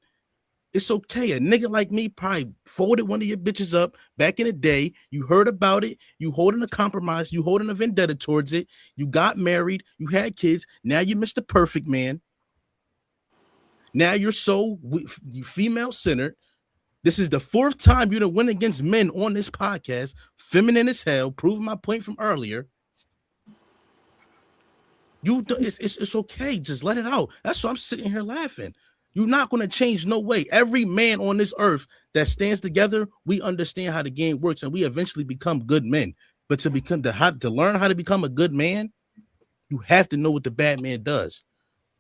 It's okay. A nigga like me probably folded one of your bitches up back in the day. You heard about it. You holding a compromise. You holding a vendetta towards it. You got married. You had kids. Now you're Mr. Perfect Man. Now you're so female-centered. This is the 4th time you done win against men on this podcast. Feminine as hell. Proving my point from earlier. It's okay. Just let it out. That's why I'm sitting here laughing. You're not going to change no way. Every man on this earth that stands together, we understand how the game works, and we eventually become good men. But to learn how to become a good man, you have to know what the bad man does.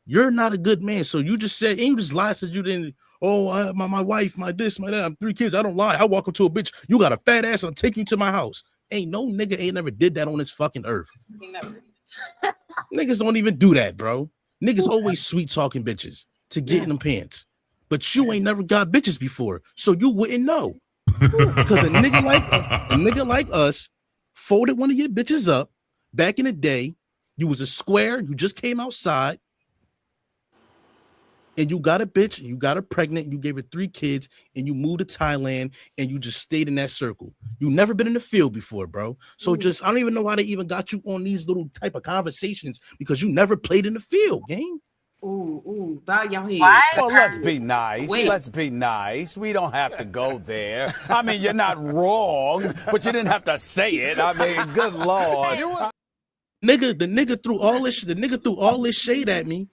You're not a good man, so you just said, and you just lied, said you didn't. Oh, my wife, my this, my that. I'm 3 kids. I don't lie. I walk up to a bitch. You got a fat ass. I'm taking you to my house. Ain't no nigga ain't never did that on this fucking earth. Niggas don't even do that, bro. Niggas always sweet talking bitches to get in them pants, but you ain't never got bitches before, so you wouldn't know. Because a nigga like us folded one of your bitches up back in the day. You was a square. You just came outside, and you got a bitch. You got her pregnant. You gave her 3 kids, and you moved to Thailand, and you just stayed in that circle. You never been in the field before, bro. So I don't even know how they even got you on these little type of conversations because you never played in the field, gang. Ooh, bow your head. Well, let's be nice. Let's be nice. We don't have to go there. I mean, you're not wrong, but you didn't have to say it. I mean, good Lord. The nigga threw all this shade at me.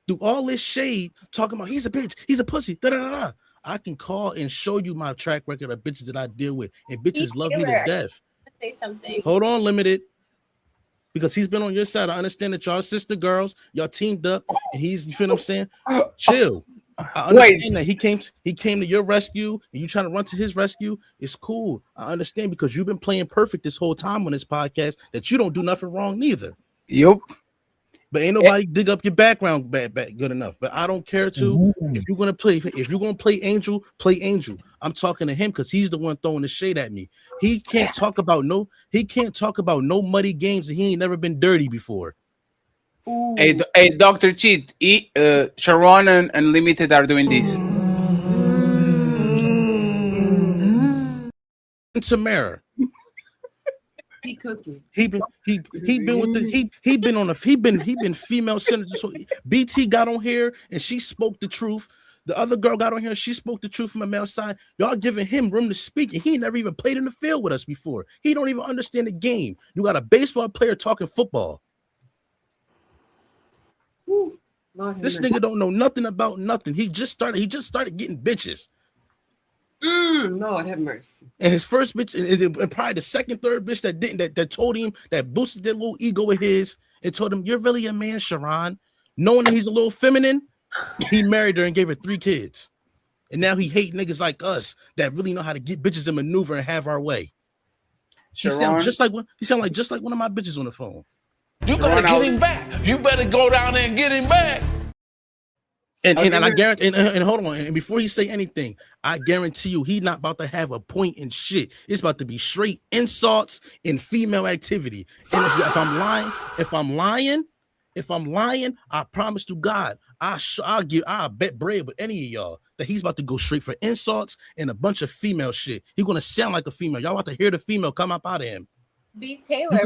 Threw all this shade talking about he's a bitch, he's a pussy. Da, da, da, da. I can call and show you my track record of bitches that I deal with, and bitches love me to death. Say something. Hold on, Limited. Because he's been on your side. I understand that y'all sister girls, y'all teamed up, and he's, you feel what I'm saying? Chill. I understand that he came to your rescue, and you trying to run to his rescue. It's cool. I understand because you've been playing perfect this whole time on this podcast that you don't do nothing wrong neither. Yep. But ain't nobody dig up your background back good enough. But I don't care to. If you're gonna play Angel, play Angel. I'm talking to him because he's the one throwing the shade at me. He can't talk about no muddy games and he ain't never been dirty before. Hey, Dr. Cheat, Sharon and Unlimited are doing this. And Tamara. He cooking. He been female centered. So BT got on here and she spoke the truth. The other girl got on here, she spoke the truth from a male side. Y'all giving him room to speak, and he never even played in the field with us before. He don't even understand the game. You got a baseball player talking football. This nigga don't know nothing about nothing. He just started getting bitches. Lord have mercy. And his first bitch, and probably the second, third bitch that told him, that boosted that little ego of his and told him, "You're really a man, Sharon." Knowing that he's a little feminine, he married her and gave her 3 kids. And now he hate niggas like us that really know how to get bitches and maneuver and have our way. He sound just like one of my bitches on the phone. You gotta get him back. You better go down there and get him back. And I guarantee, and hold on, and before he say anything, I guarantee you he not about to have a point in shit. It's about to be straight insults and female activity. And if I'm lying, I promise to God, I'll bet bread with any of y'all that he's about to go straight for insults and a bunch of female shit. He's gonna sound like a female. Y'all about to hear the female come up out of him. B. Taylor,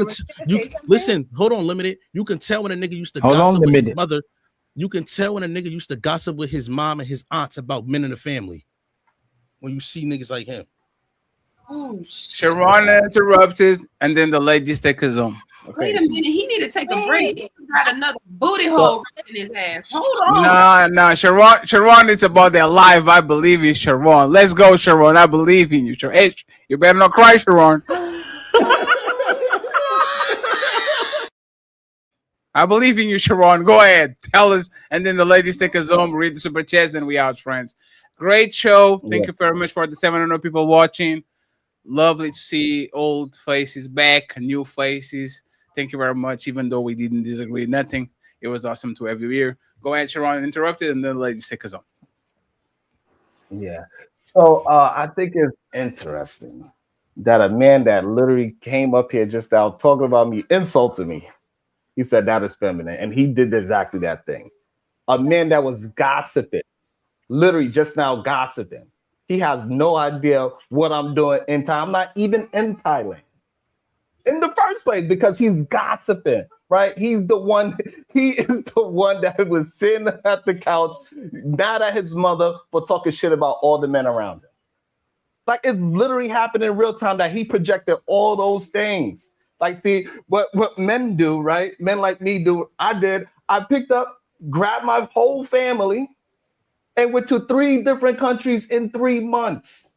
listen, hold on, Limited. You can tell when a nigga used to gossip with his mother. You can tell when a nigga used to gossip with his mom and his aunts about men in the family. When you see niggas like him. Oh, Sharon interrupted, and then the ladies take his own. Okay. Wait a minute, he need to take a break. He got another booty hole in his ass. Hold on. No, Sharon, it's about their life. I believe in Sharon. Let's go, Sharon. I believe in you. Hey, you better not cry, Sharon. I believe in you, Sharon. Go ahead. Tell us. And then the ladies take us home, read the super chats, and we out, friends. Great show. Thank you very much for the 700 people watching. Lovely to see old faces back, new faces. Thank you very much. Even though we didn't disagree, nothing. It was awesome to have you here. Go ahead, Sharon, interrupt it, and then the ladies take us home. Yeah. So I think it's interesting that a man that literally came up here just now talking about me, insulted me. He said that is feminine, and he did exactly that thing. A man that was gossiping, literally just now gossiping. He has no idea what I'm doing in Thailand. I'm not even in Thailand in the first place because he's gossiping, right? He is the one that was sitting at the couch, mad at his mother for talking shit about all the men around him. Like, it's literally happening in real time that he projected all those things. Like, see, what men do, right? Men like me do, I picked up, grabbed my whole family, and went to 3 different countries in 3 months.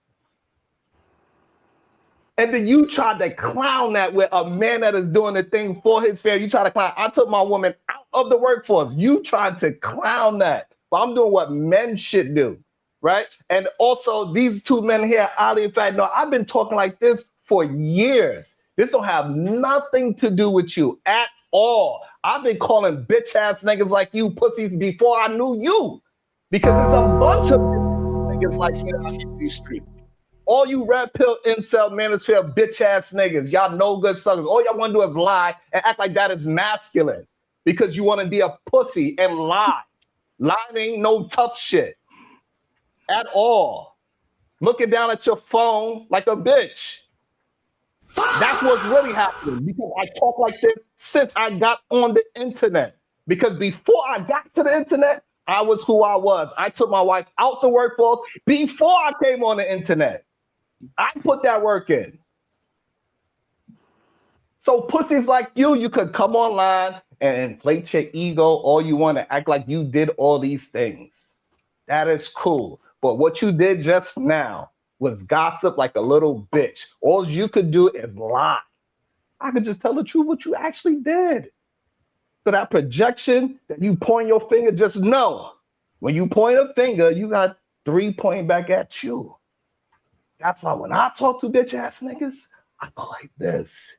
And then you tried to clown that with a man that is doing the thing for his family. You try to clown. I took my woman out of the workforce. You tried to clown that. But I'm doing what men should do, right? And also, these 2 men here, Ali and Fat, no, I've been talking like this for years. This don't have nothing to do with you at all. I've been calling bitch-ass niggas like you pussies before I knew you. Because it's a bunch of niggas like you on these streets. All you red pill incel manosphere bitch-ass niggas, y'all no good suckers. All y'all want to do is lie and act like that is masculine. Because you want to be a pussy and lie. Lying ain't no tough shit. At all. Looking down at your phone like a bitch. That's what's really happening because I talk like this since I got on the internet. Because before I got to the internet, I was who I was. I took my wife out the workforce before I came on the internet. I put that work in. So pussies like you could come online and inflate your ego all you want to act like you did all these things. That is cool. But what you did just now was gossip like a little bitch. All you could do is lie. I could just tell the truth what you actually did. So that projection that you point your finger, just know when you point a finger, you got 3 pointing back at you. That's why when I talk to bitch ass niggas, I go like this.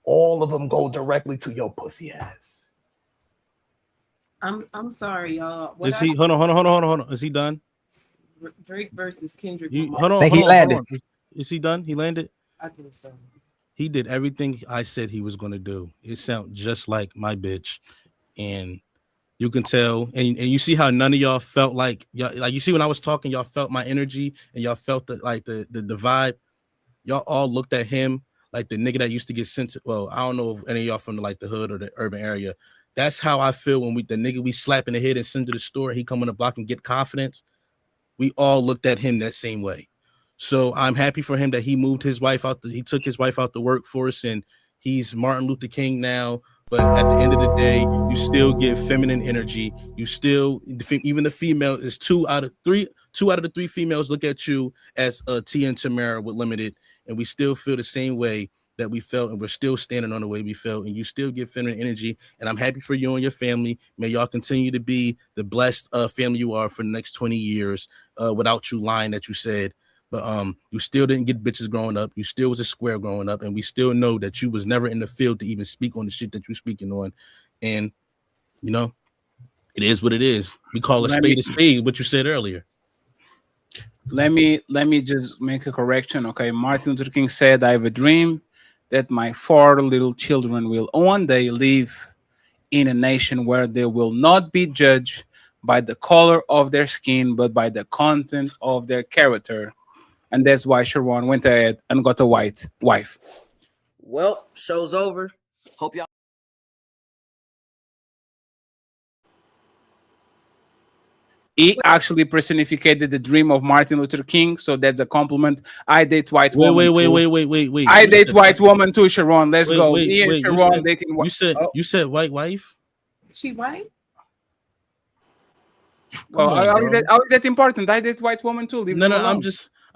All of them go directly to your pussy ass. I'm sorry, y'all. Is he? Hold on. Is he done? Drake versus Kendrick. Hold on. He landed. Is he done? He landed? I think so. He did everything I said he was going to do. It sounds just like my bitch. And you can tell. And you see how none of y'all felt like you see when I was talking, y'all felt my energy and y'all felt the vibe. Y'all all looked at him like the nigga that used to get sent to, well, I don't know if any of y'all from the hood or the urban area. That's how I feel when the nigga we slap in the head and send to the store, he come on the block and get confidence. We all looked at him that same way. So I'm happy for him that he moved his wife out. He took his wife out the workforce and he's Martin Luther King now. But at the end of the day, you still get feminine energy. You still, even the female is 2 out of the 3 females look at you as Tia and Tamara with Limited. And we still feel the same way that we felt. And we're still standing on the way we felt. And you still get feminine energy. And I'm happy for you and your family. May y'all continue to be the blessed family you are for the next 20 years without you lying that you said. But you still didn't get bitches growing up. You still was a square growing up. And we still know that you was never in the field to even speak on the shit that you're speaking on. And, you know, it is what it is. We call a spade, what you said earlier. Let me just make a correction. Okay. Martin Luther King said, I have a dream that my 4 little children will one day live in a nation where they will not be judged by the color of their skin, but by the content of their character. And that's why Sharon went ahead and got a white wife. Well, show's over. Hope y'all. He actually personified the dream of Martin Luther King, so that's a compliment. I date white woman. Wait. I date white woman too, Sharon. Let's go. Me and Sharon dating white. You said white wife? She white? Well, how is that important? I date white woman too. Leave them alone.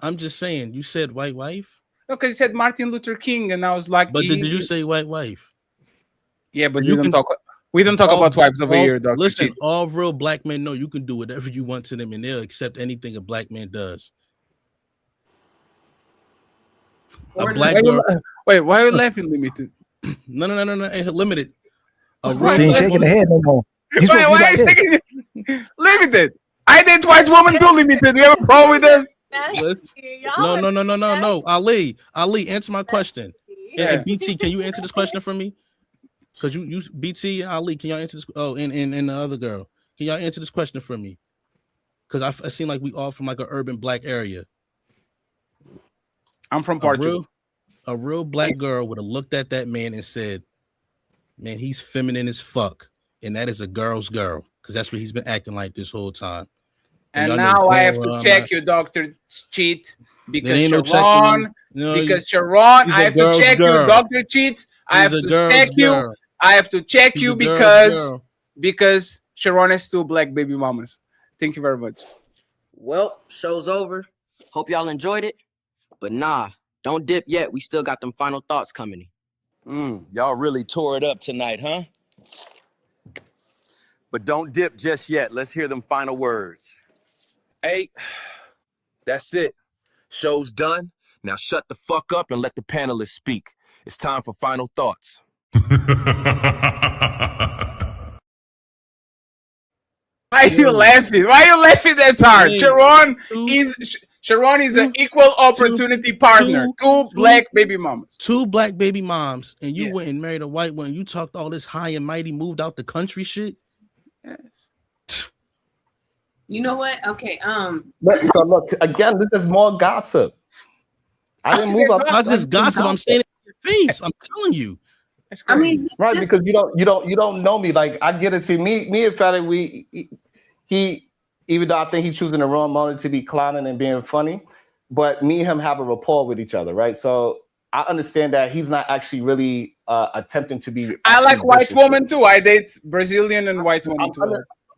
I'm just saying. You said white wife? Okay, you said Martin Luther King, and I was like, but did you say white wife? Yeah, but we don't talk about wives over here, dog. Listen, all real black men know you can do whatever you want to them, and they'll accept anything a black man does. Wait, why are you laughing, Limited? No. Limited. She ain't shaking her head no more. Why are you shaking? Limited. I date white woman too, limited. Do you have a problem with this? No. Ali, answer my question. And BT, can you answer this question for me? Because you BT and Ali, can y'all answer this? Oh, and the other girl, can y'all answer this question for me? Because I seem like we all from like an urban black area. I'm from Portugal. A real black girl would have looked at that man and said, "Man, he's feminine as fuck," and that is a girl's girl, because that's what he's been acting like this whole time. And now I have to check you, Dr. Cheat, because Sharon, I have to check you, Dr. Cheat. I have to check you. I have to check you because Sharon has 2 black baby mamas. Thank you very much. Well, show's over. Hope y'all enjoyed it. But nah, don't dip yet. We still got them final thoughts coming in. Y'all really tore it up tonight, huh? But don't dip just yet. Let's hear them final words. Hey, that's it. Show's done. Now shut the fuck up and let the panelists speak. It's time for final thoughts. Why are you laughing? Why are you laughing that hard? Sharon is an equal opportunity partner. 2 black baby mamas. 2 black baby moms, and you went and married a white one. You talked all this high and mighty, moved out the country shit. Yes. You know what? Okay. So look, again, this is more gossip. I didn't move up. Not just gossip. I'm saying it in your face. I'm telling you. I mean, right? Because you don't know me. Like, I get it. See, me and Fatty, he even though I think he's choosing the wrong moment to be clowning and being funny, but me and him have a rapport with each other, right? So I understand that he's not actually really attempting to be. I like white women too. I date Brazilian and white women too.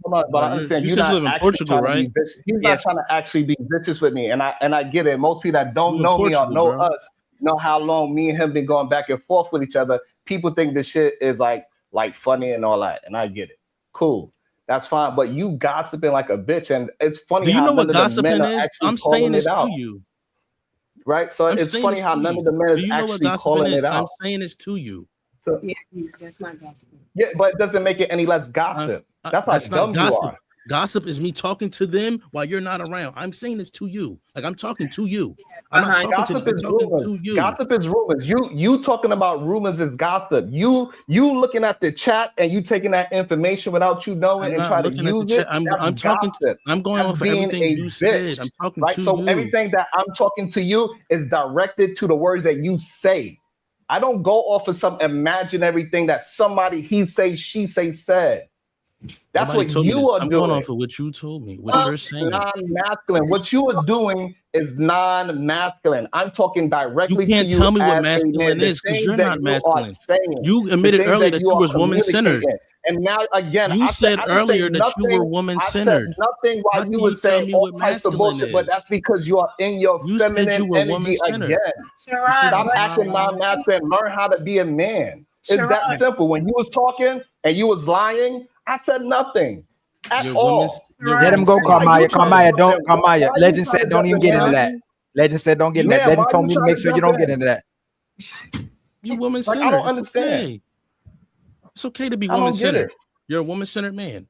But I understand you're not actually Portugal, trying to be vicious. He's not trying to actually be vicious with me, and I get it. Most people that don't know me or know us know how long me and him been going back and forth with each other. People think this shit is like funny and all that, and I get it. Cool, that's fine. But you gossiping like a bitch, and it's funny. Do you how know what none of the men gossiping are is? actually I'm calling saying this it out. to you. Right, so I'm it's saying funny this how to none you. of the men is Do you know what actually gossiping calling is? it out. I'm saying this to you. So yeah, that's not gossip. yeah, but it doesn't make it any less gossip. That's how dumb you gossip. are. Gossip is me talking to them while you're not around. I'm saying this to you. Like, I'm talking to you. I'm not talking Gossip to them. is I'm talking rumors. to you. Gossip is rumors. You talking about rumors is gossip. You looking at the chat and you taking that information without you knowing and try to use it. I'm talking. I'm going off of everything you said. I'm talking right? to So you. everything that I'm talking to you is directed to the words that you say. I don't go off of some imaginary thing that somebody he say, she say said. That's Nobody what told me you this. are I'm doing. going off of what you told me. What you're saying. Non-masculine. What you are doing is non-masculine. I'm talking directly You can't to you. tell me what as a masculine man. The is because things you're that not you are masculine. saying, You the admitted things earlier that you are was woman-centered. communicating. And now again, You I said didn't earlier say that you were nothing. woman-centered. I said nothing How while can you were you tell saying me all what types of masculine bullshit, but is? that's because you are in your You said feminine you were energy woman-centered. again. Sharon, Stop acting non-masculine. Learn how to be a man. It's that Sharon. simple. When you was talking and you was lying, I said nothing at all. Let him go, Carmaya. Carmaya. Legend said don't even get into that. Legend said don't get into that. Legend told me to make sure you don't get into that. You woman Like, centered. I don't understand. Okay. It's okay to be I don't woman get centered. it. You're a woman centered man.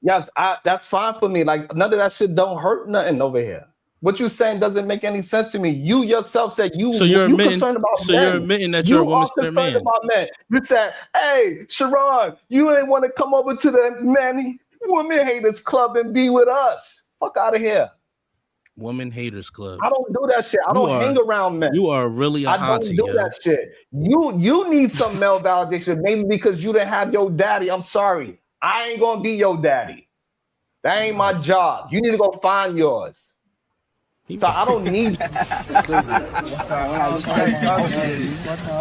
Yes, that's fine for me. Like, none of that shit don't hurt nothing over here. What you saying doesn't make any sense to me. You yourself said you concerned about men. You're admitting that you're a woman centered man. About men. You said, hey, Sharon, you ain't want to come over to the women haters club and be with us. Fuck out of here. Woman haters club. I don't do that shit. I don't hang around men. You are really a I don't hottie, do yo. that shit. You need some male validation, maybe because you didn't have your daddy. I'm sorry. I ain't gonna be your daddy. That ain't my job. You need to go find yours. So I don't need.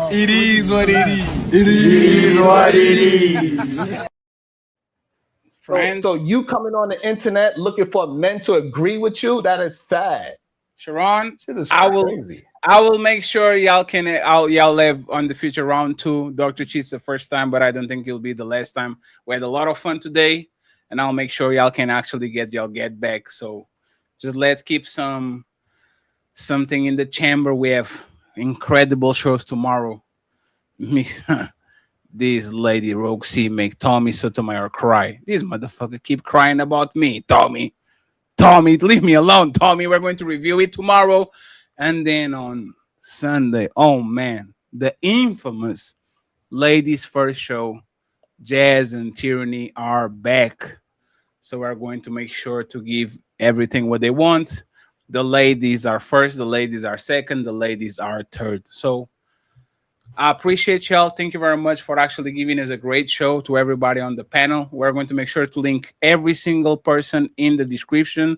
It is what it is. It is what it is. Friends. So you coming on the internet looking for men to agree with you? That is sad. Sharon, Shit is crazy. I will make sure y'all live on the future round 2. Dr. Cheat's the first time, but I don't think it'll be the last time. We had a lot of fun today, and I'll make sure y'all can actually get back. So just let's keep something in the chamber. We have incredible shows tomorrow. This lady Roxy make Tommy Sotomayor cry. This motherfucker keep crying about me, Tommy. Tommy, leave me alone, Tommy. We're going to review it tomorrow. And then on Sunday, oh man, the infamous Ladies First show, Jazz and Tyranny are back. So we're going to make sure to give everything what they want. The ladies are first, the ladies are second, the ladies are third. So I appreciate y'all. Thank you very much for actually giving us a great show to everybody on the panel. We're going to make sure to link every single person in the description.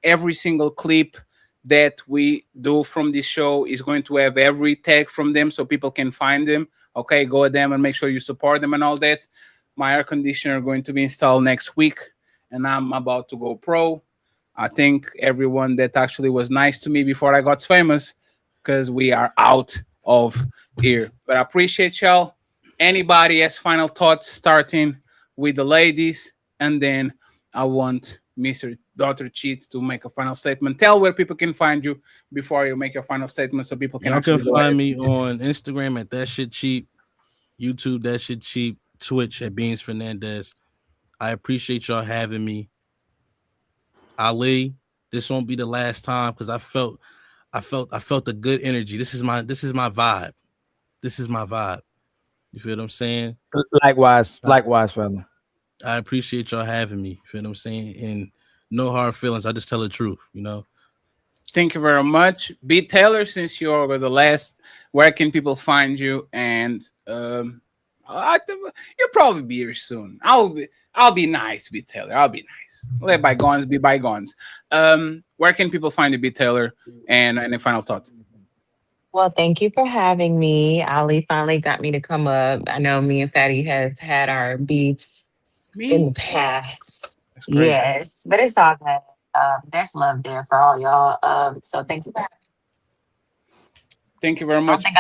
Every single clip that we do from this show is going to have every tag from them so people can find them. Okay, go at them and make sure you support them and all that. My air conditioner is going to be installed next week, and I'm about to go pro. I thank everyone that actually was nice to me before I got famous, because we are out of here. But I appreciate y'all. Anybody has final thoughts, starting with the ladies, and then I want Mr. Dr. Cheat to make a final statement. Tell where people can find you before you make your final statement, so people can Y'all can actually find me on Instagram at That Shit Cheap, YouTube That Shit Cheap, Twitch at Beans Fernandez. I appreciate y'all having me. Ali, this won't be the last time, because I felt a good energy. This is my vibe. This is my vibe. You feel what I'm saying? Likewise, fella. I appreciate y'all having me. You feel what I'm saying? And no hard feelings. I just tell the truth, you know. Thank you very much. B. Taylor, since you're the last, where can people find you? And you'll probably be here soon. I'll be nice, B. Taylor. I'll be nice. Let bygones be bygones. Where can people find you, B. Taylor? And any final thoughts? Well, thank you for having me. Ali finally got me to come up. I know me and Fatty have had our beefs in the past. Yes, but it's all good. There's love there for all y'all. So thank you for having me. Thank you very much. I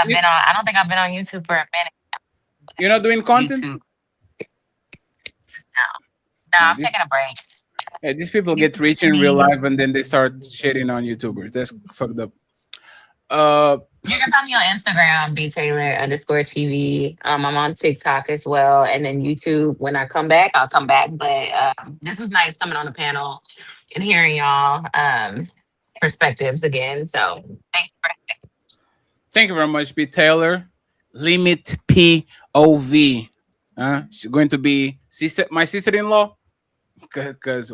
don't think I've been on YouTube for a minute. You're not doing content? YouTube. No, I'm taking a break. Yeah, these people get rich in real life and then they start shitting on YouTubers. That's fucked up. You can find me on Instagram, btaylor_TV. I'm on TikTok as well. And then YouTube, when I come back, I'll come back. But this was nice coming on the panel and hearing y'all perspectives again. So thank you very much, B. Taylor. Limit POV. She's going to be my sister-in-law. Because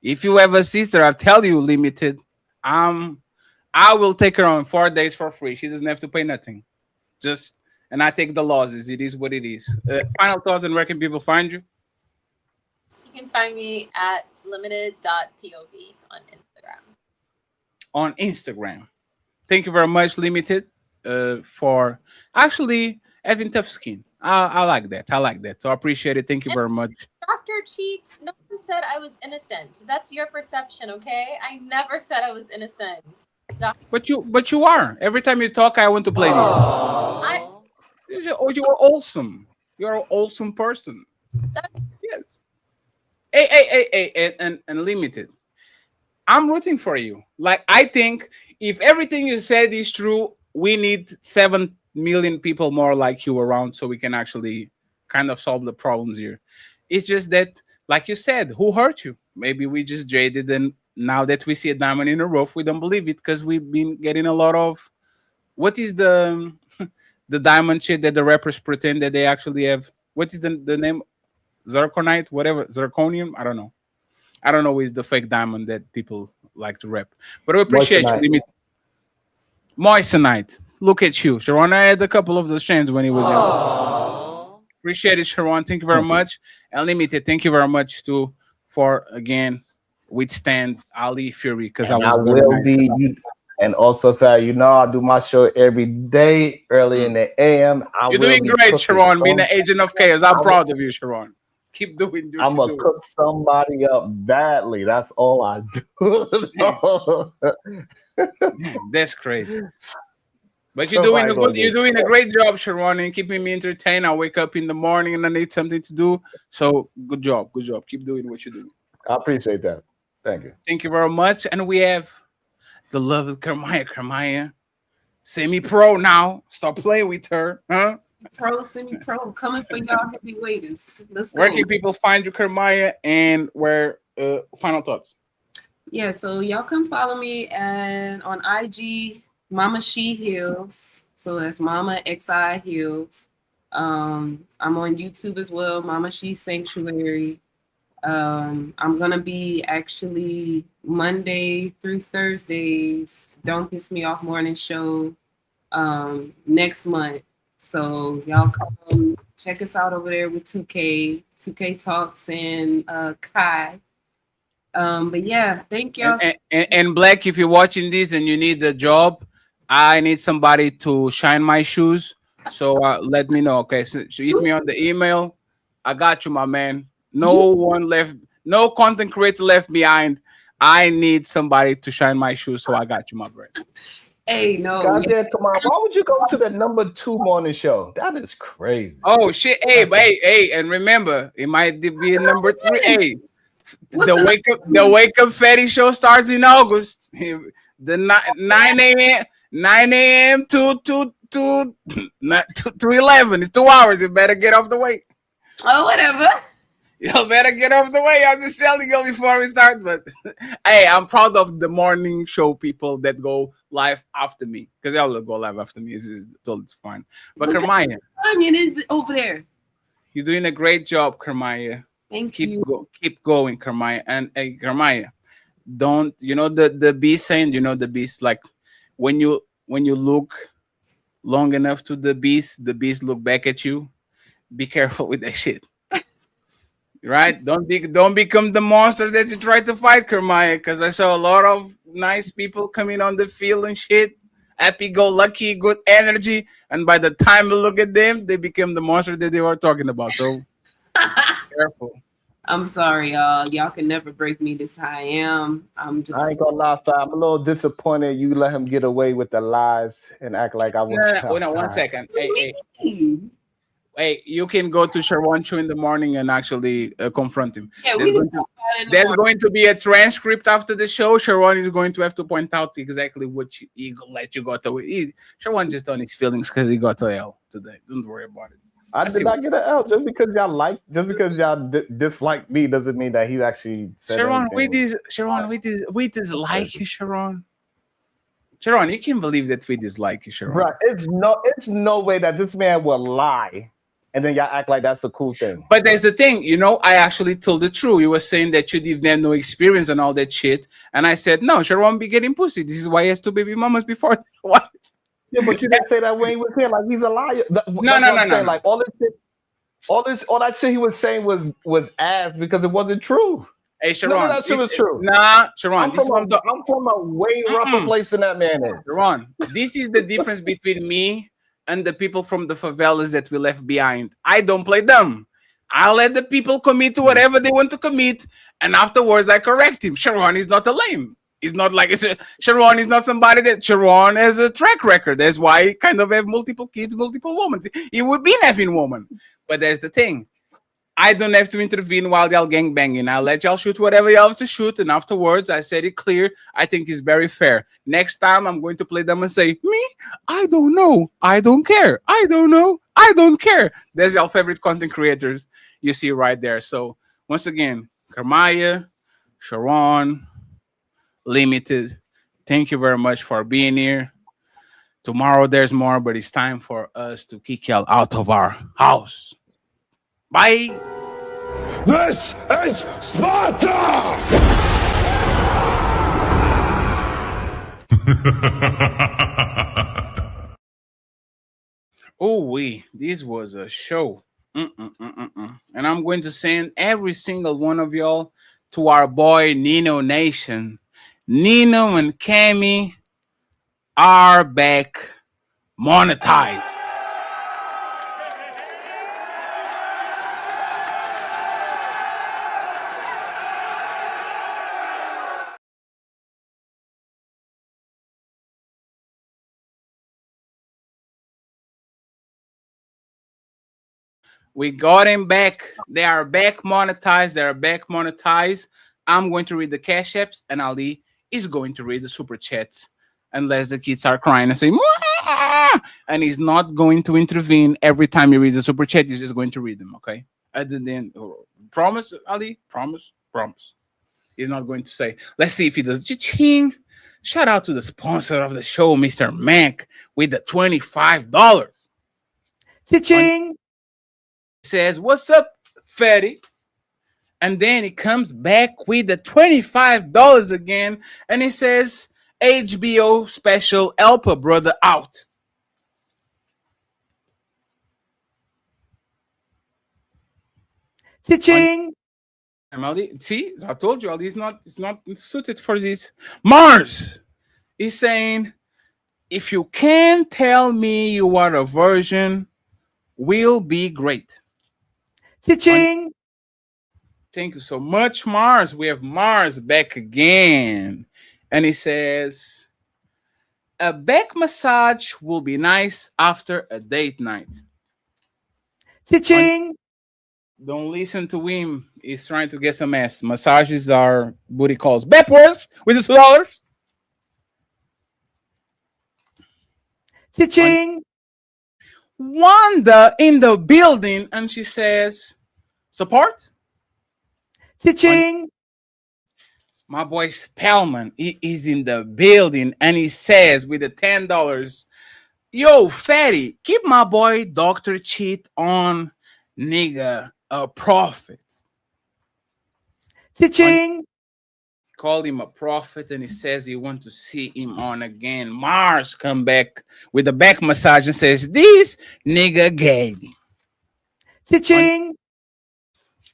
if you have a sister, I tell you, Limited, I will take her on 4 days for free. She doesn't have to pay nothing. And I take the losses. It is what it is. Final thoughts, and where can people find you? You can find me at limited.pov on Instagram. On Instagram. Thank you very much, Limited, for actually having tough skin. I like that. I like that. So I appreciate it. Thank you very much. Dr. Cheat, no one said I was innocent. That's your perception, okay? I never said I was innocent. But you are. Every time you talk, I want to play this. You're awesome. You're an awesome person. Yes. Hey, and Limited. I'm rooting for you. Like, I think if everything you said is true, we need 7 million people more like you around so we can actually kind of solve the problems here. It's just that, like you said, who hurt you? Maybe we just jaded, and now that we see a diamond in the rough, we don't believe it because we've been getting a lot of, what is the diamond shit that the rappers pretend that they actually have? What is the name? Zirconite, whatever, zirconium? I don't know. I don't know what is the fake diamond that people like to rap. But we appreciate you. Moissanite. Look at you. Sharon, I had a couple of those chains when he was young. Appreciate it, Sharon. Thank you very much. Unlimited, thank you very much too for again withstand Ali Fury, because I will be. And also, I do my show every day early in the AM. You're doing great, Sharon. Being the agent of chaos. I'm proud of you, Sharon. Keep doing. I'm gonna cook somebody up badly. That's all I do. Man, that's crazy. But you're doing a great job, Sharon, and keeping me entertained. I wake up in the morning and I need something to do. So good job. Keep doing what you do. I appreciate that. Thank you. Thank you very much. And we have the love of Kermaya, semi-pro now. Stop playing with her, huh? Pro, semi-pro, coming for y'all heavyweights. Let's go. Where can people find you, Kermaya, and where final thoughts? Yeah, so y'all come follow me and on IG, Mama She Heals. So that's Mama XI Heals. I'm on YouTube as well, Mama She Sanctuary. I'm gonna be actually Monday through Thursdays, Don't Piss Me Off morning show next month. So y'all come check us out over there with 2K Talks and Kai. But yeah, thank y'all. And Black, if you're watching this and you need a job, I need somebody to shine my shoes. So let me know. Okay, so hit me on the email. I got you, my man. No content creator left behind. I need somebody to shine my shoes, so I got you, my friend. Hey, no. Goddamn, come on. Why would you go to the number 2 morning show? That is crazy. Oh shit! Hey, and remember, it might be a number 3. Hey, the wake up fatty show starts in August. The 9 a.m. to 11. It's 2 hours. You better get off the way. Oh, whatever. You better get off the way. I'm just telling you before we start. But hey, I'm proud of the morning show people that go live after me, because y'all will go live after me. It's fine. But Kermaya, it is over there. You're doing a great job, Kermaya. Thank you. Keep going, Kermaya. And hey, Kermaya, don't the beast saying? The beast, like when you look long enough to the beast look back at you. Be careful with that shit. Right? Don't become the monster that you try to fight, Kermaya, because I saw a lot of nice people coming on the field and shit, happy-go-lucky, good energy, and by the time you look at them, they become the monster that they were talking about. So careful. I'm sorry, y'all. Y'all can never break me this high I am. I ain't gonna lie, I'm a little disappointed you let him get away with the lies and act like I was. Wait, no, 1 second. Hey, you can go to Sharon Chu in the morning and actually confront him. Yeah, there's going to be a transcript after the show. Sharon is going to have to point out exactly what he let you got away. Sharon just on his feelings because he got a L today. Don't worry about it. I did not get an L. Just because y'all dislike me doesn't mean that he actually said Sharon, anything. we dislike you, Sharon. Sharon, you can't believe that we dislike you, Sharon. Right. It's no way that this man will lie. And then y'all act like that's a cool thing. But there's the thing, I actually told the truth. You were saying that you didn't have no experience and all that shit. And I said, no, Sharon be getting pussy. This is why he has 2 baby mamas before. What? Yeah, but you didn't say that when he was here. Like, he's a liar. No. Like, all that shit he was saying was ass because it wasn't true. Hey, Sharon. None of that shit was true. Nah, Sharon. I'm from a way rougher place than that man is. Sharon, this is the difference between me and the people from the favelas that we left behind. I don't play dumb. I let the people commit to whatever they want to commit, and afterwards I correct him. Sharon is not a lame. It's not like Sharon is not somebody that Sharon has a track record. That's why he kind of have multiple kids, multiple women. He would be an effing woman. But there's the thing. I don't have to intervene while y'all gangbanging. I'll let y'all shoot whatever y'all have to shoot, and afterwards I said it clear. I think it's very fair. Next time I'm going to play them and say, me? I don't know. I don't care. I don't know. I don't care. There's y'all favorite content creators you see right there. So once again, Kermaya, Sharon, Limited, thank you very much for being here. Tomorrow there's more, but it's time for us to kick y'all out of our house. Bye. This is Sparta! This was a show. And I'm going to send every single one of y'all to our boy Nino Nation. Nino and Cammy are back monetized. We got him back. They are back monetized. I'm going to read the cash apps, and Ali is going to read the super chats. Unless the kids are crying and say, Mwah! and he's not going to intervene every time he reads a super chat. He's just going to read them, okay? Other than promise, Ali, promise. He's not going to say. Let's see if he does. Cha-ching. Shout out to the sponsor of the show, Mr. Mac, with the $25. Cha-ching. Says, "What's up, Fatty?" And then he comes back with the $25 again, and he says, "HBO special, help a brother out." Cha-ching. See, I told you, it's not suited for this. Mars is saying, "If you can tell me you are a virgin, will be great." Cha-ching. Thank you so much, Mars. We have Mars back again. And he says, "A back massage will be nice after a date night." Cha-ching. Don't listen to him. He's trying to get some ass. Massages are booty calls. Back works with the $2. Cha-ching. Wanda in the building, and she says, "Support." Cha-ching. My boy Spellman, he is in the building, and he says with the $10, "Yo, Fatty, keep my boy Dr. Cheat on, nigga, a prophet." Cha-ching. Called him a prophet, and he says he wants to see him on again. Mars come back with the back massage and says, "This nigga gay." Cha-ching.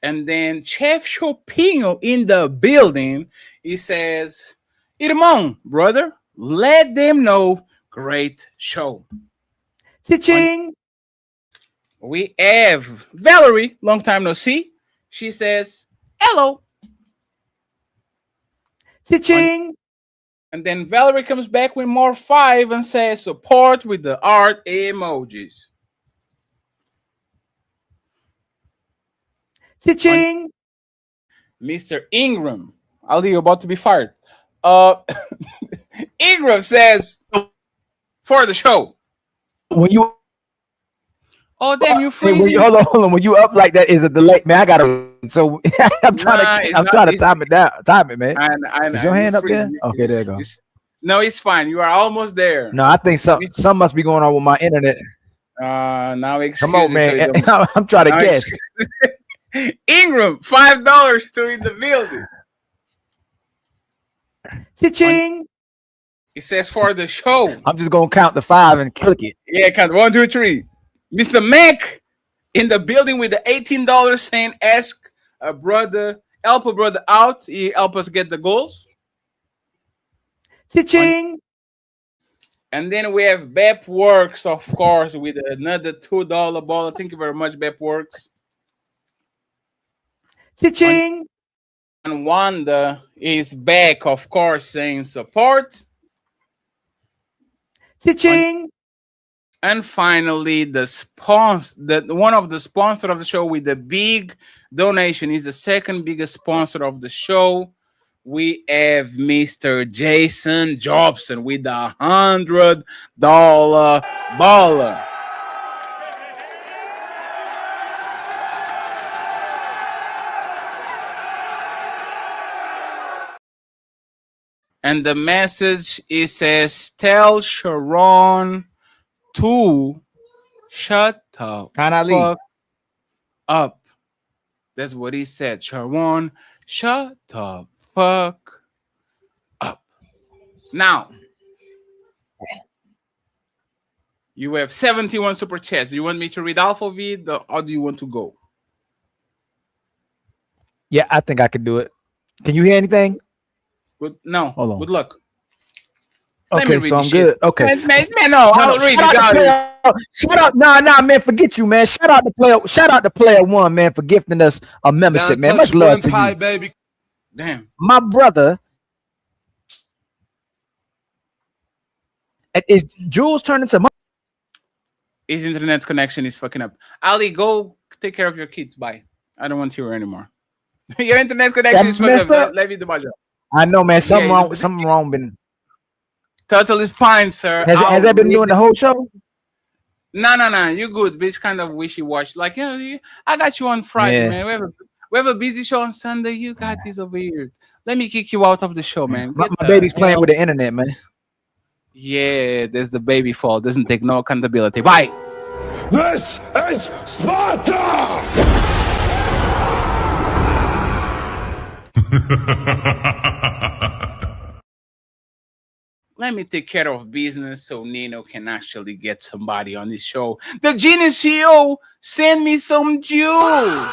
And then Chef Chopinho in the building, he says, "Irmão, brother, let them know, great show." Cha-ching. We have Valerie, long time no see. She says, "Hello." Cha-ching. And then Valerie comes back with more 5 and says, "Support with the art emojis." Cha-ching. Mr. Ingram, Ali, you're about to be fired. Ingram says, "For the show." When you Oh, damn, you Hey, freezing. hold on. When you up like that, is a delay, man. I gotta. So I'm trying to time it down. Time it, man. Is your hand up there? Okay, there you go. No, it's fine. You are almost there. No, I think something must be going on with my internet. Now Come on, man. I'm trying to guess. Ingram, $5 to in the building. Cha-ching. It says for the show. I'm just gonna count the 5 and click it. Yeah, count 1, 2, 3. Mr. Mac in the building with the $18 saying, "Ask a brother, help a brother out. He help us get the goals." Cha-ching. And then we have Bep Works, of course, with another $2 ball. Thank you very much, Bep Works. Cha-ching. And Wanda is back, of course, saying support. Cha-ching. And finally, one of the sponsor of the show with the big donation is the second biggest sponsor of the show. We have Mr. Jason Jobson with the $100 baller. And the message says, "Tell Sharon to shut the fuck up." That's what he said. Sharon, shut the fuck up. Now, you have 71 super chats. Do you want me to read Alpha V, or do you want to go? Yeah, I think I can do it. Can you hear anything? Good. No. Hold on. Good luck. Okay, so I'm good. Okay. Man, no, I'll read it. Shout out, nah, man, forget you, man. Shout out to player one, man, for gifting us a membership, man. Much love to you, baby. Damn. My brother. Is Jules turning to His internet connection is fucking up. Ali, go take care of your kids. Bye. I don't want to hear her anymore. Your internet connection is fucking up. Let me do my job. I know, man. Something wrong. Been. Totally fine, sir. Has that been doing the whole show? No. You good, but it's kind of wishy-washy. Like, I got you on Friday, Yeah. man. We have a busy show on Sunday. You got this over here. Let me kick you out of the show, man. My Get the baby's playing hell- with the internet, man. Yeah, there's the baby fault. Doesn't take no accountability. Bye. This is Sparta! Let me take care of business so Nino can actually get somebody on this show. The Genius CEO, send me some jewels.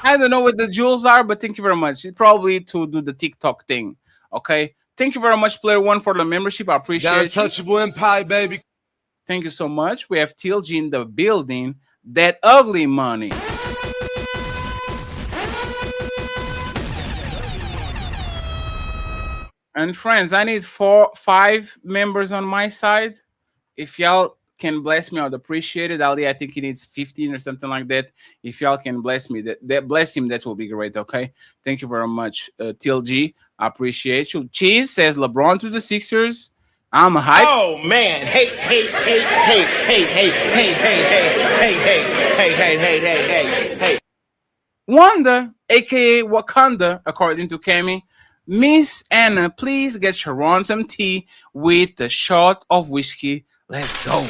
I don't know what the jewels are, but thank you very much. It's probably to do the TikTok thing. Okay. Thank you very much, Player One, for the membership. I appreciate it. Untouchable Empire, baby. Thank you so much. We have TLG in the building. That ugly money. And friends, I need 5 members on my side. If y'all can bless me, I'd appreciate it. Ali, I think he needs 15 or something like that. If y'all can bless me, that bless him, that will be great. Okay. Thank you very much, TLG. I appreciate you. Cheese says LeBron to the Sixers. I'm hyped. Oh man, hey. Wanda, aka Wakanda, according to Kemi. Miss Anna, please get Sharon some tea with a shot of whiskey. Let's go.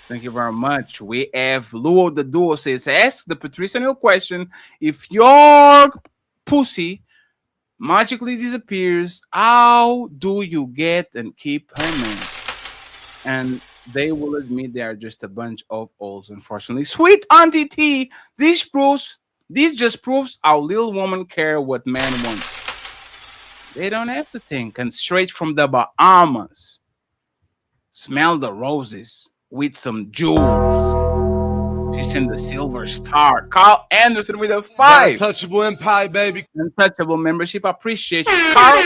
Thank you very much. We have Luo the Duo says, ask the Patricia Neal question. If your pussy magically disappears, how do you get and keep her man? And they will admit they are just a bunch of olds, unfortunately. Sweet Auntie T, this just proves how little women care what men want. They don't have to think. And straight from the Bahamas, smell the roses with some jewels. She sent the silver star. Carl Anderson with a 5. Untouchable Empire, baby. Untouchable membership. I appreciate you, Carl.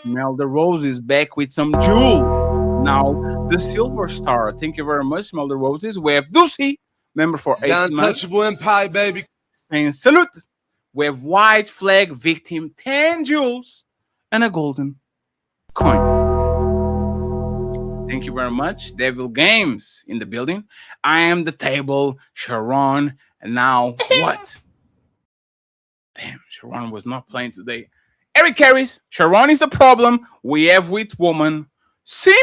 Smell the roses back with some jewel. Now, the silver star. Thank you very much. Smell the roses. We have Ducey, member for 8 months. Untouchable Empire, baby. Saying salute. We have white flag victim, 10 jewels, and a golden coin. Thank you very much. Devil Games in the building. I am the table, Sharon. And now what? Damn, Sharon was not playing today. Eric Harris, Sharon is the problem we have with woman. Simp.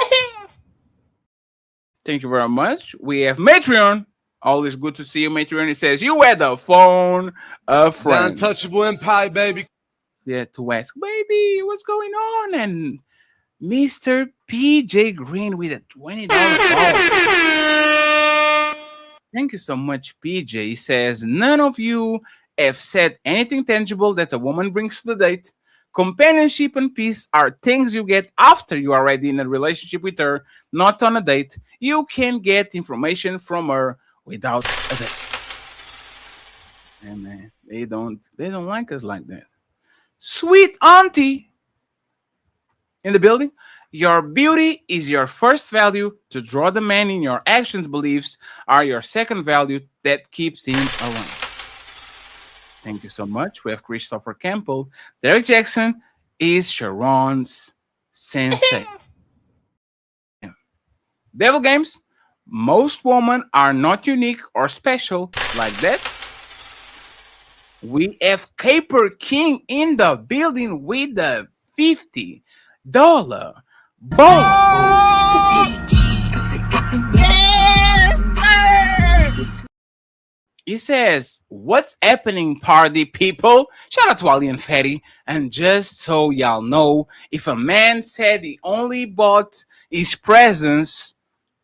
Thank you very much. We have Matreon. Always good to see you, Matreon. It says, you had a phone, a friend. Untouchable Empire, baby. Yeah, to ask, baby, what's going on? And Mr. PJ Green with a $20 ball. Thank you so much, PJ. He says, none of you have said anything tangible that a woman brings to the date. Companionship and peace are things you get after you are already in a relationship with her, not on a date. You can get information from her without a date. And man, they don't like us like that. Sweet Auntie in the building. Your beauty is your first value. To draw the man in, your actions, beliefs are your second value that keeps him around. Thank you so much. We have Christopher Campbell. Derek Jackson is Sharon's sensei. Devil Games. Most women are not unique or special like that. We have Caper King in the building with the $50 ball. He says, what's happening, party people? Shout out to Ali and Fatty. And just so y'all know, if a man said he only bought his presents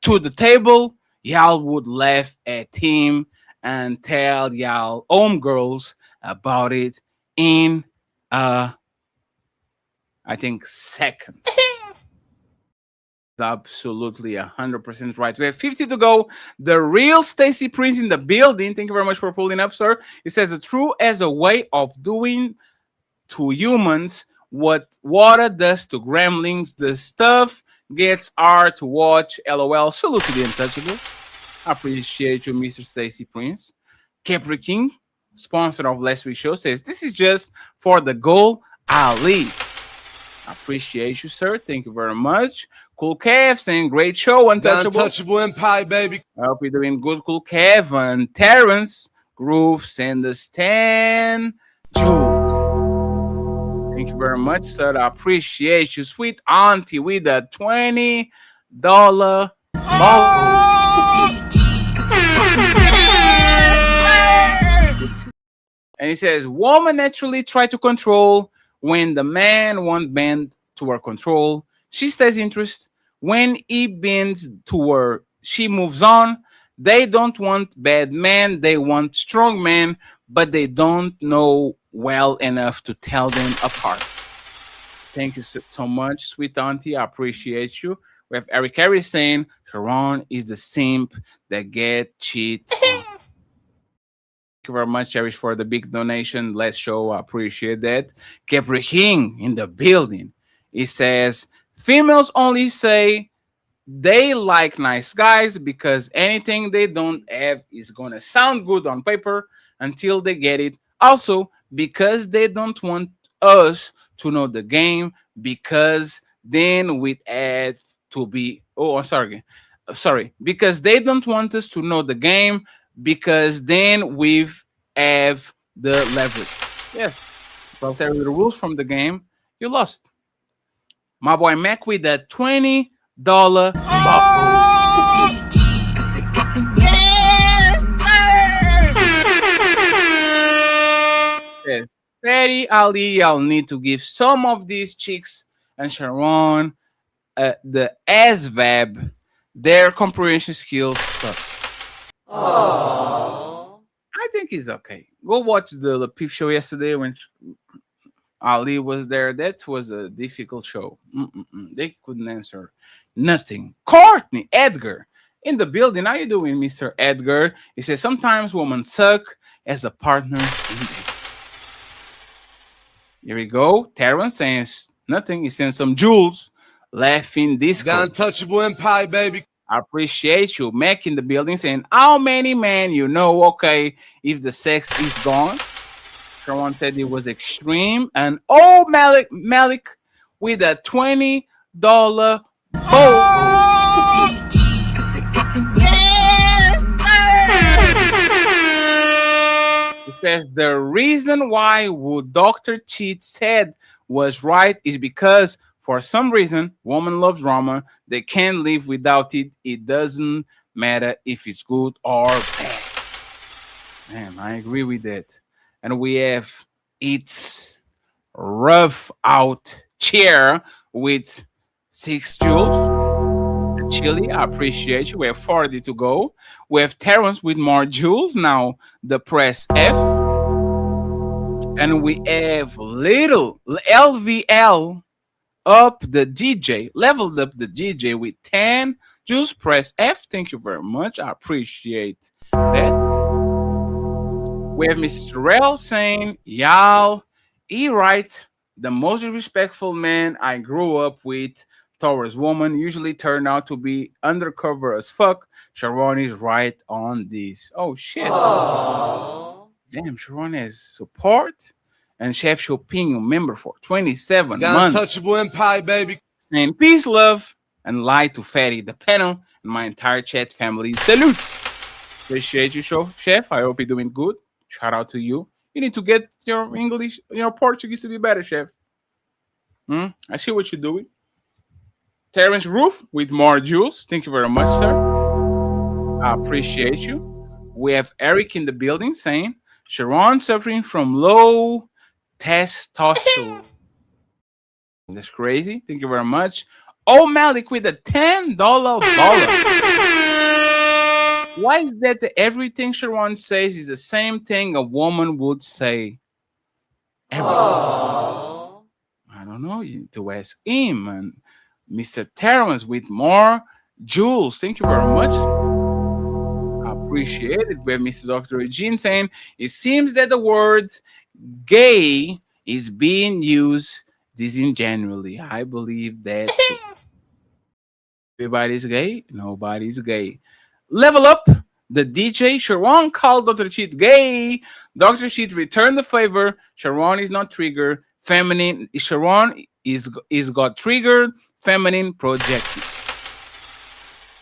to the table, y'all would laugh at him and tell y'all homegirls about it in I think second. Absolutely 100% right. We have 50 to go. The real Stacy Prince in the building. Thank you very much for pulling up, sir. It says the true as a way of doing to humans what water does to gremlins. The stuff gets hard to watch. LOL. Salute to the untouchable. I appreciate you, Mr. Stacy Prince. Capri King, sponsor of last week's show, says this is just for the goal, Ali. Appreciate you, sir. Thank you very much. Cool Kev saying great show, Untouchable. Untouchable Empire, baby. I hope you're doing good, Cool Kev. And Terrence Groove send us 10 jewels. Thank you very much, sir. I appreciate you. Sweet auntie with a $20 ball. And he says, woman naturally try to control when the man won't bend to her control. She stays interested. When he bends to her, she moves on. They don't want bad men. They want strong men, but they don't know well enough to tell them apart. Thank you so much, sweet auntie. I appreciate you. We have Eric Harris saying, Sharon is the simp that get cheat. Thank you very much, Eric, for the big donation. Let's show. I appreciate that. Capri King in the building. He says, females only say they like nice guys because anything they don't have is going to sound good on paper until they get it. Also, because they don't want us to know the game, because then we'd have to be, because they don't want us to know the game, because then we've have the leverage. Yes. But the rules from the game, you lost. My boy Mac with that $20 Yes. Fatty Ali, I'll need to give some of these chicks and Sharon the ASVAB. Their comprehension skills suck. I think he's okay. Go watch the Peep show yesterday when Ali was there. That was a difficult show. They couldn't answer nothing. Courtney Edgar in the building. How you doing, Mr. Edgar? He says sometimes women suck as a partner. Here we go. Terrence says nothing. He sends some jewels. Laughing disco. Got Untouchable Empire, baby. I appreciate you. Mac in the building saying, how many men you know, okay, if the sex is gone? Someone said it was extreme. And oh, Malik with a $20 bowl. He says the reason why what Dr. Cheat said was right is because for some reason, woman loves drama. They can't live without it. It doesn't matter if it's good or bad. Man, I agree with that. And we have It's Rough Out Chair with 6 jewels. Chili, I appreciate you. We have 40 to go. We have Terrence with more jewels. Now the press F. And we have little LVL up the DJ, leveled up the DJ with 10 jewels. Press F. Thank you very much. I appreciate that. We have Mr. Rel saying, y'all, he right. The most respectful man I grew up with towards woman usually turn out to be undercover as fuck. Sharon is right on this. Oh, shit. Aww. Damn, Sharon has support. And Chef Chopin, member for 27 months. Untouchable Empire, baby. Saying peace, love, and lie to Fatty, the panel, and my entire chat family. Salute. Appreciate you, Chef. I hope you're doing good. Shout out to you. You need to get your English, your Portuguese to be better, Chef. I see what you're doing. Terrence Roof with more jewels. Thank you very much, sir. I appreciate you. We have Eric in the building saying, Sharon suffering from low testosterone. That's crazy. Thank you very much. Oh, Malik with a $10 baller. Why is that everything Sharon says is the same thing a woman would say? Everything. I don't know. You need to ask him. And Mr. Terrence with more jewels. Thank you very much. I appreciate it. We have Mrs. Dr. Regine saying, it seems that the word gay is being used disingenuously. I believe that everybody's gay. Nobody's gay. Level up. The DJ Sharon called Dr. Cheat gay. Dr. Cheat returned the favor. Sharon is not triggered. Feminine. Sharon is got triggered feminine projected.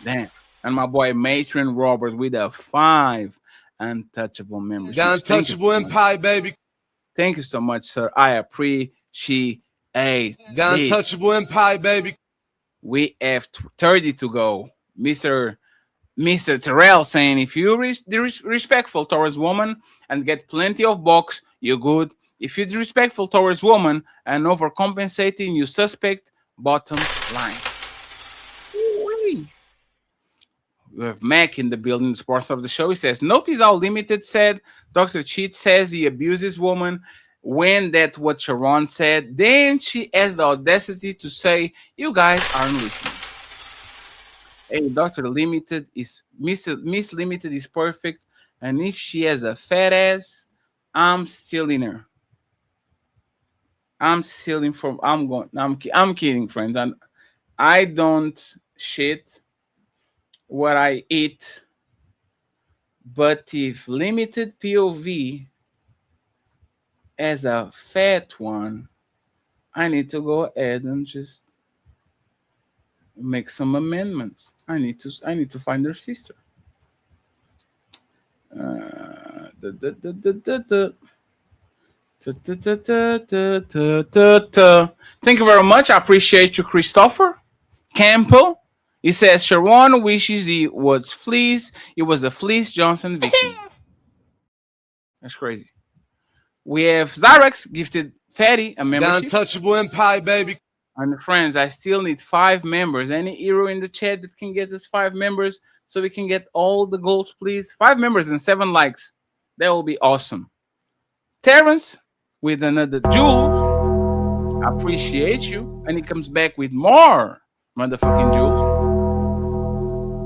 Damn. And my boy Matron Roberts with a 5 untouchable membership. Got untouchable empire, baby. Thank you so much, sir. I appreciate it. Got untouchable empire, baby. We have 30 to go. Mr. Terrell saying, if you're respectful towards woman and get plenty of bucks, you're good. If you're disrespectful towards woman and overcompensating, you suspect. Bottom line. Ooh-wee. We have Mac in the building, the sponsor of the show. He says, notice how Limited said Dr. Cheat says he abuses woman. When that what Sharon said, then she has the audacity to say, you guys aren't listening. Hey, Dr. Limited is Miss Limited is perfect. And if she has a fat ass, I'm stealing her. I'm kidding, friends. And I don't shit what I eat. But if Limited POV as a fat one, I need to go ahead and just make some amendments. I need to find her sister. Thank you very much. I appreciate you, Christopher Campbell. He says Sharon wishes he was Fleece. It was a Fleece Johnson victim. That's crazy. We have Zyrex gifted Fatty a membership. Untouchable empire, baby. And friends, I still need 5 members. Any hero in the chat that can get us 5 members so we can get all the goals, please. 5 members and 7 likes. That will be awesome. Terrence with another jewel. I appreciate you. And he comes back with more motherfucking jewels.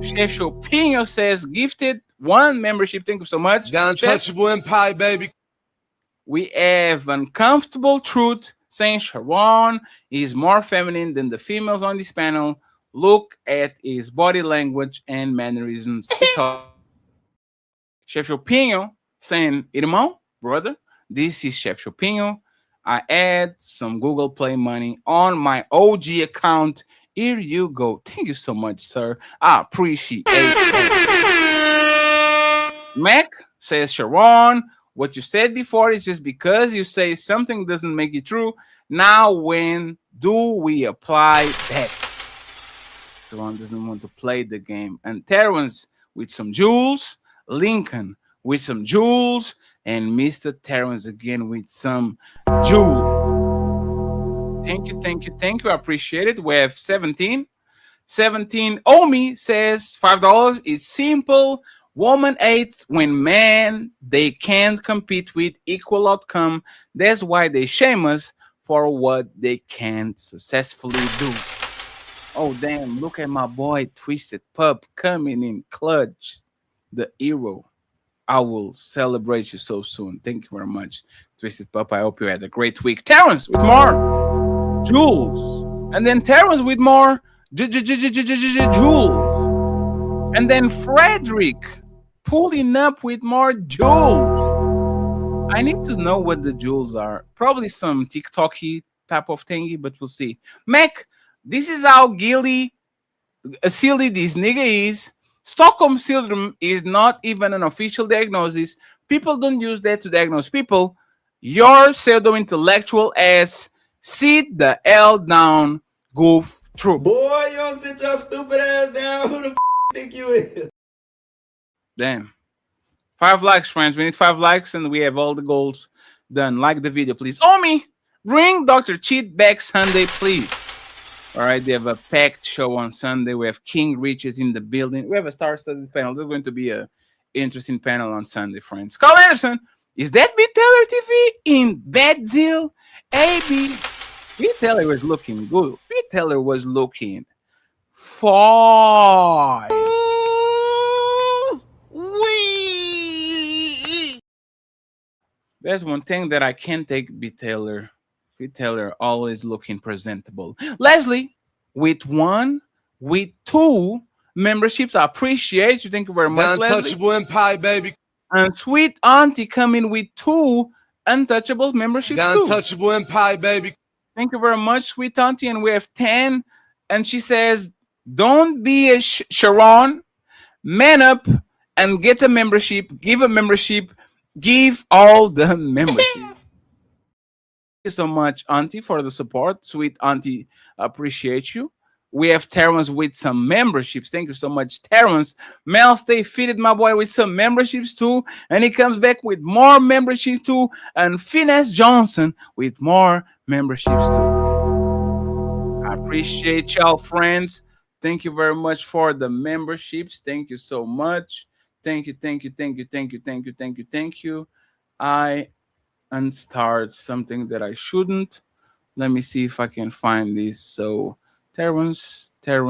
Chef Chopinho says gifted 1 membership. Thank you so much. Got untouchable empire, baby. We have Uncomfortable Truth saying Sharon is more feminine than the females on this panel. Look at his body language and mannerisms. It's all. Chef Chopinho saying, Irmão, brother, this is Chef Chopinho. I add some Google Play money on my OG account. Here you go. Thank you so much, sir. I appreciate it. Mac says, Sharon, what you said before is just because you say something doesn't make it true. Now, when do we apply that? Sharon doesn't want to play the game. And Terrence with some jewels. Lincoln with some jewels. And Mr. Terrence again with some jewels. Thank you, thank you, thank you. I appreciate it. We have 17. Omi says $5. It's simple. Woman hates when men they can't compete with equal outcome. That's why they shame us for what they can't successfully do. Oh, damn. Look at my boy Twisted Pup coming in clutch. The hero. I will celebrate you so soon. Thank you very much, Twisted Pup. I hope you had a great week. Terrence with more jewels. And then Terrence with more jewels. And then Frederick pulling up with more jewels. I need to know what the jewels are. Probably some TikTok-y type of thingy, but we'll see. Mac, this is how silly this nigga is. Stockholm Syndrome is not even an official diagnosis. People don't use that to diagnose people. Your pseudo-intellectual ass, sit the L down, goof through. Boy, you don't sit your stupid ass down. Who the think you is? Damn. 5 likes, friends. We need 5 likes, and we have all the goals done. Like the video, please. Omi, bring Dr. Cheat back Sunday, please. All right, they have a packed show on Sunday. We have King Riches in the building. We have a star-studded panel. There's going to be an interesting panel on Sunday, friends. Carl Anderson, is that B. Taylor TV in Badzil? AB. B. Taylor was looking good. B. Taylor was looking fine. There's one thing that I can't take B. Taylor. B. Taylor always looking presentable. Leslie, with 1, with 2 memberships. I appreciate you. Thank you very much, Leslie. Untouchable empire, baby. And Sweet Auntie coming with 2 untouchable memberships too. Untouchable empire, baby. Thank you very much, sweet auntie. And we have 10. And she says, don't be a Sharon. Man up and get a membership. Give a membership. Give all the membership. Thank you so much, auntie, for the support. Sweet auntie, appreciate you. We have Terrence with some memberships. Thank you so much, Terrence. Mel, stay fitted, my boy, with some memberships too. And he comes back with more memberships too. And Finesse Johnson with more memberships too. I appreciate y'all, friends. Thank you very much for the memberships. Thank you so much. Thank you, thank you, thank you, thank you, thank you, thank you, thank you. I unstart something that I shouldn't. Let me see if I can find this. So Terrence. Let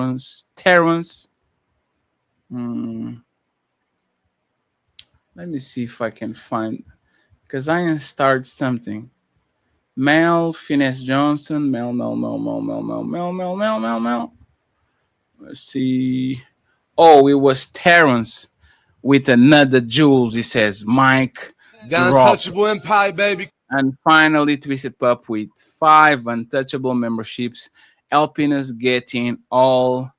me see if I can find, because I start something. Mel, Finesse Johnson, Mel. Let's see. Oh, it was Terrence with another Jules. He says Mike. Got Untouchable Empire, baby. And finally, Twisted Pup with 5 untouchable memberships, helping us getting all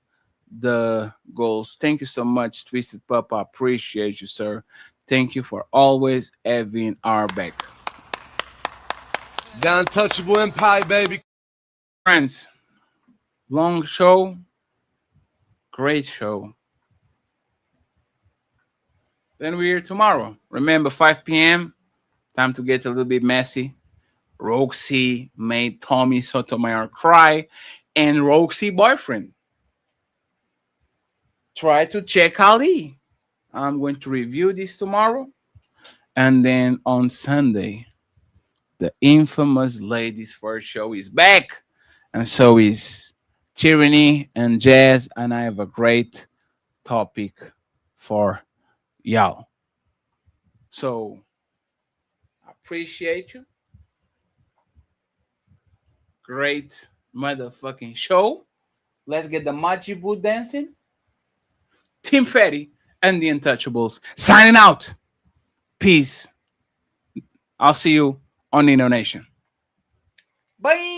the goals. Thank you so much, Twisted Pup. I appreciate you, sir. Thank you for always having our back. The Untouchable Empire, baby. Friends, long show, great show. Then we're here tomorrow. Remember, 5 p.m., time to get a little bit messy. Roxy made Tommy Sotomayor cry, and Roxy boyfriend. Try to check Ali. I'm going to review this tomorrow. And then on Sunday, the infamous Ladies First show is back. And so is Tyranny and Jazz. And I have a great topic for y'all. So, appreciate you. Great motherfucking show. Let's get the Majibu dancing. Team Fetty and the Untouchables signing out. Peace. I'll see you on Inno Nation. Bye.